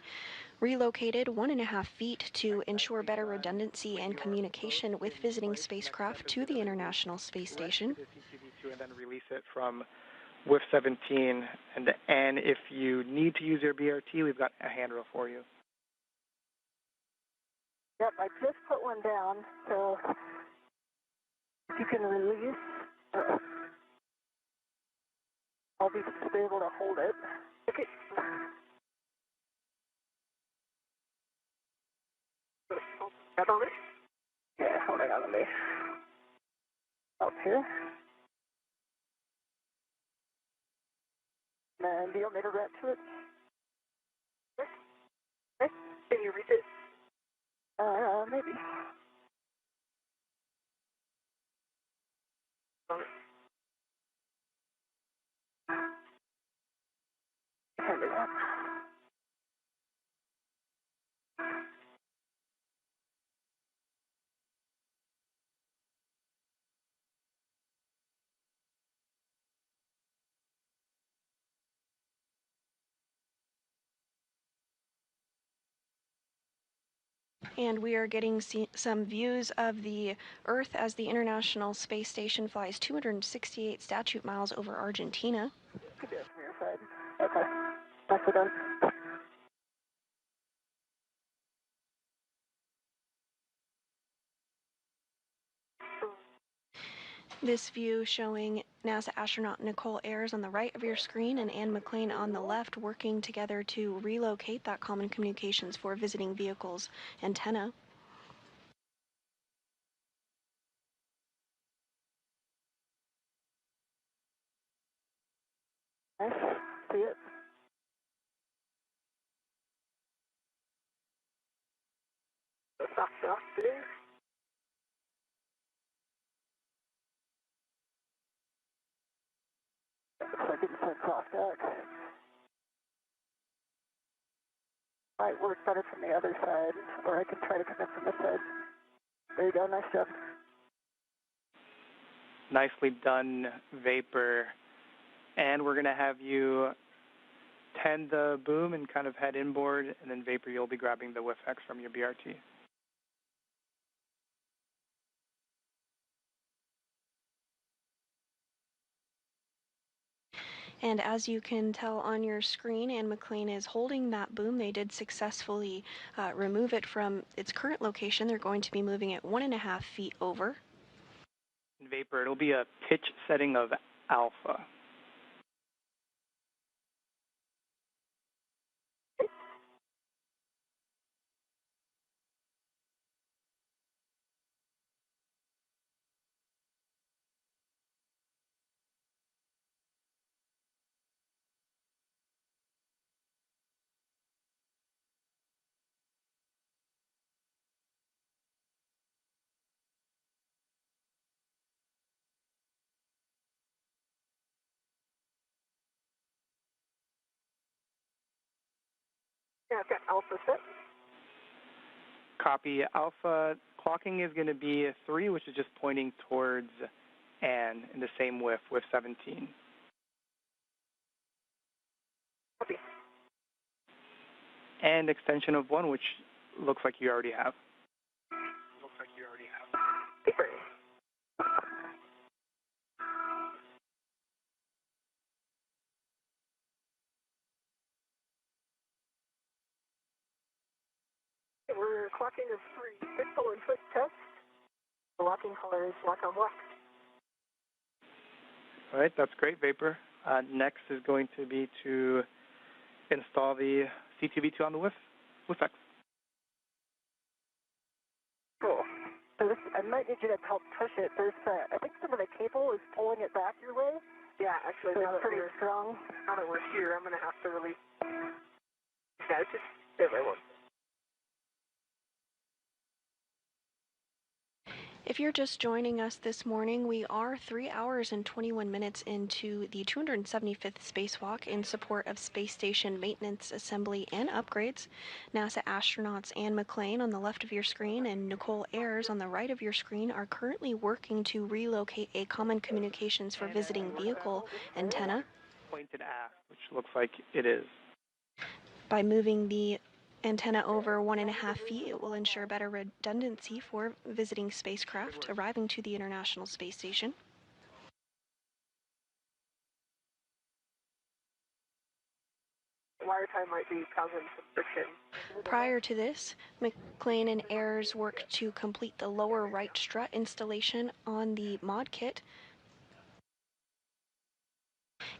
relocated 1.5 feet to ensure better redundancy and communication with visiting spacecraft to the International Space Station. And then release it from WIF 17. And if you need to use your BRT, we've got a handrail for you. Yep, I just put one down, so if you can release, I'll be able to hold it. Okay. Got on it? Yeah, hold it on to me. Up here. And do you want me to wrap to it? Okay. Can you reach it? Maybe. Hand it up. And we are getting some views of the Earth as the International Space Station flies 268 statute miles over Argentina. Could be from your side. Okay. That's it done. This view showing NASA astronaut Nichole Ayers on the right of your screen and McClain on the left working together to relocate that Common Communications for Visiting Vehicles antenna. Nice. See it? Soft today. Looks like it said soft duck. Might work better from the other side, or I can try to come in from this side. There you go, nice job. Nicely done, Vapor. And we're going to have you tend the boom and kind of head inboard, and then Vapor, you'll be grabbing the WIF-X from your BRT. And as you can tell on your screen, McClain is holding that boom. They did successfully remove it from its current location. They're going to be moving it 1.5 feet over. Vapor, it'll be a pitch setting of alpha. Yeah, I've got alpha set. Copy. Alpha clocking is going to be a 3, which is just pointing towards Ann in the same WIF 17. Copy. And extension of 1, which looks like you already have. Paper. We're clocking a 3. Pixel and foot test. The locking color is lock on lock. All right, that's great, Vapor. Next is going to be to install the C2V2 on the WIF-X. Cool. So this is I might need you to help push it. There's, I think some of the cable is pulling it back your way. Yeah, actually, So it's pretty strong. now that we're here, I'm going to have to release. Yeah, it's just stay right one. If you're just joining us this morning, we are 3 hours and 21 minutes into the 275th spacewalk in support of space station maintenance, assembly, and upgrades. NASA astronauts Anne McClain on the left of your screen and Nichole Ayers on the right of your screen are currently working to relocate a common communications for visiting vehicle antenna. Pointed aft, which looks like it is. By moving the antenna over 1.5 feet, it will ensure better redundancy for visiting spacecraft arriving to the International Space Station. Wire tie might be causing some friction. Prior to this, McClain and Ayers worked to complete the lower right strut installation on the mod kit.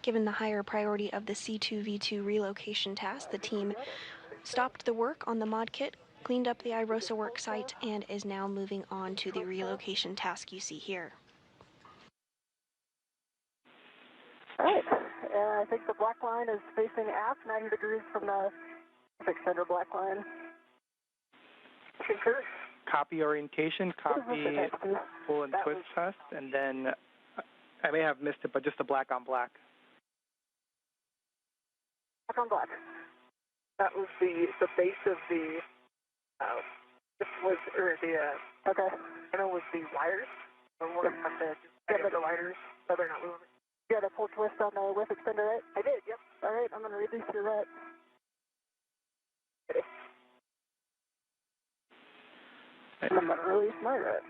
Given the higher priority of the C2V2 relocation task, the team stopped the work on the mod kit, cleaned up the IROSA work site, and is now moving on to the relocation task you see here. All right. I think the black line is facing aft, 90 degrees from the center black line. Concur. Copy orientation, copy pull and twist test, and then I may have missed it, but just the black on black. Black on black. That was the base of the, this was, or the, Okay. I know it was the wires. We're going to have to just get the wires so they're not moving. You had a full twist on the whip extender, right? I did, yep. All right, I'm going to release your rat. Okay. And I'm going to release my rat.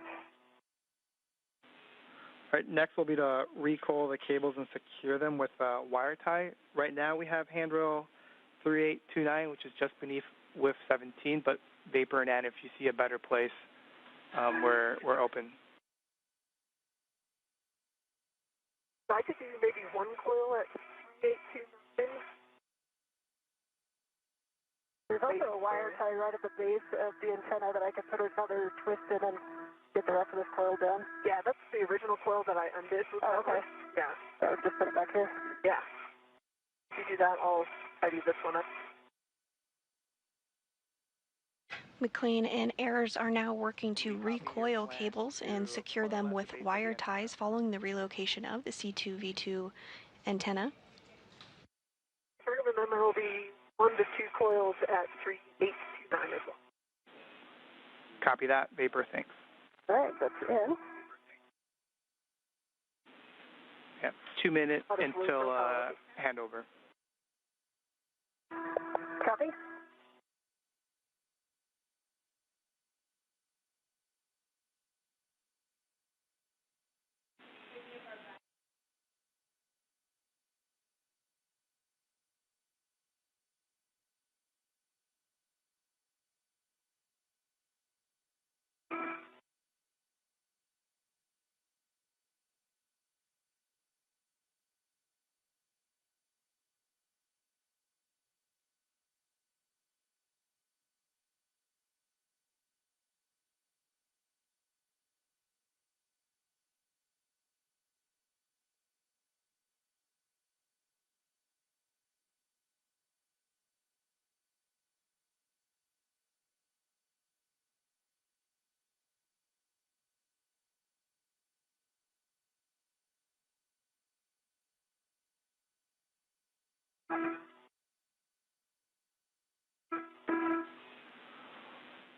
All right, next will be to recoil the cables and secure them with a wire tie. Right now we have handrail 3829, which is just beneath WIF 17, but Vapor and Ann, if you see a better place, we're open. So I could do maybe one coil at 3829. There's also a wire tie right at the base of the antenna that I can put another twist in and get the rest of this coil down. Yeah, that's the original coil that I undid. Oh, okay. Yeah. So just put it back here. Yeah. If you do that, I'll tidy this one up. McClain and Ayers are now working to recoil cables and secure them with wire ties following the relocation of the C2V2 antenna. And then there will be 1 to 2 coils at 3829 as well. Copy that, Vapor, thanks. All right, that's in. Yeah, 2 minutes until handover. Copy.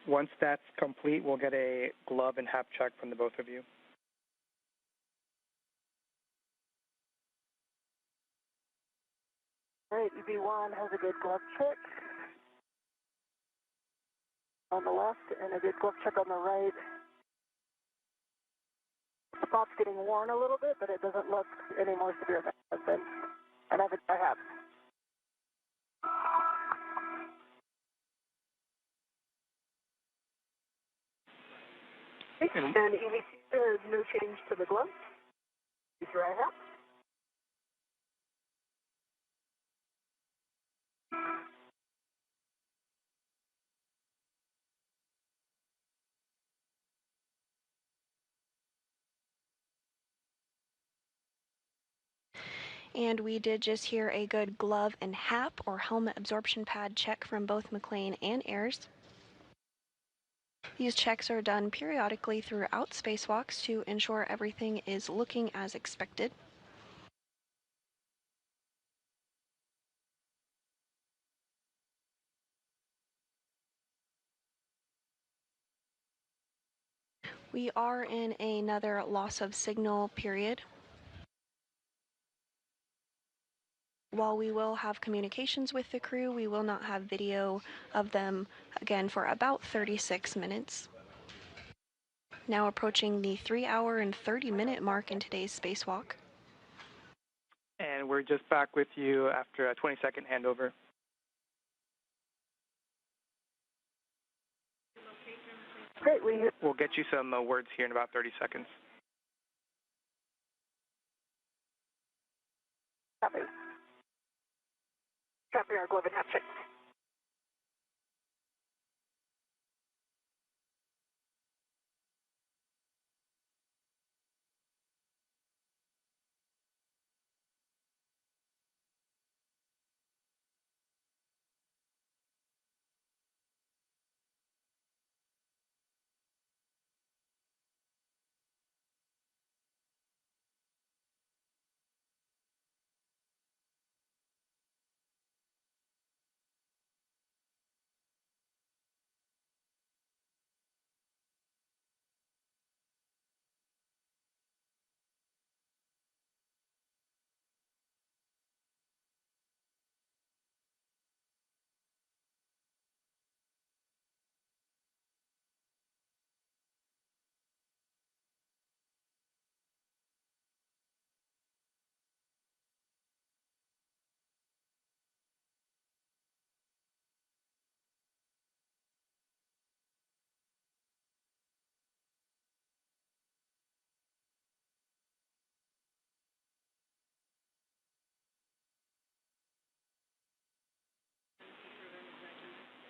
Once that's complete, we'll get a glove and hap check from the both of you. All right, EV1 has a good glove check on the left and a good glove check on the right. The spot's getting worn a little bit, but it doesn't look any more severe than it has been. And I have. And EV2, there's no change to the glove. Is your eye hat? And we did just hear a good glove and HAP, or helmet absorption pad, check from both McClain and Ayers. These checks are done periodically throughout spacewalks to ensure everything is looking as expected. We are in another loss of signal period. While we will have communications with the crew, we will not have video of them again for about 36 minutes. Now approaching the 3-hour and 30-minute mark in today's spacewalk. And we're just back with you after a 20-second handover. Great, We'll get you some words here in about 30 seconds. Copy. Copy our glove and HAP check.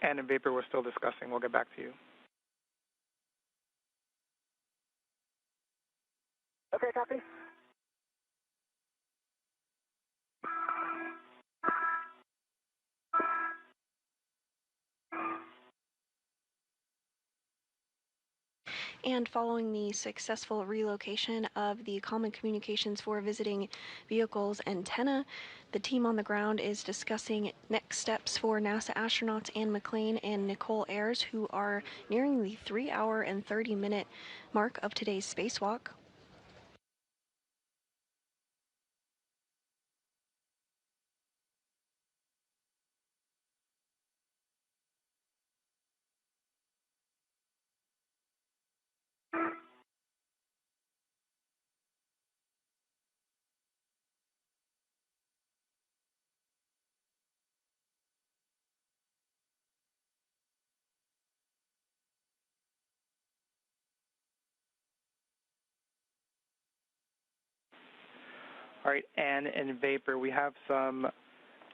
And in vapor, we're still discussing. We'll get back to you. Okay, copy. And following the successful relocation of the Common Communications for Visiting Vehicles antenna, the team on the ground is discussing next steps for NASA astronauts Anne McClain and Nichole Ayers, who are nearing the 3-hour and 30-minute mark of today's spacewalk. All right, and in vapor, we have some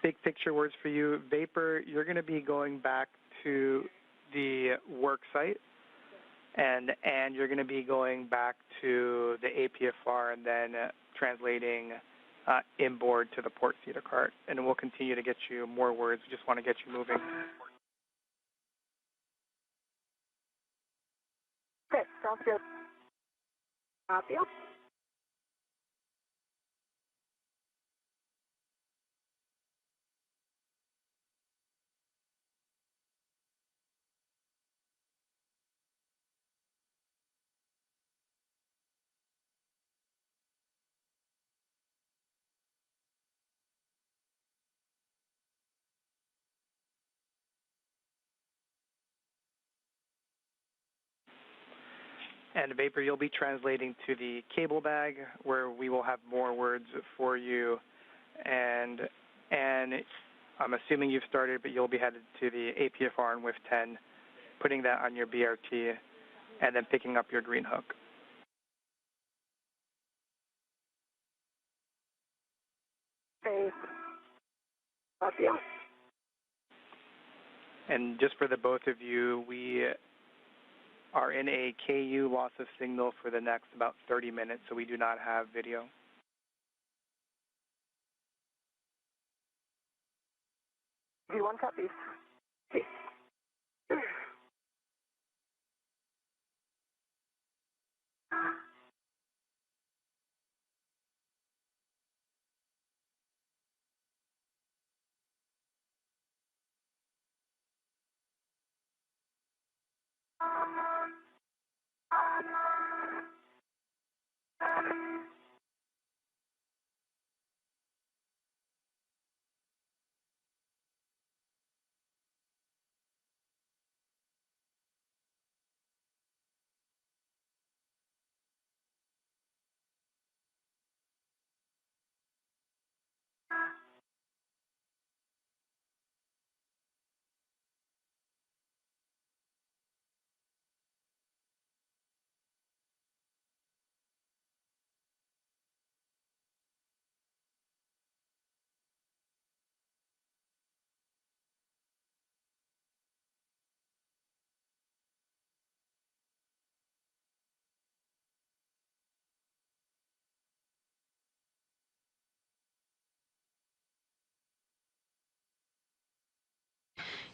big picture words for you. Vapor, you're going to be going back to the work site, and you're going to be going back to the APFR and then translating inboard to the port feeder cart. And we'll continue to get you more words. We just want to get you moving. Okay, sounds good. Copy. And vapor, you'll be translating to the cable bag where we will have more words for you. And I'm assuming you've started, but you'll be headed to the APFR and WIF 10, putting that on your BRT, and then picking up your green hook. Okay. Copy. And just for the both of you, we are in a KU loss of signal for the next about 30 minutes, so we do not have video. V1 copies. Okay.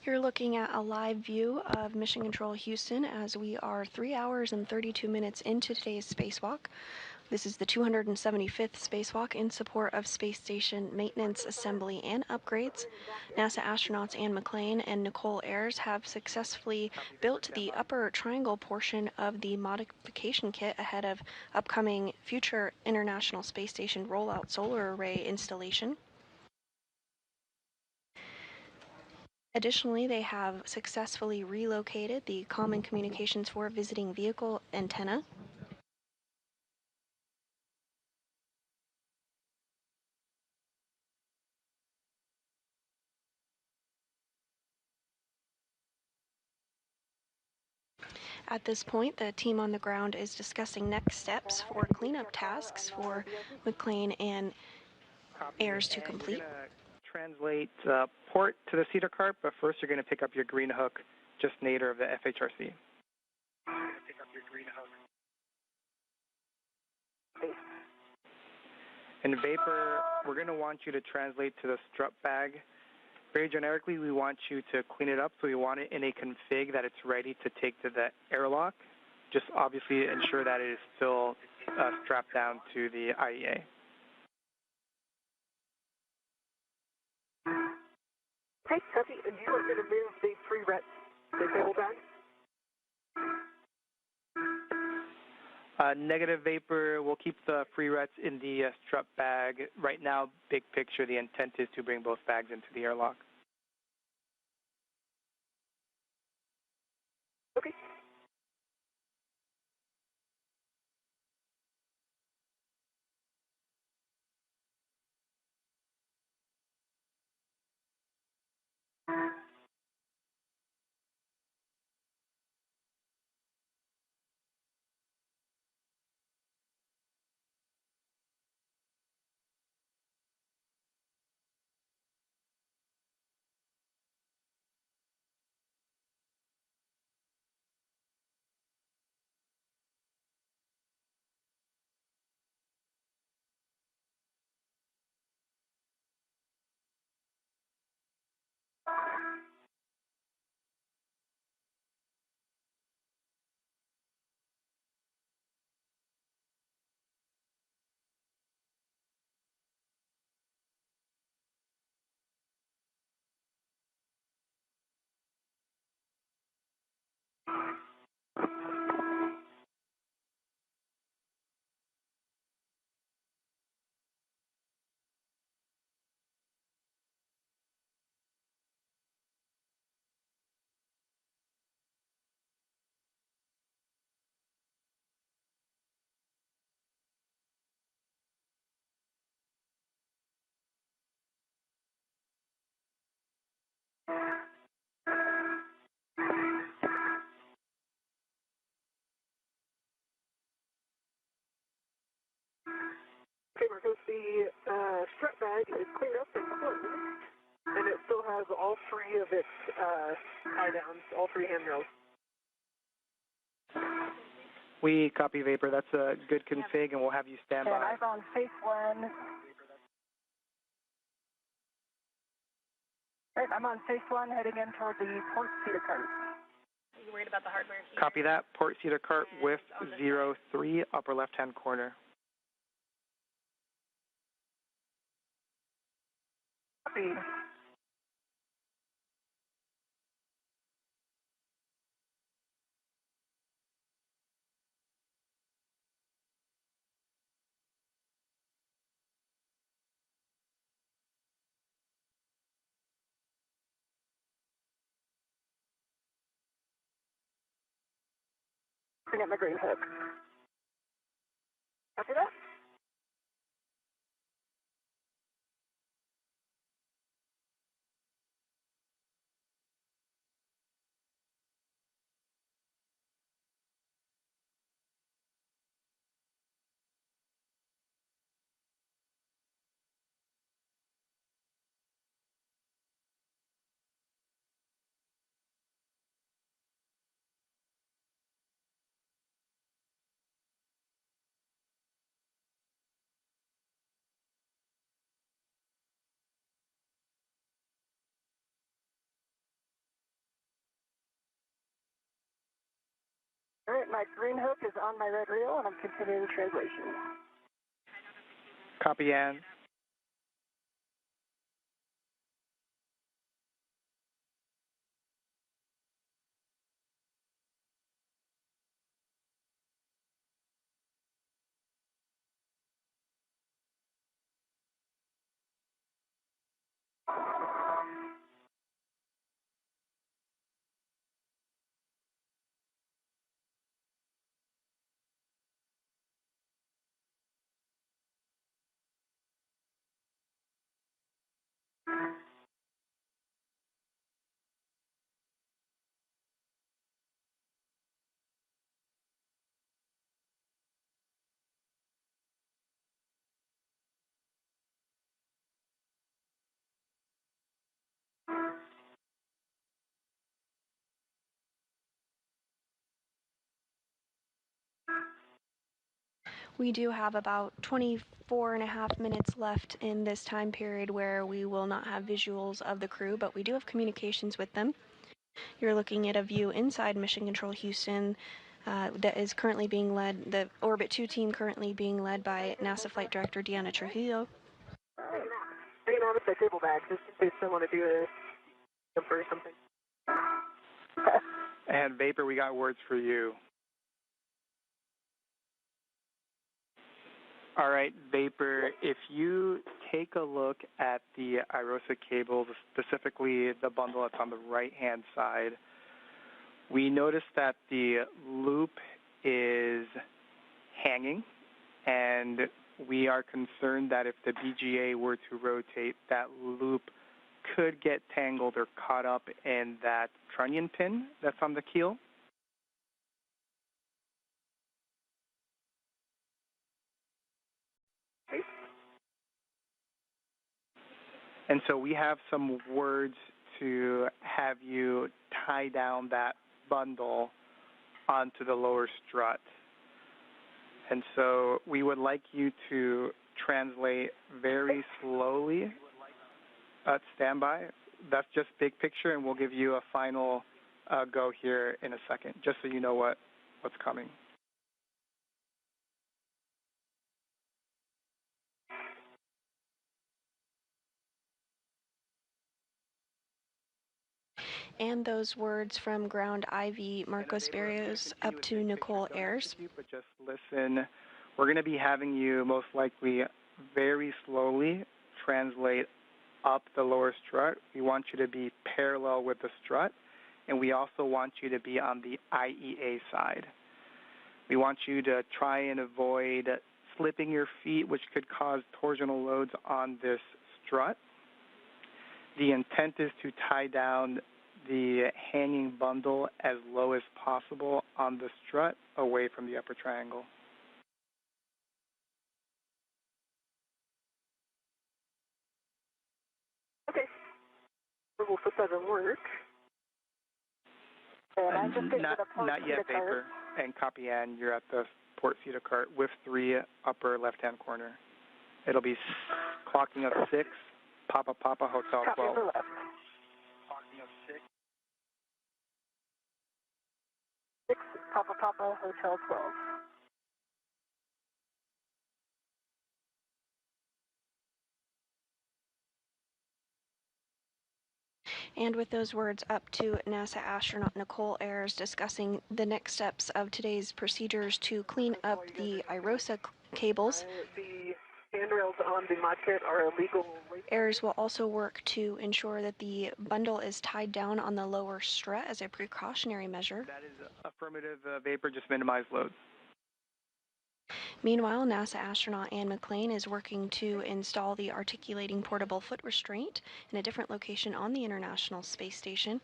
You're looking at a live view of Mission Control Houston as we are 3 hours and 32 minutes into today's spacewalk. This is the 275th spacewalk in support of space station maintenance, assembly, and upgrades. NASA astronauts Anne McClain and Nichole Ayers have successfully built the upper triangle portion of the modification kit ahead of upcoming future International Space Station rollout solar array installation. Additionally, they have successfully relocated the Common Communications for Visiting Vehicle antenna. At this point, the team on the ground is discussing next steps for cleanup tasks for McClain and Ayers to complete. You're going to translate port to the cedar cart, but first you're going to pick up your green hook, just nadir of the FHRC. Pick up your green hook. In Vapor, we're going to want you to translate to the strut bag. Very generically, we want you to clean it up, so we want it in a config that it's ready to take to the airlock. Just obviously ensure that it is still strapped down to the IEA. Hey, Tuffy, do you want me to move the three rets, the table bag? Negative Vapor, we'll keep the free rets in the strut bag. Right now, big picture, the intent is to bring both bags into the airlock. Okay. Okay, Marcos, the strut bag is cleaned up and closed, and it still has all three of its tie-downs, all three handrails. We copy Vapor. That's a good config, and we'll have you stand by. And I've on phase one. Right, I'm on phase 1, heading in toward the port seater cart. Are you worried about the hardware here? Copy that. Port seater cart with 03, upper left-hand corner. Copy. Bring up my green hook. Copy that? All right, my green hook is on my red reel, and I'm continuing translation. Copy, Ann. We do have about 24.5 minutes left in this time period where we will not have visuals of the crew, but we do have communications with them. You're looking at a view inside Mission Control Houston that is currently being led, the Orbit 2 team currently being led by NASA Flight Director Deanna Trujillo. Hanging out with the cable bag, just in case someone want to do a jumper or something. And Vapor, we got words for you. All right, Vapor, if you take a look at the IROSA cables, specifically the bundle that's on the right-hand side, we noticed that the loop is hanging, and we are concerned that if the BGA were to rotate, that loop could get tangled or caught up in that trunnion pin that's on the keel. And so we have some words to have you tie down that bundle onto the lower strut. And so we would like you to translate very slowly at standby. That's just big picture, and we'll give you a final go here in a second, just so you know what's coming. And those words from Ground IV Marcos Barrios up to Nichole Ayers. But just listen. We're going to be having you most likely very slowly translate up the lower strut. We want you to be parallel with the strut, and we also want you to be on the IEA side. We want you to try and avoid slipping your feet, which could cause torsional loads on this strut. The intent is to tie down the hanging bundle as low as possible on the strut away from the upper triangle. Okay. We'll put that in work. And I'm just getting to the port not yet, Vapor. And copy, Ann, you're at the port seater cart with 3, upper left-hand corner. It'll be clocking up 6, Papa Hotel 12. Copy left. Papa Papa Hotel 12. And with those words up to NASA astronaut Nichole Ayers discussing the next steps of today's procedures to clean up the IROSA cables. The handrails on the mod kit are illegal. Ayers will also work to ensure that the bundle is tied down on the lower strut as a precautionary measure. That is affirmative, Vapor, just minimize load. Meanwhile, NASA astronaut Ann McClain is working to install the articulating portable foot restraint in a different location on the International Space Station.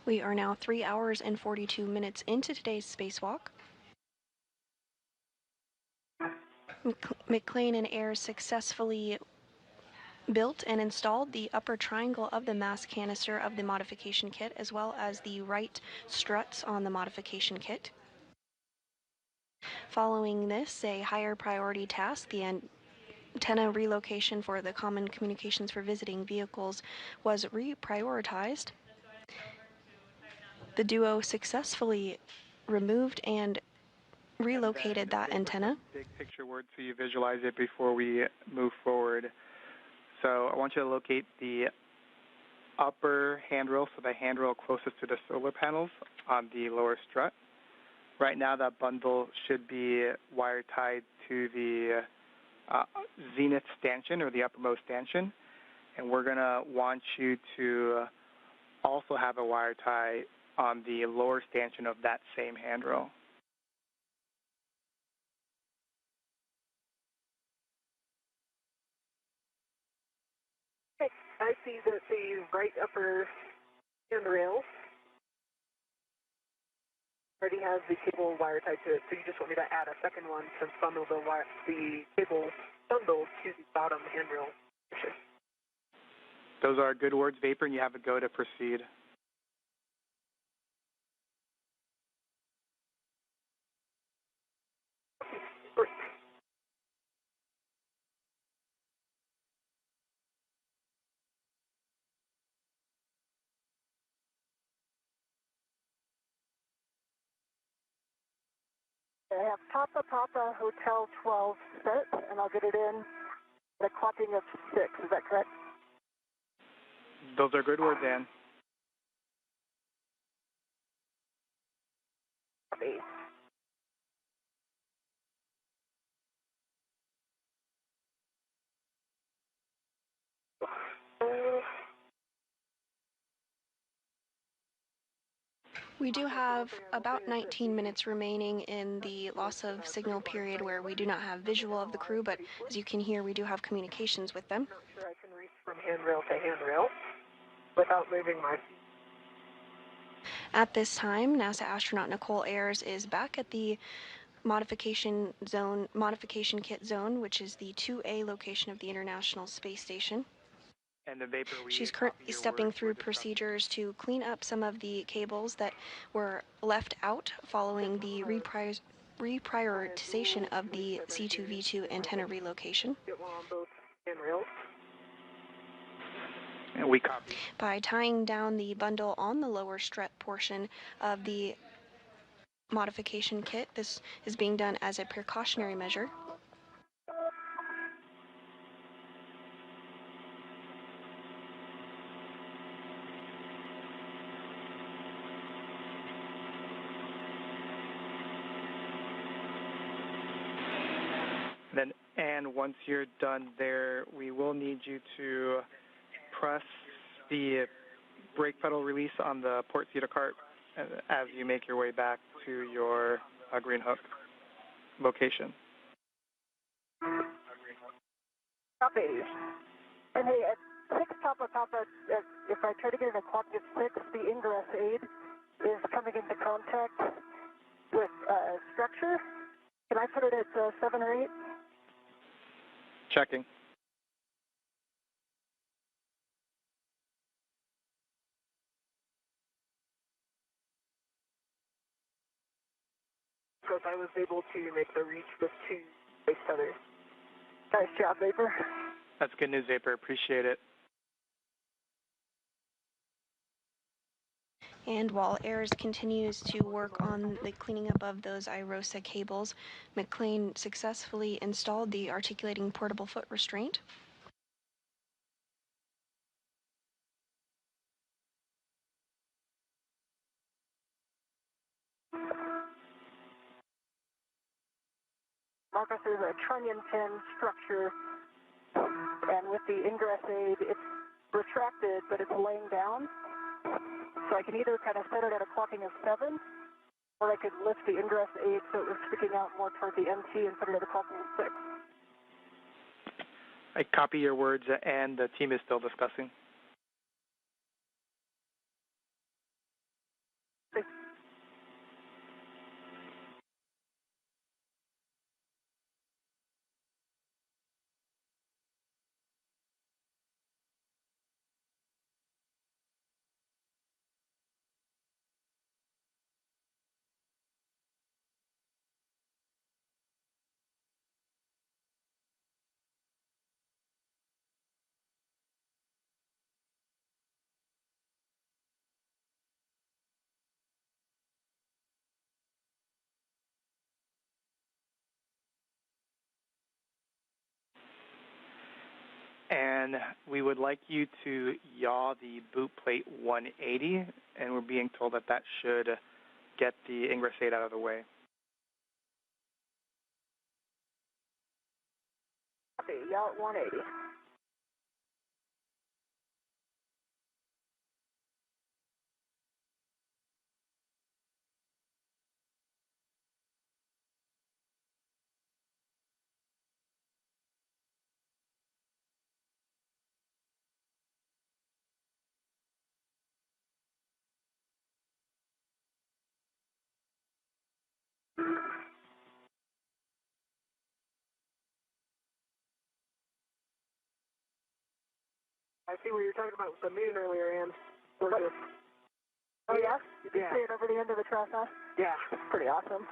We are now 3 hours and 42 minutes into today's spacewalk. McClain and Ayers successfully built and installed the upper triangle of the mass canister of the modification kit, as well as the right struts on the modification kit. Following this, a higher priority task, the antenna relocation for the Common Communications for Visiting Vehicles, was reprioritized. The duo successfully removed and relocated that antenna. Big picture word so you visualize it before we move forward. So I want you to locate the upper handrail, so the handrail closest to the solar panels on the lower strut. Right now that bundle should be wire tied to the zenith stanchion, or the uppermost stanchion, and we're going to want you to also have a wire tie on the lower stanchion of that same handrail. Okay, I see that the right upper handrail already has the cable wire tied to it, so you just want me to add a second one to bundle the cable bundle to the bottom handrail. Those are good words, Vapor, and you have a go to proceed. I have Papa Papa Hotel 12 set, and I'll get it in at a clocking of 6. Is that correct? Those are good words, Ann. Copy. We do have about 19 minutes remaining in the loss of signal period where we do not have visual of the crew, but as you can hear, we do have communications with them. I'm not sure I can reach from handrail to handrail without moving my... At this time, NASA astronaut Nichole Ayers is back at the modification kit zone, which is the 2A location of the International Space Station. And the Vapor, she's currently stepping through procedures to clean up some of the cables that were left out following the reprioritization of the C2V2 antenna relocation. Get one on both handrails. And we copy. By tying down the bundle on the lower strut portion of the modification kit, this is being done as a precautionary measure. And once you're done there, we will need you to press the brake pedal release on the port seater cart as you make your way back to your green hook location. Copy. And hey, at 6 Papa Papa, if I try to get in a clock at 6, the ingress aid is coming into contact with structure. Can I put it at 7 or 8? Checking. Because I was able to make the reach with 2 base tethers. Nice job, Vapor. That's good news, Vapor. Appreciate it. And while Ayers continues to work on the cleaning up of those IROSA cables, McClain successfully installed the articulating portable foot restraint. Marcus, is a trunnion pin structure, and with the ingress aid, it's retracted, but it's laying down. So I can either kind of set it at a clocking of 7, or I could lift the ingress aid so it was sticking out more toward the MT and put it at a clocking of 6. I copy your words, and the team is still discussing. And we would like you to yaw the boot plate 180, and we're being told that that should get the ingress aid out of the way. Copy, yaw at 180. I see what you're talking about with the moon earlier, Ann. We're good. Oh, yeah? You can Yeah. see it over the end of the truss, huh? Yeah. That's pretty awesome.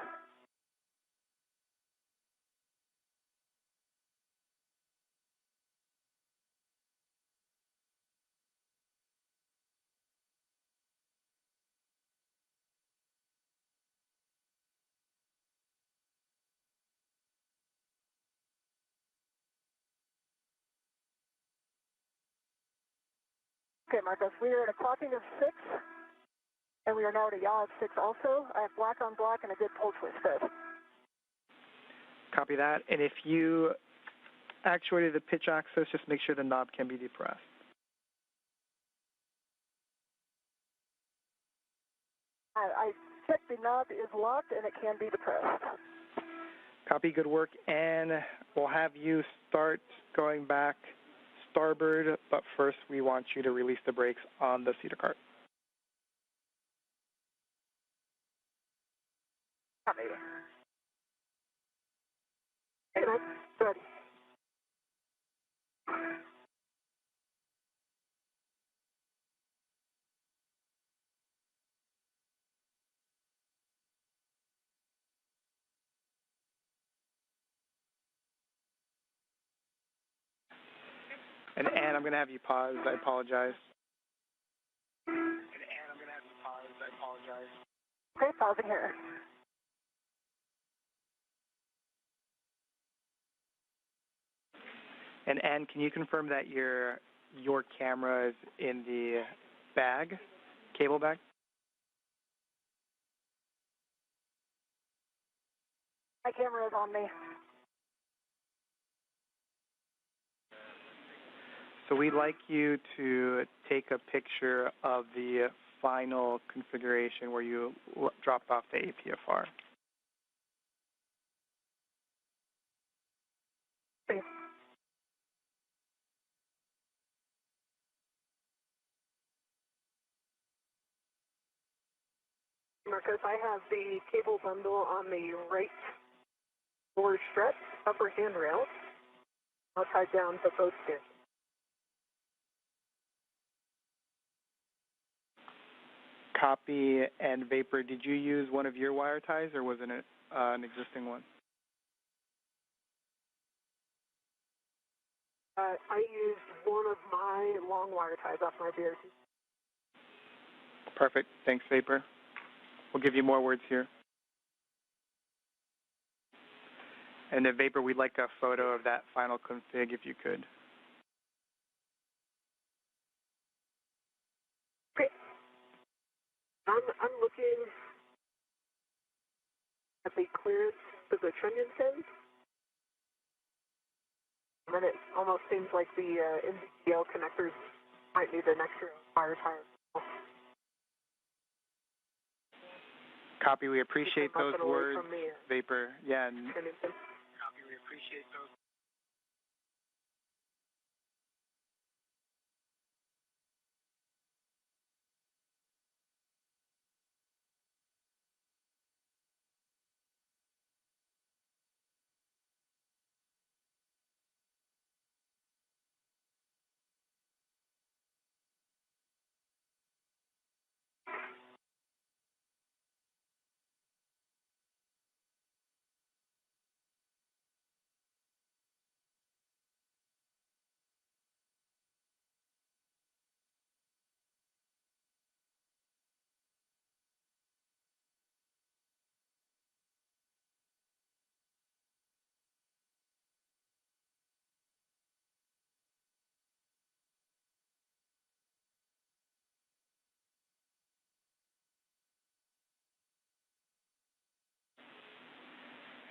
Okay, Marcos, we are at a clocking of 6, and we are now at a yaw of 6 also. I have black on black and a good pull twist fit. Copy that. And if you actuated the pitch axis, just make sure the knob can be depressed. I checked the knob is locked and it can be depressed. Copy, good work. And we'll have you start going back starboard, but first we want you to release the brakes on the cedar cart. Copy. Hey, that's good. And Ann, I'm going to have you pause. I apologize. Okay, pausing here. And Ann, can you confirm that your camera is in the bag, cable bag? My camera is on me. So we'd like you to take a picture of the final configuration where you dropped off the APFR. Okay. Marcos, I have the cable bundle on the right lower strut, upper handrail. I'll tie down to both skins. Copy. And Vapor, did you use one of your wire ties or was it an existing one? I used one of my long wire ties off my BRT. Perfect. Thanks, Vapor. We'll give you more words here. And then, Vapor, we'd like a photo of that final config if you could. Okay. I'm looking at the clearance of the trunnion pins. And then it almost seems like the NZGL connectors might need an extra wire tie. Copy. We appreciate those words, from the, Vapor. Yeah. And trunnion pin. copy. We appreciate those.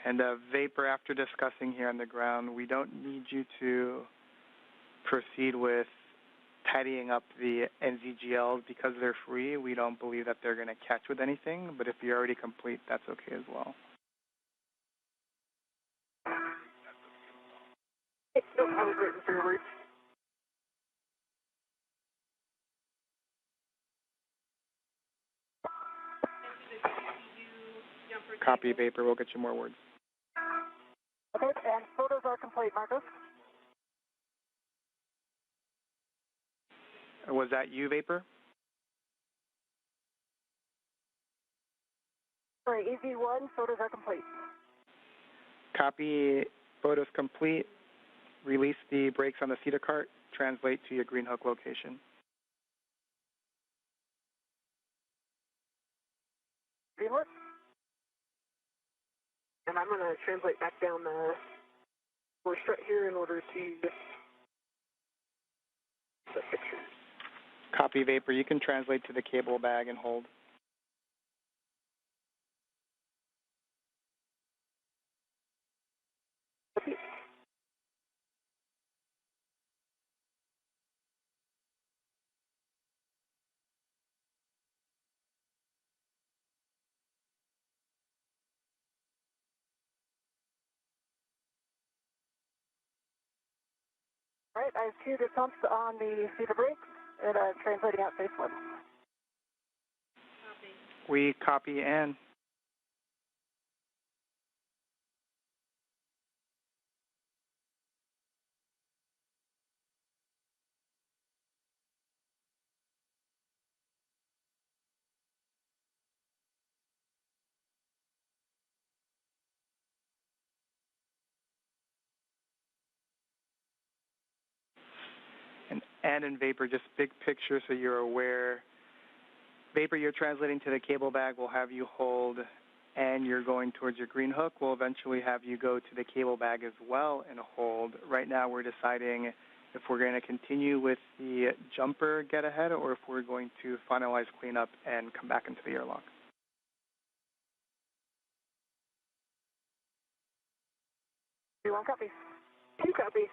And Vapor, after discussing here on the ground, we don't need you to proceed with tidying up the NZGLs because they're free. We don't believe that they're going to catch with anything, but if you're already complete, that's okay as well. No, I was waiting for your words. Copy, Vapor. We'll get you more words. Okay, and photos are complete, Marcos. Was that you, Vapor? Sorry, EV1, photos are complete. Copy, photos complete. Release the brakes on the CETA cart. Translate to your green hook location. Greenwood? And I'm going to translate back down the strut here in order to the pictures. Copy, Vapor. You can translate to the cable bag and hold. All right, I have two the pumps on the feeder brakes and translating out phase one. We copy and. And in Vapor, just big picture so you're aware. Vapor, you're translating to the cable bag. We'll have you hold, and you're going towards your green hook. We'll eventually have you go to the cable bag as well and hold. Right now we're deciding if we're going to continue with the jumper get ahead or if we're going to finalize cleanup and come back into the airlock. One copy. Two copies.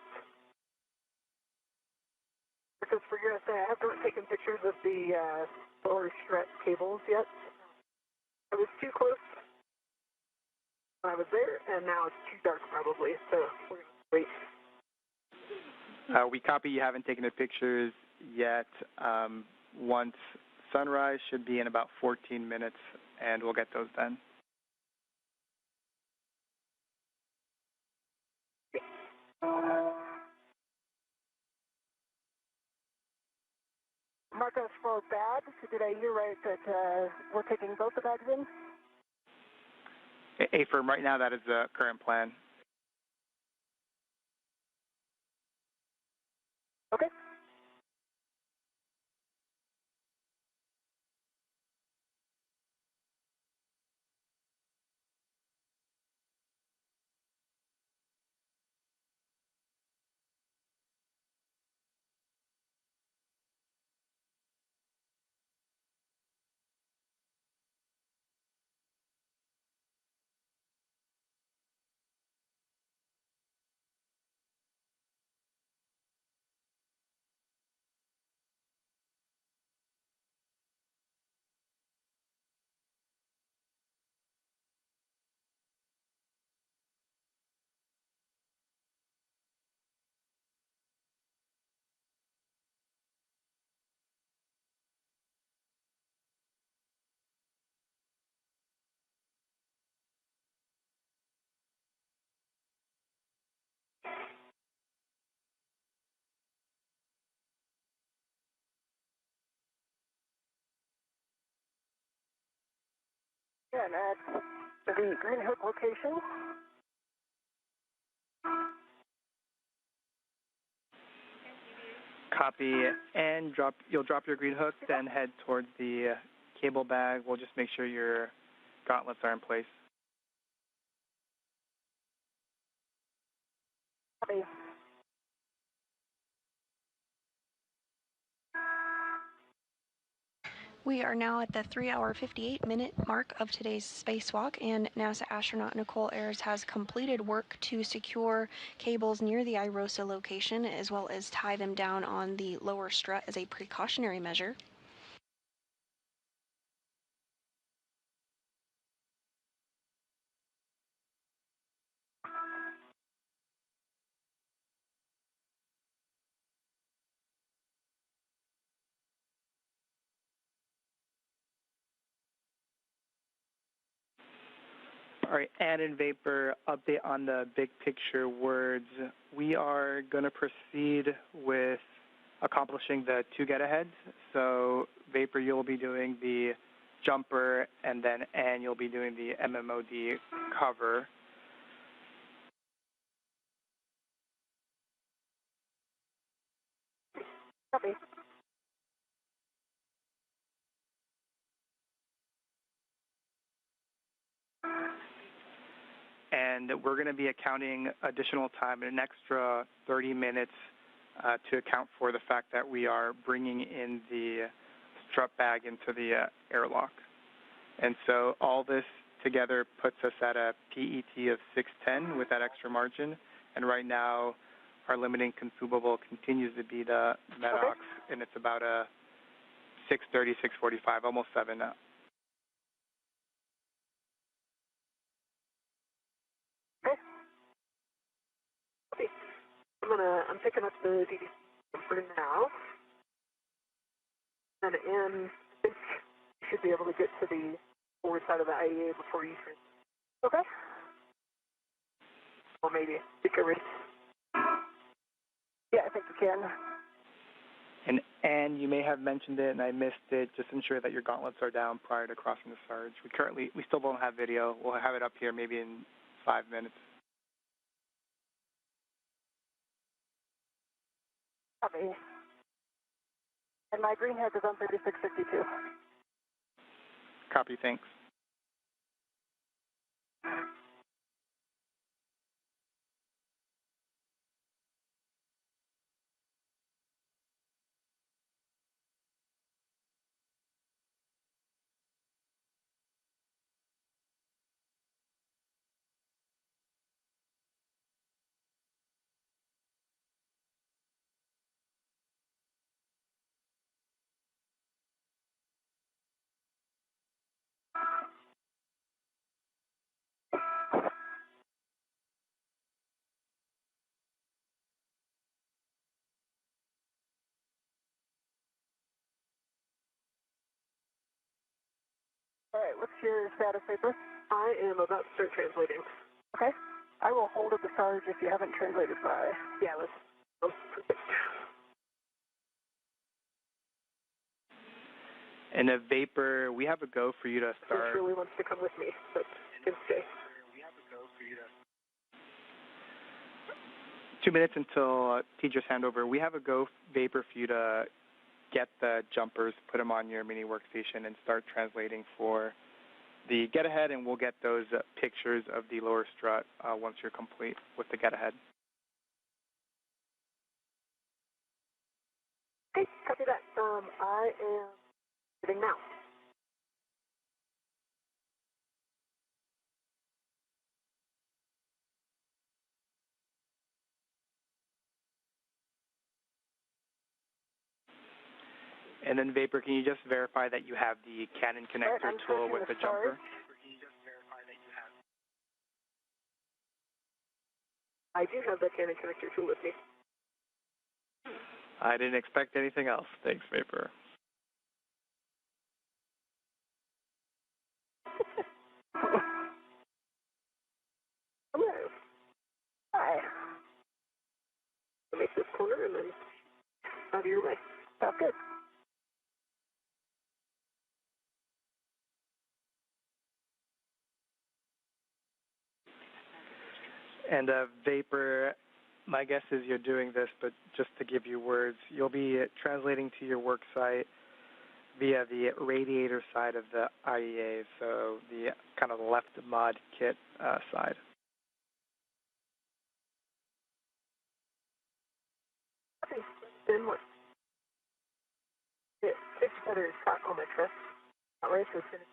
Because for USA, I haven't taken pictures of the solar strut cables yet. I was too close when I was there, and now it's too dark probably, so we're going to wait. We copy you haven't taken the pictures yet. Once sunrise should be in about 14 minutes, and we'll get those done. Marcos, for bags, did I hear right that we're taking both the bags in? AFIRM, right now that is the current plan. Okay. Yeah, and add the green hook location. Copy, and you'll drop your green hook, then head towards the cable bag. We'll just make sure your gauntlets are in place. Copy. We are now at the 3-hour 58-minute mark of today's spacewalk, and NASA astronaut Nichole Ayers has completed work to secure cables near the IROSA location, as well as tie them down on the lower strut as a precautionary measure. All right, and in Vapor, update on the big picture words. We are going to proceed with accomplishing the 2 get-aheads. So Vapor, you'll be doing the jumper, and then Ann, you'll be doing the MMOD cover. Copy. And we're going to be accounting additional time, an extra 30 minutes to account for the fact that we are bringing in the strut bag into the airlock. And so all this together puts us at a PET of 610 with that extra margin. And right now, our limiting consumable continues to be the MEDOX, and it's about a 630, 645, almost 7 now. Okay. I'm picking up the DD for now. And in, you should be able to get to the forward side of the IEA before you turn. Okay. Or maybe. Think you're ready. Yeah, I think you can. And you may have mentioned it and I missed it. Just ensure that your gauntlets are down prior to crossing the surge. We still don't have video. We'll have it up here maybe in 5 minutes. Copy. And my green head is on 3652. Copy, thanks. All right, what's your status paper? I am about to start translating. Okay. I will hold at the charge if you haven't translated by. Yeah, let's. Oh, perfect. And a Vapor, we have a go for you to start. He really wants to come with me, but can stay. 2 minutes until teacher's handover. We have a go vapor for you to get the jumpers, put them on your mini workstation, and start translating for the get ahead, and we'll get those pictures of the lower strut once you're complete with the get ahead. Okay, copy that. I am getting now. And then Vapor, can you just verify that you have the Canon connector tool with the jumper? I do have the Canon connector tool with me. I didn't expect anything else. Thanks, Vapor. Hello. Hi. Make this corner and then out of your way. Sounds good. And Vapor, my guess is you're doing this, but just to give you words, you'll be translating to your work site via the radiator side of the IEA, so the kind of left mod kit side. Then what? It's better to stock on my truck. That way, so it's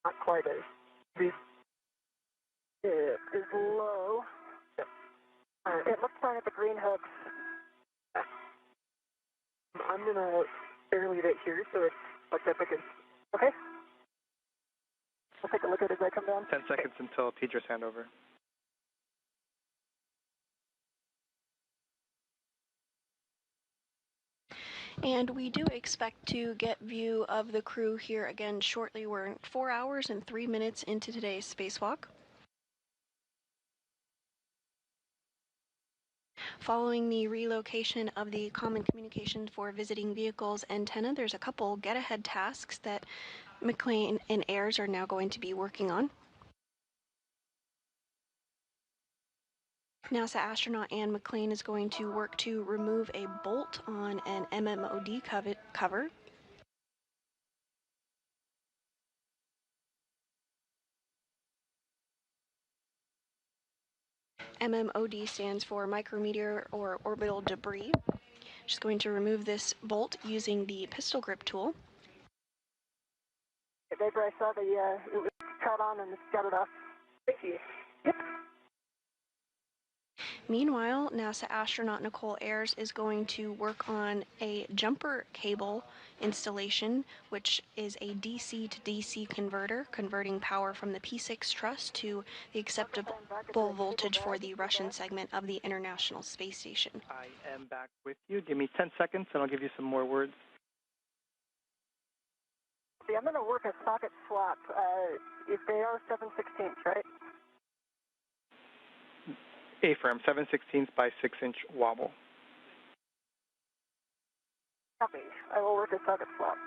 not quite as big. It is low. It looks fine at the green hooks. I'm going to barely leave it here, so it's like that again. Okay? I'll take a look at it as I come down. 10 seconds until teacher's handover. And we do expect to get view of the crew here again shortly. We're 4 hours and 3 minutes into today's spacewalk. Following the relocation of the Common Communication for Visiting Vehicles antenna, there's a couple get-ahead tasks that McClain and Ayers are now going to be working on. NASA astronaut Ann McClain is going to work to remove a bolt on an MMOD cover. MMOD stands for micrometeor or orbital debris. She's going to remove this bolt using the pistol grip tool. Vapor, I saw it was caught on and got it off. Thank you. Yep. Meanwhile, NASA astronaut Nichole Ayers is going to work on a jumper cable installation, which is a DC to DC converter, converting power from the P6 truss to the acceptable voltage for the Russian segment of the International Space Station. I am back with you. Give me 10 seconds and I'll give you some more words. See, I'm going to work a socket swap. If they are 7/16, right? A-firm, 7/16 by 6-inch wobble. Copy. I will work a socket swap.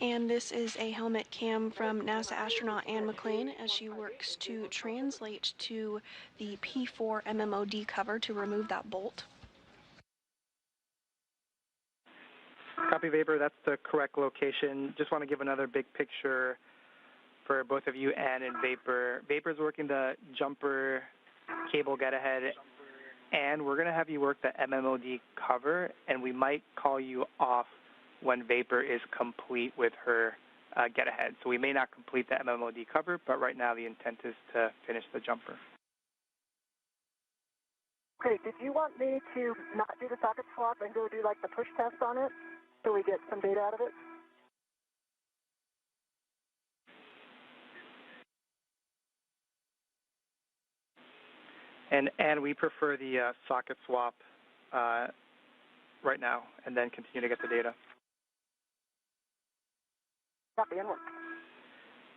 And this is a helmet cam from NASA astronaut Ann McClain as she works to translate to the P4 MMOD cover to remove that bolt. Copy, Vapor. That's the correct location. Just want to give another big picture for both of you, Ann and Vapor. Vapor's working the jumper cable get ahead, and we're going to have you work the MMOD cover, and we might call you off when Vapor is complete with her get ahead. So we may not complete the MMOD cover, but right now the intent is to finish the jumper. Okay, did you want me to not do the socket swap and go do like the push test on it so we get some data out of it? And we prefer the socket swap right now, and then continue to get the data. Copy, and work.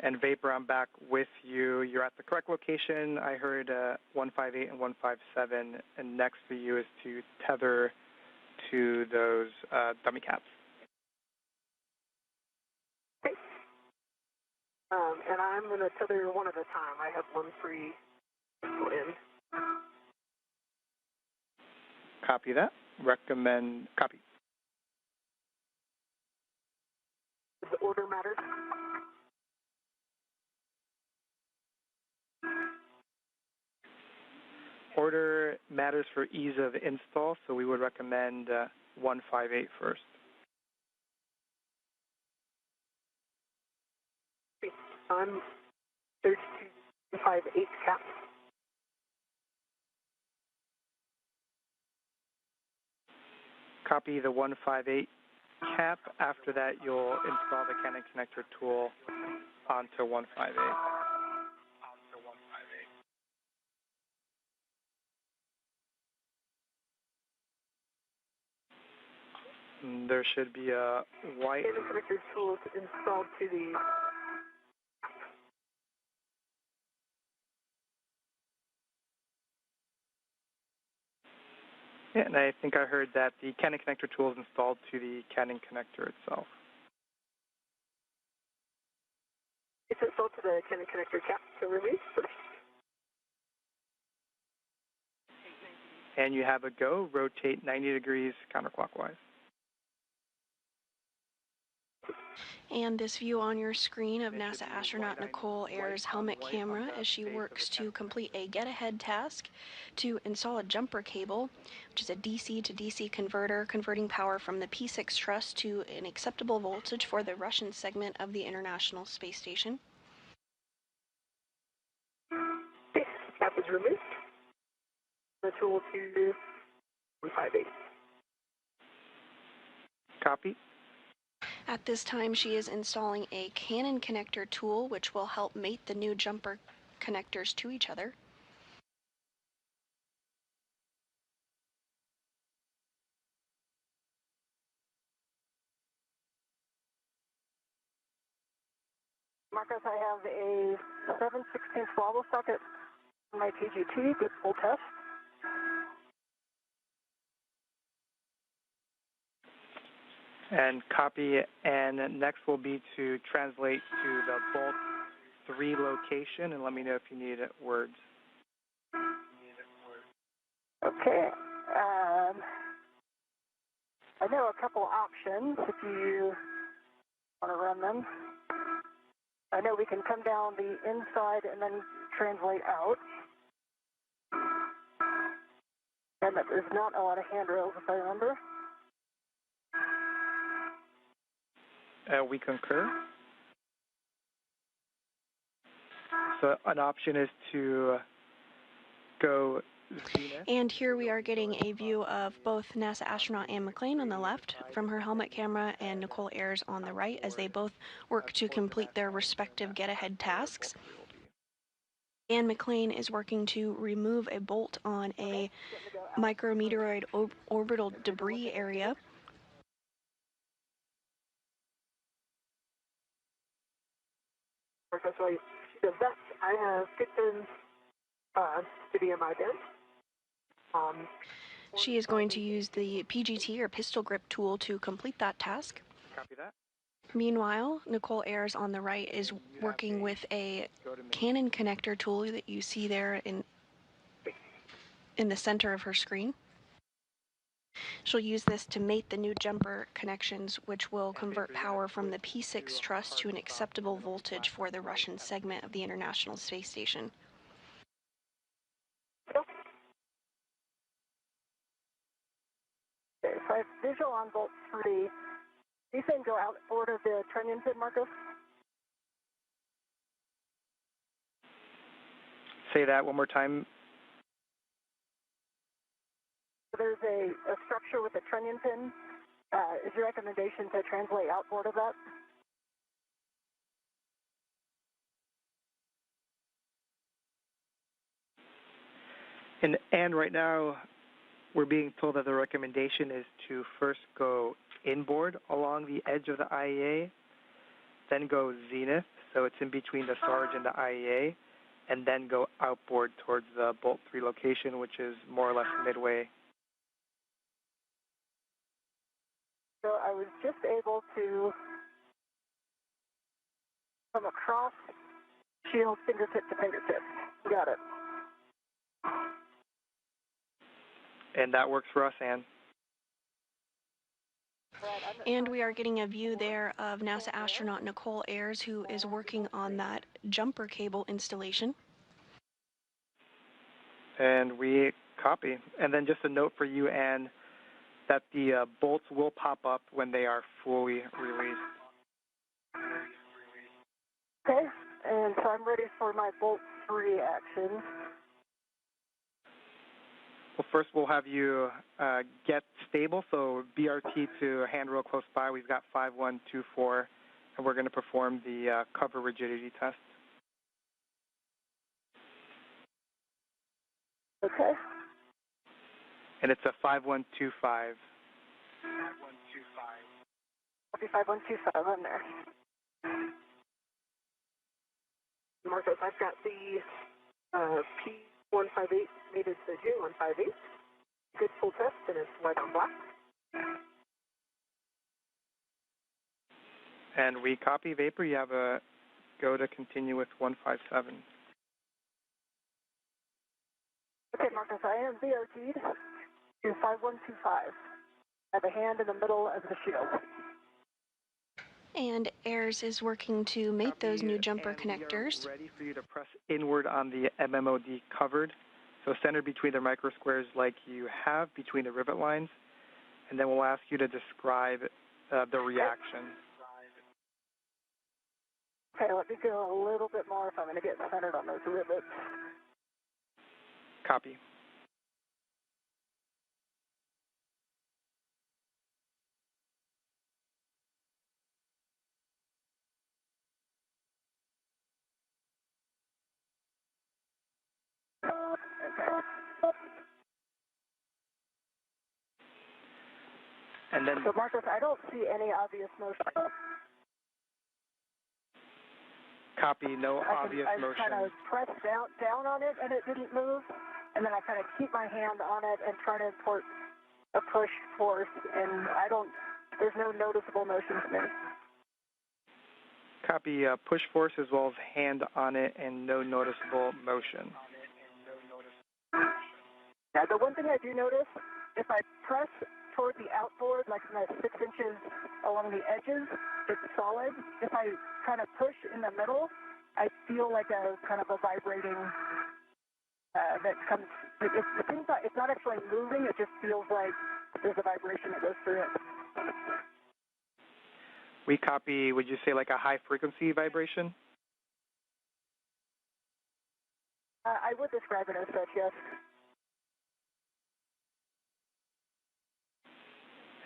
And Vapor, I'm back with you. You're at the correct location. I heard 158 and 157, and next for you is to tether to those dummy caps. Okay. And I'm going to tether one at a time. I have one free in. Copy that. Recommend copy. Does the order matter? Order matters for ease of install, so we would recommend 158 first. I'm 3258 cap. Copy the 158 cap. After that, you'll install the Canon connector tool onto 158. There should be a white Canon connector tool installed to the. Yeah, and I think I heard that the Canon connector tool is installed to the Canon connector itself. It's installed to the Canon connector cap to release first. And you have a go. Rotate 90 degrees counterclockwise. And this view on your screen of NASA astronaut Nichole Ayers' helmet camera as she works to complete a get-ahead task to install a jumper cable, which is a DC to DC converter, converting power from the P6 truss to an acceptable voltage for the Russian segment of the International Space Station. Okay, cap is removed. The tool to 158. Copy. At this time, she is installing a Canon connector tool, which will help mate the new jumper connectors to each other. Marcus, I have a 7/16 wobble socket on my PGT, good full test. And copy, and next will be to translate to the Bolt 3 location, and let me know if you need words. Okay. I know a couple options if you want to run them. I know we can come down the inside and then translate out. And that there's not a lot of handrails, if I remember. We concur. So an option is to go zenith. And here we are getting a view of both NASA astronaut Anne McClain on the left from her helmet camera and Nichole Ayers on the right as they both work to complete their respective get-ahead tasks. Anne McClain is working to remove a bolt on a micrometeoroid orbital debris area. So she does that. I have Kitten's CDMI bin. She is going to use the PGT or pistol grip tool to complete that task. Copy that. Meanwhile, Nichole Ayers on the right is working with a Canon connector tool that you see there in the center of her screen. She'll use this to mate the new jumper connections, which will convert power from the P6 truss to an acceptable voltage for the Russian segment of the International Space Station. Okay, so I have visual on Bolt 3. These things go outboard of the trunnion pin, Marcos? Say that one more time. There's a structure with a trunnion pin. Is your recommendation to translate outboard of that? And right now, we're being told that the recommendation is to first go inboard along the edge of the IEA, then go zenith, so it's in between the SARG and the IEA, and then go outboard towards the Bolt 3 location, which is more or less midway. So I was just able to come across shield fingertip to fingertip. Got it. And that works for us, Ann. And we are getting a view there of NASA astronaut Nichole Ayers, who is working on that jumper cable installation. And we copy. And then just a note for you, Ann, that the bolts will pop up when they are fully released. Okay, and so I'm ready for my bolt 3 action. Well, first we'll have you get stable, so BRT to handrail close by. We've got 5124, and we're going to perform the cover rigidity test. Okay. And it's a 5125. 5125 on there. Marcos, I've got the P158 mated to J158. Good full test, and it's white on black. And we copy Vapor. You have a go to continue with 157. Okay, Marcos, I am BRT'd to 5125. I have a hand in the middle of the shield. And Ayers is working to mate those new jumper connectors. Ready for you to press inward on the MMOD covered. So centered between the micro squares like you have between the rivet lines. And then we'll ask you to describe the reaction. Okay, let me go a little bit more if I'm going to get centered on those rivets. Copy. And then, so Marcos, I don't see any obvious motion. Copy, no obvious motion. I kind of pressed down on it and it didn't move, and then I kind of keep my hand on it and try to import a push force, and there's no noticeable motion to me. Copy, push force as well as hand on it and no noticeable motion. Now, the one thing I do notice, if I press toward the outboard, like 6 inches along the edges, it's solid. If I kind of push in the middle, I feel like a kind of a vibrating that comes. It's not actually moving. It just feels like there's a vibration that goes through it. We copy, would you say like a high frequency vibration? I would describe it as such, yes.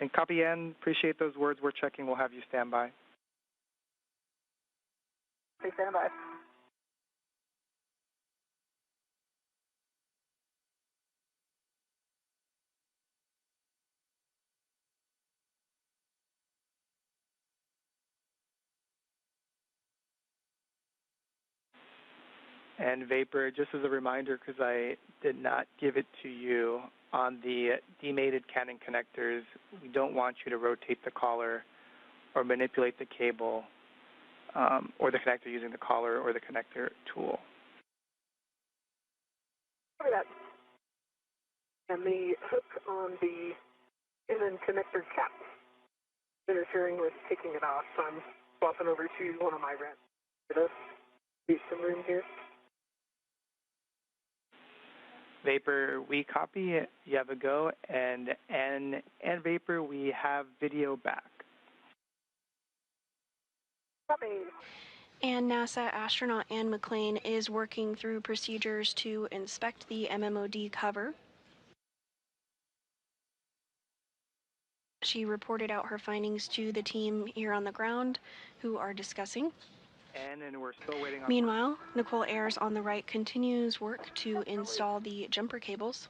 And copy N, appreciate those words. We're checking. We'll have you stand by. Please stand by. And Vapor, just as a reminder, because I did not give it to you, on the demated Canon connectors, we don't want you to rotate the collar or manipulate the cable or the connector using the collar or the connector tool. Look at that. And the hook on the in connector cap interfering with taking it off, so I'm swapping over to one of my rents. Leave some room here. Vapor, we copy, you have a go, and Vapor, we have video back. Copy. And NASA astronaut Ann McClain is working through procedures to inspect the MMOD cover. She reported out her findings to the team here on the ground, who are discussing. And we're still waiting on. Meanwhile, Nichole Ayers on the right continues work to install the jumper cables.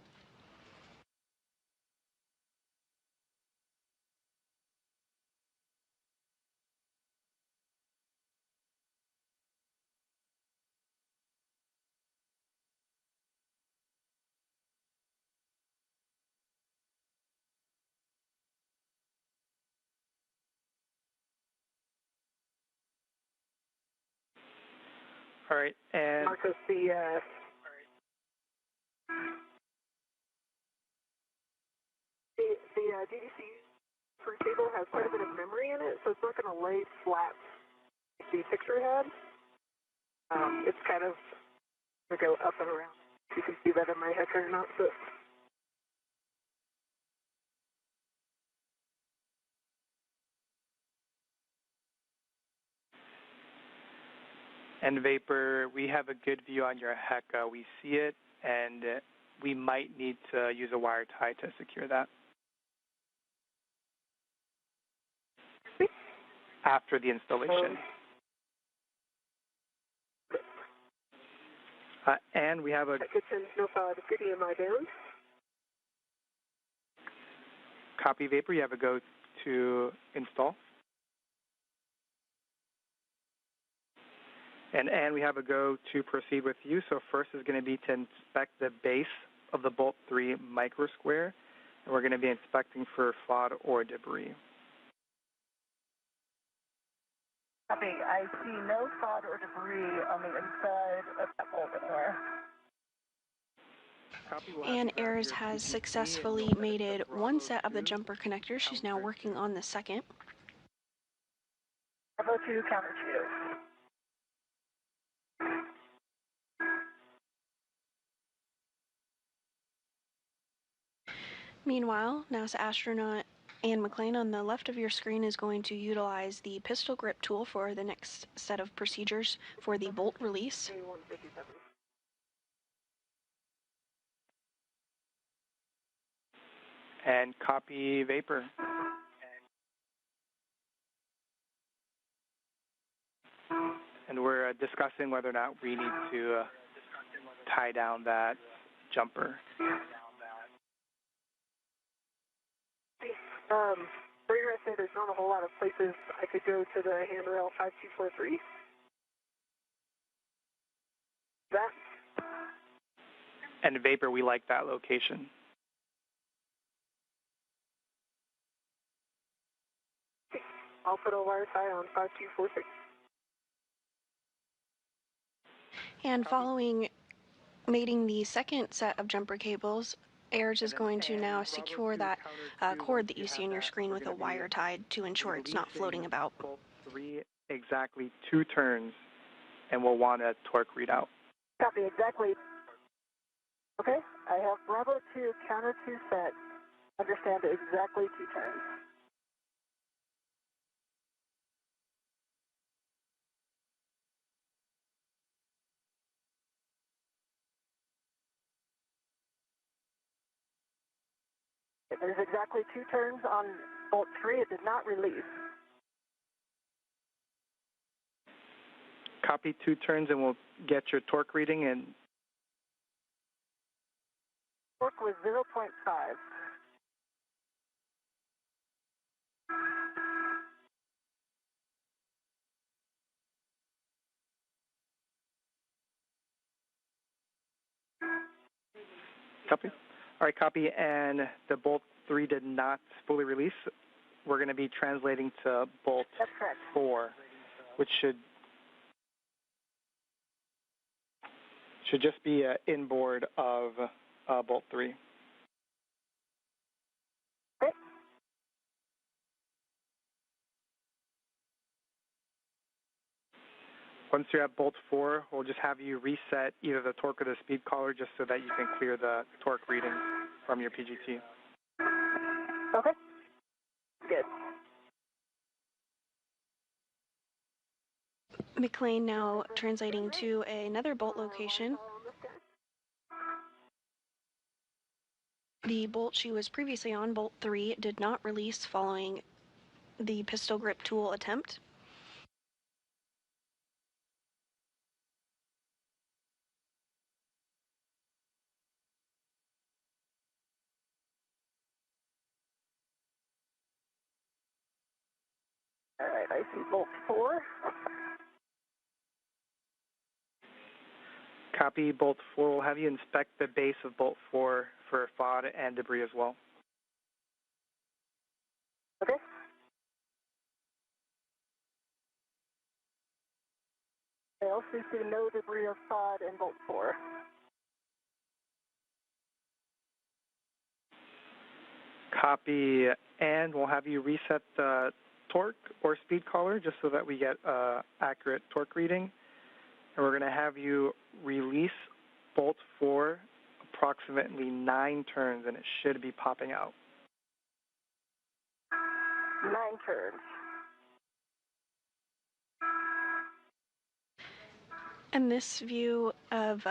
All right, and Marcus, the DDC for cable has quite a bit of memory in it, so it's not going to lay flat like the picture had. It's kind of going to go up and around. You can see that in my head or not, but and Vapor, we have a good view on your HECA. We see it, and we might need to use a wire tie to secure that after the installation. And we have a that gets in no CDMI down. copy Vapor. You have a go to install. And we have a go to proceed with you. So first is going to be to inspect the base of the Bolt 3 microsquare, and we're going to be inspecting for FOD or debris. Copy. I see no FOD or debris on the inside of that bolt anywhere. And Ayers has successfully mated one set of the jumper connectors. She's now working on the second. Bravo 2, counter 2. Meanwhile, NASA astronaut Ann McClain on the left of your screen is going to utilize the pistol grip tool for the next set of procedures for the bolt release. And copy Vapor. And we're discussing whether or not we need to tie down that jumper. For your essay, there's not a whole lot of places I could go to the handrail 5243. That. And Vapor, we like that location. I'll put a wire tie on 5246. And following mating the second set of jumper cables, Ayers is going to now secure that cord that you see on your screen with a wire tied to ensure it's not floating about. Bolt 3, exactly 2 turns, and we'll want a torque readout. Copy, exactly. Okay, I have Bravo 2, counter 2 set. Understand exactly 2 turns. There's exactly 2 turns on Bolt 3. It did not release. Copy 2 turns, and we'll get your torque reading. And Torque was 0.5. copy. All right, copy. And the Bolt 3 did not fully release. We're going to be translating to Bolt 4, which should just be an inboard of Bolt 3. Okay. Once you're at Bolt 4, we'll just have you reset either the torque or the speed collar just so that you can clear the torque reading from your PGT. Okay. Good. McClain now translating to another bolt location. The bolt she was previously on, Bolt 3, did not release following the pistol grip tool attempt. All right, I see Bolt 4. Copy Bolt 4. We'll have you inspect the base of Bolt 4 for FOD and debris as well. Okay. I also see no debris of pod in bolt 4. Copy, and we'll have you reset the torque or speed collar just so that we get accurate torque reading. And we're going to have you release bolt 4 approximately 9 turns, and it should be popping out. 9 turns. And this view of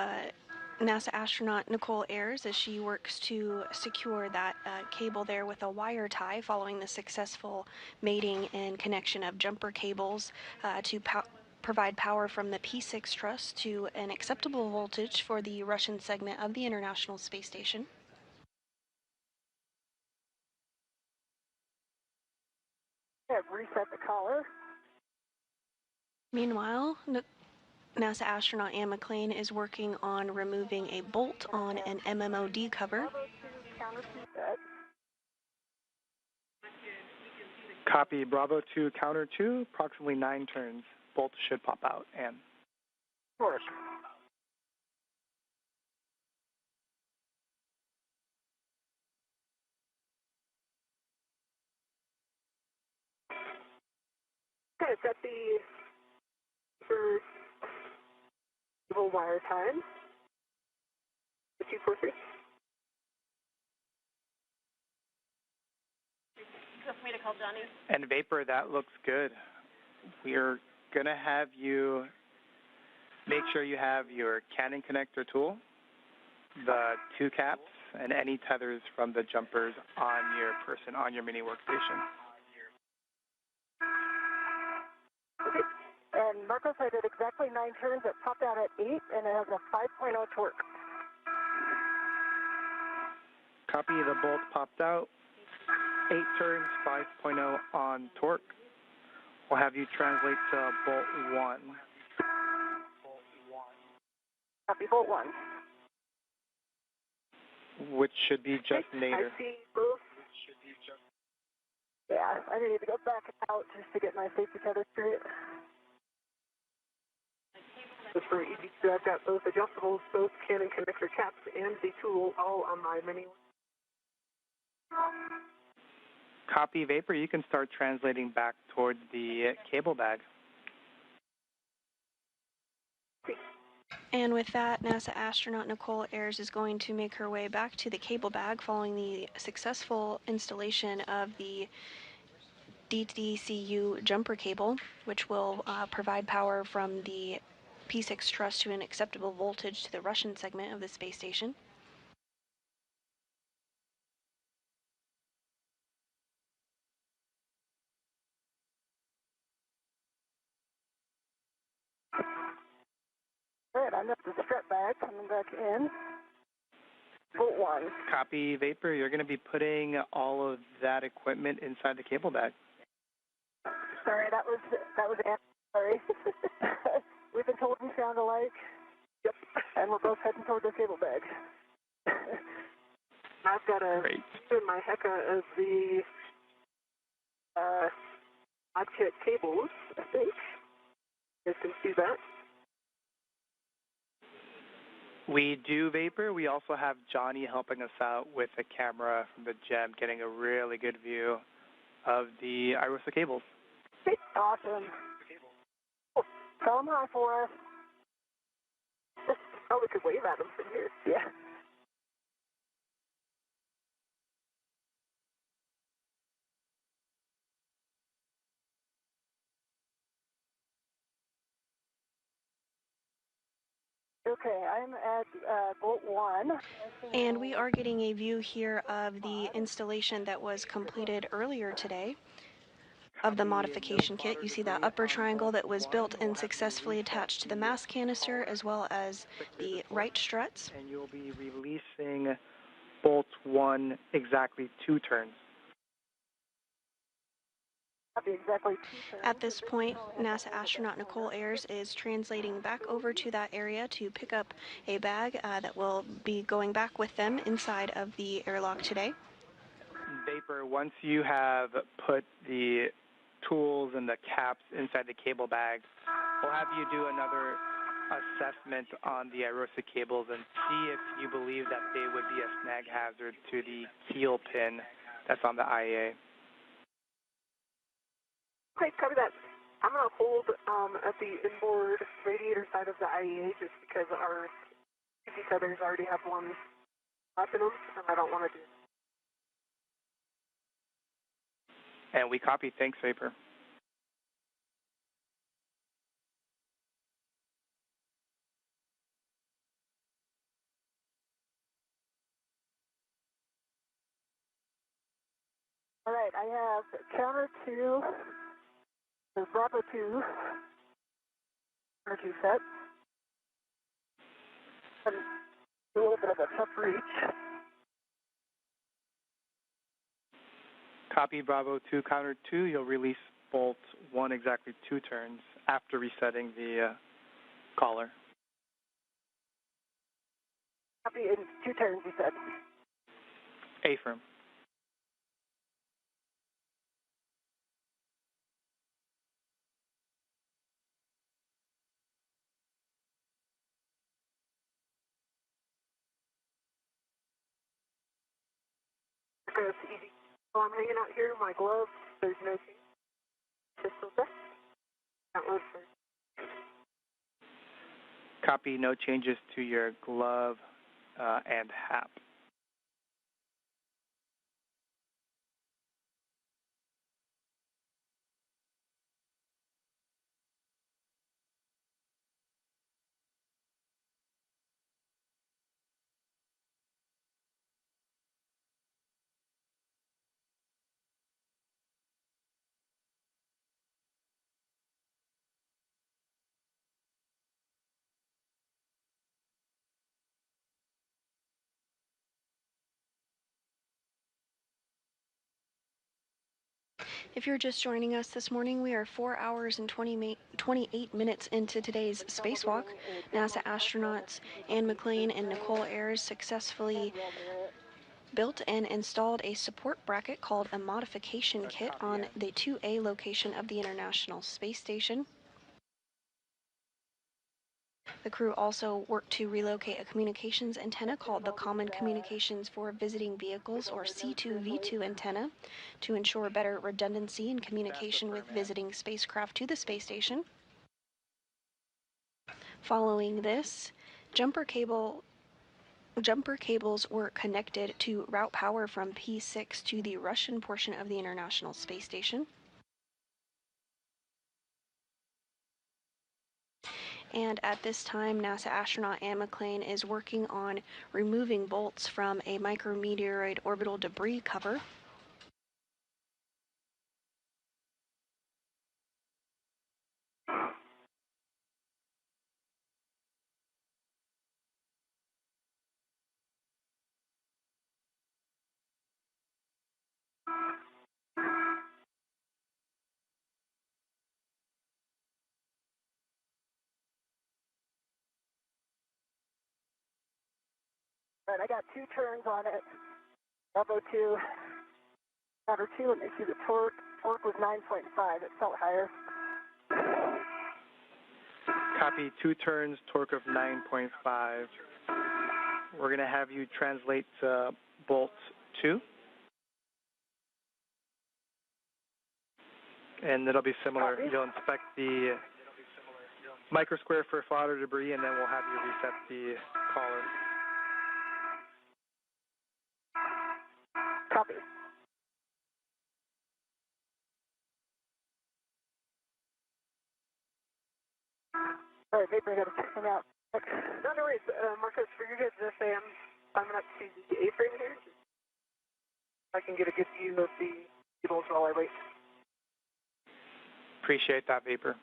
NASA astronaut Nichole Ayers as she works to secure that cable there with a wire tie following the successful mating and connection of jumper cables to provide power from the P6 truss to an acceptable voltage for the Russian segment of the International Space Station. I've reset the collar. Meanwhile, NASA astronaut Anne McClain is working on removing a bolt on an MMOD cover. Copy, Bravo 2, counter 2, approximately 9 turns. Bolt should pop out, and. Of course. Okay, set the for wire time. The 243. Just me to call Johnny. And Vapor, that looks good. We're going to have you make sure you have your Canon connector tool, the 2 caps, and any tethers from the jumpers on your person, on your mini workstation. Okay. And Marcos, I did exactly 9 turns. It popped out at 8, and it has a 5.0 torque. Copy, the bolt popped out. 8 turns, 5.0 on torque. We'll have you translate to bolt 1. Copy, bolt 1. Which should be just nadir. I see both. Yeah, I need to go back out just to get my safety tether straight. Just for EV2, I've got both adjustables, both Canon connector caps, and the tool all on my mini. Copy, Vapor, you can start translating back towards the cable bag. And with that, NASA astronaut Nichole Ayers is going to make her way back to the cable bag following the successful installation of the DDCU jumper cable, which will provide power from the P6 truss to an acceptable voltage to the Russian segment of the space station. All right, I'm at the strap bag, coming back in. Bolt 1. Copy, Vapor, you're going to be putting all of that equipment inside the cable bag. Sorry, that was sorry. We've been told we sound alike. Yep. And we're both heading toward the cable bag. I've got a in my HECA of the object cables, I think. You guys can see that. We do, Vapor. We also have Johnny helping us out with a camera from the GEM, getting a really good view of the IROSA cables. Awesome. Tell them hi for us. Oh, we could wave at them from here. Yeah. Okay, I'm at bolt 1. And we are getting a view here of the installation that was completed earlier today of the modification kit. You see the upper triangle that was built and successfully attached to the mass canister, as well as the right struts. And you'll be releasing bolt 1 exactly 2 turns. At this point, NASA astronaut Nichole Ayers is translating back over to that area to pick up a bag that will be going back with them inside of the airlock today. Vapor, once you have put the tools and the caps inside the cable bag. We'll have you do another assessment on the IROSA cables and see if you believe that they would be a snag hazard to the keel pin that's on the IEA. Okay, copy that. I'm going to hold at the inboard radiator side of the IEA just because our easy tethers already have one up in them, and I don't want to do that. And we copy. Thanks, Vapor. All right, I have counter 2, the Bravo 2, counter 2 set. And a little bit of a tough reach. Copy Bravo 2, counter 2. You'll release bolt 1 exactly 2 turns after resetting the collar. Copy in 2 turns, you said. A-firm. Okay, it's easy. So I'm hanging out here in my gloves. There's no change. Pistol set. That was first. Copy. No changes to your glove and hap. If you're just joining us this morning, we are 4 hours and 28 minutes into today's spacewalk. NASA astronauts Anne McClain and Nichole Ayers successfully built and installed a support bracket called a modification kit on the 2A location of the International Space Station. The crew also worked to relocate a communications antenna called the Common Communications for Visiting Vehicles, or C2V2 antenna, to ensure better redundancy in communication with visiting spacecraft to the space station. Following this, jumper cables were connected to route power from P6 to the Russian portion of the International Space Station. And at this time, NASA astronaut Anne McClain is working on removing bolts from a micrometeoroid orbital debris cover. All right, I got 2 turns on it. Bravo 2, counter 2, and you see the torque. Torque was 9.5. It felt higher. Copy. 2 turns, torque of 9.5. We're going to have you translate bolt 2. And it'll be similar. Copy. You'll inspect the microsquare for fodder debris, and then we'll have you reset the collar. Copy. All right, Vapor, I got to check them out. Okay. No worries, Marcus, for you guys to say I'm climbing up to the A-frame here. I can get a good view of the cables while I wait. Appreciate that, Vapor.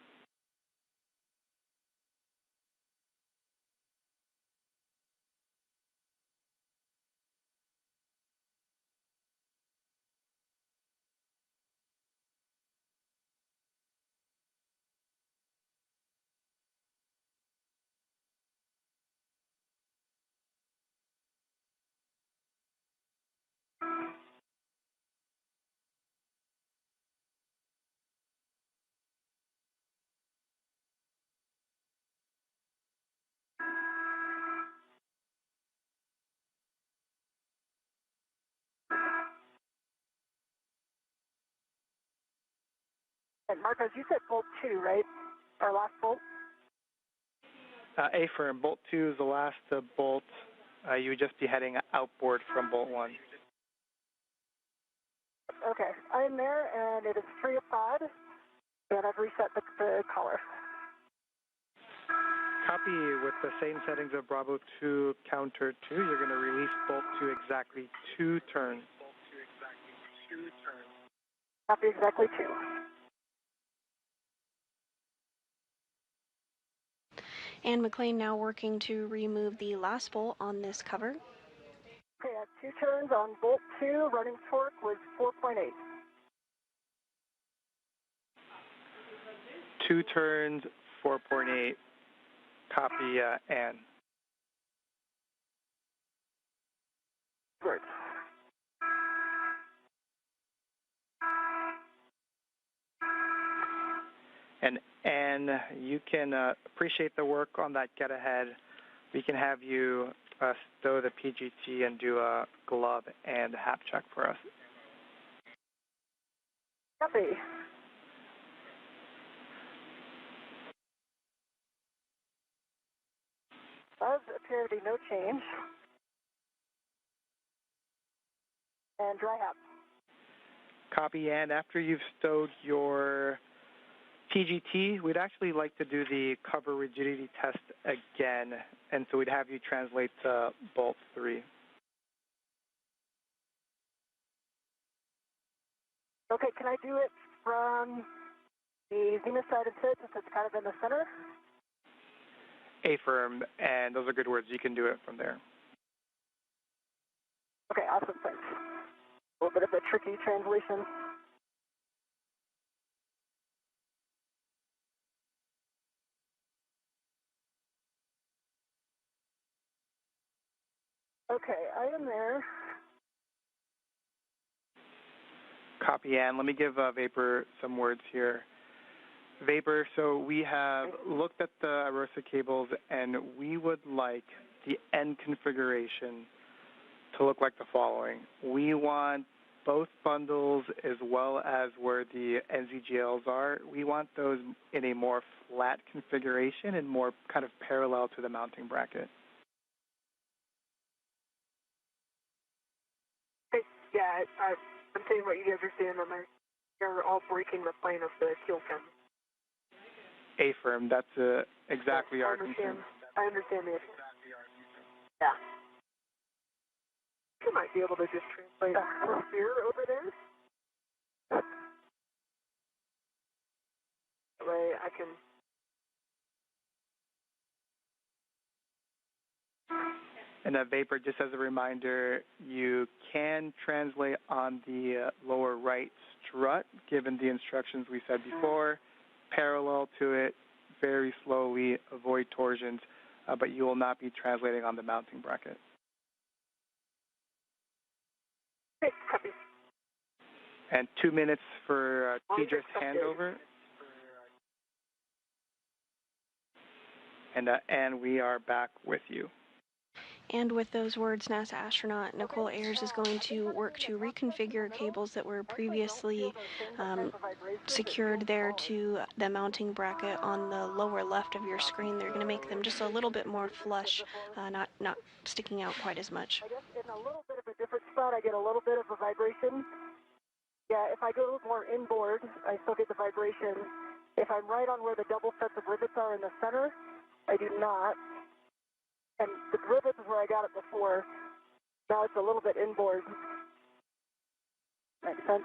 And Marcos, you said bolt 2, right? Our last bolt? A-firm, bolt 2 is the last bolt. You would just be heading outboard from bolt 1. Okay, I'm there, and it is 3 of 5, and I've reset the collar. Copy. With the same settings of Bravo 2 counter 2, you're going to release bolt 2 exactly 2 turns. Copy exactly 2. And McClain now working to remove the last bolt on this cover. Okay, at 2 turns on bolt 2, running torque was 4.8. 2 turns, 4.8. Copy, Ann. Great. And you can appreciate the work on that get ahead. We can have you stow the PGT and do a glove and hap check for us. Copy. Does appear to be no change. And dry hap. Copy, and after you've stowed your PGT, we'd actually like to do the cover rigidity test again, and so we'd have you translate to bolt 3. Okay, can I do it from the zenith side instead, since it's kind of in the center? A-firm, and those are good words. You can do it from there. Okay, awesome, thanks. A little bit of a tricky translation. Okay, I am there. Copy, Ann. Let me give Vapor some words here. Vapor, so we have looked at the Arosa cables, and we would like the end configuration to look like the following. We want both bundles as well as where the NZGLs are. We want those in a more flat configuration and more kind of parallel to the mounting bracket. Hey, yeah, I'm seeing what you guys are seeing. They're all breaking the plane of the keel pin. A-firm, that's exactly our concern. I understand the issue. Yeah. You might be able to just translate a spear over there. That way I can... And that Vapor, just as a reminder, you can translate on the lower right strut, given the instructions we said before, parallel to it, very slowly, avoid torsions, but you will not be translating on the mounting bracket. Okay, copy. And 2 minutes for TDRS handover. And we are back with you. And with those words, NASA astronaut Nichole Ayers is going to work to reconfigure cables that were previously secured there to the mounting bracket on the lower left of your screen. They're going to make them just a little bit more flush, not sticking out quite as much. I guess in a little bit of a different spot, I get a little bit of a vibration. Yeah, if I go more inboard, I still get the vibration. If I'm right on where the double sets of rivets are in the center, I do not. And the rivets is where I got it before. Now it's a little bit inboard. Makes sense?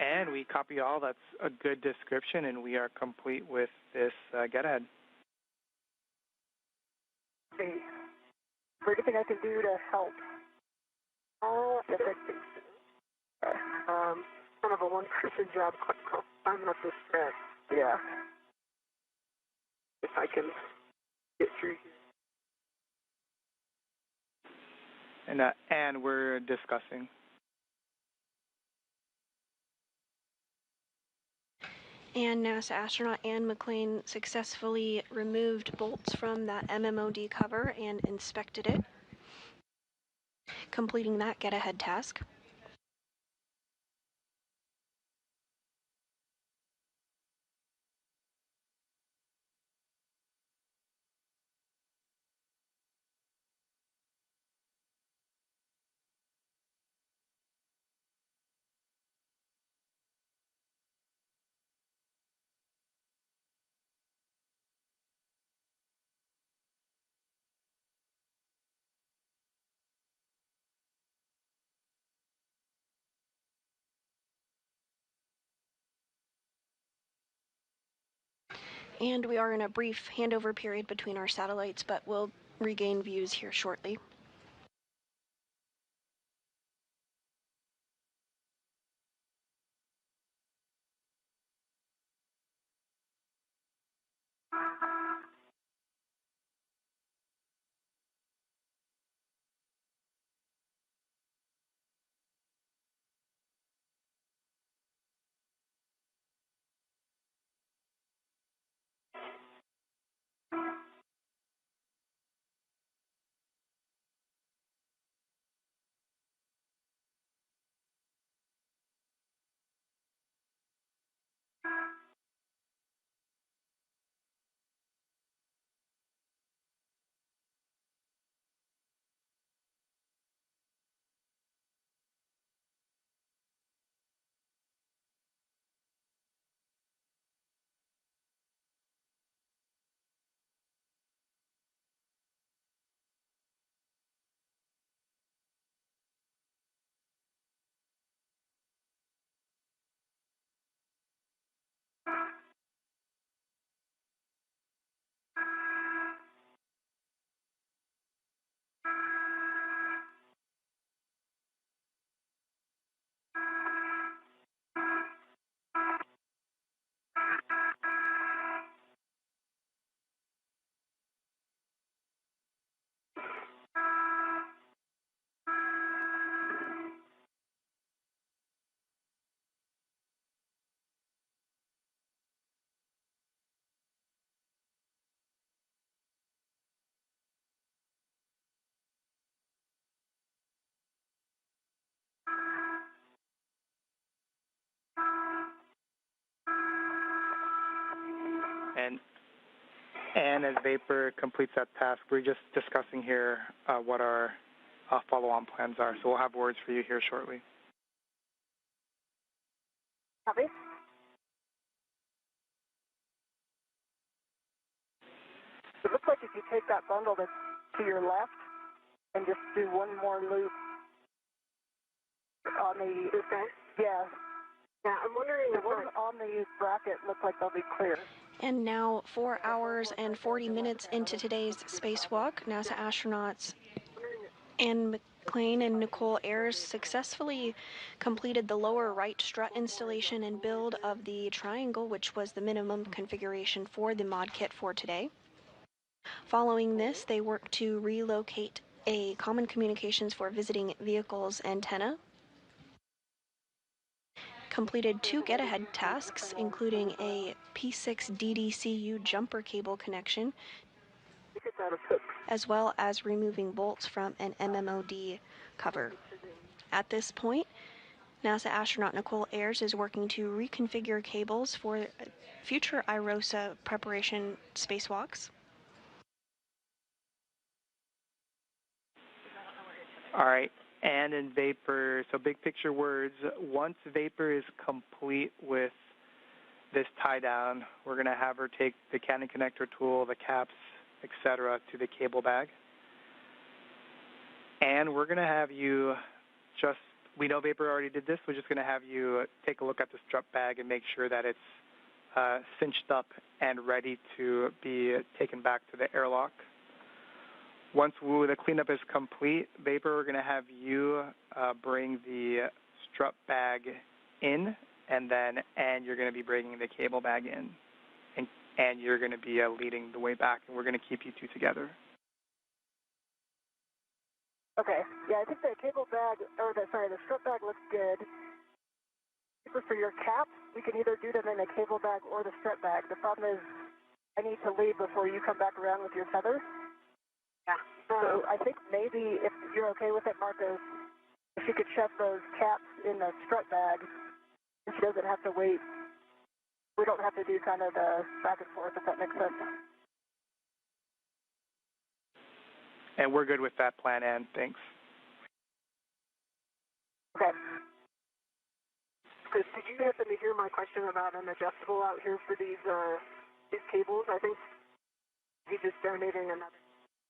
And we copy all. That's a good description, and we are complete with this get ahead. Okay. Is there anything I can do to help? Kind of a one-person job. I'm not this stressed. Yeah. If I can get through here. And we're discussing. And NASA astronaut Anne McClain successfully removed bolts from that MMOD cover and inspected it, completing that get-ahead task. And we are in a brief handover period between our satellites, but we'll regain views here shortly. And as Vapor completes that task, we're just discussing here what our follow-on plans are. So we'll have words for you here shortly. Copy. It looks like if you take that bundle that's to your left and just do one more loop on the... Okay. Yeah. Yeah, I'm wondering if on the bracket looks like they'll be clear. And now, 4 hours and 40 minutes into today's spacewalk, NASA astronauts Anne McClain and Nichole Ayers successfully completed the lower right strut installation and build of the triangle, which was the minimum configuration for the mod kit for today. Following this, they worked to relocate a common communications for visiting vehicles antenna, completed 2 get-ahead tasks, including a P6 DDCU jumper cable connection, as well as removing bolts from an MMOD cover. At this point, NASA astronaut Nichole Ayers is working to reconfigure cables for future IROSA preparation spacewalks. All right. And in Vapor, so big picture words, once Vapor is complete with this tie down, we're going to have her take the Canon connector tool, the caps, etc., to the cable bag. And we're going to have you just, we know Vapor already did this, we're just going to have you take a look at the strut bag and make sure that it's cinched up and ready to be taken back to the airlock. Once the cleanup is complete, Vapor, we're going to have you bring the strut bag in, and you're going to be bringing the cable bag in, and you're going to be leading the way back, and we're going to keep you two together. Okay. Yeah, I think the cable bag, the strut bag looks good. For your caps, we can either do them in a cable bag or the strip bag. The problem is I need to leave before you come back around with your feathers. Yeah. So I think maybe if you're okay with it, Marcos, if you could shove those caps in the strut bag, and she doesn't have to wait. We don't have to do kind of the back and forth, if that makes sense. And we're good with that plan, Ann. Thanks. Okay. Chris, did you happen to hear my question about an adjustable out here for these cables? I think he's just donating another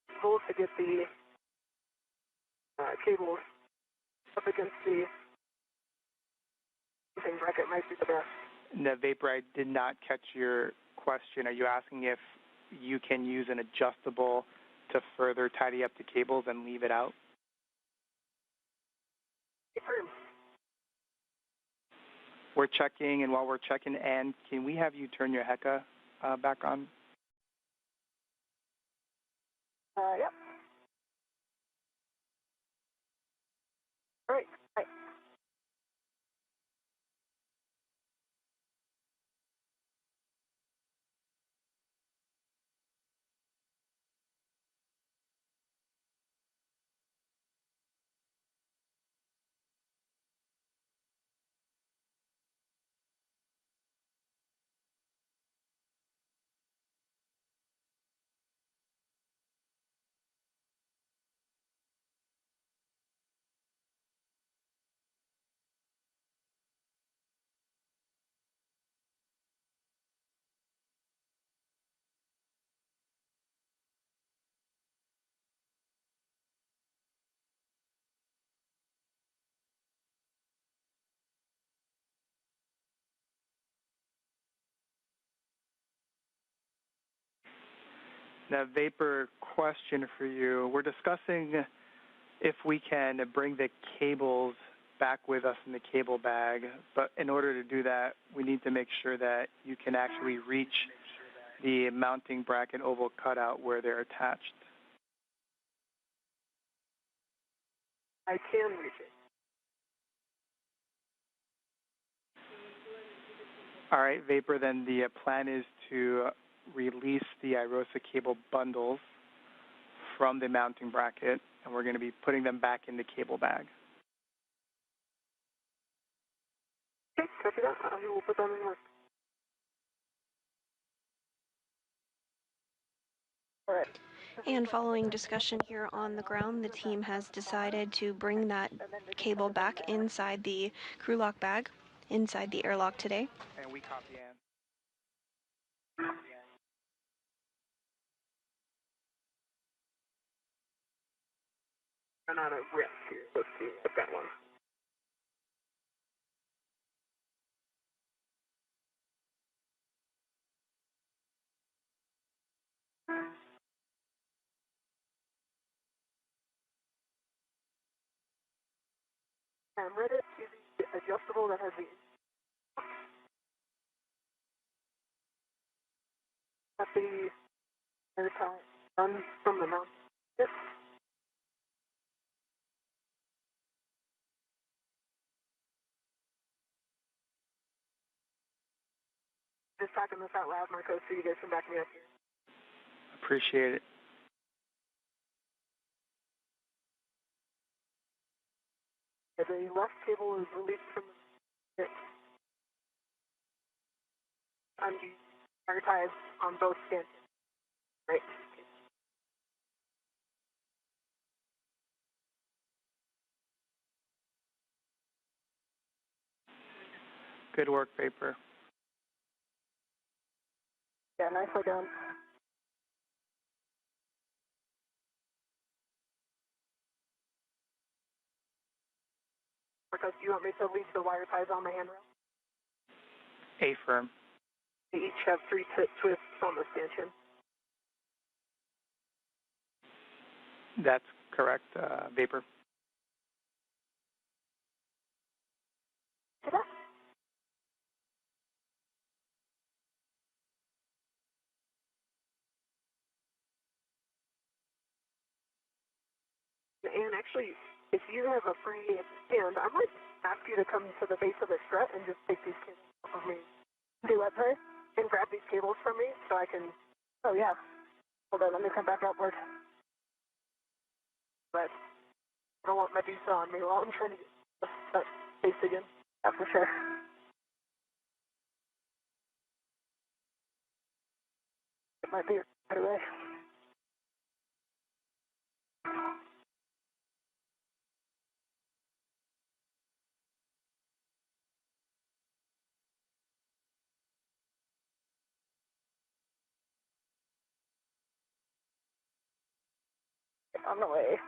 cable to get the cables up against the bracket might be the best. No, Vapor, I did not catch your question. Are you asking if you can use an adjustable to further tidy up the cables and leave it out? We're checking, and while we're checking, Ann, can we have you turn your HECA back on? Yep. All right. Bye. Now, Vapor, question for you. We're discussing if we can bring the cables back with us in the cable bag, but in order to do that, we need to make sure that you can actually reach the mounting bracket oval cutout where they're attached. I can reach it. All right, Vapor, then the plan is to release the IROSA cable bundles from the mounting bracket, and we're going to be putting them back in the cable bag. Okay, copy that. I will put them in work. All right. And following discussion here on the ground, the team has decided to bring that cable back inside the crew lock bag, inside the airlock today. And we copy Ann. Run out of risk here. Let's see. I've got one. I'm ready to the adjustable that has the airtime done from the mount. Yep. Just talking this out loud, Marco, so you guys can back me up here. Appreciate it. The left cable is released from the I'm prioritized on both stanchions. Right. Good work, Vapor. Yeah, nicely done. Marco, do you want me to leave the wire ties on the handrail? A-firm. They each have 3 twists on the stanchion. That's correct, Vapor. And actually, if you have a free hand, I might ask you to come to the base of the strut and just take these cables off of me. Do what, sorry? And grab these cables from me so I can. Oh yeah. Hold on, let me come back outward. But I don't want Medusa on me while I'm trying to get that space again. Yeah, for sure. It might be right away. On the way.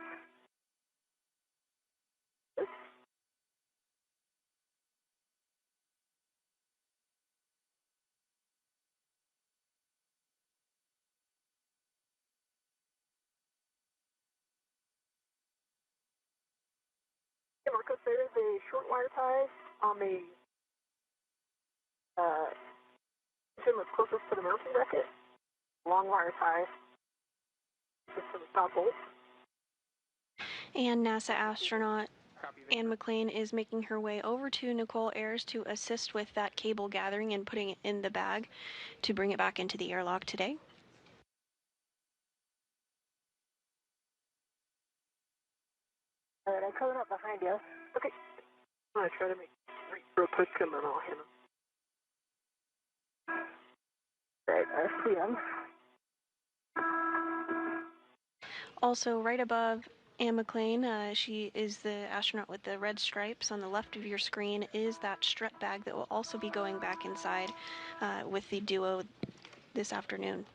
Hey, Marcos, there is a short wire tie on the pin that's closest to the mounting bracket. Long wire tie just to the top bolt. And NASA astronaut Anne McClain is making her way over to Nichole Ayers to assist with that cable gathering and putting it in the bag to bring it back into the airlock today. All right, I'm coming up behind you. Okay. I'm going to try to make it real quick and then I'll hit him. All right, I see him. Also, right above Anne McClain, she is the astronaut with the red stripes. On the left of your screen is that strut bag that will also be going back inside with the duo this afternoon.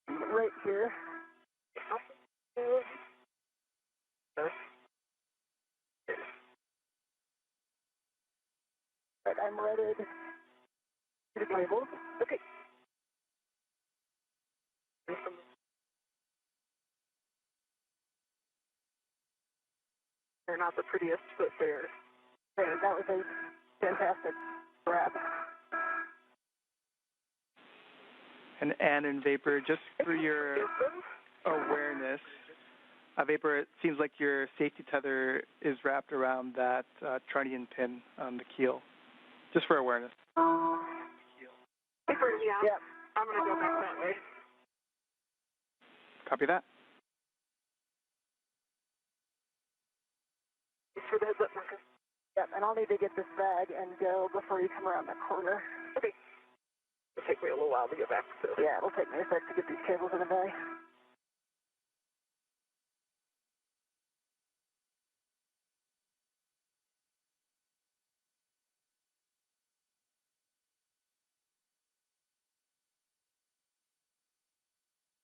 Right here. Right, I'm ready to the cable. Okay. They're not the prettiest, but they're there. That was a fantastic grab. And Anne and Vapor, just for your awareness, Vapor, it seems like your safety tether is wrapped around that trunnion pin on the keel, just for awareness. Vapor, yeah. Yep. I'm going to go back that way. Copy that. Thanks for the heads up, Marcus. Yep, and I'll need to get this bag and go before you come around that corner. Okay. It'll take me a little while to get back. So. Yeah, it'll take me a sec to get these cables in the bag.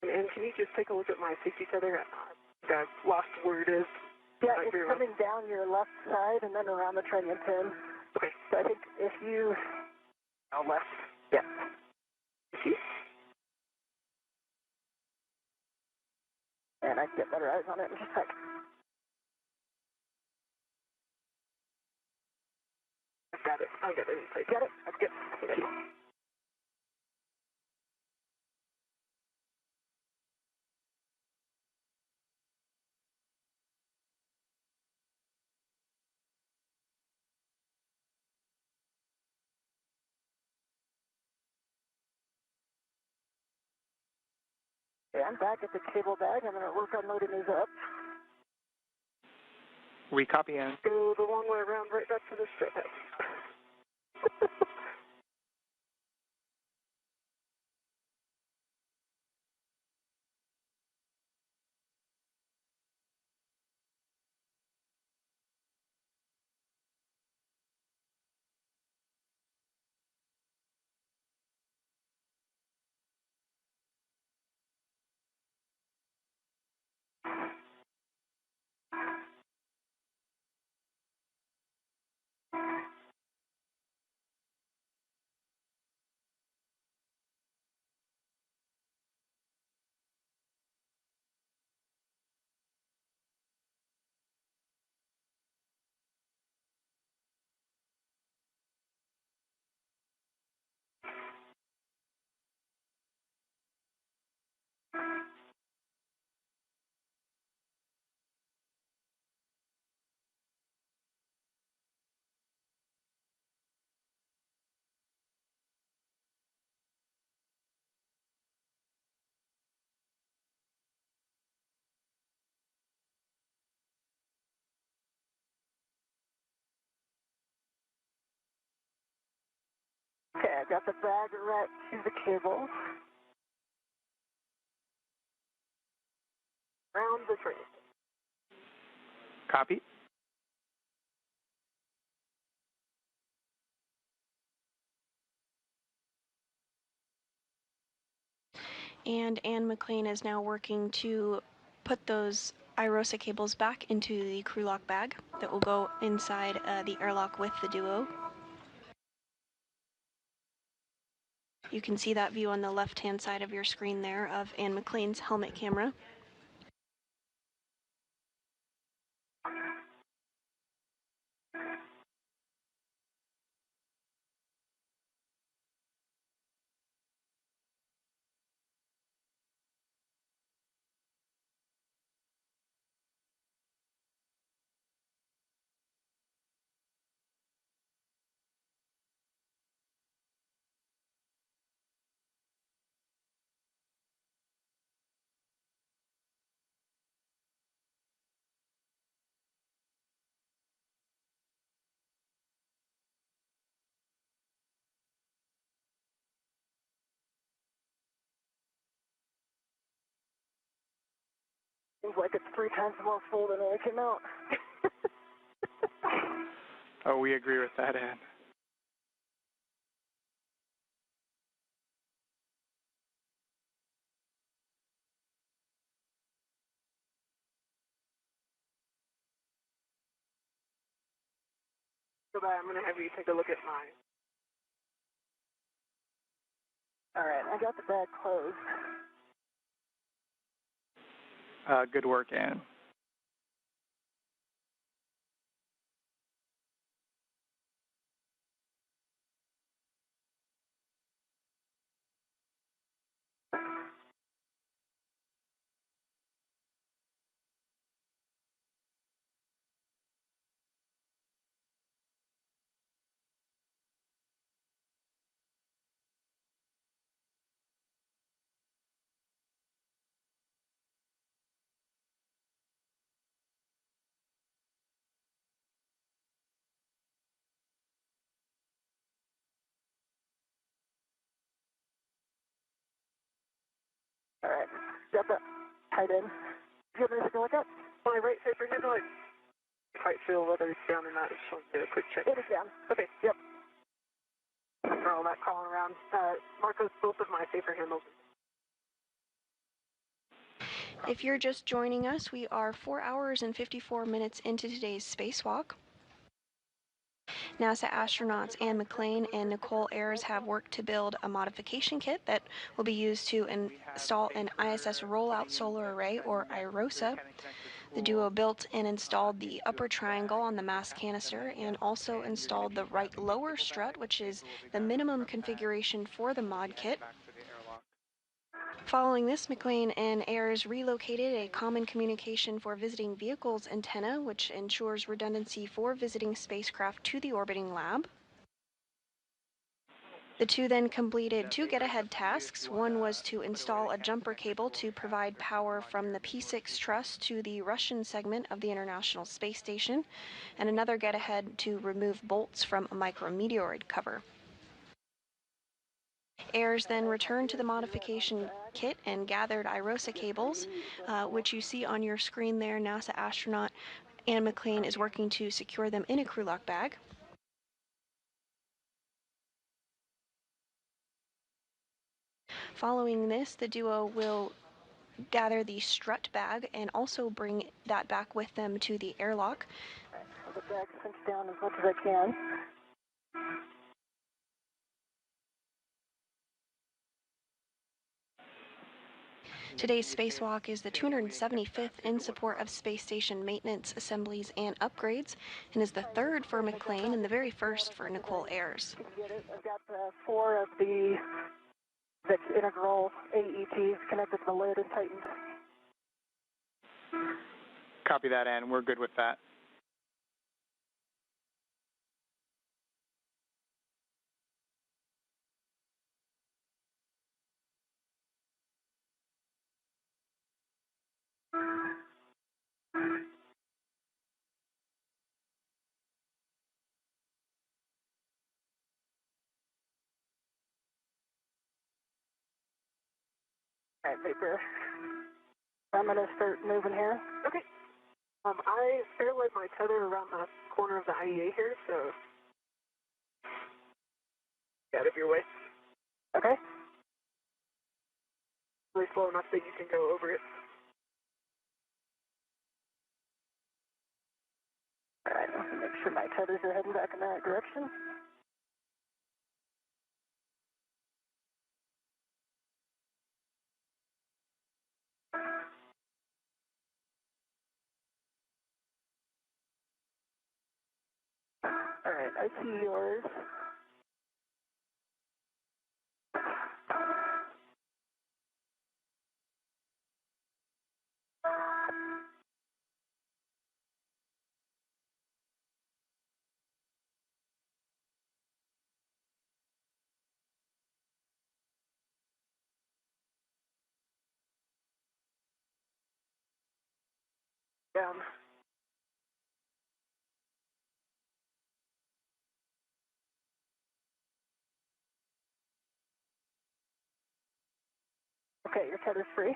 And can you just take a look at my safety tether? I've lost where it is. Yeah, it's coming down your left side and then around the trunnion pin. Okay. So I think if you... Oh, left. Yeah. See? And I can get better eyes on it in just a sec. I've got it. I got it. Got it? That's good. Thank you. Okay, I'm back at the cable bag. I'm going to work on loading these up. We copy, Anne. Go the long way around right back to the strip head. I've got the bag wrapped to the cable. Around the tree. Copy. And Ann McClain is now working to put those IROSA cables back into the crew lock bag that will go inside the airlock with the duo. You can see that view on the left-hand side of your screen there of Ann McClain's helmet camera. Seems like it's 3 times more full than when it came out. Oh, we agree with that, Ann. So that I'm going to have you take a look at mine. All right, I got the bag closed. Good work, Ann. All right, got that tied in. You have anything to look at? My right safer handle, I quite feel whether it's down or not. I just want to do a quick check. It is down. Okay, yep. For all that calling around, Marcos, both of my safer handles. If you're just joining us, we are 4 hours and 54 minutes into today's spacewalk. NASA astronauts Ann McClain and Nichole Ayers have worked to build a modification kit that will be used to install an ISS rollout solar array, or IROSA. The duo built and installed the upper triangle on the mass canister and also installed the right lower strut, which is the minimum configuration for the mod kit. Following this, McClain and Ayers relocated a common communication for visiting vehicles antenna, which ensures redundancy for visiting spacecraft to the orbiting lab. The two then completed 2 get-ahead tasks. One was to install a jumper cable to provide power from the P6 truss to the Russian segment of the International Space Station, and another get-ahead to remove bolts from a micrometeoroid cover. Ayers then returned to the modification kit and gathered IROSA cables, which you see on your screen there. NASA astronaut Ann McClain is working to secure them in a crew lock bag. Following this, the duo will gather the strut bag and also bring that back with them to the airlock. The bag cinched down as much as I can. Today's spacewalk is the 275th in support of space station maintenance, assemblies, and upgrades, and is the 3rd for McClain and the very first for Nichole Ayers. I've got 4 of the integral AETs connected to the lid and tightened. Copy that, Ann. We're good with that. All right, Vapor. I'm going to start moving here. Okay. I fairlight my tether around the corner of the IEA here, so get out of your way. Okay. Really slow enough that you can go over it. All right, let me make sure my tethers are heading back in the right direction. All right, I see yours. Down. Okay, your tether's free.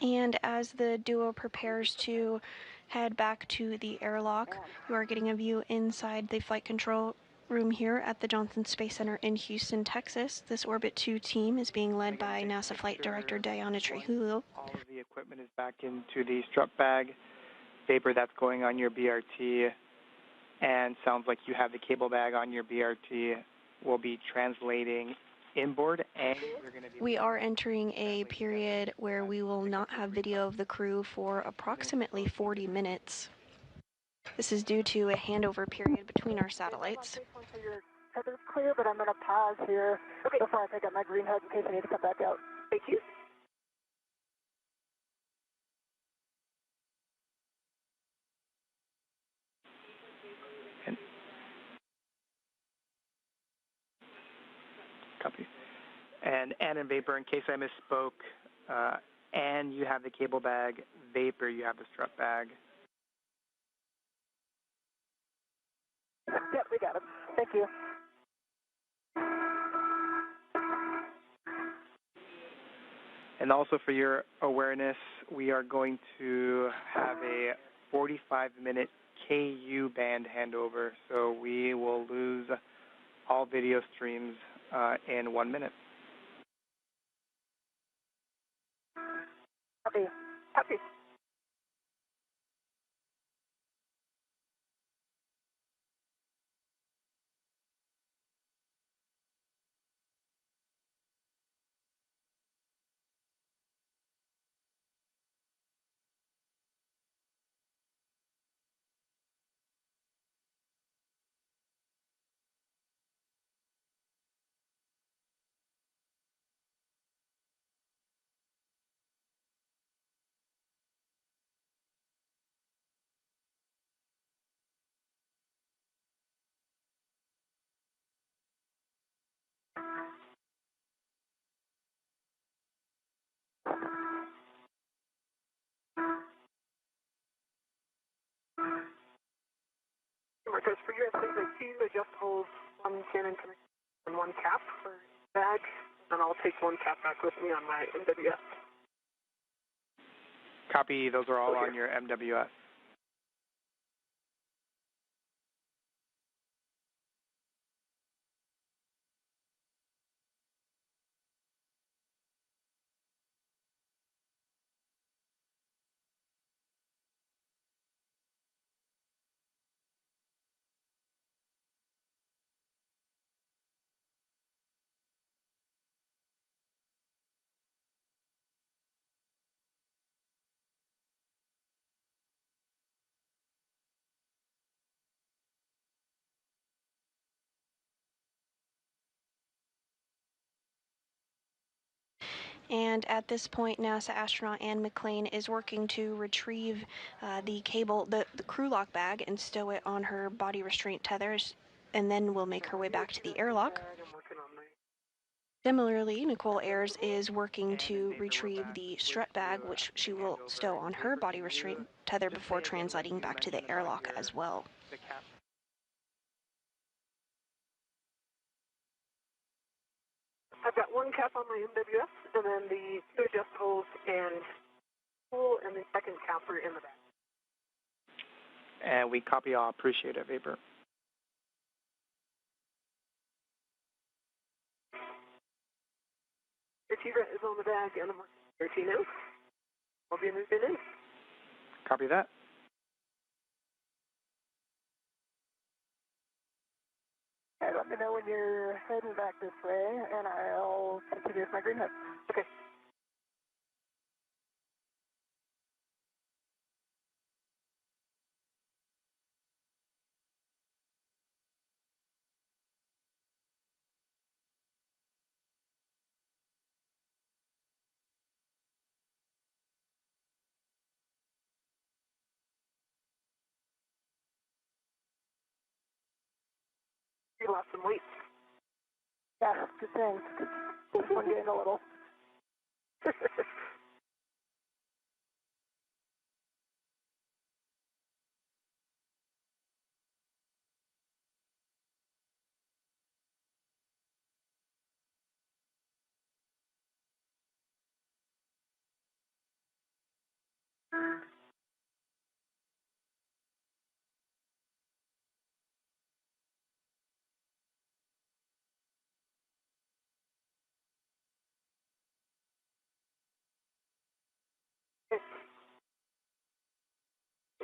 And as the duo prepares to head back to the airlock, you are getting a view inside the flight control room here at the Johnson Space Center in Houston, Texas. This Orbit 2 team is being led by NASA Flight Director Diana Trujillo. All of the equipment is back into the strut bag. Vapor, that's going on your BRT, and sounds like you have the cable bag on your BRT. We'll be translating inboard, and we're going to be... We are entering a period where we will not have video of the crew for approximately 40 minutes. This is due to a handover period between our satellites. Your tether's clear, but I'm going to pause here before I pick up my green hug in case I need to come back out. Thank you. Copy. And Ann and Vapor, in case I misspoke, Ann, you have the cable bag. Vapor, you have the strut bag. Yep, we got him. Thank you. And also for your awareness, we are going to have a 45-minute KU band handover, so we will lose all video streams in 1 minute. Copy. Copy. Marcos, for you, I think the two adjustables, one cannon and one cap for bag, and I'll take one cap back with me on my MWS. Copy, those are all on your MWS. And at this point, NASA astronaut Ann McClain is working to retrieve the cable, the crew lock bag, and stow it on her body restraint tethers, and then will make her way back to the airlock. Similarly, Nichole Ayers is working to retrieve the strut bag, which she will stow on her body restraint tether before translating back to the airlock as well. I've got one cap on my MWS, and then the two adjustables and pool and the second capper in the back. And we copy all. Appreciate it, Vapor. The T-Ret is on the back, and the 13 now. I'll be moving in. Copy that. Okay, let me know when you're heading back this way, and I'll continue with my green hook. Okay. You lost some weight. Yeah, just saying. This one getting a little.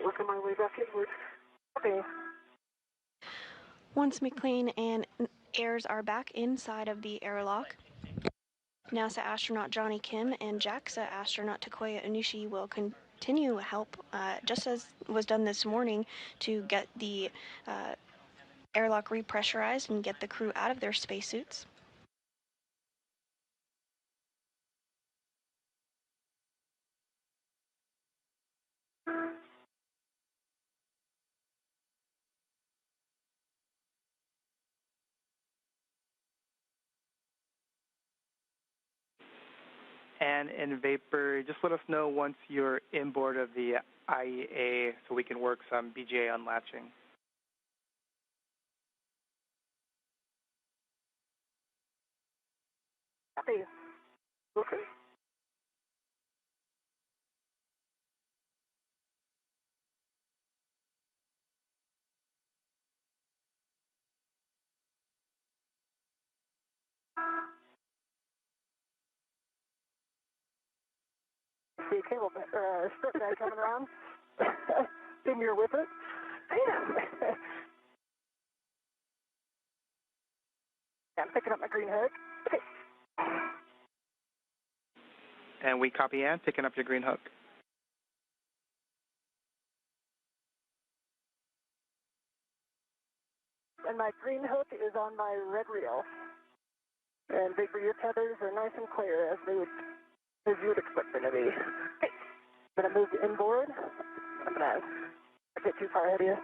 Working my way back inward. Okay. Once McClain and Ayers are back inside of the airlock, NASA astronaut Johnny Kim and JAXA astronaut Takoya Onishi will continue help, just as was done this morning, to get the airlock repressurized and get the crew out of their spacesuits. And in Vapor, just let us know once you're inboard of the IEA so we can work some BGA unlatching. Hey. Okay. See a cable strip guy coming around. Think you're with it? Damn. Yeah, I'm picking up my green hook. Okay. And we copy and picking up your green hook. And my green hook is on my red reel. And Vapor, your tethers are nice and clear as you would expect them to be. I'm gonna move inboard. I'm gonna get too far ahead of you.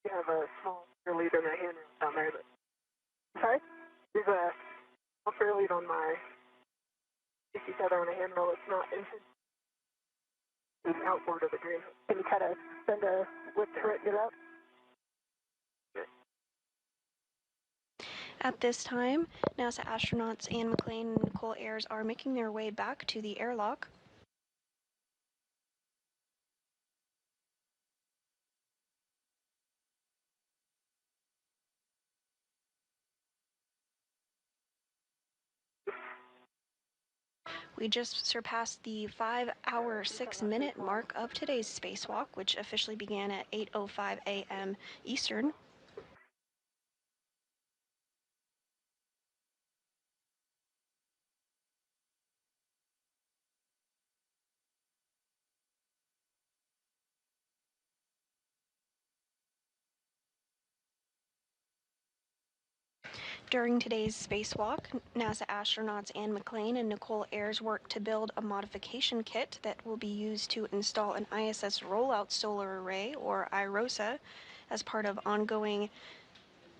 You have a small fair lead on my hand down there. But Sorry? there's a small fair lead on my DC tether on a handrail. It's not inside. It's outboard of the green hook. Can you kind of send a whip to it, get out? At this time, NASA astronauts Ann McClain and Nichole Ayers are making their way back to the airlock. We just surpassed the 5-hour, 6-minute mark of today's spacewalk, which officially began at 8:05 a.m. Eastern. During today's spacewalk, NASA astronauts Anne McClain and Nichole Ayers worked to build a modification kit that will be used to install an ISS rollout solar array, or IROSA, as part of ongoing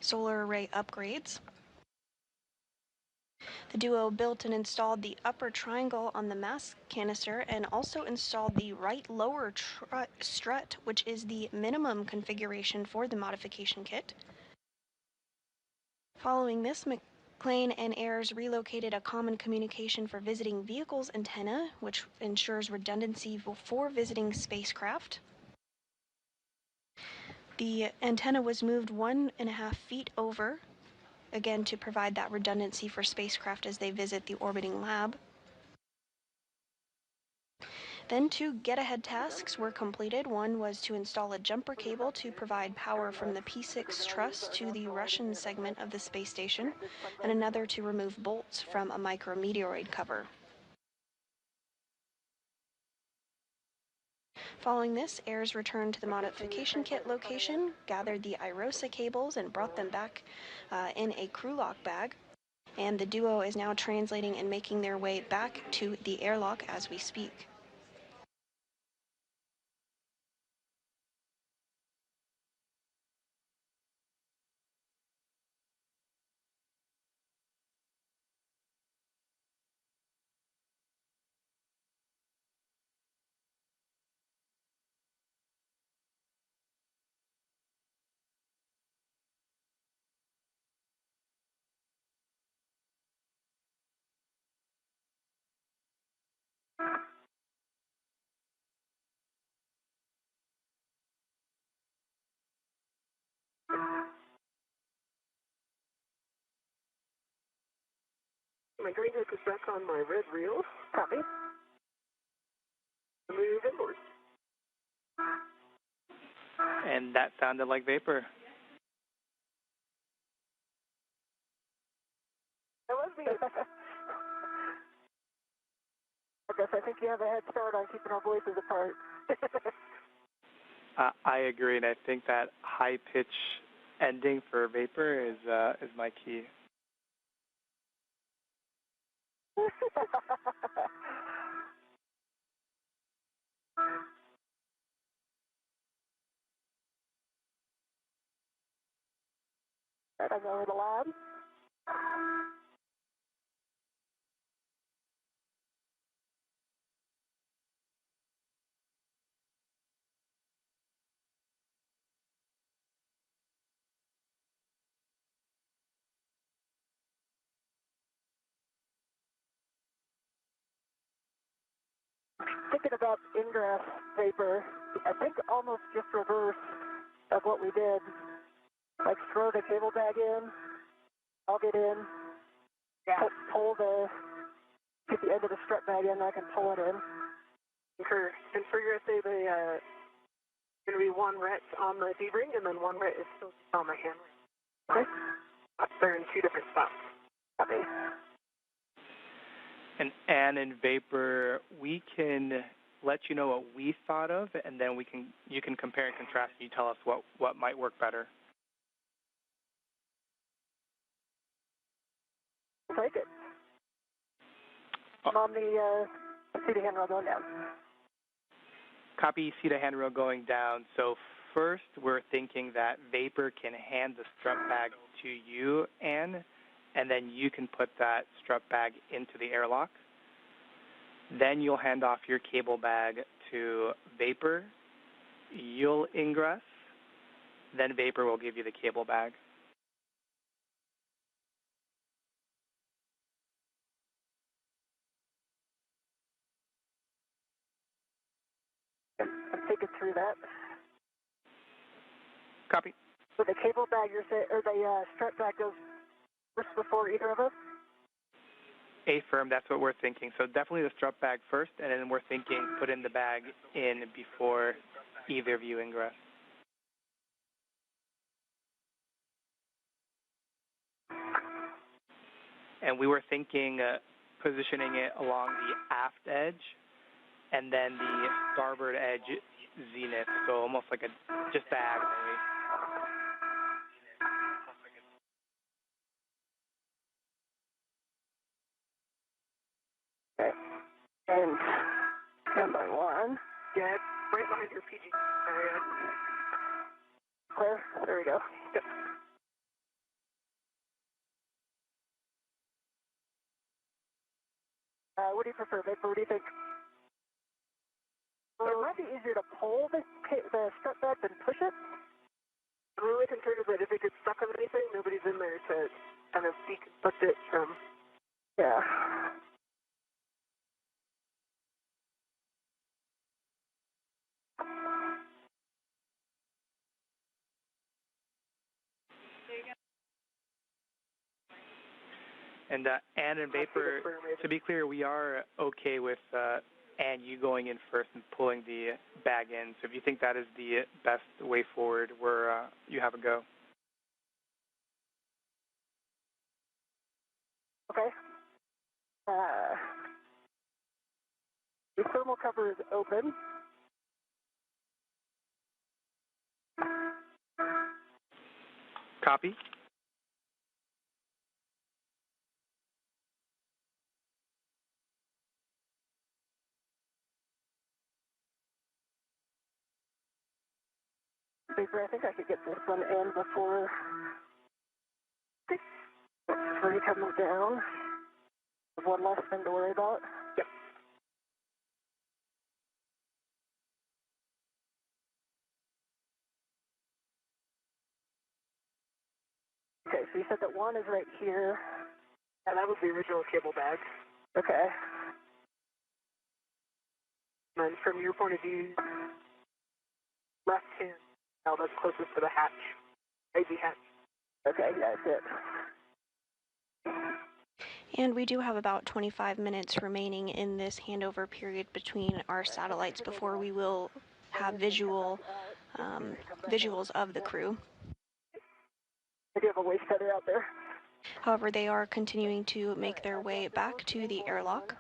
solar array upgrades. The duo built and installed the upper triangle on the mass canister and also installed the right lower strut, which is the minimum configuration for the modification kit. Following this, McClain and Ayers relocated a common communication for visiting vehicles antenna, which ensures redundancy for visiting spacecraft. The antenna was moved 1.5 feet over, again to provide that redundancy for spacecraft as they visit the orbiting lab. Then 2 get-ahead tasks were completed. One was to install a jumper cable to provide power from the P6 truss to the Russian segment of the space station, and another to remove bolts from a micrometeoroid cover. Following this, Ayers returned to the modification kit location, gathered the IROSA cables, and brought them back in a crew lock bag. And the duo is now translating and making their way back to the airlock as we speak. My green hook is back on my red reel. Copy. Move inboard. And that sounded like vapor. That was me. I guess I think you have a head start on keeping our voices apart. I agree, and I think that high pitch ending for vapor is my key. Right, I go over the lab. Thinking about ingress vapor, I think almost just reverse of what we did. Like throw the cable bag in, I'll get in, pull get the end of the strut bag in, I can pull it in. And for your say, the going to be 1 ret on the D-ring, and then 1 ret is still on my hand. Okay? They're in 2 different spots. Copy. And in vapor, we can let you know what we thought of, and then you can compare and contrast, and you tell us what might work better. Take it. I'm on the seat handrail going down. Copy, seat handrail going down. So first, we're thinking that vapor can hand the strut bag to you, Anne, and then you can put that strut bag into the airlock. Then you'll hand off your cable bag to vapor. You'll ingress. Then vapor will give you the cable bag. I'm thinking through that. Copy. So the cable bag, or the strut bag goes first before either of us? Affirm, that's what we're thinking. So definitely the strut bag first, and then we're thinking put in the bag in before either of you ingress. And we were thinking positioning it along the aft edge and then the starboard edge zenith, so almost like just diagonally. Yeah, it's right behind your PG area. Clear? There we go. Yep. What do you prefer, Vapor? What do you think? It might be easier to pull the strut bag than push it. I'm really concerned that if it gets stuck on anything, nobody's in there to kind of deconstruct it from. Yeah. And Ann and Vapor, to be clear, we are okay with Ann, you going in first and pulling the bag in. So if you think that is the best way forward, you have a go. Okay. The thermal cover is open. Copy. Vapor, I think I could get this one in before you come down. One less thing to worry about. Yep. Okay, so you said that one is right here. And that was the original cable bag. Okay. And from your point of view, left hand, now that's closest to the hatch, AV hatch. Okay, that's it. And we do have about 25 minutes remaining in this handover period between our satellites before we will have visuals of the crew. I do have a waste feather out there. However, they are continuing to make their way back to the airlock.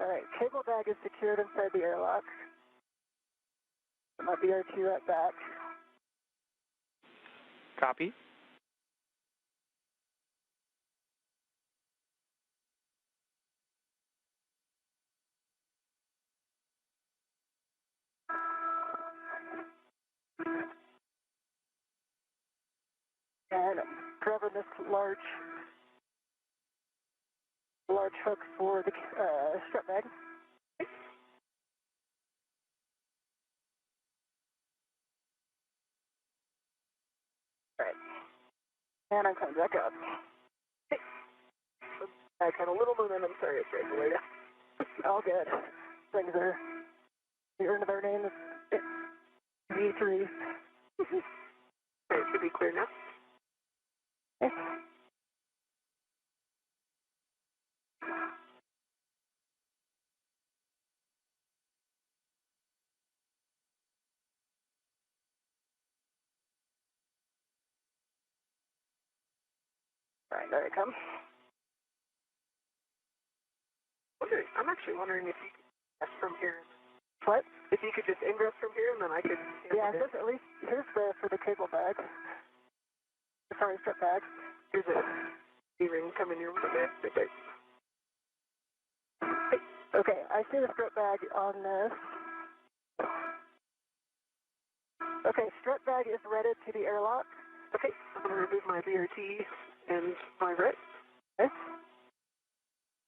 All right, cable bag is secured inside the airlock. My BR2 at back. Copy. And grabbing this large hook for the strap bag. All right. And I'm coming back up. I got a little momentum, sorry, it's right away. All good. Things are, the earn of their name is V3. Okay, it should be clear now. Okay. All right, there it comes. Okay, I'm actually wondering if you could ingress from here. What? If you could just ingress from here, and then I could. Yeah, at least here's for the cable bag. Sorry, strap bag. Here's a D-ring coming your way. Okay. Okay, I see the strap bag on this. Okay, strap bag is ready to the airlock. Okay, I'm going to remove my BRT and my RET. Okay.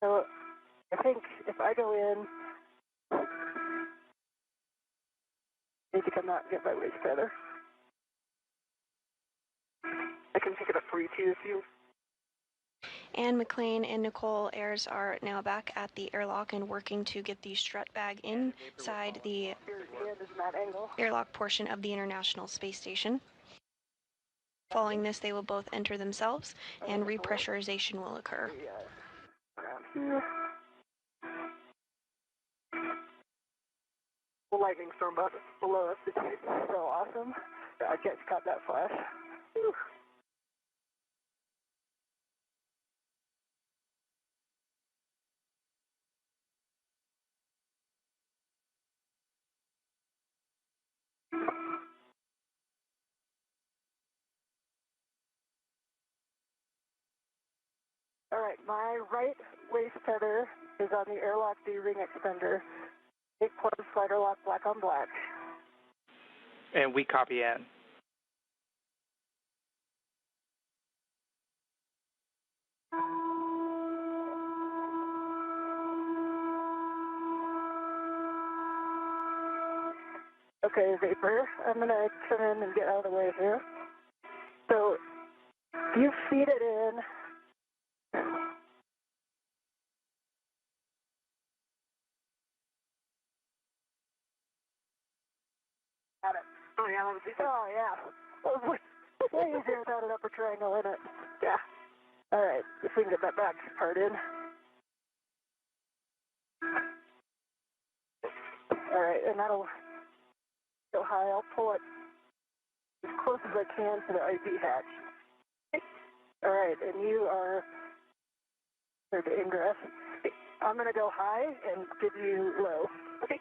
So I think if I go in, I need to come out and get my waste feather. I can pick it up for you too if you. And McClain and Nichole Ayers are now back at the airlock and working to get the strut bag inside the airlock portion of the International Space Station. Following this, they will both enter themselves and repressurization will occur. The lightning storm below us. It's so awesome. I just caught that flash. Whew. my right waist tether is on the airlock D-ring extender. 8 plus slider lock, black on black. And we copy Ann. Okay, Vapor, I'm going to come in and get out of the way here. So, you feed it in. Got it. Oh, yeah, that was easy. Oh, yeah. That was way easier without an upper triangle in it. Yeah. All right, if we can get that back part in. All right, and that'll go high. I'll pull it as close as I can to the ID hatch. All right, and you are there to ingress. I'm going to go high and give you low. Okay.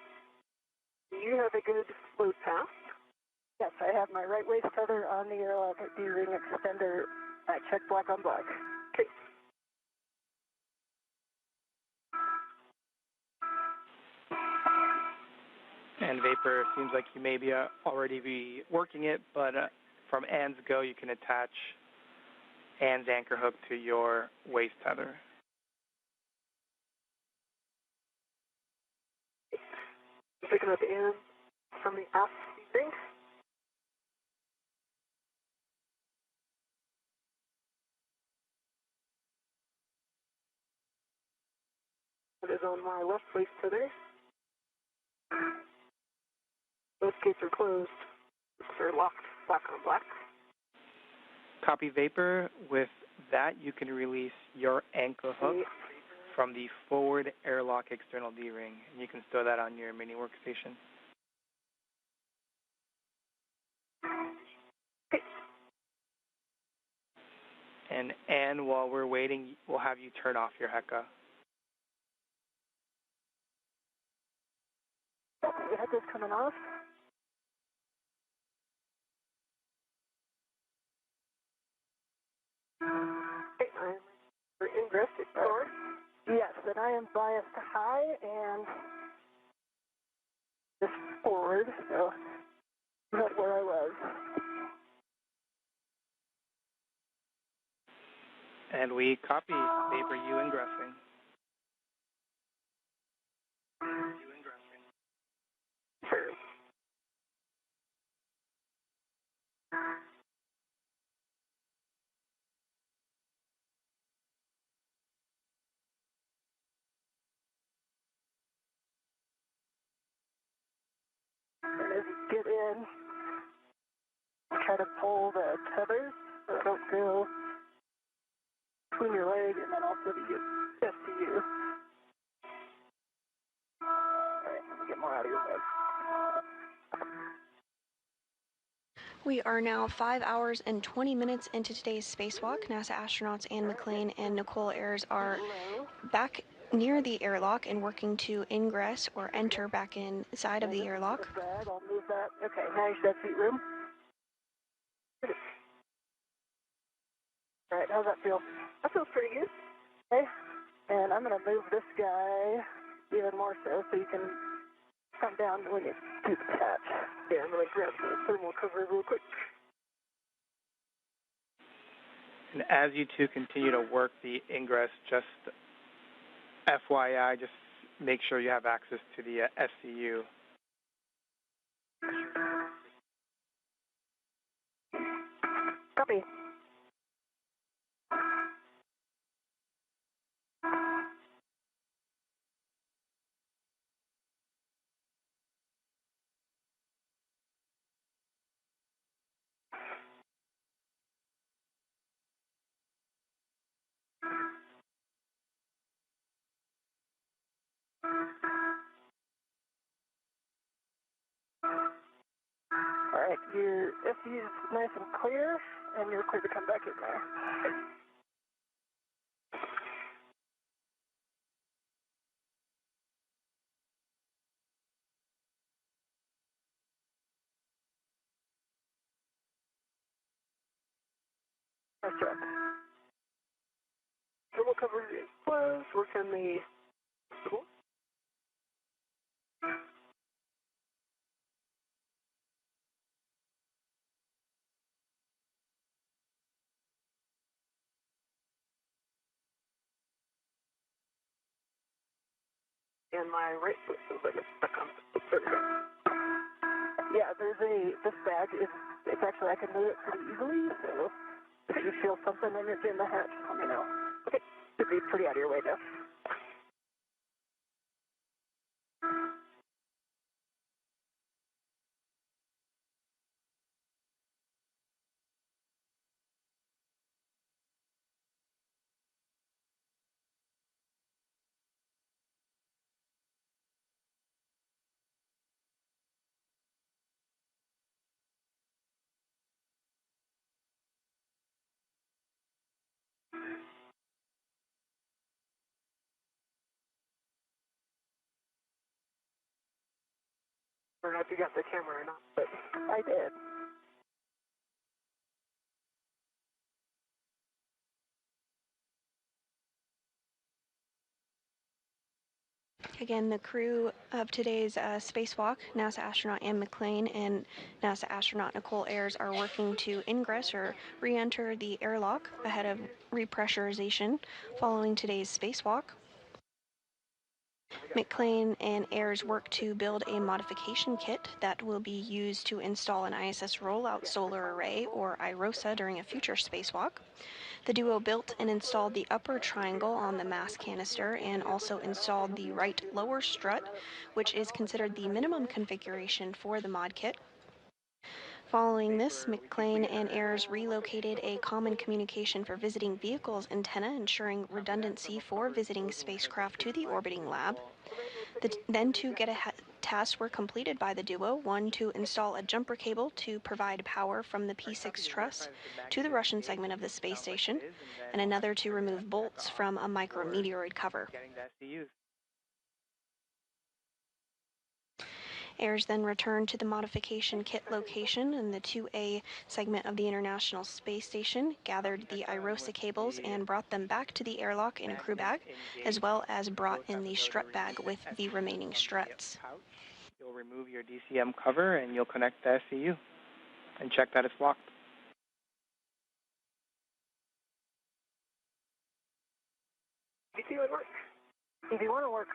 Do you have a good load path? Yes, I have my right waist tether on the airlock at D-ring extender. I check black on black. Okay. And Vapor, seems like you may be already be working it, but from Ann's go, you can attach Ann's anchor hook to your waist tether. Picking up Ann from the aft thing. It is on my left waist tether. Both gates are closed. They're locked, black on black. Copy Vapor. With that, you can release your anchor hook from the forward airlock external D-ring, and you can store that on your mini workstation. And Ann, while we're waiting, we'll have you turn off your HECA. The heck is coming off. Okay, I'm ingress forward. Yes, and I am biased high and just forward, so not where I was. And we copy Vapor, you ingressing. Sure. And as you get in, try to pull the tethers so they don't go between your leg and then also the SCU. Alright, let me get more out of your way. We are now 5 hours and 20 minutes into today's spacewalk. NASA astronauts Ann McClain and Nichole Ayers are back near the airlock and working to ingress or enter back inside of the airlock. I'll move that. Okay, now you should have seat room. Alright, how's that feel? That feels pretty good. Okay, and I'm going to move this guy even more so you can come down when you do the catch. Yeah, I'm going to grab the thermal cover real quick. And as you two continue to work the ingress, just FYI, just make sure you have access to the SCU. Copy. Alright, your SCU is nice and clear, and you're clear to come back in there. Nice job. Thermal cover was, working the and my right foot feels like it's stuck on. Yeah, this bag it's actually, I can move it pretty easily, so if you feel something in the hatch, let me know. Okay, should be pretty out of your way now. I don't know if you got the camera or not, but I did. Again, the crew of today's spacewalk, NASA astronaut McClain and NASA astronaut Nichole Ayers, are working to ingress or re-enter the airlock ahead of repressurization following today's spacewalk. McClain and Ayers work to build a modification kit that will be used to install an ISS rollout solar array, or IROSA, during a future spacewalk. The duo built and installed the upper triangle on the mass canister and also installed the right lower strut, which is considered the minimum configuration for the mod kit. Following this, McClain and Ayers relocated a common communication for visiting vehicles antenna, ensuring redundancy for visiting spacecraft to the orbiting lab. Then two tasks were completed by the duo, one to install a jumper cable to provide power from the P6 truss to the Russian segment of the space station, and another to remove bolts from a micrometeoroid cover. Ayers then returned to the modification kit location in the 2A segment of the International Space Station, gathered the IROSA cables, and brought them back to the airlock in a crew bag, as well as brought in the strut bag with the remaining struts. You'll remove your DCM cover and you'll connect the SCU and check that it's locked. EV2 would work. EV1 will work.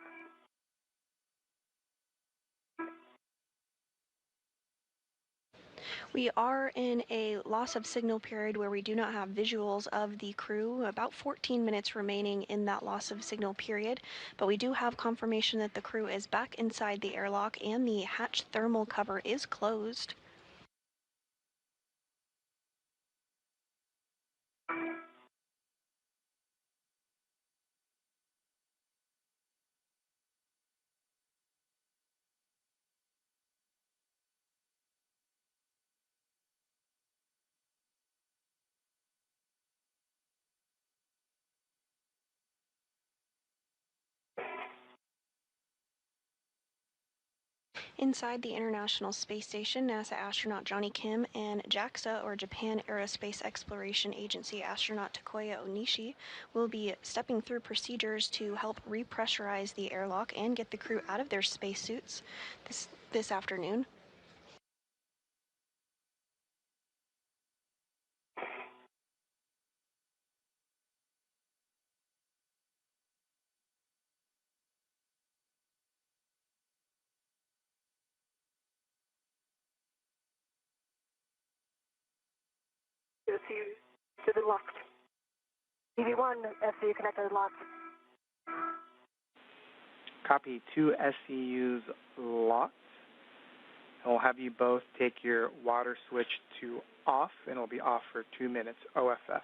We are in a loss of signal period where we do not have visuals of the crew, about 14 minutes remaining in that loss of signal period, but we do have confirmation that the crew is back inside the airlock and the hatch thermal cover is closed. Inside the International Space Station, NASA astronaut Johnny Kim and JAXA, or Japan Aerospace Exploration Agency astronaut Takuya Onishi, will be stepping through procedures to help repressurize the airlock and get the crew out of their spacesuits this afternoon. SCU should be locked. EV1, SCU connected and locked. Copy, 2 SCUs locked. And we'll have you both take your water switch to off, and it'll be off for 2 minutes, OFF.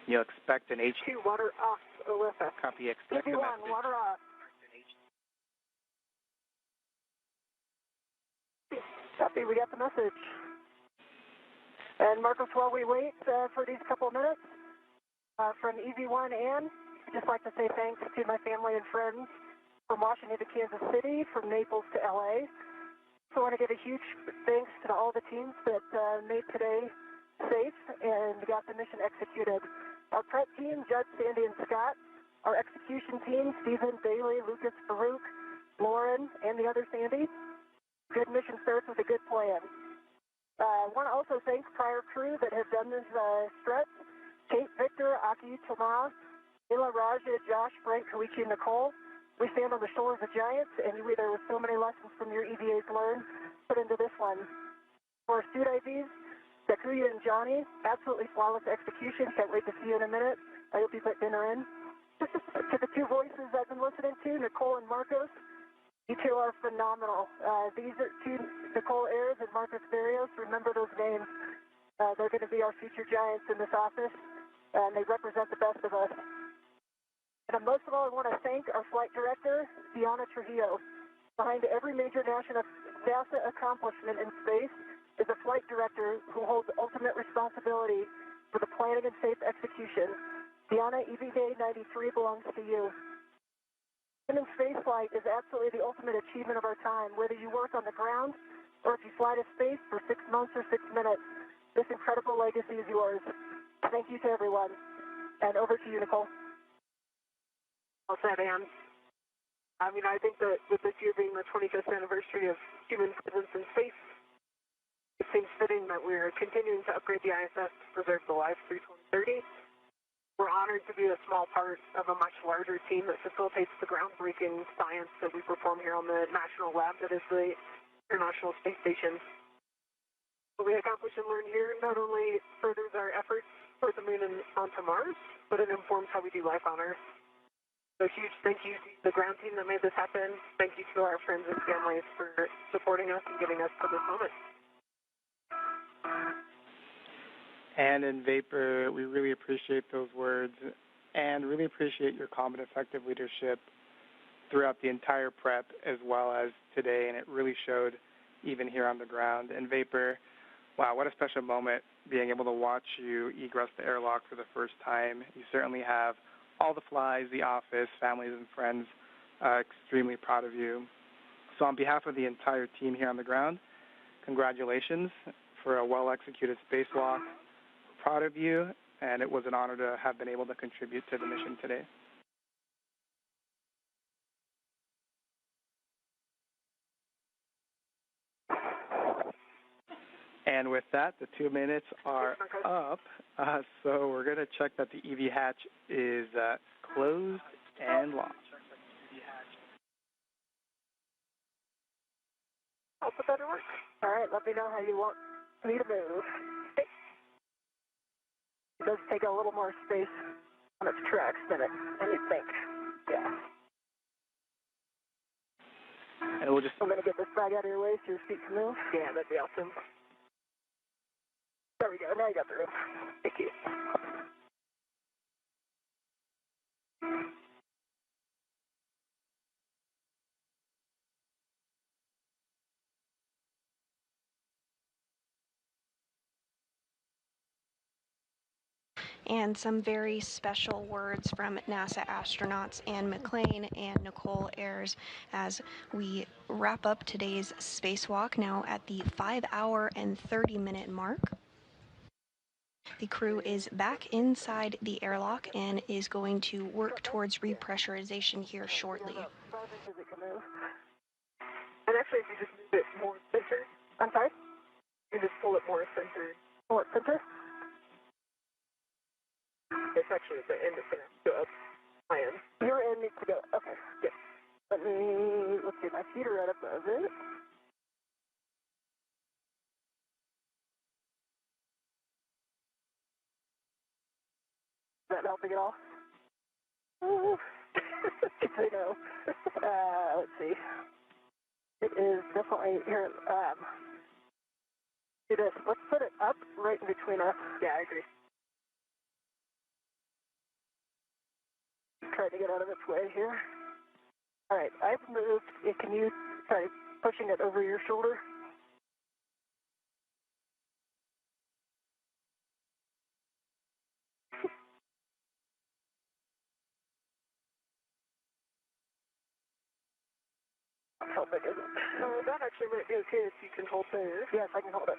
You'll expect an H2 water off, OFF. Copy, expect a EV1, message. water off. Copy, we got the message. And Marcos, while we wait for these couple of minutes, from EV1 and I'd just like to say thanks to my family and friends from Washington to Kansas City, from Naples to LA. So I want to give a huge thanks to all the teams that made today safe and got the mission executed. Our prep team, Judd, Sandy, and Scott. Our execution team, Stephen, Bailey, Lucas, Farouk, Lauren, and the other Sandy. Good mission starts with a good plan. I want to also thank prior crew that have done this stretch. Kate, Victor, Aki, Tomas, Ila, Raja, Josh, Frank, Koichi, and Nichole. We stand on the shoulders of giants, and there were so many lessons from your EVAs learned put into this one. For our suit IVs, Sakuya and Johnny, absolutely flawless execution. Can't wait to see you in a minute. I hope you put dinner in. To the two voices I've been listening to, Nichole and Marcos, you two are phenomenal. These are two, Nichole Ayers and Marcos Barrios. Remember those names. They're going to be our future giants in this office, and they represent the best of us. And most of all, I want to thank our flight director, Diana Trujillo. Behind every major NASA accomplishment in space is a flight director who holds ultimate responsibility for the planning and safe execution. Diana, EVA 93 belongs to you. Human spaceflight is absolutely the ultimate achievement of our time, whether you work on the ground or if you fly to space for 6 months or 6 minutes. This incredible legacy is yours. Thank you to everyone. And over to you, Nichole. Well said, Ann. I mean, I think that with this year being the 25th anniversary of human presence in space, it seems fitting that we're continuing to upgrade the ISS to preserve the lives through 2030. We're honored to be a small part of a much larger team that facilitates the groundbreaking science that we perform here on the national lab that is the International Space Station. What we accomplish and learn here not only furthers our efforts toward the moon and onto Mars, but it informs how we do life on Earth. So huge thank you to the ground team that made this happen. Thank you to our friends and families for supporting us and getting us to this moment. And in Vapor, we really appreciate those words and really appreciate your calm and effective leadership throughout the entire prep as well as today, and it really showed even here on the ground. And Vapor, wow, what a special moment being able to watch you egress the airlock for the first time. You certainly have all the flies, the office, families, and friends extremely proud of you. So on behalf of the entire team here on the ground, congratulations for a well-executed spacewalk. We're proud of you, and it was an honor to have been able to contribute to the mission today. And with that, the 2 minutes are up, so we're going to check that the EV hatch is closed and locked. Hope it better work. All right, let me know how you want me to move. It does take a little more space on its tracks than you think. Yeah. And we'll just... I'm going to get this bag out of your way so your feet can move. Yeah, that'd be awesome. There we go. Now you got the room. Thank you. And some very special words from NASA astronauts Ann McClain and Nichole Ayers as we wrap up today's spacewalk now at the 5-hour and 30-minute mark. The crew is back inside the airlock and is going to work towards repressurization here shortly. And actually, if you just move it more centered, I'm sorry? You just pull it more centered. Pull it center? It's actually at the end of it. Go up. My end. Your end needs to go. Okay, good. Let's see, my feet are right above it. Is that helping at all? I know. Let's see. It is definitely here. Do this. Let's put it up right in between us. Yeah, I agree. Try to get out of its way here. All right, I've moved. Can you try pushing it over your shoulder? How big is it? That actually might be okay if you can hold there. Yes, I can hold it.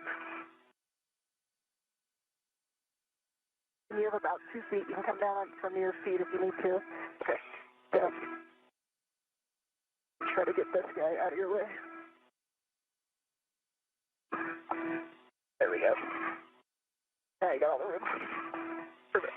You have about 2 feet. You can come down from your feet if you need to. Okay. Yeah. Try to get this guy out of your way. There we go. Now you got all the room. Perfect.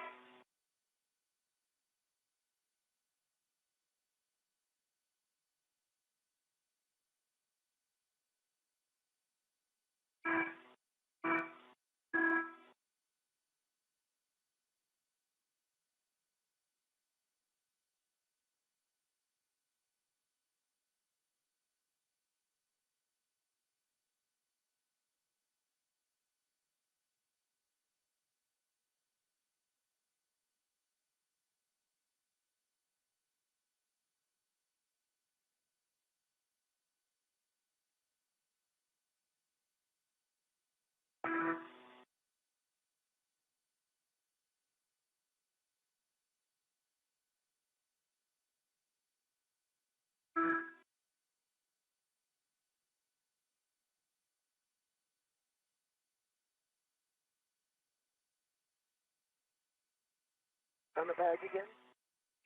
On the bag again.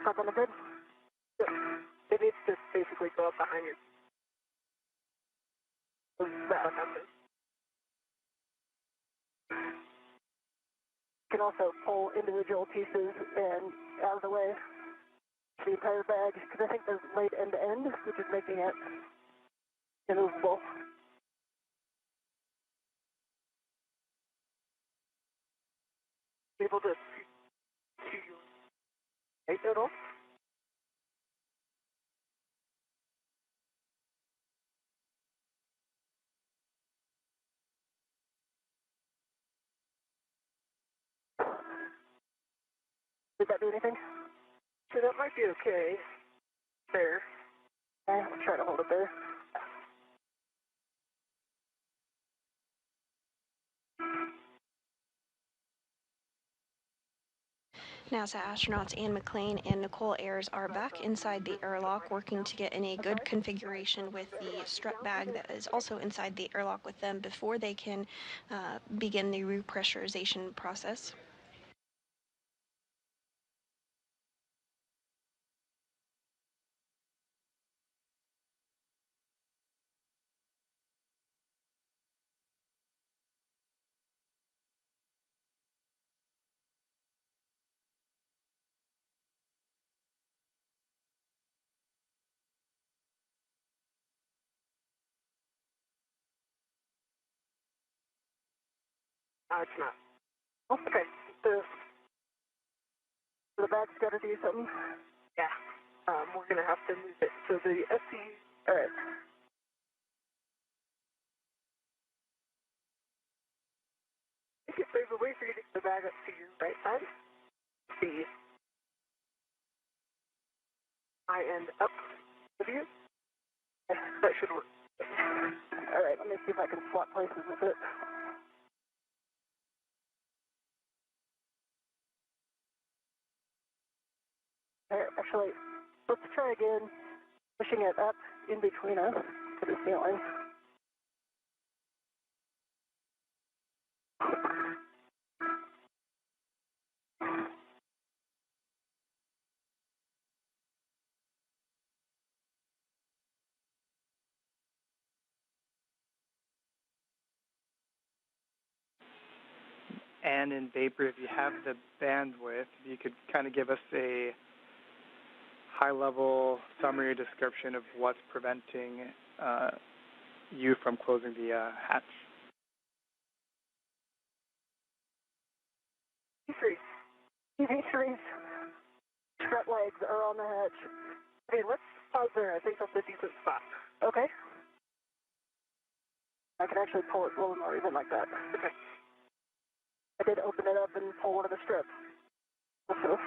Up on the bed. Good. It needs to basically go up behind you. That happens. You can also pull individual pieces and out of the way the entire bag, because I think they're laid end to end, which is making it immovable. Able to see your height at all? Did that do anything? So that might be okay. There. Okay, I'll try to hold it there. NASA astronauts Ann McClain and Nichole Ayers are back inside the airlock, working to get in a good configuration with the strut bag that is also inside the airlock with them before they can begin the repressurization process. It's not. Okay. The bag's got to do something. Yeah. We're going to have to move it. So the SC, all right. I think if there's a way for you to get the bag up to your right side, the high end up with you, that should work. All right, let me see if I can swap places with it. All right, actually, let's try again, pushing it up in between us to the ceiling. And in Vapor, if you have the bandwidth, you could kind of give us a high-level summary description of what's preventing you from closing the hatch. EV3's strut legs are on the hatch. Okay, let's pause there. I think that's a decent spot. Okay. I can actually pull it a little more even like that. Okay. I did open it up and pull one of the strips. Also.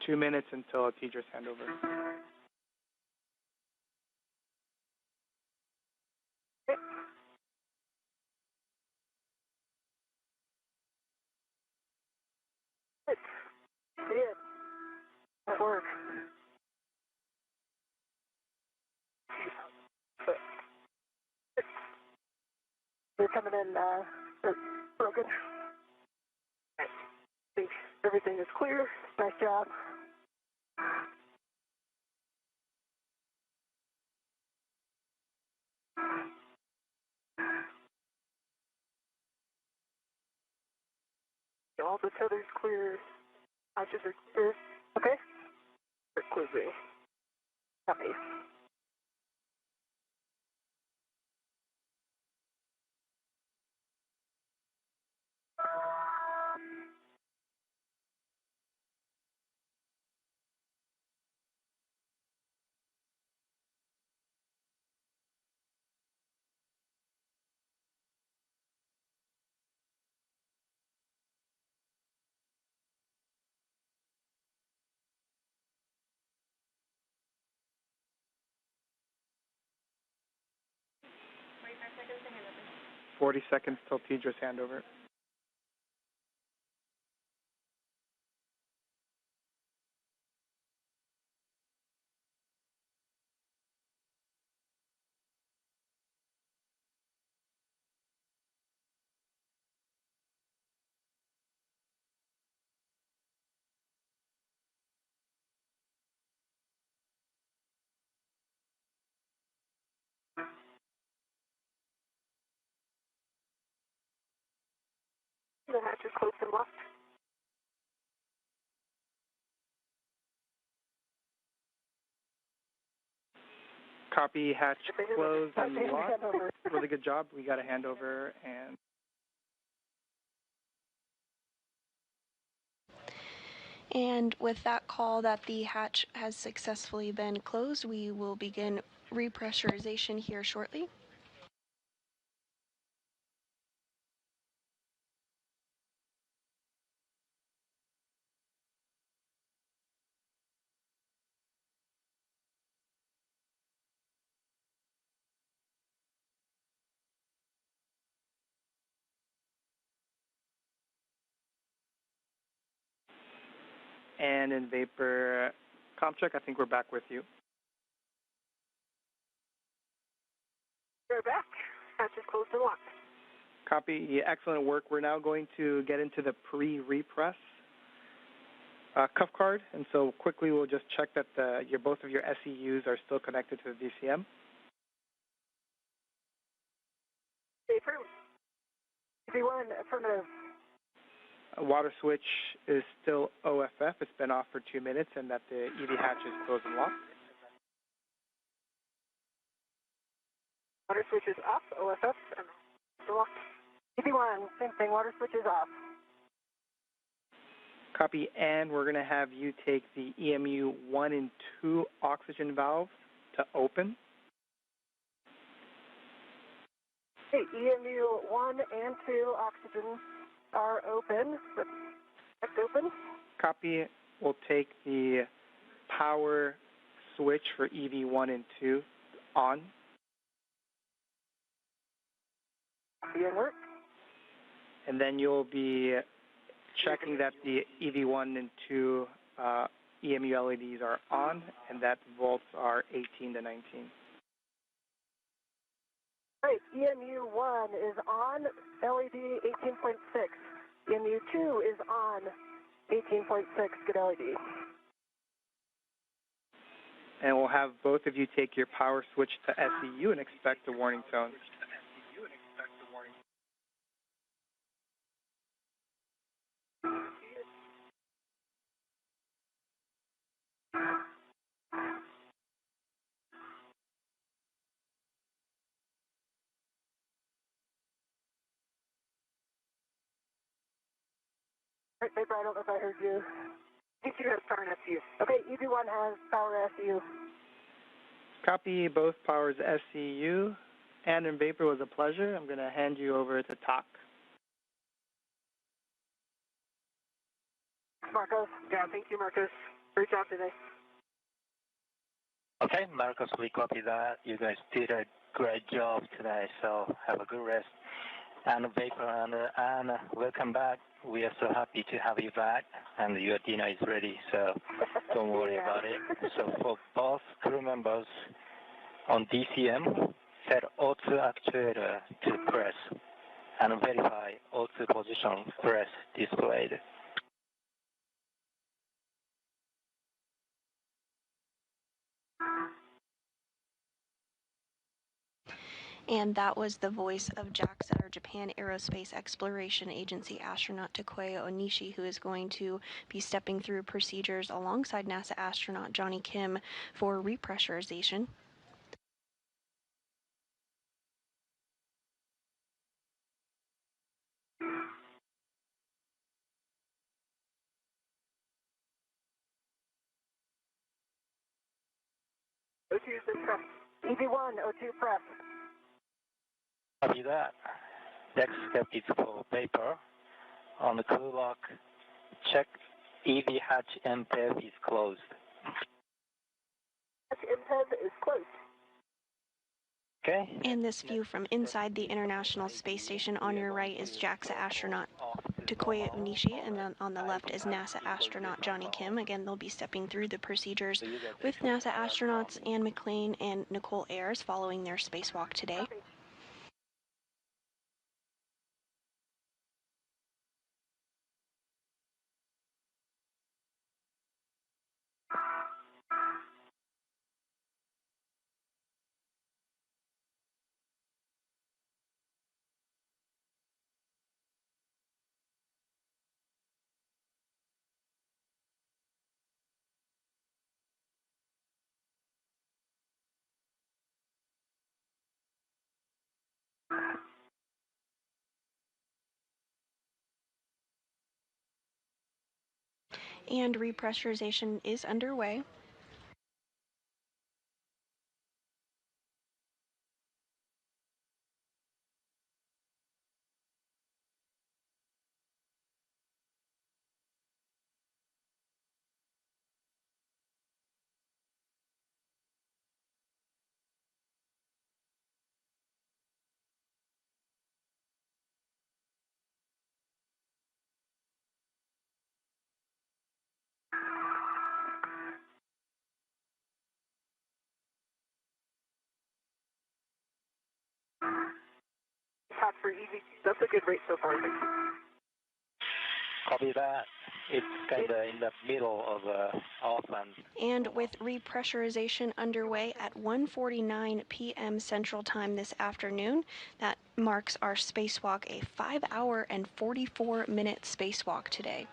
2 minutes until a teacher's handover. see it. That works. They're coming in, they're broken. I think everything is clear. Nice job. All the tethers clear. Hatches are clear. Okay? They're closing. Copy. Forty-five seconds to handover. 40 seconds till Tidra's handover. The hatch is closed and locked. Copy, hatch closed and locked. Handover. Really good job. We got a handover and And with that call that the hatch has successfully been closed, we will begin repressurization here shortly. in vapor comp check. I think we're back with you. We're back. Hatch is closed and locked. Copy. Excellent work. We're now going to get into the pre-repress cuff card, and so quickly we'll just check that both of your SEUs are still connected to the DCM. Affirm. V1, affirmative. Water switch is still OFF. It's been off for 2 minutes, and that the EV hatch is closed and locked. Water switch is off, OFF, and locked. EV1, same thing, water switch is off. Copy, and we're going to have you take the EMU 1 and 2 oxygen valves to open. Okay, EMU 1 and 2 oxygen are open. That's open. Copy, we'll take the power switch for EV 1 and 2 on. Copy and work. And then you'll be checking that the EV 1 and 2 EMU LEDs are on and that volts are 18 to 19. Right, EMU 1 is on, LED 18.6. EMU 2 is on, 18.6, good LED. And we'll have both of you take your power switch to SEU and expect a warning tone. Right, paper, I don't know if I heard you. EV2 has power and SU. Okay, EV1 has power SU. Copy both powers SEU. And in vapor was a pleasure. I'm going to hand you over to TOC. Marcos. Yeah, thank you, Marcos. Great job today. Okay, Marcos, we copy that. You guys did a great job today, so have a good rest. And Vapor, and welcome back. We are so happy to have you back, and your dinner is ready, so don't worry about it. So for both crew members on DCM, set O2 actuator to press, and verify O2 position press displayed. And that was the voice of JAXA, or Japan Aerospace Exploration Agency astronaut Takuya Onishi, who is going to be stepping through procedures alongside NASA astronaut Johnny Kim for repressurization. O2's been pressed. EV1, O2 press. Copy that. Next step is for Vapor. On the crew lock, check EV hatch MPEV is closed. Hatch MPEV is closed. Okay. And this view from inside the International Space Station on your right is JAXA astronaut Takuya Onishi, and then on the left is NASA astronaut Johnny Kim. Again, they'll be stepping through the procedures with NASA astronauts Anne McClain and Nichole Ayers following their spacewalk today. And repressurization is underway. Hatch for EV2. That's a good rate so far. Copy that. It's kind of in the middle of off And with repressurization underway at 1:49 p.m. Central Time this afternoon, that marks our spacewalk a 5-hour and 44-minute spacewalk today.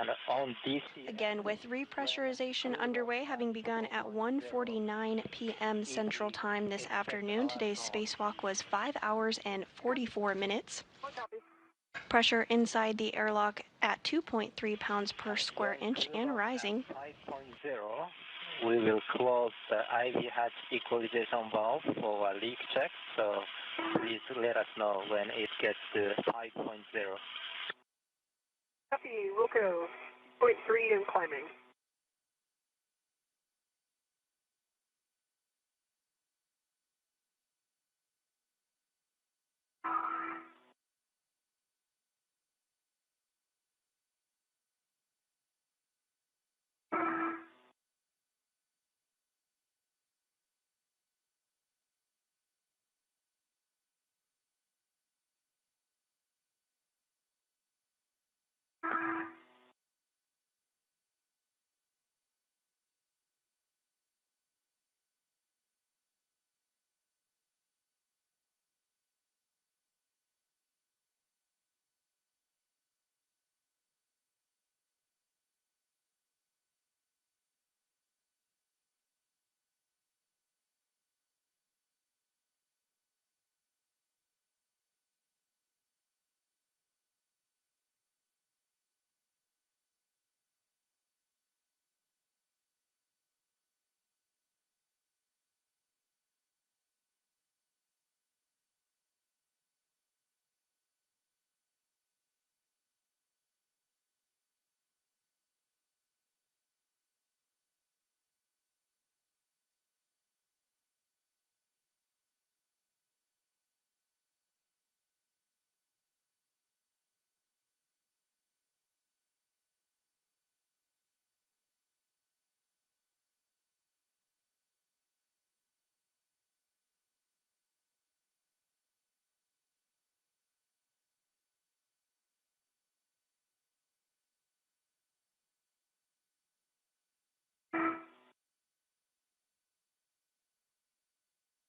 and on DC. Again, with repressurization underway, having begun at 1:49 p.m. Central Time this afternoon, today's spacewalk was 5 hours and 44 minutes. Pressure inside the airlock at 2.3 pounds per square inch and rising. 5.0, we will close the IV hatch equalization valve for a leak check, so please let us know when it gets to 5.0. Copy, Wilco, 0.3 and climbing.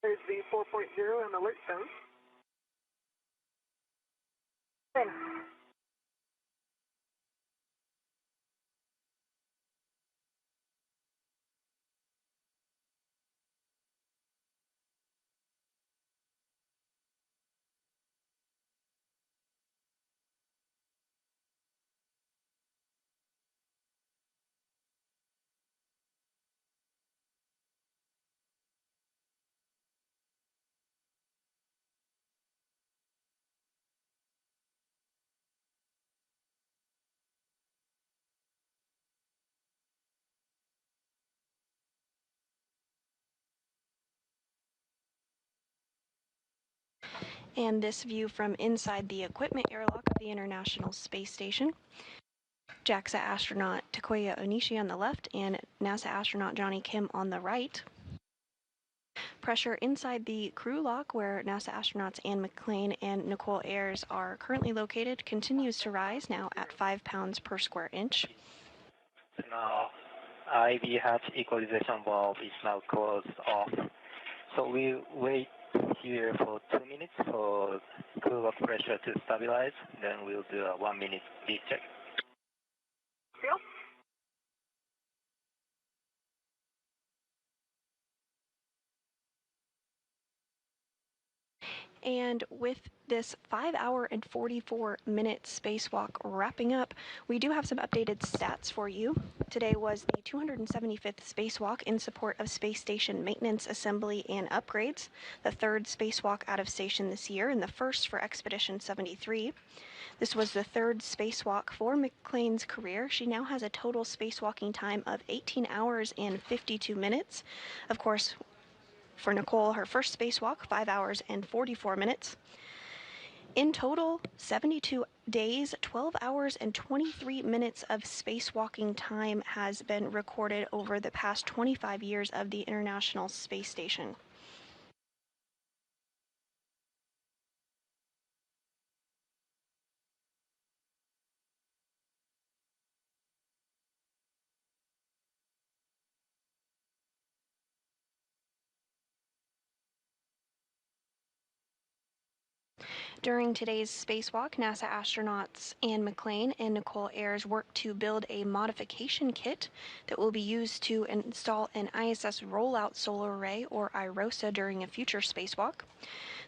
There's the 4.0 and alert zone. Thanks. And this view from inside the equipment airlock of the International Space Station. JAXA astronaut Takuya Onishi on the left and NASA astronaut Johnny Kim on the right. Pressure inside the crew lock, where NASA astronauts Anne McClain and Nichole Ayers are currently located, continues to rise, now at 5 pounds per square inch. Now, IV hatch equalization valve is now closed off. So we wait here for 2 minutes for crew lock pressure to stabilize. Then we'll do a 1 minute leak check. Yep. And with this 5 hour and 44-minute spacewalk wrapping up, we do have some updated stats for you. Today was the 275th spacewalk in support of space station maintenance, assembly, and upgrades, the third spacewalk out of station this year, and the first for Expedition 73. This was the third spacewalk for McClain's career. She now has a total spacewalking time of 18 hours and 52 minutes. Of course, for Nichole, her first spacewalk, 5 hours and 44 minutes. In total, 72 days, 12 hours and 23 minutes of spacewalking time has been recorded over the past 25 years of the International Space Station. During today's spacewalk, NASA astronauts Anne McClain and Nichole Ayers worked to build a modification kit that will be used to install an ISS rollout solar array, or IROSA, during a future spacewalk.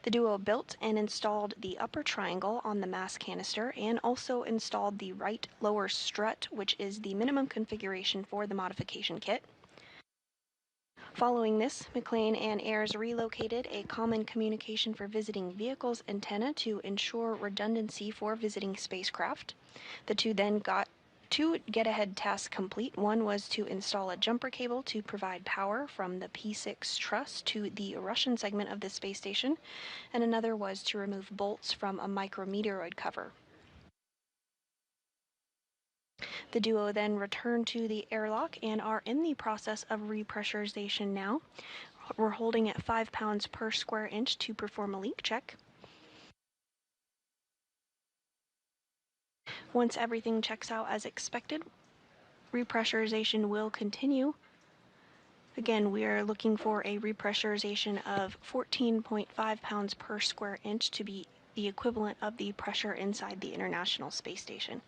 The duo built and installed the upper triangle on the mass canister and also installed the right lower strut, which is the minimum configuration for the modification kit. Following this, McClain and Ayers relocated a common communication for visiting vehicles antenna to ensure redundancy for visiting spacecraft. The two then got 2 get-ahead tasks complete. One was to install a jumper cable to provide power from the P6 truss to the Russian segment of the space station, and another was to remove bolts from a micrometeoroid cover. The duo then returned to the airlock and are in the process of repressurization now. We're holding at 5 pounds per square inch to perform a leak check. Once everything checks out as expected, repressurization will continue. Again, we are looking for a repressurization of 14.5 pounds per square inch to be the equivalent of the pressure inside the International Space Station.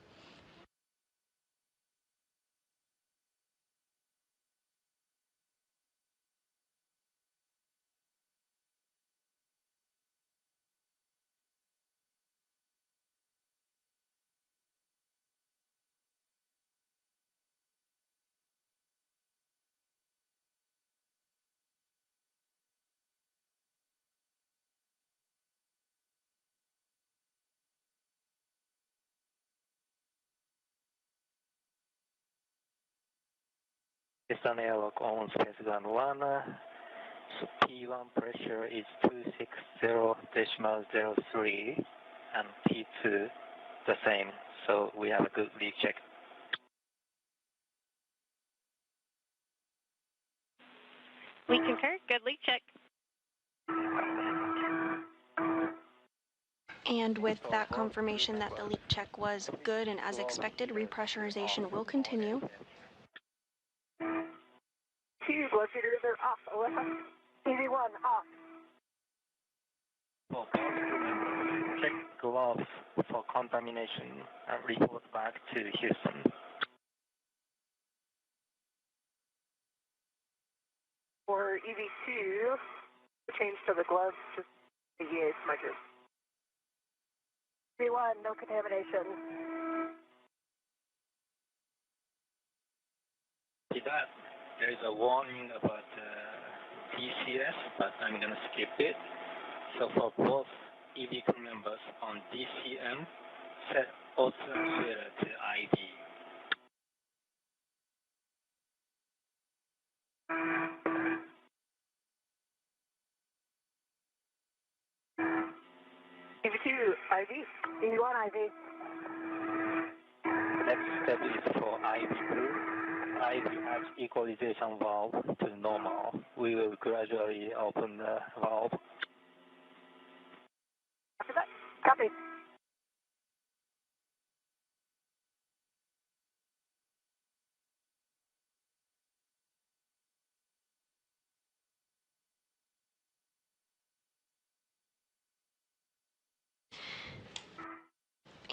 Piston airlock on Space Ground 1. So P1 pressure is 260.03 and P2 the same. So we have a good leak check. We concur. Good leak check. And with that confirmation that the leak check was good and as expected, repressurization will continue. Two blood feeders are off. OSS. EV1 off. For both crew members, check gloves for contamination and report back to Houston. For EV2, change to the gloves, just the EA smudges. V1, no contamination. See that? There is a warning about DCS, but I'm going to skip it. So for both EV crew members on DCM, set auto actuator to IV. EV2, IV. EV1, IV. Next step is for IV crew. IV adds equalization valve to normal. We will gradually open the valve. After that, copy.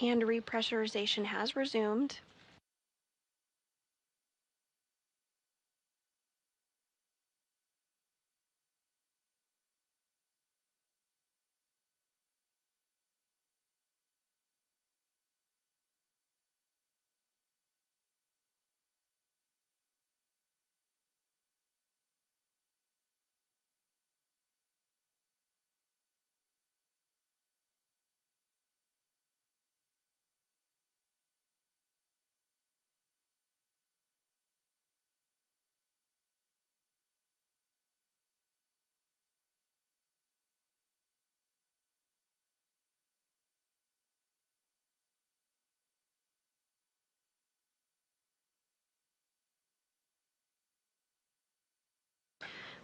And repressurization has resumed.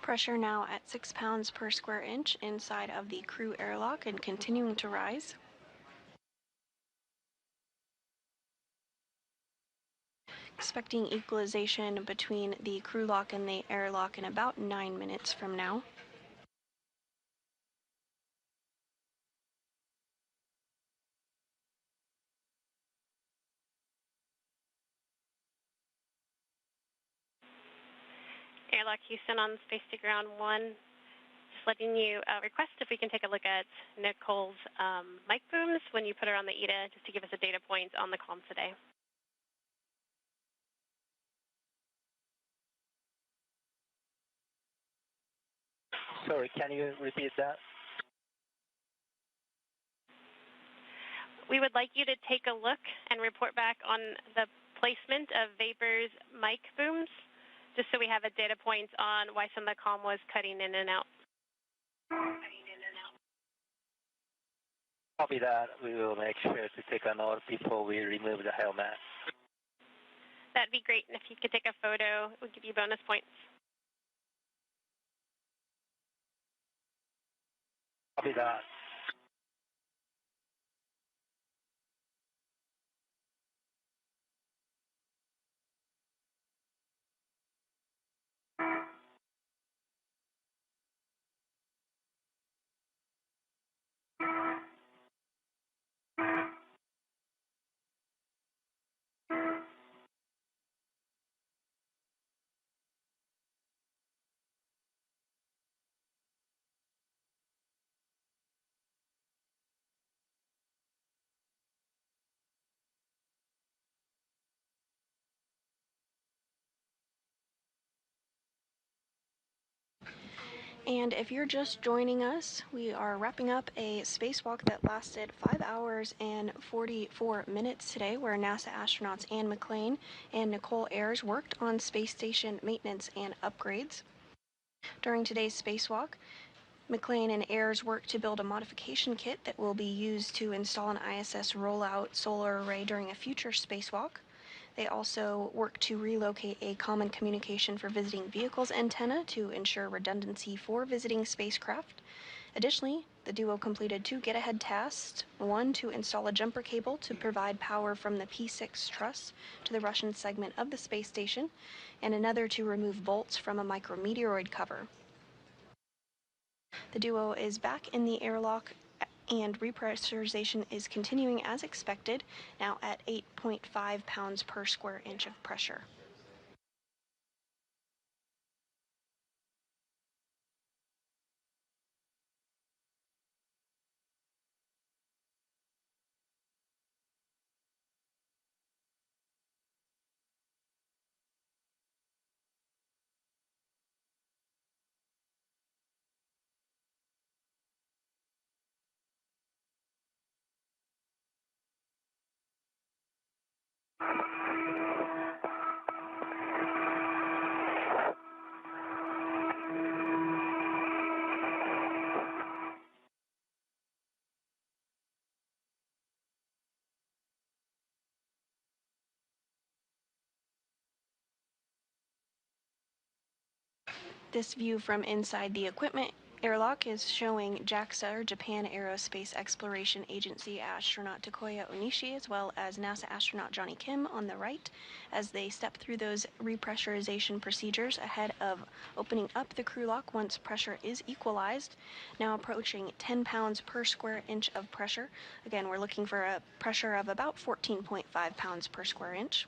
Pressure now at 6 pounds per square inch inside of the crew airlock and continuing to rise. Expecting equalization between the crew lock and the airlock in about 9 minutes from now. Airlock Houston on Space to Ground 1. Just letting you request if we can take a look at Nichole's mic booms when you put her on the ETA, just to give us a data point on the comms today. Sorry, can you repeat that? We would like you to take a look and report back on the placement of Vapor's mic booms, just so we have a data point on why some of the comm was cutting in and out. Copy that. We will make sure to take a note before we remove the helmet. That'd be great, and if you could take a photo, it would give you bonus points. Copy that. And if you're just joining us, we are wrapping up a spacewalk that lasted 5 hours and 44 minutes today, where NASA astronauts Anne McClain and Nichole Ayers worked on space station maintenance and upgrades. During today's spacewalk, McClain and Ayers worked to build a modification kit that will be used to install an ISS rollout solar array during a future spacewalk. They also worked to relocate a common communication for visiting vehicles antenna to ensure redundancy for visiting spacecraft. Additionally, the duo completed 2 get-ahead tasks, one to install a jumper cable to provide power from the P6 truss to the Russian segment of the space station, and another to remove bolts from a micrometeoroid cover. The duo is back in the airlock And repressurization is continuing as expected, now at 8.5 pounds per square inch of pressure. This view from inside the equipment airlock is showing JAXA, or Japan Aerospace Exploration Agency astronaut Takuya Onishi, as well as NASA astronaut Johnny Kim on the right, as they step through those repressurization procedures ahead of opening up the crew lock once pressure is equalized. Now approaching 10 pounds per square inch of pressure. Again, we're looking for a pressure of about 14.5 pounds per square inch.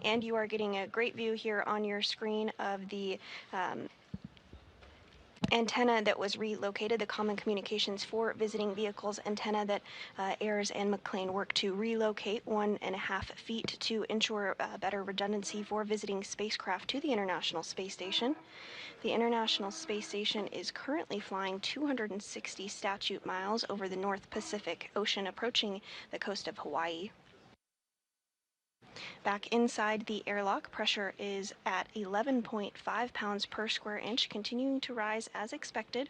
And you are getting a great view here on your screen of the antenna that was relocated, the Common Communications for Visiting Vehicles antenna that Ayers and McClain worked to relocate 1.5 feet to ensure better redundancy for visiting spacecraft to the International Space Station. The International Space Station is currently flying 260 statute miles over the North Pacific Ocean, approaching the coast of Hawaii. Back inside the airlock, pressure is at 11.5 pounds per square inch, continuing to rise as expected.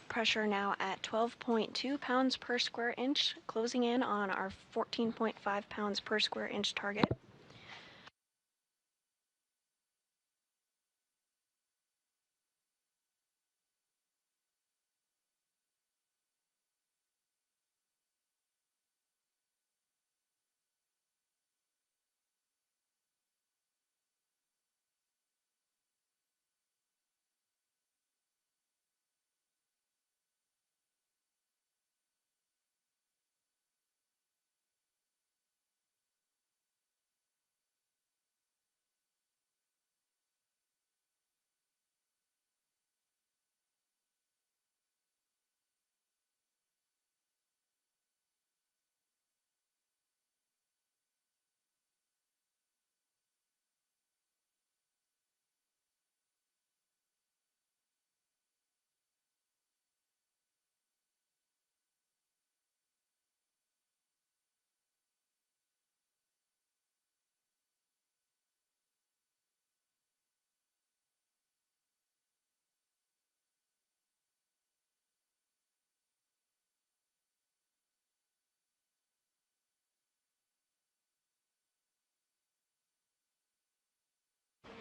Pressure now at 12.2 pounds per square inch, closing in on our 14.5 pounds per square inch target.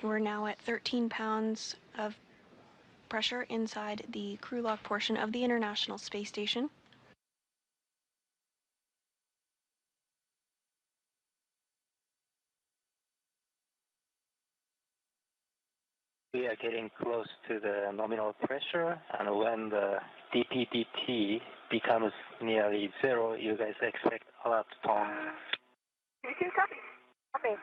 We're now at 13 pounds of pressure inside the crew lock portion of the International Space Station. We are getting close to the nominal pressure, and when the dPdt becomes nearly zero, you guys expect alert tone. You can copy. Copy.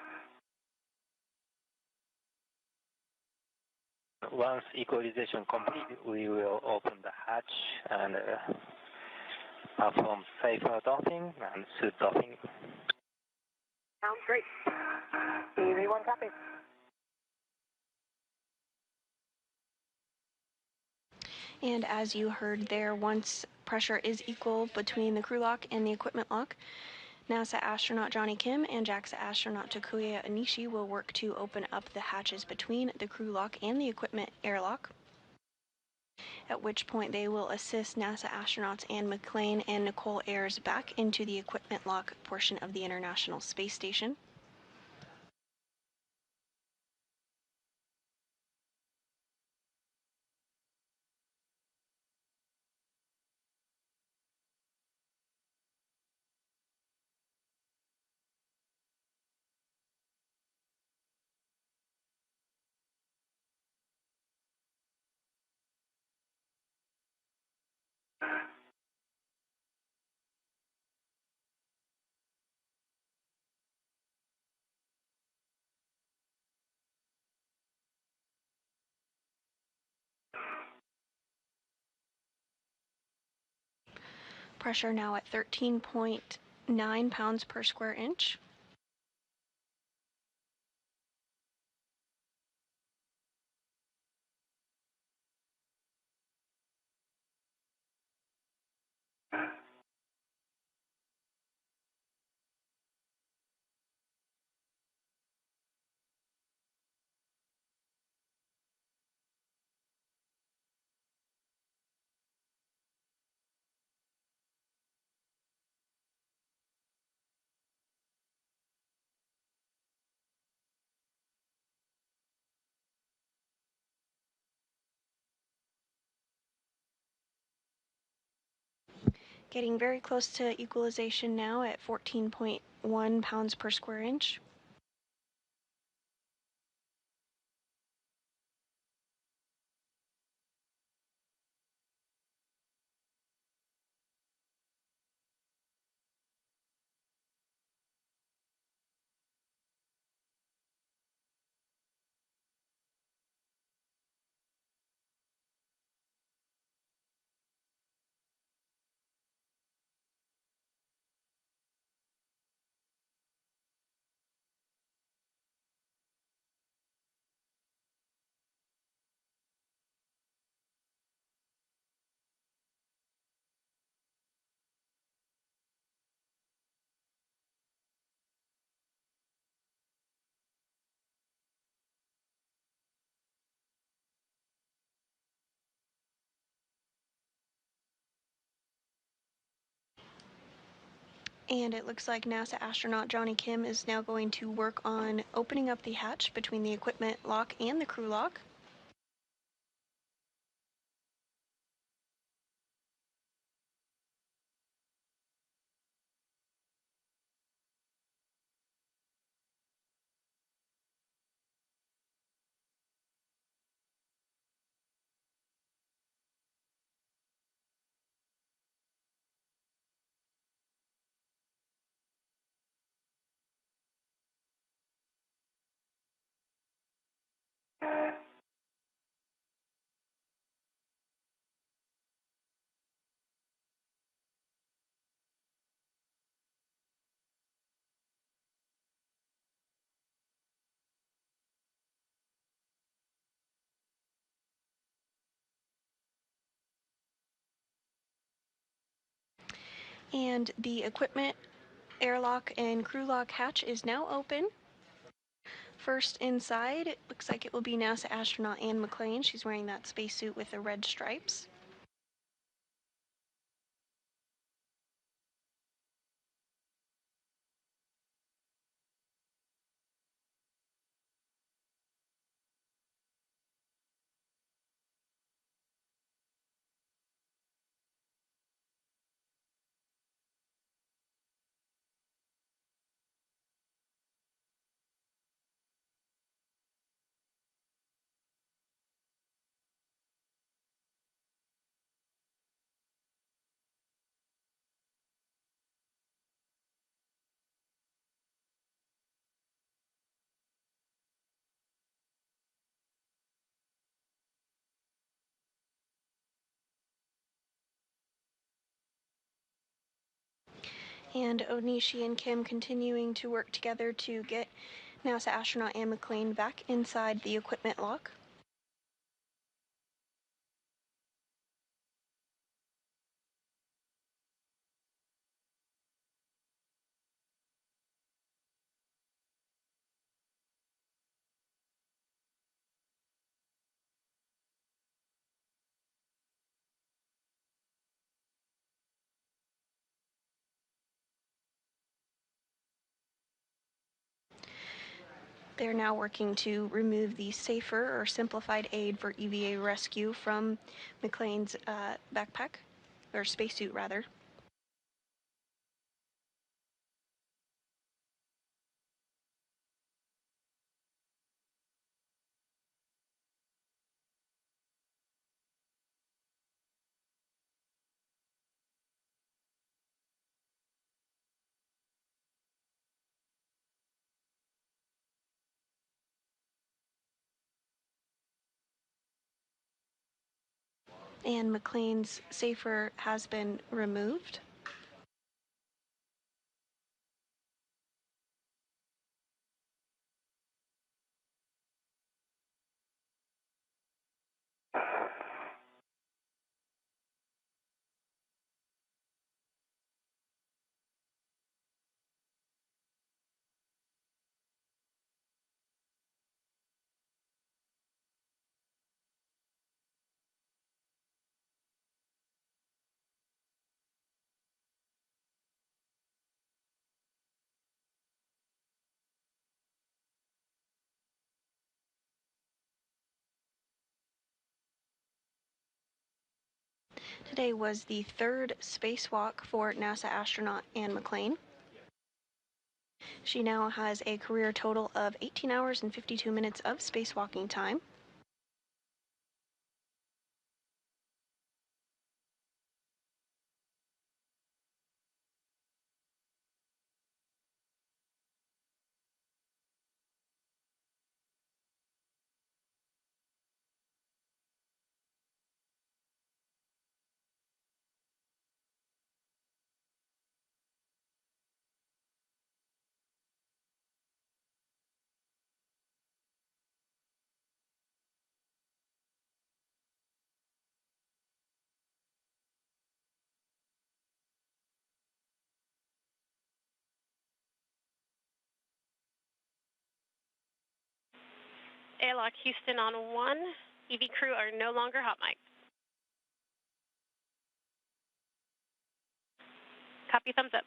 Once equalization complete, we will open the hatch and perform safer docking and suit docking. Sounds great. EV1 copy. And as you heard there, once pressure is equal between the crew lock and the equipment lock, NASA astronaut Johnny Kim and JAXA astronaut Takuya Anishi will work to open up the hatches between the crew lock and the equipment airlock, at which point they will assist NASA astronauts Anne McClain and Nichole Ayers back into the equipment lock portion of the International Space Station. Pressure now at 13.9 pounds per square inch. Getting very close to equalization now at 14.1 pounds per square inch. And it looks like NASA astronaut Johnny Kim is now going to work on opening up the hatch between the equipment lock and the crew lock. And the equipment airlock and crew lock hatch is now open. First inside, it looks like it will be NASA astronaut Anne McClain. She's wearing that spacesuit with the red stripes. And Onishi and Kim continuing to work together to get NASA astronaut Anne McClain back inside the equipment lock. They're now working to remove the safer or simplified aid for EVA rescue from McClain's backpack, or spacesuit rather. And McClain's safer has been removed. Today was the third spacewalk for NASA astronaut Anne McClain. She now has a career total of 18 hours and 52 minutes of spacewalking time. Airlock Houston on 1. EV crew are no longer hot mic. Copy, thumbs up.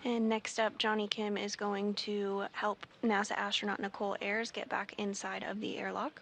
And next up, Johnny Kim is going to help NASA astronaut Nichole Ayers get back inside of the airlock.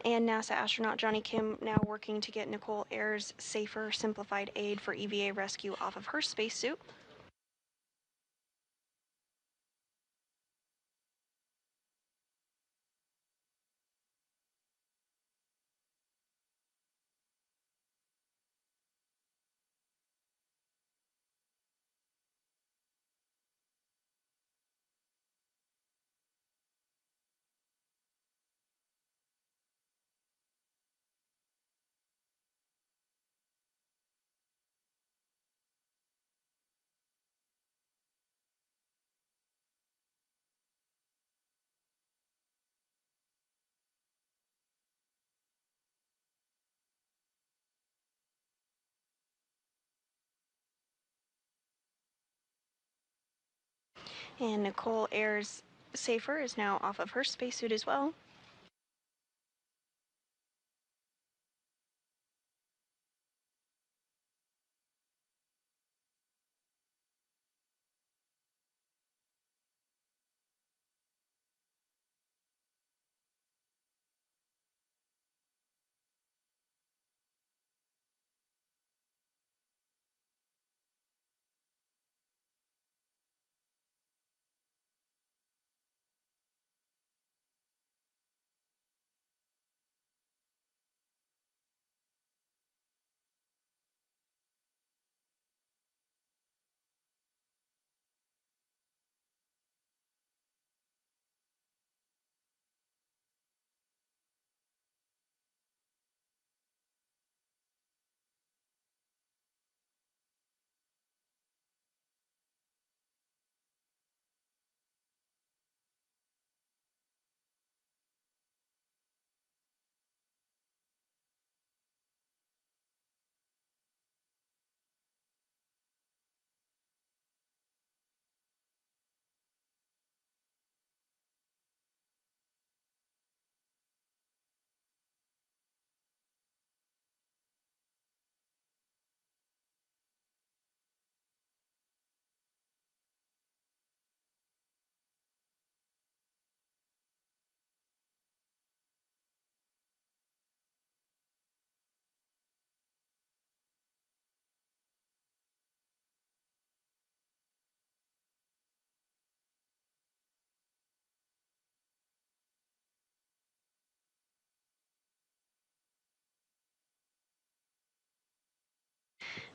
and NASA astronaut Johnny Kim now working to get Nichole Ayers' safer, simplified aid for EVA rescue off of her spacesuit. And Nichole Ayers' safer is now off of her spacesuit as well.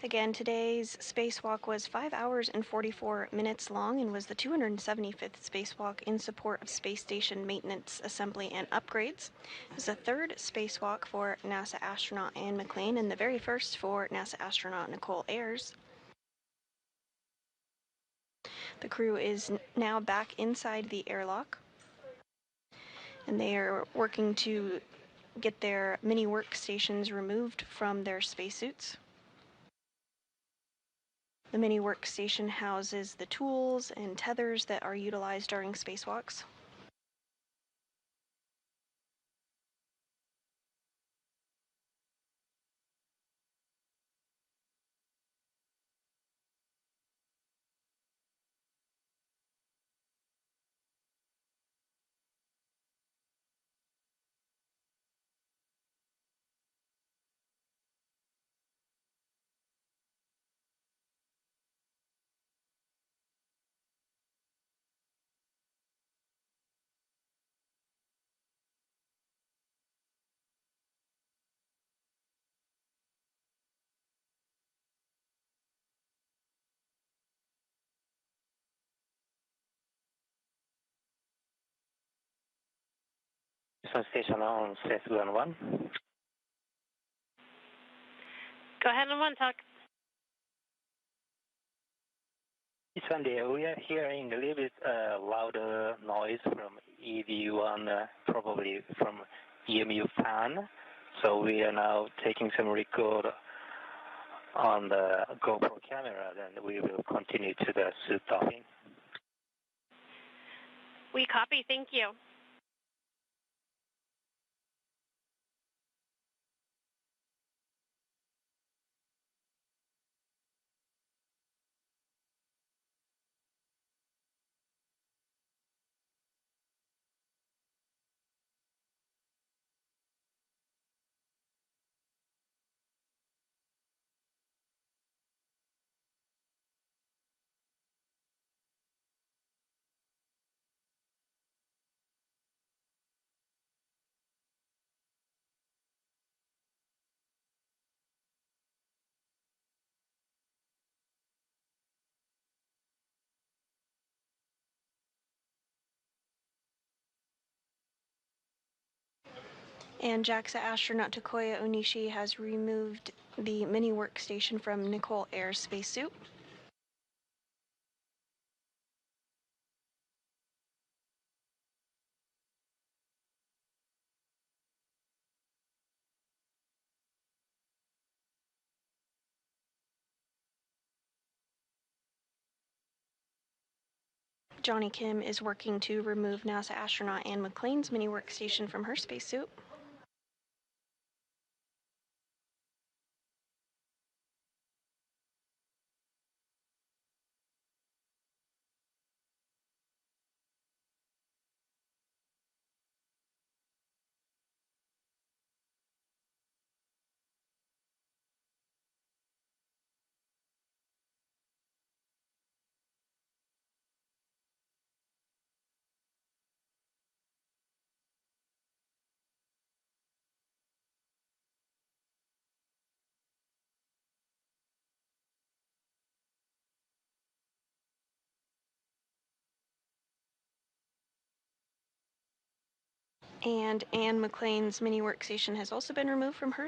Again, today's spacewalk was 5 hours and 44 minutes long and was the 275th spacewalk in support of space station maintenance, assembly, and upgrades. It was the third spacewalk for NASA astronaut Anne McClain and the very first for NASA astronaut Nichole Ayers. The crew is now back inside the airlock, and they are working to get their mini workstations removed from their spacesuits. The mini workstation houses the tools and tethers that are utilized during spacewalks. Station on set 1. Go ahead and one talk. Sunday, we are hearing a little bit louder noise from EV1, probably from EMU fan. So we are now taking some record on the GoPro camera, then we will continue to the suit docking. We copy. Thank you. And JAXA astronaut Takuya Onishi has removed the mini workstation from Nichole Ayers' spacesuit. Johnny Kim is working to remove NASA astronaut Anne McClain's mini workstation from her spacesuit. And Anne McClain's mini workstation has also been removed from her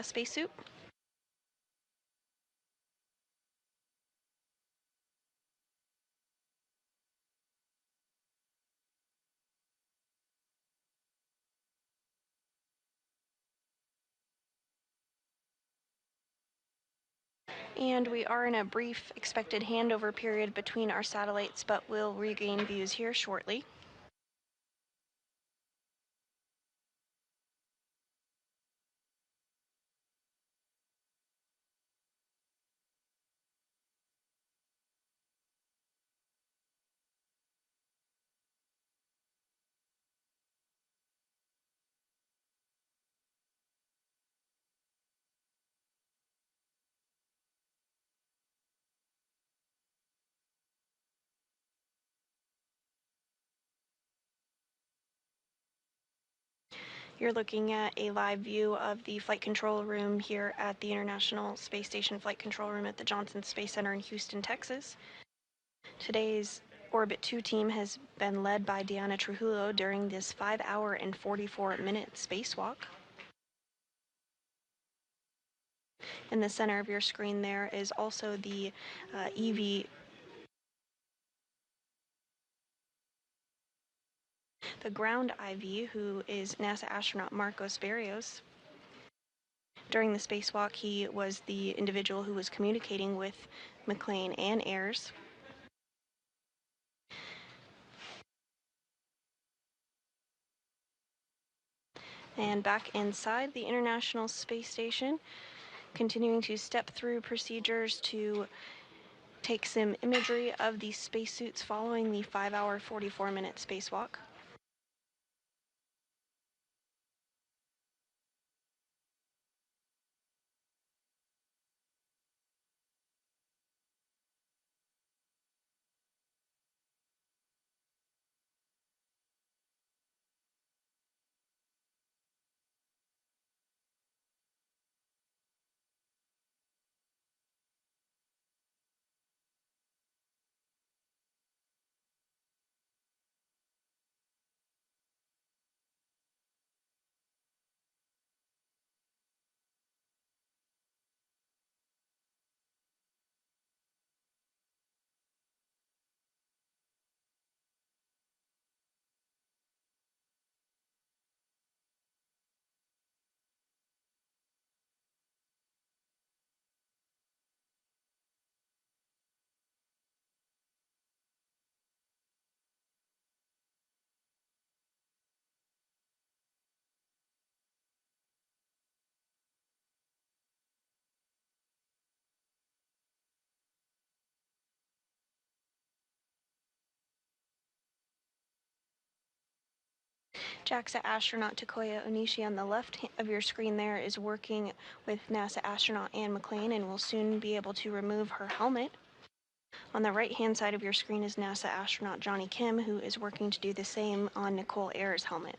spacesuit. And we are in a brief expected handover period between our satellites, but we'll regain views here shortly. You're looking at a live view of the flight control room here at the International Space Station Flight Control Room at the Johnson Space Center in Houston, Texas. Today's Orbit 2 team has been led by Diana Trujillo during this 5-hour and 44-minute spacewalk. In the center of your screen there is also the the ground IV, who is NASA astronaut Marcos Barrios. During the spacewalk, he was the individual who was communicating with McClain and Ayers. And back inside the International Space Station, continuing to step through procedures to take some imagery of the spacesuits following the 5-hour, 44-minute spacewalk. JAXA astronaut Takuya Onishi on the left of your screen there is working with NASA astronaut Anne McClain and will soon be able to remove her helmet. On the right-hand side of your screen is NASA astronaut Johnny Kim, who is working to do the same on Nichole Ayers' helmet.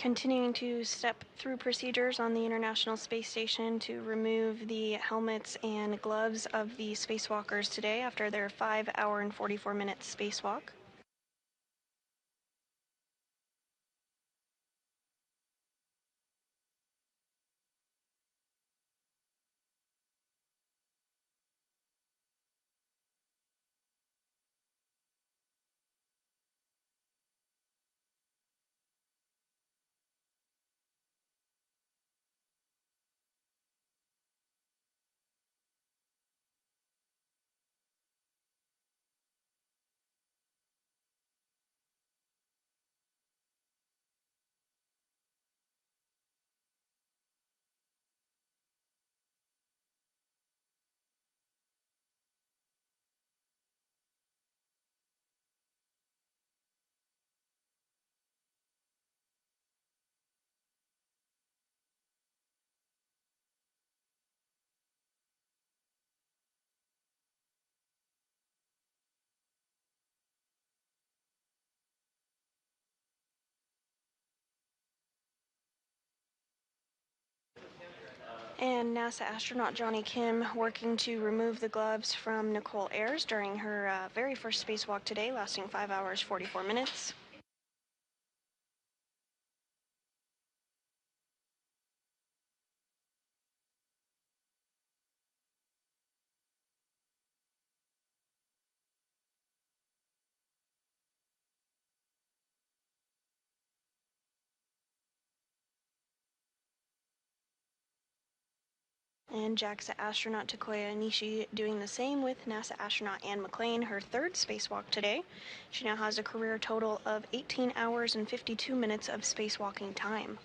Continuing to step through procedures on the International Space Station to remove the helmets and gloves of the spacewalkers today after their 5-hour and 44-minute spacewalk. And NASA astronaut Johnny Kim working to remove the gloves from Nichole Ayers during her very first spacewalk today, lasting 5 hours, 44 minutes. And JAXA astronaut Takoya Nishi doing the same with NASA astronaut Anne McClain, her third spacewalk today. She now has a career total of 18 hours and 52 minutes of spacewalking time.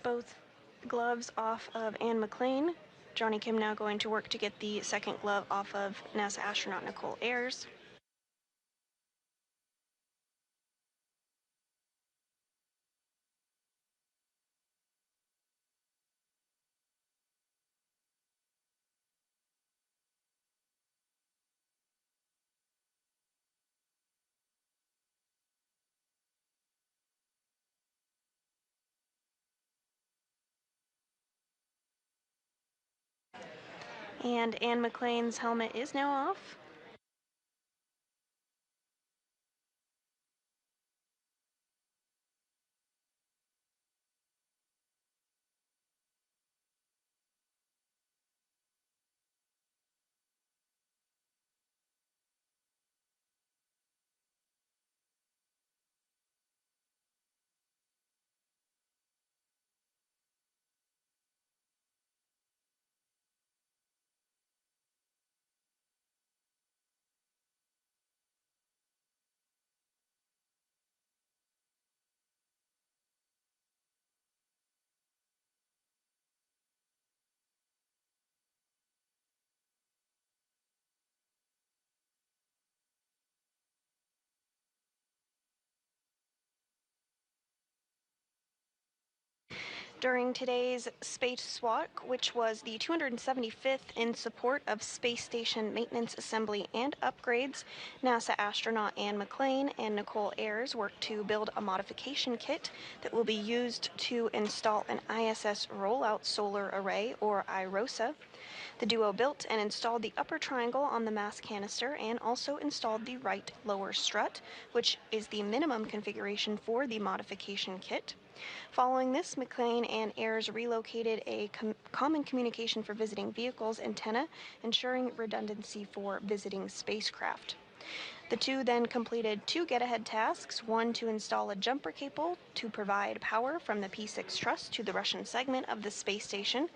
Both gloves off of Anne McClain. Johnny Kim now going to work to get the second glove off of NASA astronaut Nichole Ayers. And Anne McClain's helmet is now off. During today's Spacewalk, which was the 275th in support of space station maintenance, assembly, and upgrades, NASA astronaut Anne McClain and Nichole Ayers worked to build a modification kit that will be used to install an ISS rollout solar array, or IROSA. The duo built and installed the upper triangle on the mass canister and also installed the right lower strut, which is the minimum configuration for the modification kit. Following this, McClain and Ayers relocated a common communication for visiting vehicles antenna, ensuring redundancy for visiting spacecraft. The two then completed two get-ahead tasks, one to install a jumper cable to provide power from the P6 truss to the Russian segment of the space station,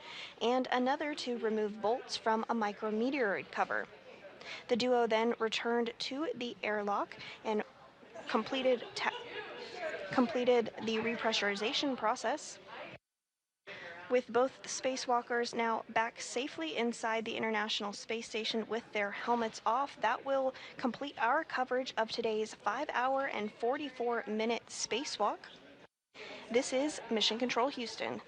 and another to remove bolts from a micrometeoroid cover. The duo then returned to the airlock and completed the repressurization process. With both spacewalkers now back safely inside the International Space Station with their helmets off, that will complete our coverage of today's 5-hour and 44-minute spacewalk. This is Mission Control Houston.